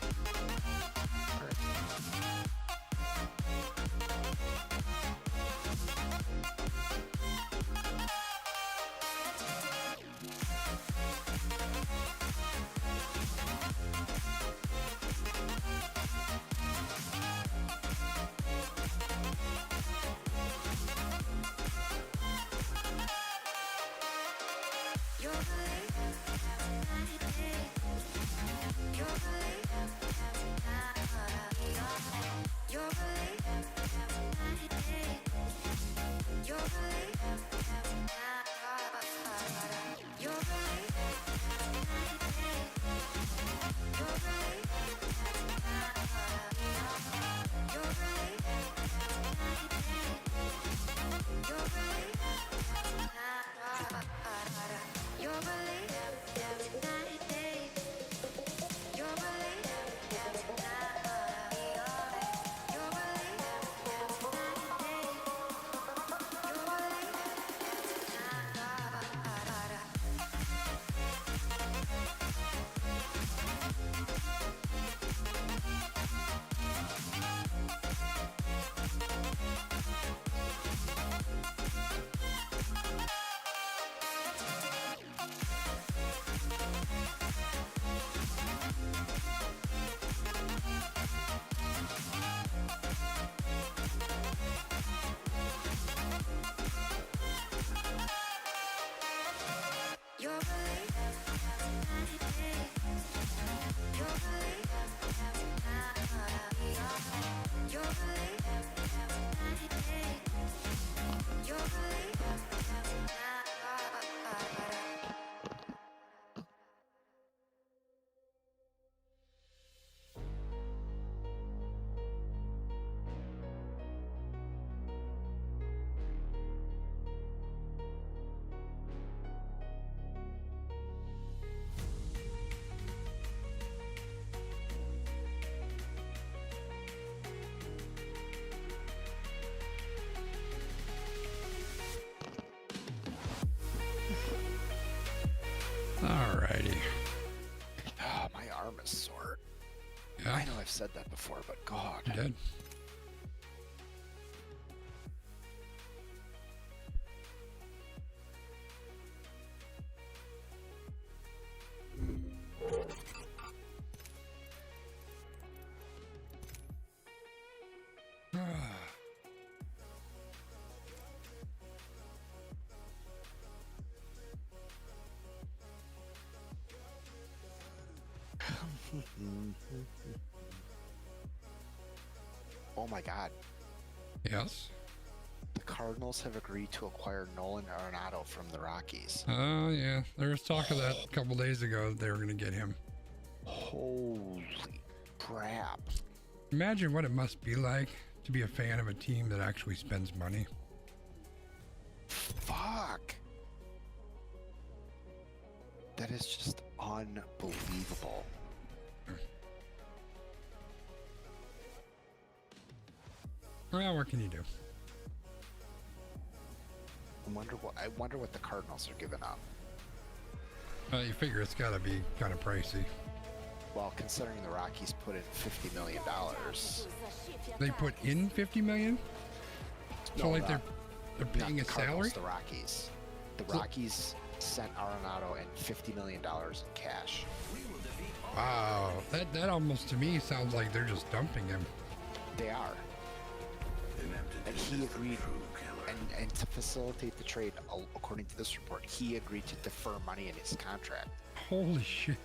S2: Alrighty.
S5: Oh, my arm is sore.
S2: Yeah.
S5: I know I've said that before, but God.
S2: You did.
S5: Oh my God.
S2: Yes.
S5: The Cardinals have agreed to acquire Nolan Arenado from the Rockies.
S2: Oh, yeah. There was talk of that a couple days ago that they were going to get him.
S5: Holy crap.
S2: Imagine what it must be like to be a fan of a team that actually spends money.
S5: Fuck. That is just unbelievable.
S2: Well, what can you do?
S5: I wonder what the Cardinals are giving up.
S2: You figure it's got to be kind of pricey.
S5: Well, considering the Rockies put in $50 million.
S2: They put in $50 million? So
S5: No,
S2: like they're paying
S5: not
S2: a
S5: the Cardinals,
S2: salary?
S5: The Rockies. The Rockies sent Arenado in $50 million in cash.
S2: Wow, that almost to me sounds like they're just dumping him.
S5: They are. And he agreed, and to facilitate the trade, according to this report, he agreed to defer money in his contract.
S2: Holy shit.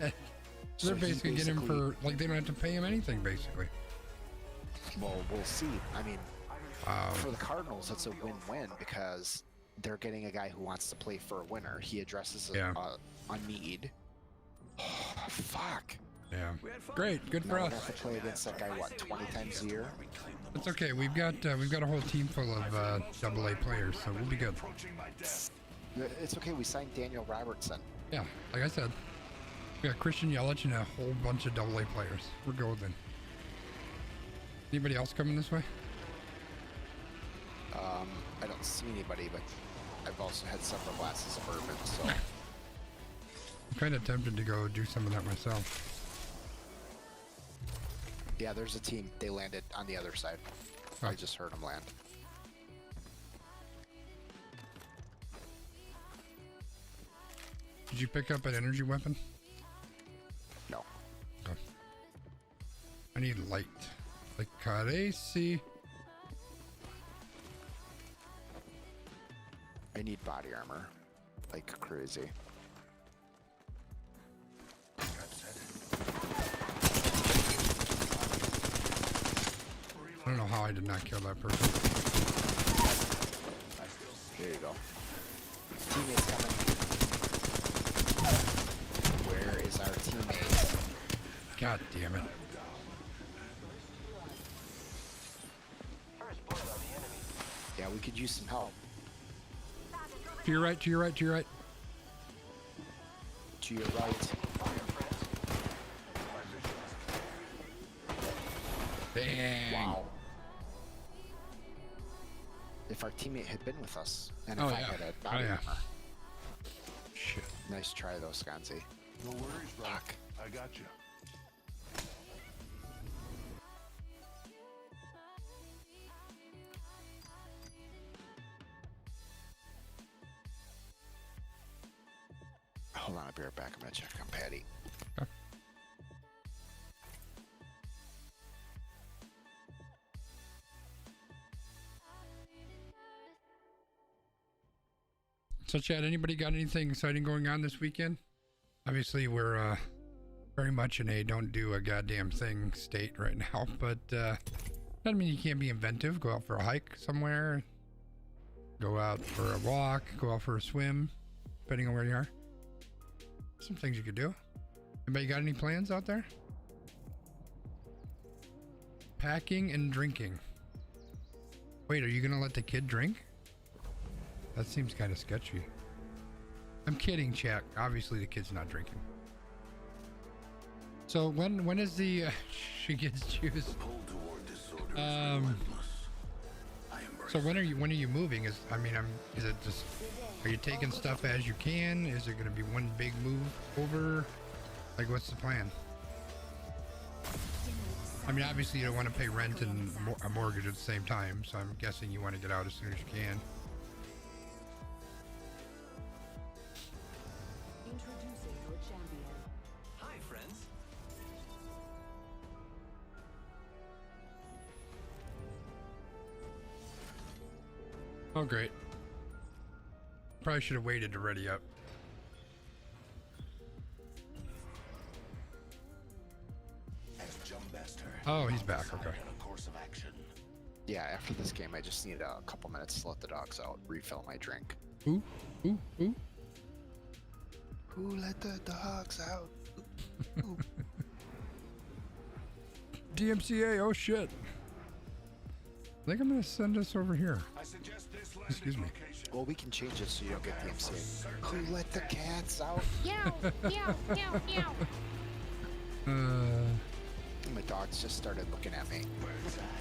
S5: So
S2: They're basically getting him for, like, they don't have to pay him anything, basically.
S5: Well, we'll see. I mean, for the Cardinals, it's a win-win because they're getting a guy who wants to play for a winner. He addresses a need. Oh, fuck.
S2: Yeah. Great. Good for
S5: now
S2: us.
S5: We have to play against that guy, what, 20 times a year?
S2: It's okay. We've got a whole team full of AA players, so we'll be good.
S5: It's okay. We signed Daniel Robertson.
S2: Yeah, like I said, we got Christian Yelich and a whole bunch of AA players. We're golden. Anybody else coming this way?
S5: I don't see anybody, but I've also had several glasses of bourbon, so.
S2: I'm kind of tempted to go do some of that myself.
S5: Yeah, there's a team. They landed on the other side.
S2: Oh.
S5: I just heard them land.
S2: Did you pick up an energy weapon?
S5: No.
S2: Okay. I need light. Like Caresi.
S5: I need body armor. Like crazy.
S2: I don't know how I did not kill that person.
S5: There you go. Teammates coming. Where is our teammate?
S2: God damn it.
S5: Yeah, we could use some help.
S2: To your right, to your right, to your right.
S5: To your right.
S2: Dang.
S5: Wow. If our teammate had been with us, and if
S2: Oh,
S5: I
S2: yeah.
S5: had a
S2: Oh,
S5: body
S2: yeah.
S5: armor.
S2: Shit.
S5: Nice try though, Skanzi.
S6: No worries, bro.
S5: Fuck.
S6: I got you.
S5: Hold on, I'll be right back. I'm gonna check on Patty.
S2: Okay. So Chad, anybody got anything exciting going on this weekend? Obviously we're very much in a don't do a goddamn thing state right now, but doesn't mean you can't be inventive. Go out for a hike somewhere, go out for a walk, go out for a swim, depending on where you are. Some things you could do. Anybody got any plans out there? Packing and drinking. Wait, are you gonna let the kid drink? That seems kind of sketchy. I'm kidding, chat. Obviously the kid's not drinking. So when is the she gets juice? So when are you moving? Is it just, are you taking stuff as you can? Is it gonna be one big move over? Like, what's the plan? I mean, obviously you don't want to pay rent and a mortgage at the same time, so I'm guessing you want to get out as soon as you can.
S15: Introducing your champion.
S4: Hi, friends.
S2: Oh, great. Probably should have waited to ready up. Oh, he's back. Okay.
S5: Yeah, after this game, I just need a couple minutes to let the dogs out, refill my drink.
S2: Ooh.
S5: Who let the dogs out? Ooh.
S2: DMCA, oh shit. I think I'm gonna send us over here. Excuse me.
S5: Well, we can change it so you don't get DMCA. Who let the cats out?
S8: Meow, meow, meow, meow.
S5: My dogs just started looking at me.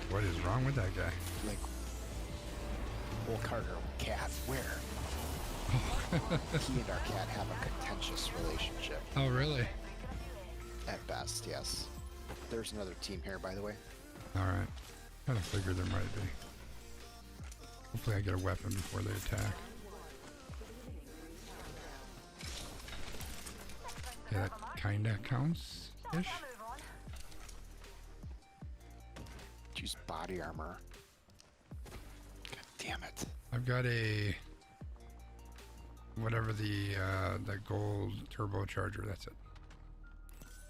S2: What is wrong with that guy?
S5: Like, well, Carter, cat, where? He and our cat have a contentious relationship.
S2: Oh, really?
S5: At best, yes. There's another team here, by the way.
S2: Alright. Kind of figured there might be. Hopefully I get a weapon before they attack. Yeah, that kinda counts-ish.
S5: Use body armor. God damn it.
S2: I've got a... whatever the gold turbocharger, that's it.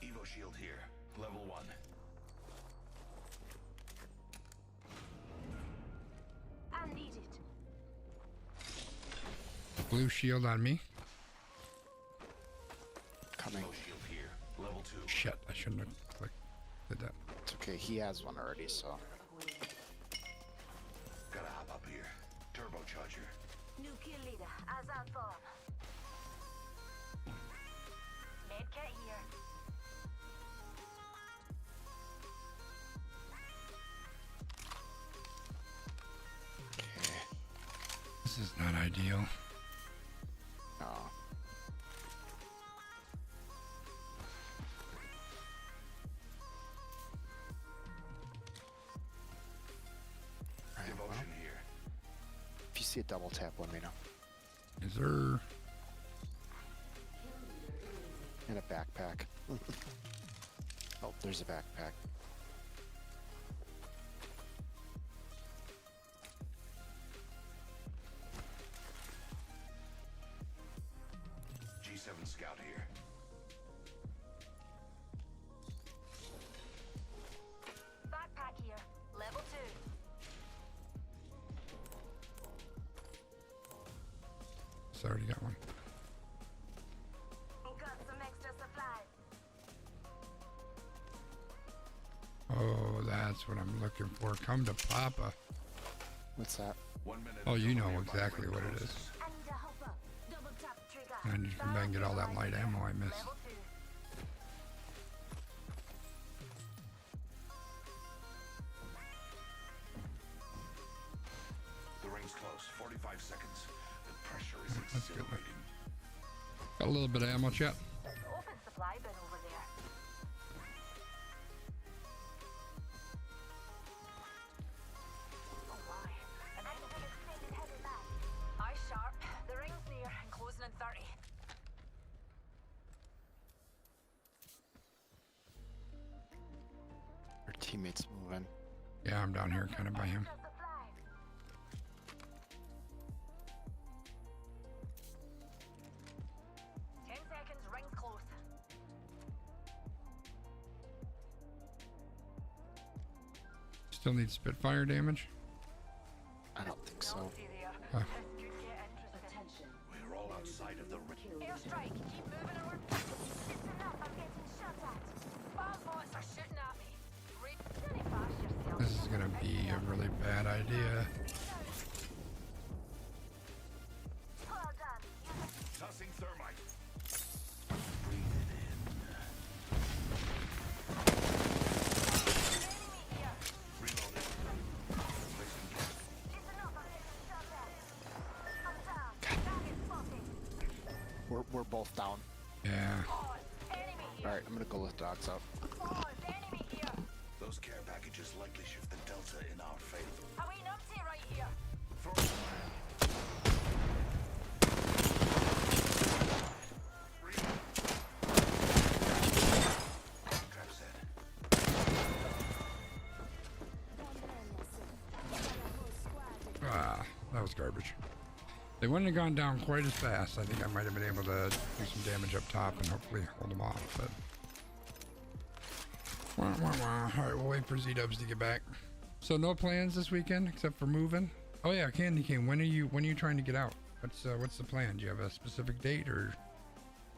S6: Evo shield here, level 1.
S7: I need it.
S2: Blue shield on me.
S5: Coming.
S6: Shield here. Level 2.
S2: Shit, I shouldn't have did that.
S5: It's okay. He has one already, so.
S6: Gotta hop up here. Turbocharger.
S7: New kill leader, as our form. Medkit here.
S2: This is not ideal.
S5: No.
S6: Devotion here.
S5: If you see a double tap, let me know.
S2: Is there?
S5: In a backpack. Oh, there's a backpack.
S6: G7 scout here.
S7: Backpack here. Level 2.
S2: It's already got one.
S7: Got some extra supplies.
S2: Oh, that's what I'm looking for. Come to Papa.
S5: What's that?
S6: 1 minute.
S2: Oh, you know exactly what it is.
S7: I need a hopper. Double tap trigger.
S2: I need to come back and get all that light ammo I missed.
S7: Level 2.
S6: The ring's close. 45 seconds. The pressure is
S2: That's good.
S6: exhilarating.
S2: Got a little bit of ammo, chat.
S7: Open supply bin over there. Oh my. Activate extended heavy back.
S11: Eye sharp. The ring's near and closing in 30.
S5: Your teammate's moving.
S2: Yeah, I'm down here kind of by him.
S7: Extra supplies.
S11: Rings close.
S2: Still need Spitfire damage?
S5: I don't think so.
S2: Huh.
S6: We're all outside of the ring.
S11: Airstrike. Keep moving or we're...
S7: It's enough. I'm getting shot at.
S11: Bomb bots are shooting at me. Really fast yourself.
S2: This is gonna be a really bad idea.
S7: Well done.
S6: Tossing thermite.
S5: We're both down.
S2: Yeah.
S5: Alright, I'm gonna go lift dogs up.
S6: Those care packages likely shift the delta in our favor.
S11: Are we numpty right here?
S2: Ah, that was garbage. They wouldn't have gone down quite as fast. I think I might have been able to do some damage up top and hopefully hold them off, but... Wah, wah, wah. Alright, we'll wait for Z-Dubs to get back. So no plans this weekend except for moving? Oh yeah, Candy Cane, when are you trying to get out? What's the plan? Do you have a specific date or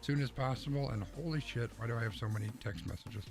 S2: soon as possible? And holy shit, why do I have so many text messages?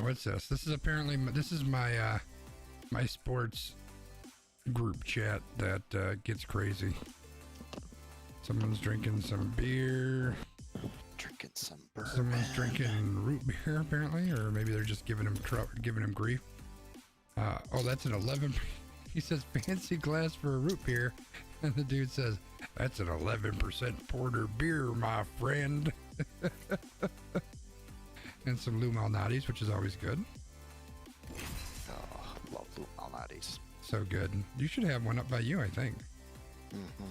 S2: what's this? This is apparently this is my my sports group chat that gets crazy. Someone's drinking some beer.
S5: Drinking some bourbon.
S2: Someone's drinking root beer apparently, or maybe they're just giving him grief. Oh, that's an 11. He says fancy glass for a root beer, and the dude says that's an 11% porter beer, my friend. And some Lou Malnati's, which is always good.
S5: Oh, love Lou Malnati's.
S2: So good. You should have one up by you, I think.
S5: Mm-hmm.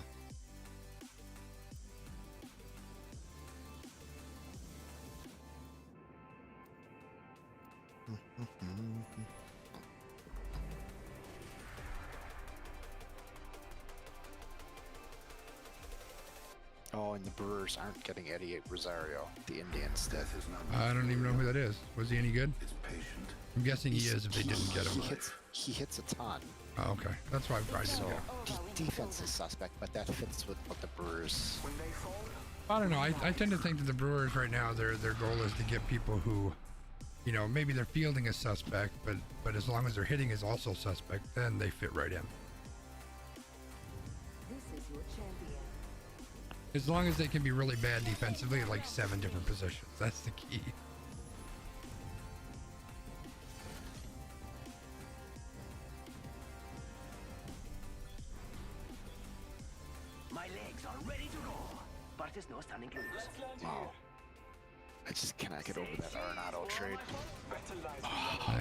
S5: Oh, and the Brewers aren't getting Eddie Rosario. The Indians did.
S2: I don't even know who that is. Was he any good?
S6: It's patient.
S2: I'm guessing he is if they didn't get him.
S5: He hits a ton.
S2: Oh, okay. That's why I didn't
S5: So
S2: get him.
S5: defense is suspect, but that fits with what the Brewers.
S2: I don't know. I tend to think that the Brewers right now, their goal is to get people who, you know, maybe their fielding is suspect, but as long as their hitting is also suspect, then they fit right in.
S15: This is your champion.
S2: As long as they can be really bad defensively at like 7 different positions. That's the key.
S4: My legs are ready to go, but there's no standing close.
S5: Wow. I just cannot get over that Arenado trade.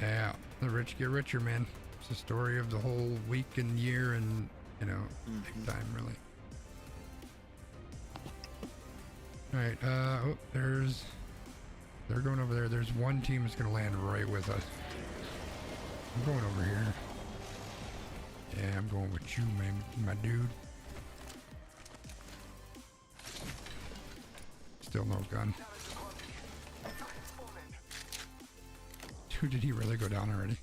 S2: Yeah, the rich get richer, man. It's the story of the whole week and year, and you know, big time, really. All right, oh, they're going over there. There's one team that's gonna land right with us. I'm going over here. Yeah, I'm going with you, man, my dude. Still no gun. Dude, did he really go down already?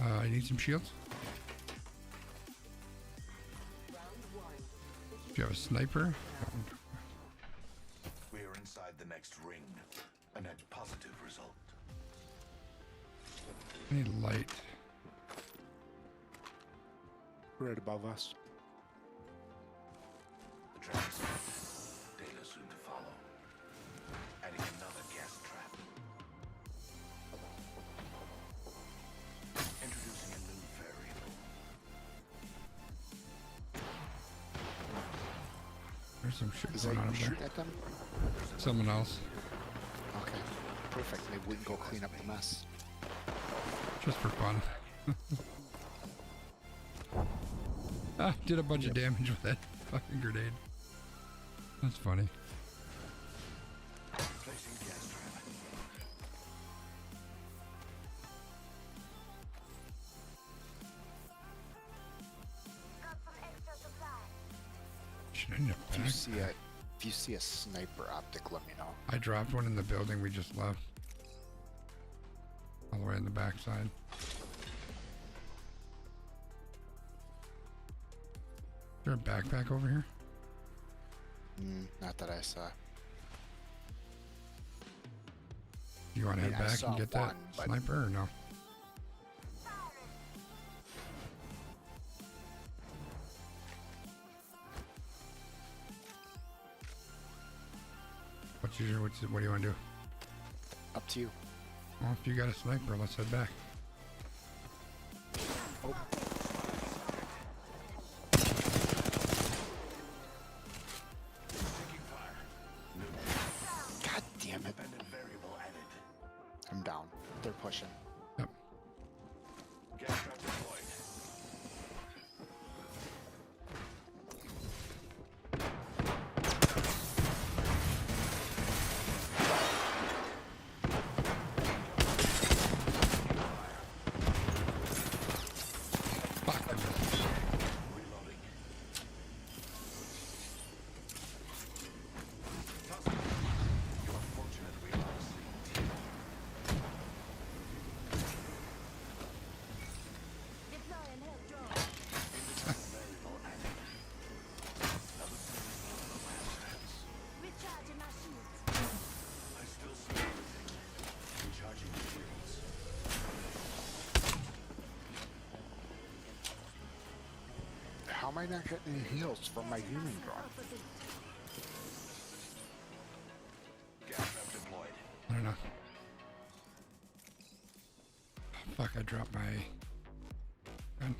S2: I need some shields. Do you have a sniper?
S6: We are inside the next ring. A net positive result.
S2: I need light.
S5: Right above us.
S6: The trap is set. Data soon to follow. Adding another gas trap. Introducing a new variable.
S2: There's some shit
S5: Is
S2: going
S5: that
S2: on
S5: you
S2: up there.
S5: shoot at them?
S2: Someone else.
S5: Okay. Perfect. Maybe we can go clean up the mess.
S2: Just for fun. Did a bunch of damage with that fucking grenade. That's funny.
S6: Placing gas trap.
S2: Should I end up
S5: If you
S2: back?
S5: see a sniper optic, let me know.
S2: I dropped one in the building we just left. All the way in the backside. Is there a backpack over here?
S5: Not that I saw.
S2: You want to
S5: I mean,
S2: head
S5: I
S2: back
S5: saw
S2: and get that
S5: one, but-
S2: sniper or no? What do you want to do?
S5: Up to you.
S2: Well, if you got a sniper, let's head back.
S5: Oh. God damn it. I'm down. They're pushing.
S2: Yep.
S6: Gas trap deployed.
S5: How am I not getting any heals from my healing drone?
S6: Gas trap deployed.
S2: I don't know. Fuck, I dropped my gun.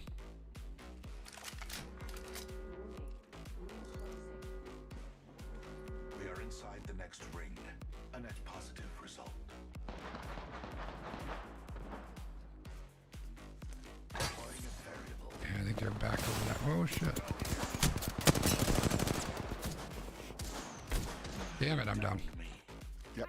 S6: We are inside the next ring. A net positive result. Deploying a variable.
S2: Yeah, I think they're back over that. Oh shit. Damn it, I'm down.
S5: Yep.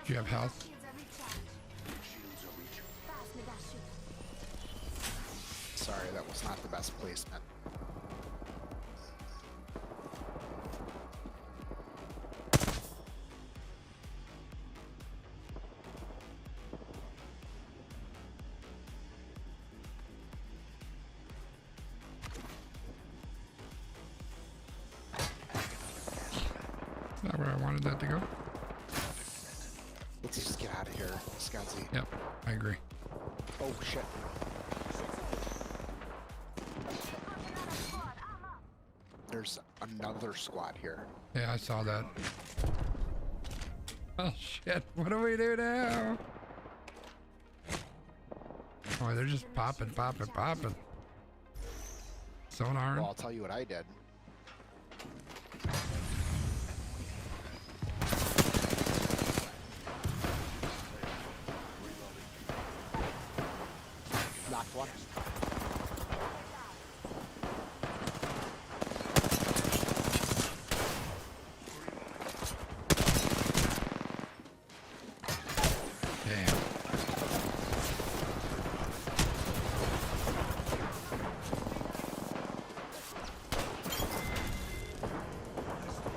S2: Do you have health?
S5: Sorry, that was not the best placement.
S2: Is that where I wanted that to go?
S5: Let's just get out of here, Scuzzy.
S2: Yep, I agree.
S5: Oh shit. There's another squad here.
S2: Yeah, I saw that. Oh shit, what do we do now? Oh, they're just popping. Sonar.
S5: Well, I'll tell you what I did. Knocked one.
S2: Damn.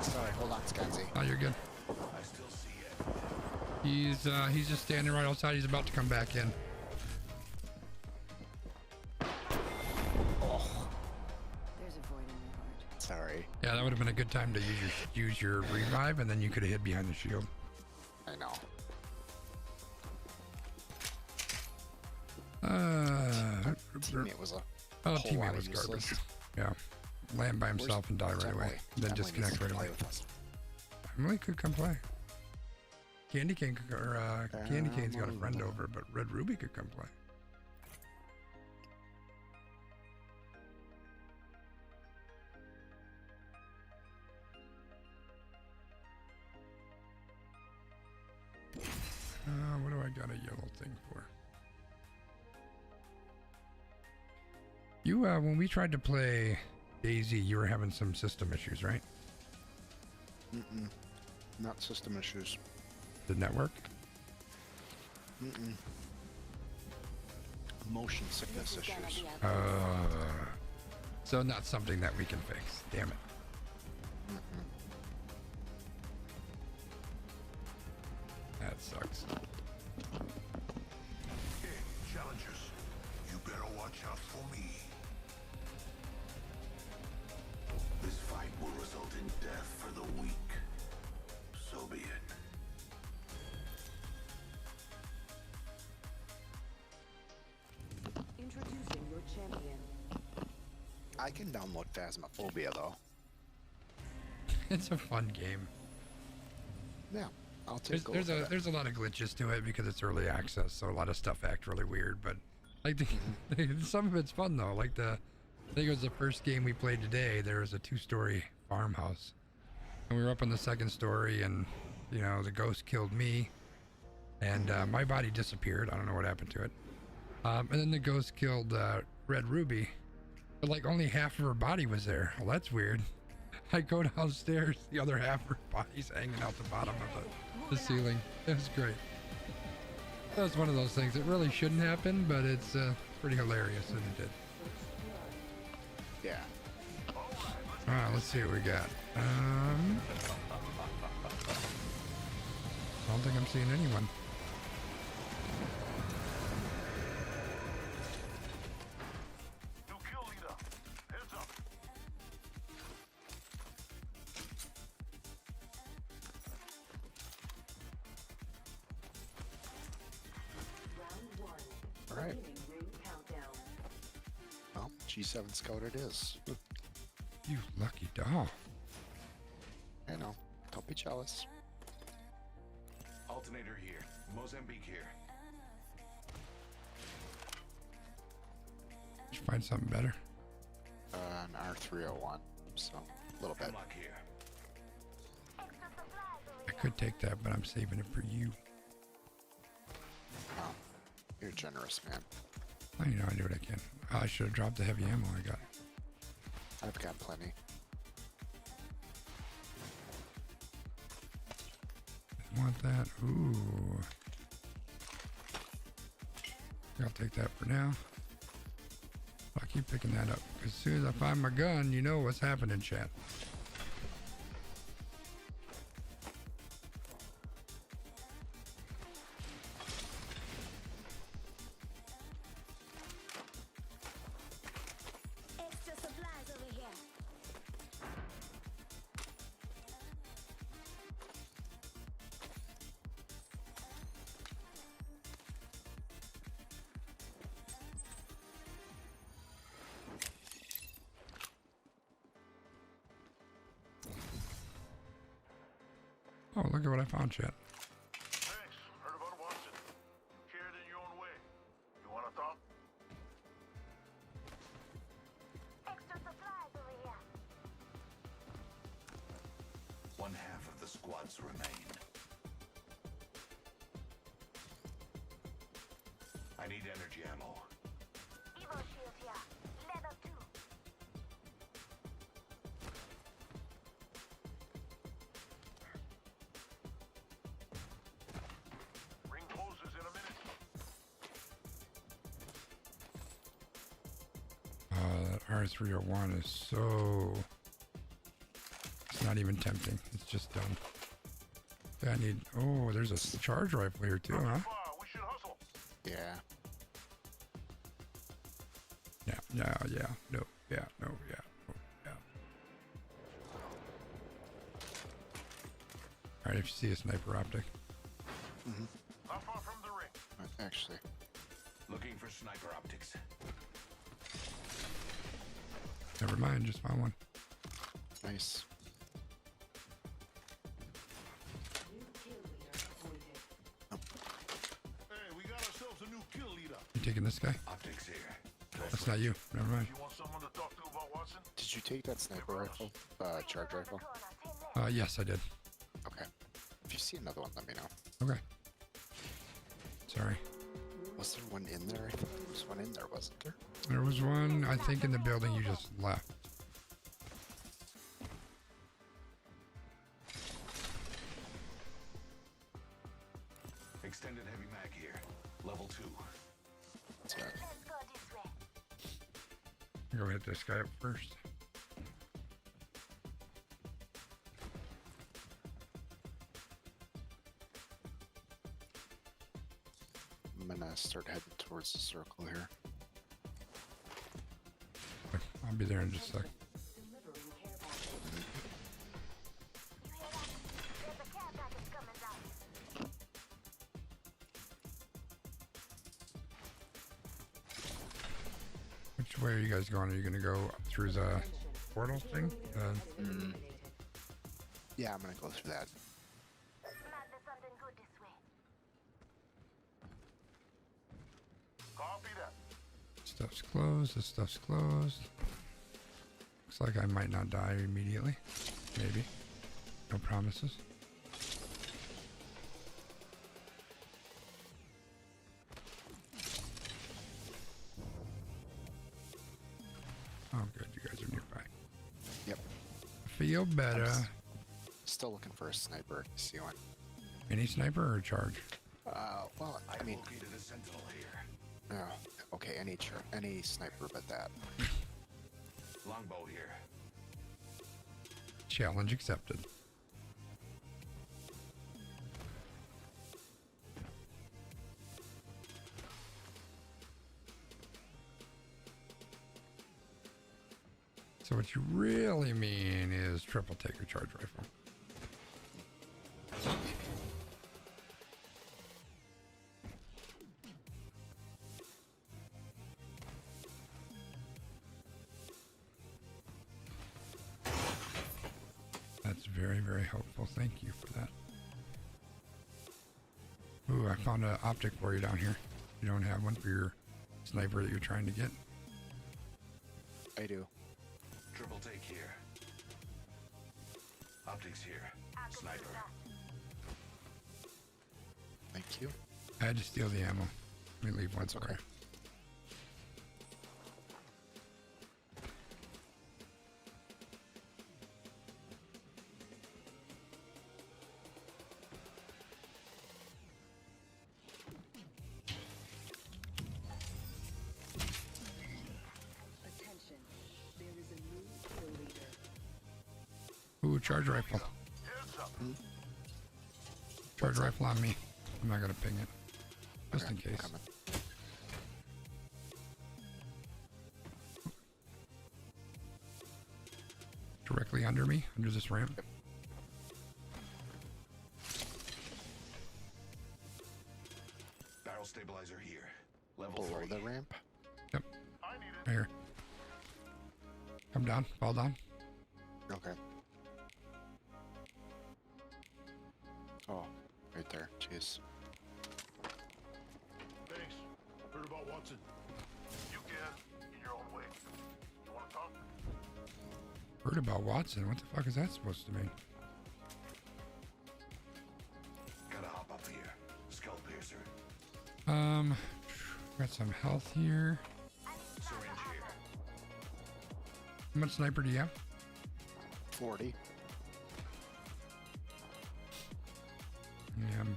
S5: Sorry, hold on, Scuzzy.
S2: Oh, you're good.
S6: I still see it.
S2: He's just standing right outside. He's about to come back in.
S5: Oh,
S15: There's a void in my heart.
S5: sorry.
S2: Yeah, that would have been a good time to use your revive, and then you could have hid behind the shield.
S5: I know. Teammate was a
S2: Oh,
S5: whole
S2: teammate
S5: lot
S2: was
S5: of
S2: garbage.
S5: useless.
S2: Yeah, land by himself and die
S5: Where's
S2: right away.
S5: Emily?
S2: Then
S5: Emily
S2: disconnect
S5: needs to
S2: right
S5: play
S2: away.
S5: with us.
S2: Emily could come play. Candy Cane's got a friend over, but Red Ruby could come play. What do I got a yellow thing for? You, when we tried to play Daisy, you were having some system issues, right?
S5: Mm-mm. Not system issues.
S2: The network?
S5: Mm-mm. Motion sickness issues.
S2: So not something that we can fix. Damn it.
S5: Mm-mm.
S2: That sucks.
S6: Hey, challengers. You better watch out for me. This fight will result in death for the weak. So be it.
S15: Introducing your champion.
S5: I can download Phasmophobia though.
S2: It's a fun game.
S5: Yeah, I'll take
S2: There's a lot of glitches to it because it's early access, so a lot of stuff acts really weird. But like some of it's fun though. Like I think it was the first game we played today. There was a 2-story farmhouse, and we were up on the 2nd story, and you know the ghost killed me, and my body disappeared. I don't know what happened to it. And then the ghost killed Red Ruby, but like only half of her body was there. Well, that's weird. I go downstairs, the other half of her body's hanging out the bottom of the ceiling. It was great. That was one of those things that really shouldn't happen, but it's pretty hilarious that it did.
S5: Yeah.
S2: Alright, let's see what we got. I don't think I'm seeing anyone.
S5: right. Well, G7 Scout it is.
S2: You lucky dog.
S5: I know. Don't be jealous.
S6: Alternator here. Mozambique here.
S2: Did you find something better?
S5: An R301. So, a little bit.
S6: Hemlock here.
S2: I could take that, but I'm saving it for you.
S5: Oh, you're generous, man.
S2: I know I do what I can. I should have dropped the heavy ammo I got.
S5: I've got plenty.
S2: Want that? Ooh. I'll take that for now. I'll keep picking that up. As soon as I find my gun, you know what's happening, chat.
S7: Extra supplies over here.
S2: Oh, look at what I found, chat.
S6: Thanks. Heard about Watson. Share it in your own way. You want to talk?
S7: Extra supplies over here.
S6: One half of the squads remain. I need energy ammo.
S7: Evo shield here. Level 2.
S6: Ring closes in a minute.
S2: That R301 is so... It's not even tempting. It's just dumb. Yeah, I need... Oh, there's a charge rifle here too, huh?
S6: We should hustle.
S5: Yeah.
S2: Yeah, no, yeah, no, yeah, no, yeah, no, yeah. Alright, if you see a sniper optic.
S6: How far from the ring?
S5: Actually.
S6: Looking for sniper optics.
S2: Never mind, just found one.
S5: Nice.
S6: Hey, we got ourselves a new kill leader.
S2: You taking this guy?
S6: Optics here.
S2: That's not you. Never mind.
S6: You want someone to talk to about Watson?
S5: Did you take that sniper rifle? Charge rifle?
S2: Yes, I did.
S5: Okay. If you see another one, let me know.
S2: Okay. Sorry.
S5: Was there one in there? I thought there was one in there, wasn't there?
S2: There was one, I think, in the building you just left.
S6: Extended heavy mag here. Level 2.
S5: What's that?
S2: Go hit this guy up first.
S5: I'm gonna start heading towards the circle here.
S2: Okay, I'll be there in just a sec. Which way are you guys going? Are you gonna go through the portal thing?
S5: Yeah, I'm gonna go through that.
S6: Copy that.
S2: Stuff's closed. This stuff's closed. Looks like I might not die immediately. Maybe. No promises. Oh, good. You guys are nearby.
S5: Yep.
S2: Feel better.
S5: Still looking for a sniper. You see one?
S2: Any sniper or charge?
S5: Well, I mean,
S6: Located a sentinel here.
S5: okay, any sniper but that.
S6: Longbow here.
S2: Challenge accepted. So what you really mean is triple taker charge rifle. very, very helpful. Thank you for that. Ooh, I found an optic for you down here. You don't have one for your sniper that you're trying to get?
S5: I do.
S6: Triple take here. Optics here. Sniper.
S5: Thank you.
S2: I had to steal the ammo. Let me leave once. Okay.
S15: Attention. There is a new kill leader.
S2: Ooh, charge rifle. Charge rifle on me. I'm not gonna ping it. Just in case. Directly under me, under this ramp.
S6: Barrel stabilizer here. Level
S5: Below
S6: 3.
S5: the ramp.
S2: Yep. Right here. Come down. Fall down.
S5: Okay. Oh, right there. Jeez.
S6: Thanks. Heard about Watson. You can, in your own way. You want to talk?
S2: Heard about Watson. What the fuck is that supposed to mean?
S6: Gotta hop up here. Skull piercer.
S2: Got some health here.
S6: Syringe here.
S2: How much sniper do you have?
S5: 40.
S2: Yeah, I'm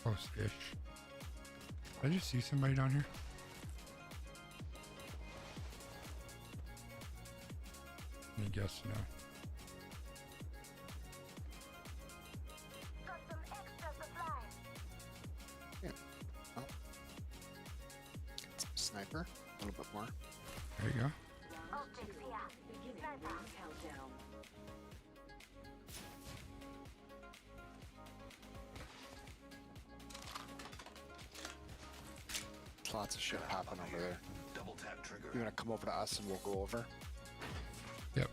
S2: close-ish. Did I just see somebody down here? Let me guess no.
S5: Yeah. Oh. Sniper. A little bit more.
S2: There you go.
S15: Countdown.
S5: Lots of shit popping over there.
S6: Double tap trigger.
S5: You wanna come over to us and we'll go over?
S2: Yep.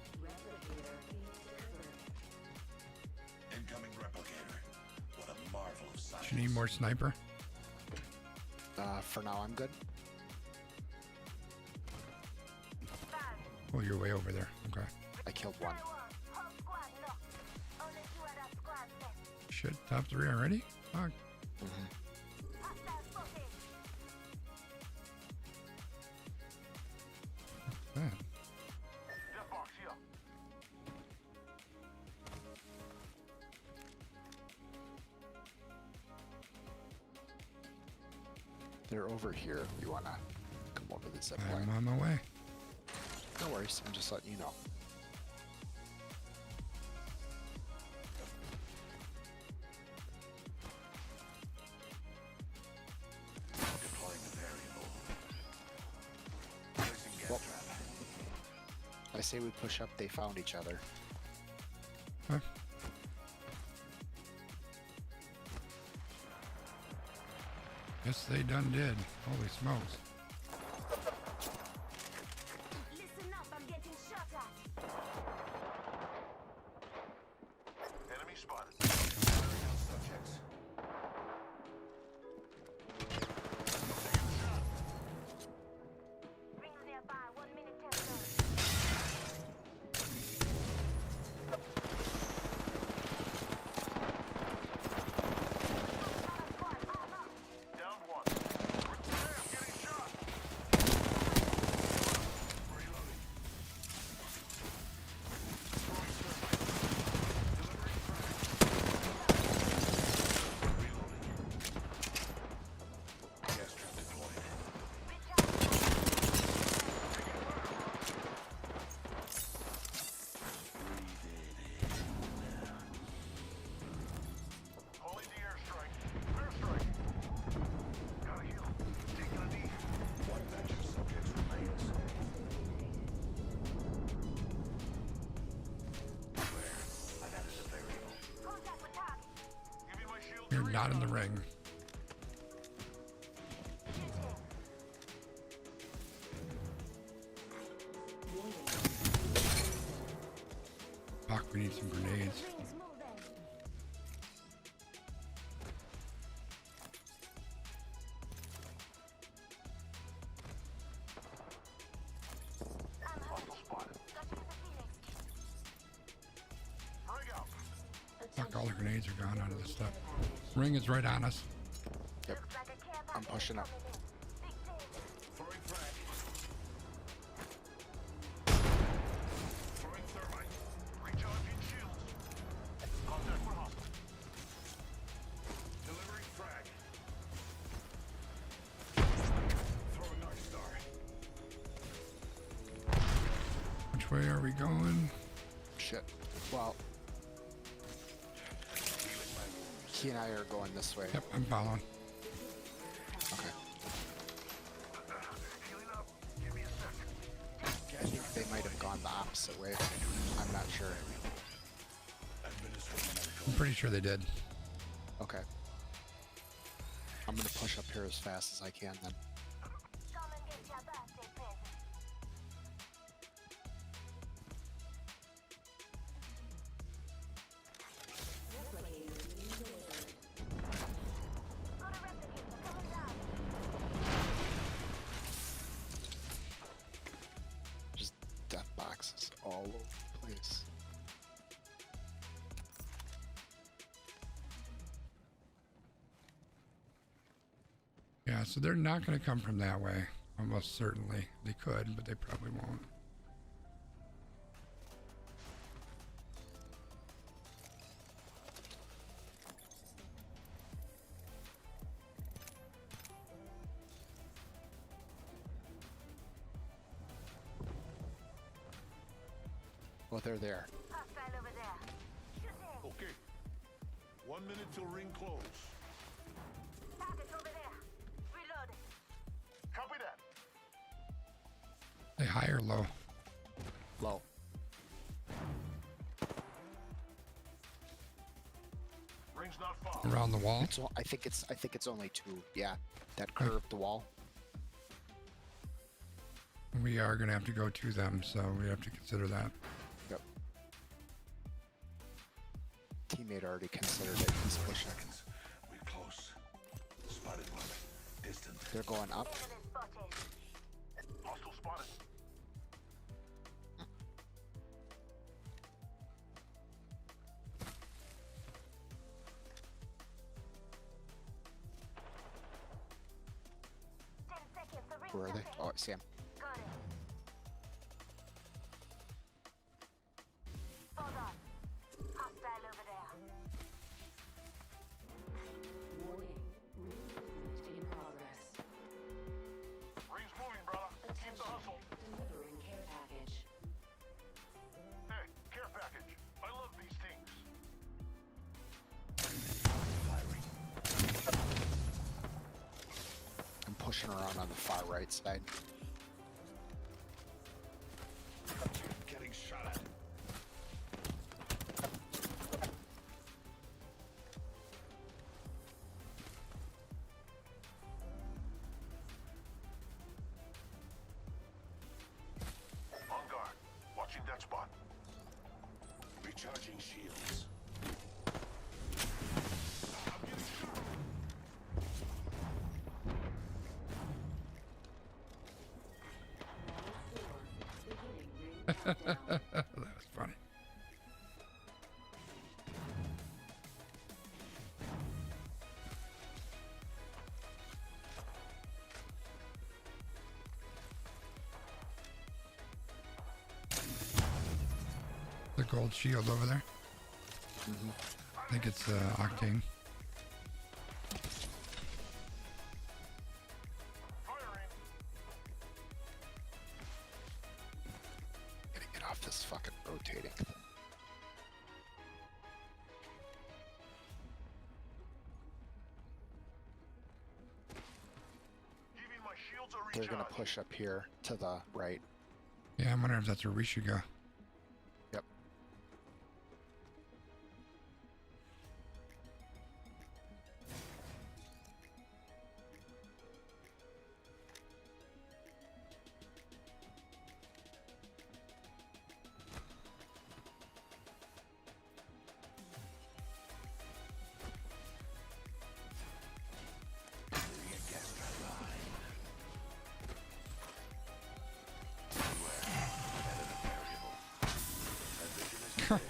S6: Incoming replicator. What a marvel of science.
S2: Do you need more sniper?
S5: For now I'm good.
S2: Oh, you're way over there. Okay.
S5: I killed one.
S2: Shit, top 3 already? Fuck. Man.
S5: They're over here. You wanna come over the zip
S2: I'm
S5: line?
S2: on my way.
S5: No worries. I'm just letting you know.
S6: Deploying the variable. Placing gas
S5: Well,
S6: trap.
S5: I say we push up. They found each other.
S2: Huh? Yes, they done did. Holy smokes.
S7: Listen up, I'm getting shot at.
S6: Enemy spotted. Subjects.
S7: Rings nearby, 1 minute countdown.
S6: Down one. Getting shot. Reloading. Gas trap deployed. Calling the airstrike. Airstrike. Gotta heal. Taking a knee. One batch of subjects remains. Where? I've added a variable.
S7: Contact with target.
S6: Give me my shield.
S2: You're not in the ring. Fuck, we need some grenades.
S7: Rings
S2: think all the grenades are gone out of this stuff. Ring is right on us.
S5: Yep. I'm pushing up.
S6: Throwing frag. Throwing thermite. Recharging shields. Contact with hostile. Delivering frag. Throwing Night Star.
S2: Which way are we going?
S5: Shit. Well, he and I are going this way.
S2: Yep, I'm following.
S5: Okay.
S6: Healing up. Give me a second.
S5: I think they might have gone the opposite way. I'm not sure.
S2: I'm pretty sure they did.
S5: Okay. I'm gonna push up here as fast as I can then. Just death boxes all over the place.
S2: Yeah, so they're not going to come from that way. Almost certainly. They could, but they probably won't.
S5: Well, they're there.
S6: Okay. 1 minute till ring close. Copy that.
S2: They high or low?
S5: Low.
S6: Ring's not far.
S2: Around the wall?
S5: I think it's only two. Yeah, that curved the wall.
S2: We are going to have to go to them, so we have to consider that.
S5: Yep. Teammate already considered it. He's pushing.
S6: We're close. Spotted one. Distant.
S5: They're going up.
S6: Hostile spotted.
S5: Where are they? Oh, I see him.
S15: Warning. Movement in progress.
S6: Ring's moving, brother. Keep the hustle.
S15: Delivering care package.
S6: Hey, care package. I love these things.
S5: I'm pushing around on the far right side.
S6: Getting shot at. On guard. Watching that spot. Recharging shields. I'm getting shot.
S2: That was funny. The gold shield over there. I think it's Octane.
S5: Gotta get off this fucking rotating thing.
S6: Giving my shields a
S5: They're
S6: recharge.
S5: gonna push up here to the right.
S2: Yeah, I'm wondering if that's where we should go.
S5: Yep.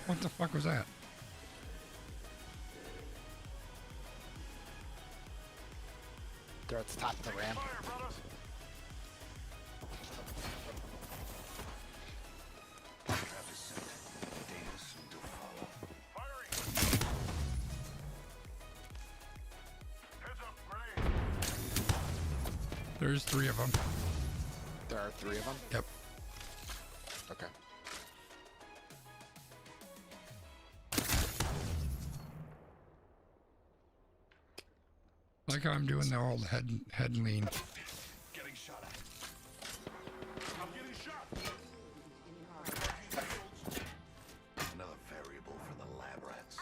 S2: What the fuck was that?
S5: They're at the top of the ramp.
S2: There's 3 of them.
S5: There are 3 of them?
S2: Yep.
S5: Okay.
S2: Like how I'm doing the old head lean.
S6: Getting shot at. I'm getting shot. Another variable for the lab rats.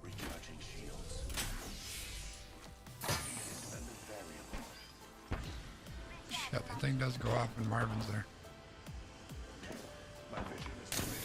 S6: Recharging shields. An independent variable.
S2: Shit, the thing does go off when Marvin's there.
S6: My vision is clear.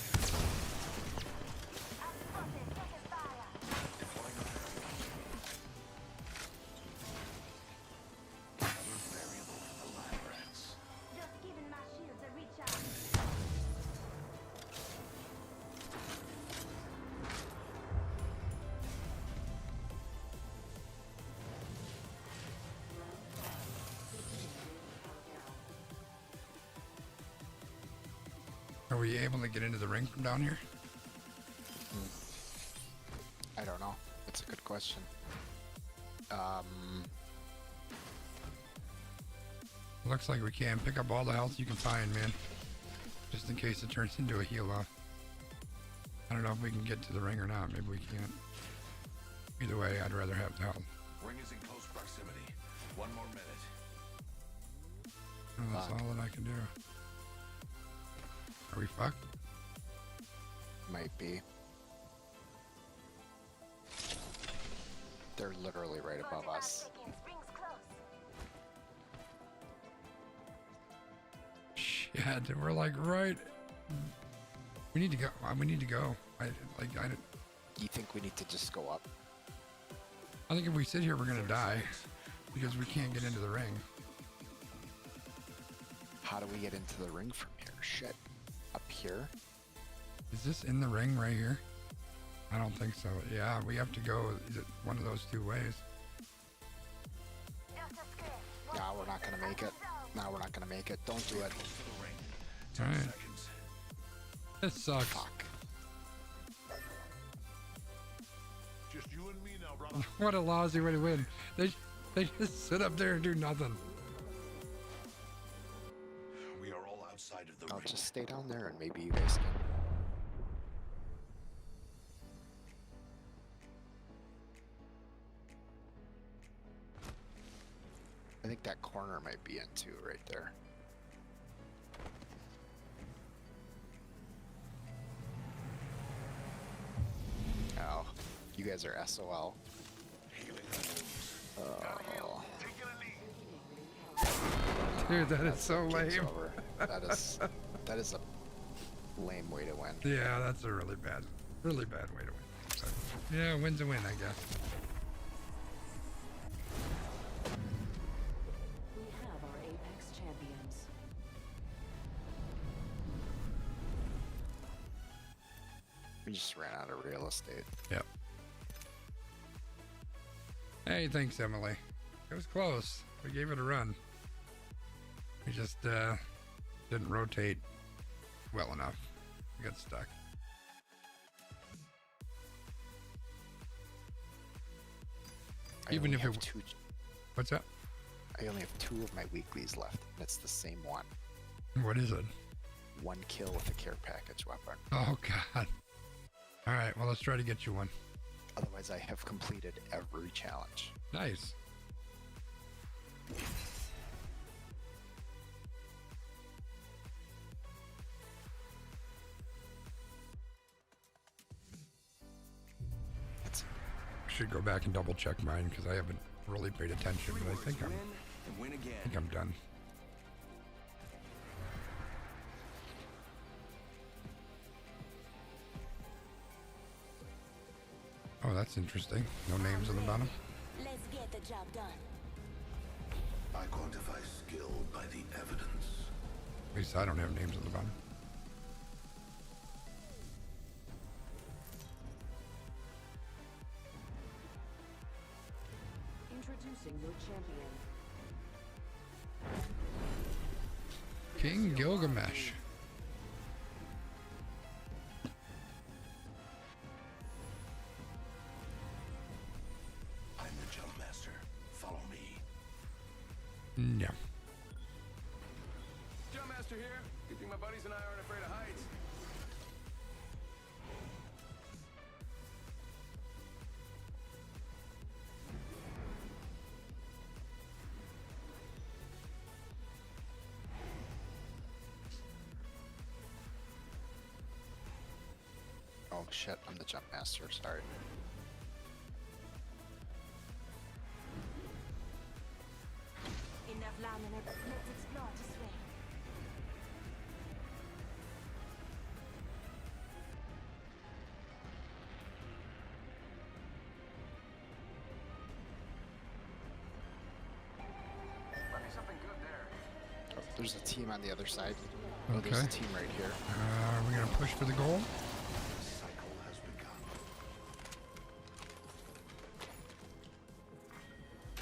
S2: Are we able to get into the ring from down here?
S5: I don't know. That's a good question.
S2: Looks like we can pick up all the health you can find, man. Just in case it turns into a heal off. I don't know if we can get to the ring or not. Maybe we can't. Either way, I'd rather have the health.
S6: Ring is in close proximity. 1 more minute.
S2: Oh, that's all that I can do. Are we fucked?
S5: Might be. They're literally right above us.
S2: Shit, we're like right. We need to go. We need to go.
S5: You think we need to just go up?
S2: I think if we sit here, we're gonna die because we can't get into the ring.
S5: How do we get into the ring from here? Shit. Up here?
S2: Is this in the ring right here? I don't think so. Yeah, we have to go. Is it one of those 2 ways?
S5: Nah, we're not gonna make it. Nah, we're not gonna make it. Don't do it.
S2: Alright. This sucks.
S5: Fuck.
S6: Just you and me now, brother.
S2: What a lousy way to win. They just sit up there and do nothing.
S6: We are all outside of the
S5: I'll
S6: ring.
S5: just stay down there and maybe you guys can. I think that corner might be in too, right there. Oh, you guys are SOL. Oh.
S2: Dude, that is so
S5: Game's
S2: lame.
S5: over. That is a lame way to win.
S2: Yeah, that's a really bad way to win. But, yeah, win's a win, I guess.
S15: We have our Apex champions.
S5: We just ran out of real estate.
S2: Yep. Hey, thanks, Emily. It was close. We gave it a run. We just didn't rotate well enough. We got stuck. Even if it
S5: two,
S2: what's that?
S5: I only have 2 of my weeklies left, and it's the same one.
S2: What is it?
S5: 1 kill with a care package weapon.
S2: Oh God. All right, well let's try to get you one.
S5: Otherwise, I have completed every challenge.
S2: Nice. Should go back and double check mine because I haven't really paid attention, but I think I'm done. Oh, that's interesting. No names on the bottom.
S15: Let's get the job done.
S6: I quantify skill by the evidence.
S2: At least I don't have names on the bottom.
S15: Introducing your champion.
S2: King Gilgamesh.
S6: I'm the jump master. Follow me.
S2: No.
S6: Jump master here. Good thing my buddies and I aren't afraid of heights.
S5: Oh shit, I'm the jump master, sorry.
S15: Enough laminate. Let's explore this way.
S6: Might be something good there.
S5: Oh, there's a team on the other side. Oh, there's a
S2: Okay.
S5: team right here.
S2: We're gonna push for the goal.
S6: Cycle has begun.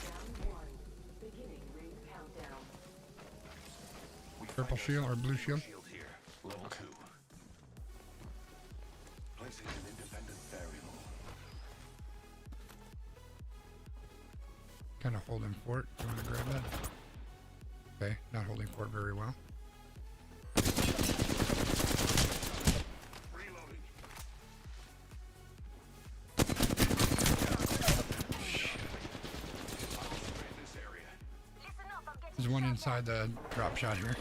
S15: Round 1. Beginning ring countdown.
S2: Purple shield or blue shield.
S6: Shield here. Level 2. Placing an independent variable.
S2: Kind of holding fort. Do you want to grab that? Okay, not holding fort very well.
S6: Reloading. This area.
S2: There's one inside the drop shot here.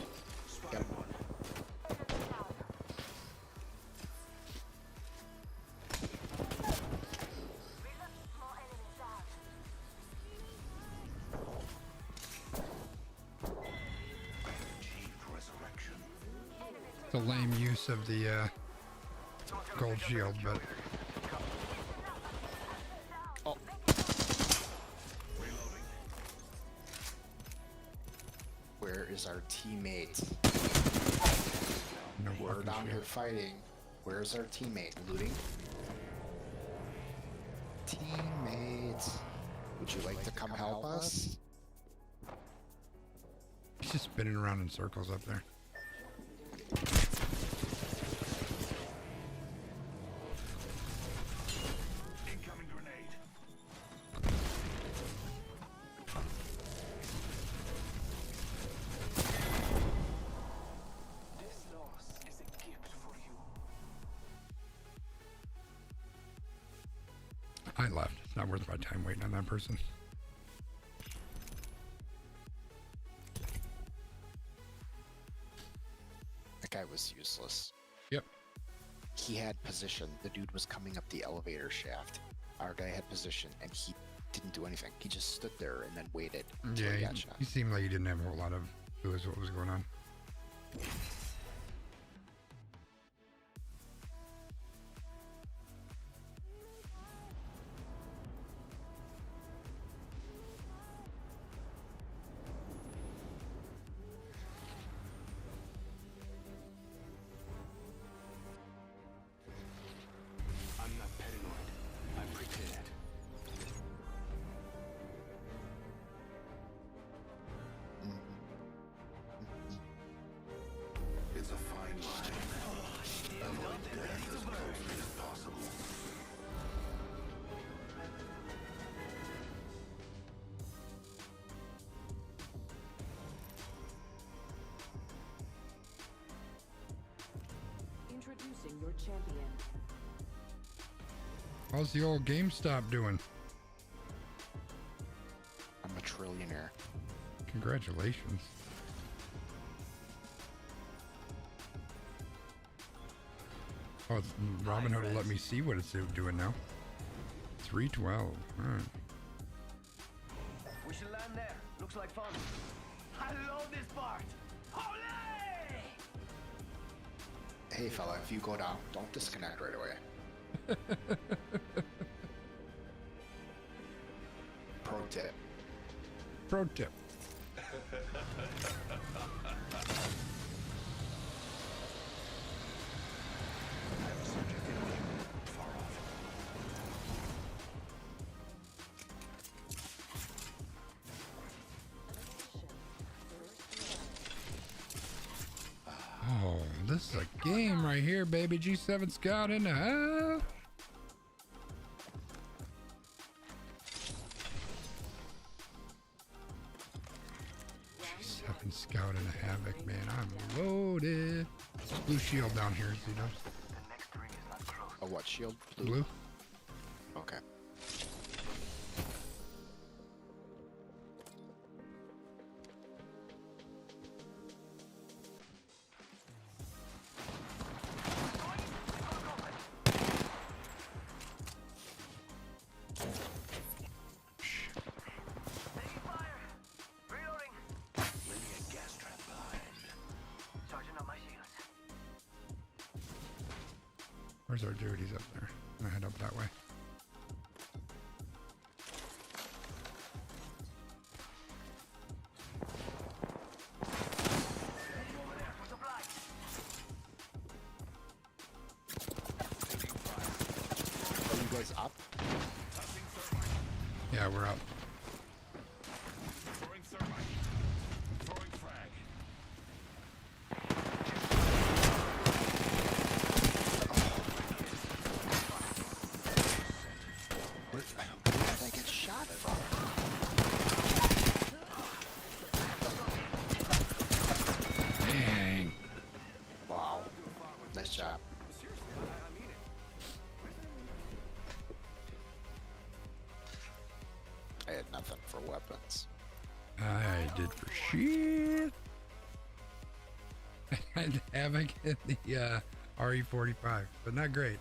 S6: Spot one. Achieved resurrection.
S2: It's a lame use of the gold shield, but
S6: Reloading.
S5: Where is our teammate?
S2: no
S5: We're
S2: fucking
S5: down here
S2: shield.
S5: fighting. Where's our teammate? Looting? Teammates, would you like to come help us?
S2: He's just spinning around in circles up there.
S6: Incoming grenade. This loss is a gift for you.
S2: I left. It's not worth my time waiting on that person.
S5: That guy was useless.
S2: Yep.
S5: He had position. The dude was coming up the elevator shaft. Our guy had position, and he didn't do anything. He just stood there and then waited until he
S2: Yeah,
S5: got shot.
S2: he seemed like he didn't have a whole lot of clue as what was going on.
S6: I'm not paranoid. I'm prepared. It's a fine line. Avoid death as closely as possible.
S15: Introducing your champion.
S2: How's the old GameStop doing?
S5: I'm a trillionaire.
S2: Congratulations. Oh, Robin Hood will let me see what it's doing now. 312. All right.
S4: We should land there. Looks like fun. I love this part. Olé!
S5: Hey fella, if you go down, don't disconnect right away. Pro tip.
S2: Pro tip. this is a game right here, baby. G7 Scout in the house. G7 Scout in the Havoc, man. I'm loaded. Blue shield down here, Z-Dubs.
S5: A what shield?
S2: Blue.
S5: Okay.
S2: Where's our dude? He's up there. I'm gonna head up that way.
S5: Are you guys up?
S2: Yeah, we're up.
S5: Where did I get shot from?
S2: Dang.
S5: Wow. Nice job. I had nothing for weapons.
S2: I did for shit. I had Havoc in the RE45, but not great.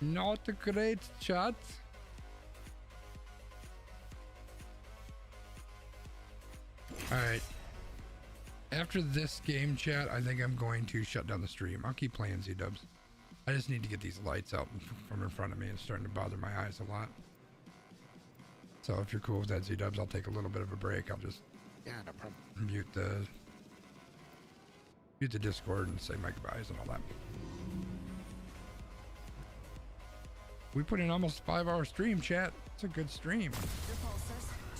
S2: Not a great shot. Alright. After this game, chat, I think I'm going to shut down the stream. I'll keep playing Z-Dubs. I just need to get these lights out from in front of me. It's starting to bother my eyes a lot. So if you're cool with that, Z-Dubs, I'll take a little bit of a break. I'll just
S5: Yeah, no problem.
S2: mute the Discord and say my goodbyes and all that. We put in almost a 5-hour stream, chat. It's a good stream.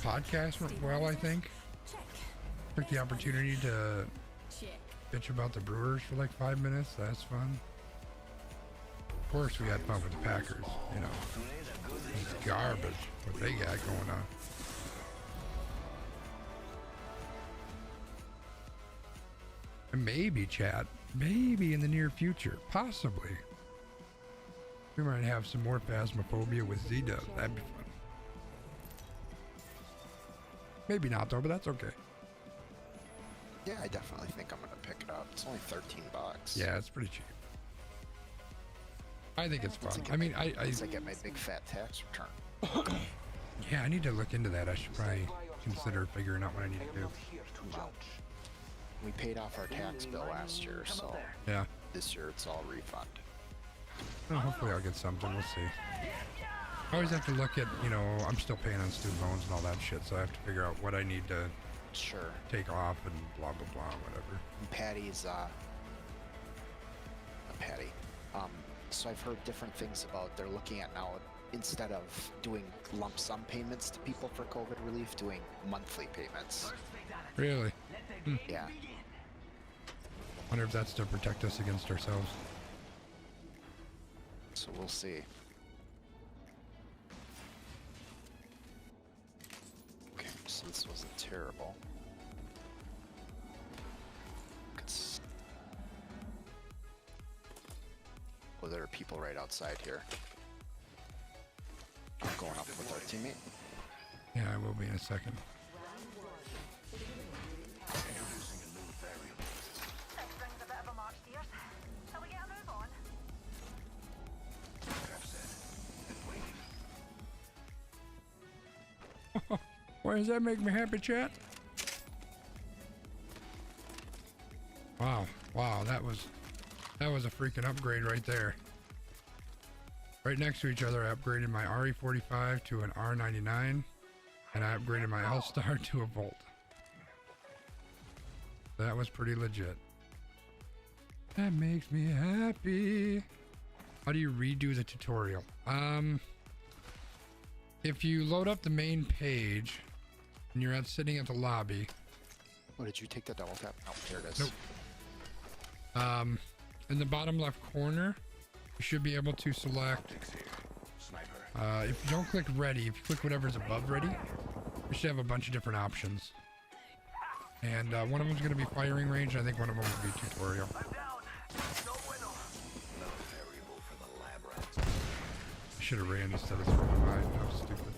S2: Podcast went well, I think. Took the opportunity to bitch about the Brewers for like 5 minutes. That's fun. Of course, we had fun with the Packers. You know, it's garbage what they got going on. And maybe, chat, maybe in the near future, possibly, we might have some more Phasmophobia with Z-Dub. That'd be fun. Maybe not though, but that's okay.
S5: Yeah, I definitely think I'm gonna pick it up. It's only $13.
S2: Yeah, it's pretty cheap. I think it's fun. I mean, I
S5: get my big fat tax return.
S2: yeah, I need to look into that. I should probably consider figuring out what I need to do.
S5: We paid off our tax bill last year, so
S2: Yeah.
S5: this year it's all refund.
S2: Well, hopefully I'll get something. We'll see. I always have to look at, you know, I'm still paying on student loans and all that shit, so I have to figure out what I need to take off and blah, blah, blah, whatever.
S5: And Patty's, Patty. So I've heard different things about they're looking at now, instead of doing lump sum payments to people for COVID relief, doing monthly payments.
S2: Really? Hmm.
S5: Yeah.
S2: Wonder if that's to protect us against ourselves.
S5: So we'll see. Okay, so this wasn't terrible. Oh, there are people right outside here. I'm going up with our teammate.
S2: Yeah, I will be in a second. Why does that make me happy, chat? Wow, wow, that was a freaking upgrade right there. Right next to each other, I upgraded my RE45 to an R99, and I upgraded my L-Star to a Volt. That was pretty legit. That makes me happy. How do you redo the tutorial? If you load up the main page and you're sitting at the lobby,
S5: Oh, did you take the double tap? Oh, here it is.
S2: Nope. In the bottom left corner, you should be able to select. If you don't click ready, if you click whatever's above ready, you should have a bunch of different options. And one of them is going to be firing range, and I think one of them will be tutorial. I should have ran instead of throwing mine. That was stupid.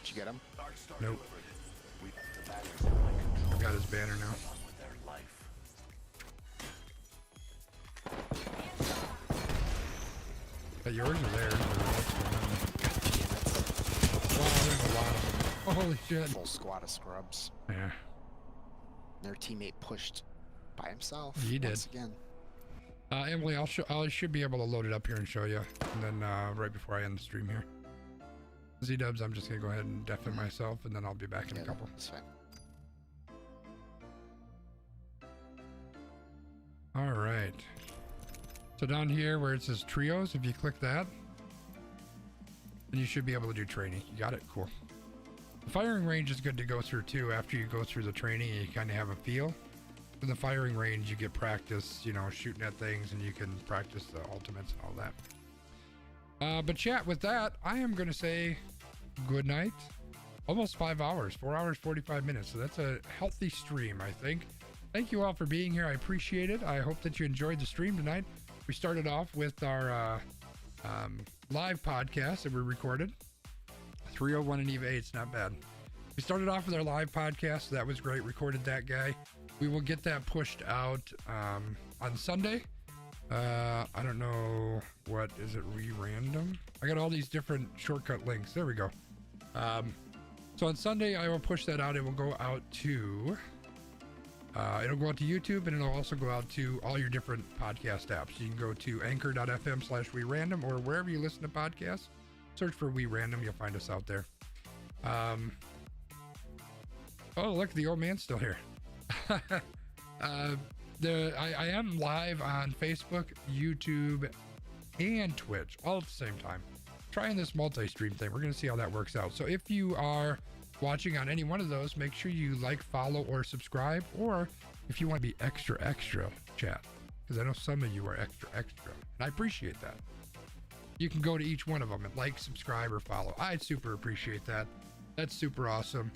S5: Did you get him?
S2: Nope. I've got his banner now. But yours are there. Wow, there's a lot of them. Holy shit.
S5: Full squad of scrubs.
S2: Yeah.
S5: Their teammate pushed by himself.
S2: He did.
S5: Once again.
S2: Emily, I should be able to load it up here and show you. And then right before I end the stream here. Z-dubs, I'm just going to go ahead and deafen myself, and then I'll be back in a couple.
S5: That's fine.
S2: All right. So down here where it says trios, if you click that, then you should be able to do training. You got it? Cool. The firing range is good to go through too. After you go through the training, you kind of have a feel. For the firing range, you get practice, you know, shooting at things, and you can practice the ultimates and all that. But chat, with that, I am going to say good night. Almost 5 hours, 4 hours, 45 minutes. So that's a healthy stream, I think. Thank you all for being here. I appreciate it. I hope that you enjoyed the stream tonight. We started off with our live podcast that we recorded. 301 and Eva 8's not bad. We started off with our live podcast. So that was great. Recorded that guy. We will get that pushed out on Sunday. I don't know what is it, random. I got all these different shortcut links. There we go. So on Sunday I will push that out. It will go out to it'll go out to YouTube, and it'll also go out to all your different podcast apps. You can go to anchor.fm/WeRandom, or wherever you listen to podcasts. Search for We Random. You'll find us out there. Oh, look, the old man's still here. I am live on Facebook, YouTube, and Twitch all at the same time. Trying this multi-stream thing. We're going to see how that works out. So if you are watching on any one of those, make sure you like, follow, or subscribe. Or if you want to be extra chat, because I know some of you are extra, and I appreciate that. You can go to each one of them and like, subscribe, or follow. I super appreciate that. That's super awesome.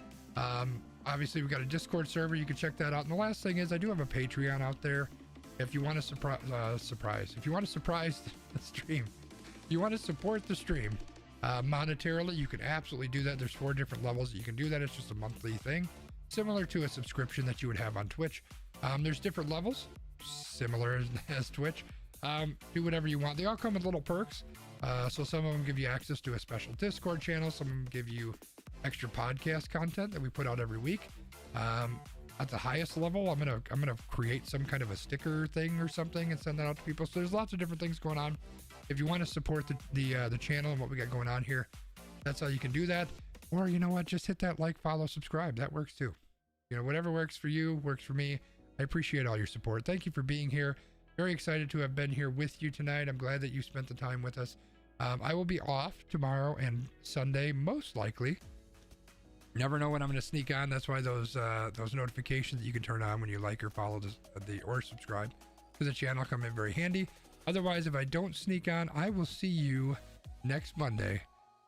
S2: Obviously, we've got a Discord server. You can check that out. And the last thing is, I do have a Patreon out there. If you want to if you want to surprise the stream, you want to support the stream monetarily, you can absolutely do that. There's 4 different levels that you can do that. It's just a monthly thing, similar to a subscription that you would have on Twitch. There's different levels, similar as Twitch. Do whatever you want. They all come with little perks. So some of them give you access to a special Discord channel. Some of them give you extra podcast content that we put out every week. At the highest level, I'm gonna create some kind of a sticker thing or something and send that out to people. So there's lots of different things going on. If you want to support the channel and what we got going on here, that's how you can do that. Or you know what, just hit that like, follow, subscribe. That works too. You know, whatever works for you works for me. I appreciate all your support. Thank you for being here. Very excited to have been here with you tonight. I'm glad that you spent the time with us. I will be off tomorrow and Sunday, most likely. Never know when I'm going to sneak on. That's why those notifications that you can turn on when you like or follow or subscribe to the channel come in very handy. Otherwise, if I don't sneak on, I will see you next Monday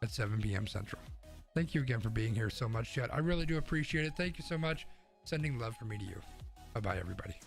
S2: at 7 p.m. Central. Thank you again for being here so much, chat. I really do appreciate it. Thank you so much. Sending love from me to you. Bye-bye, everybody.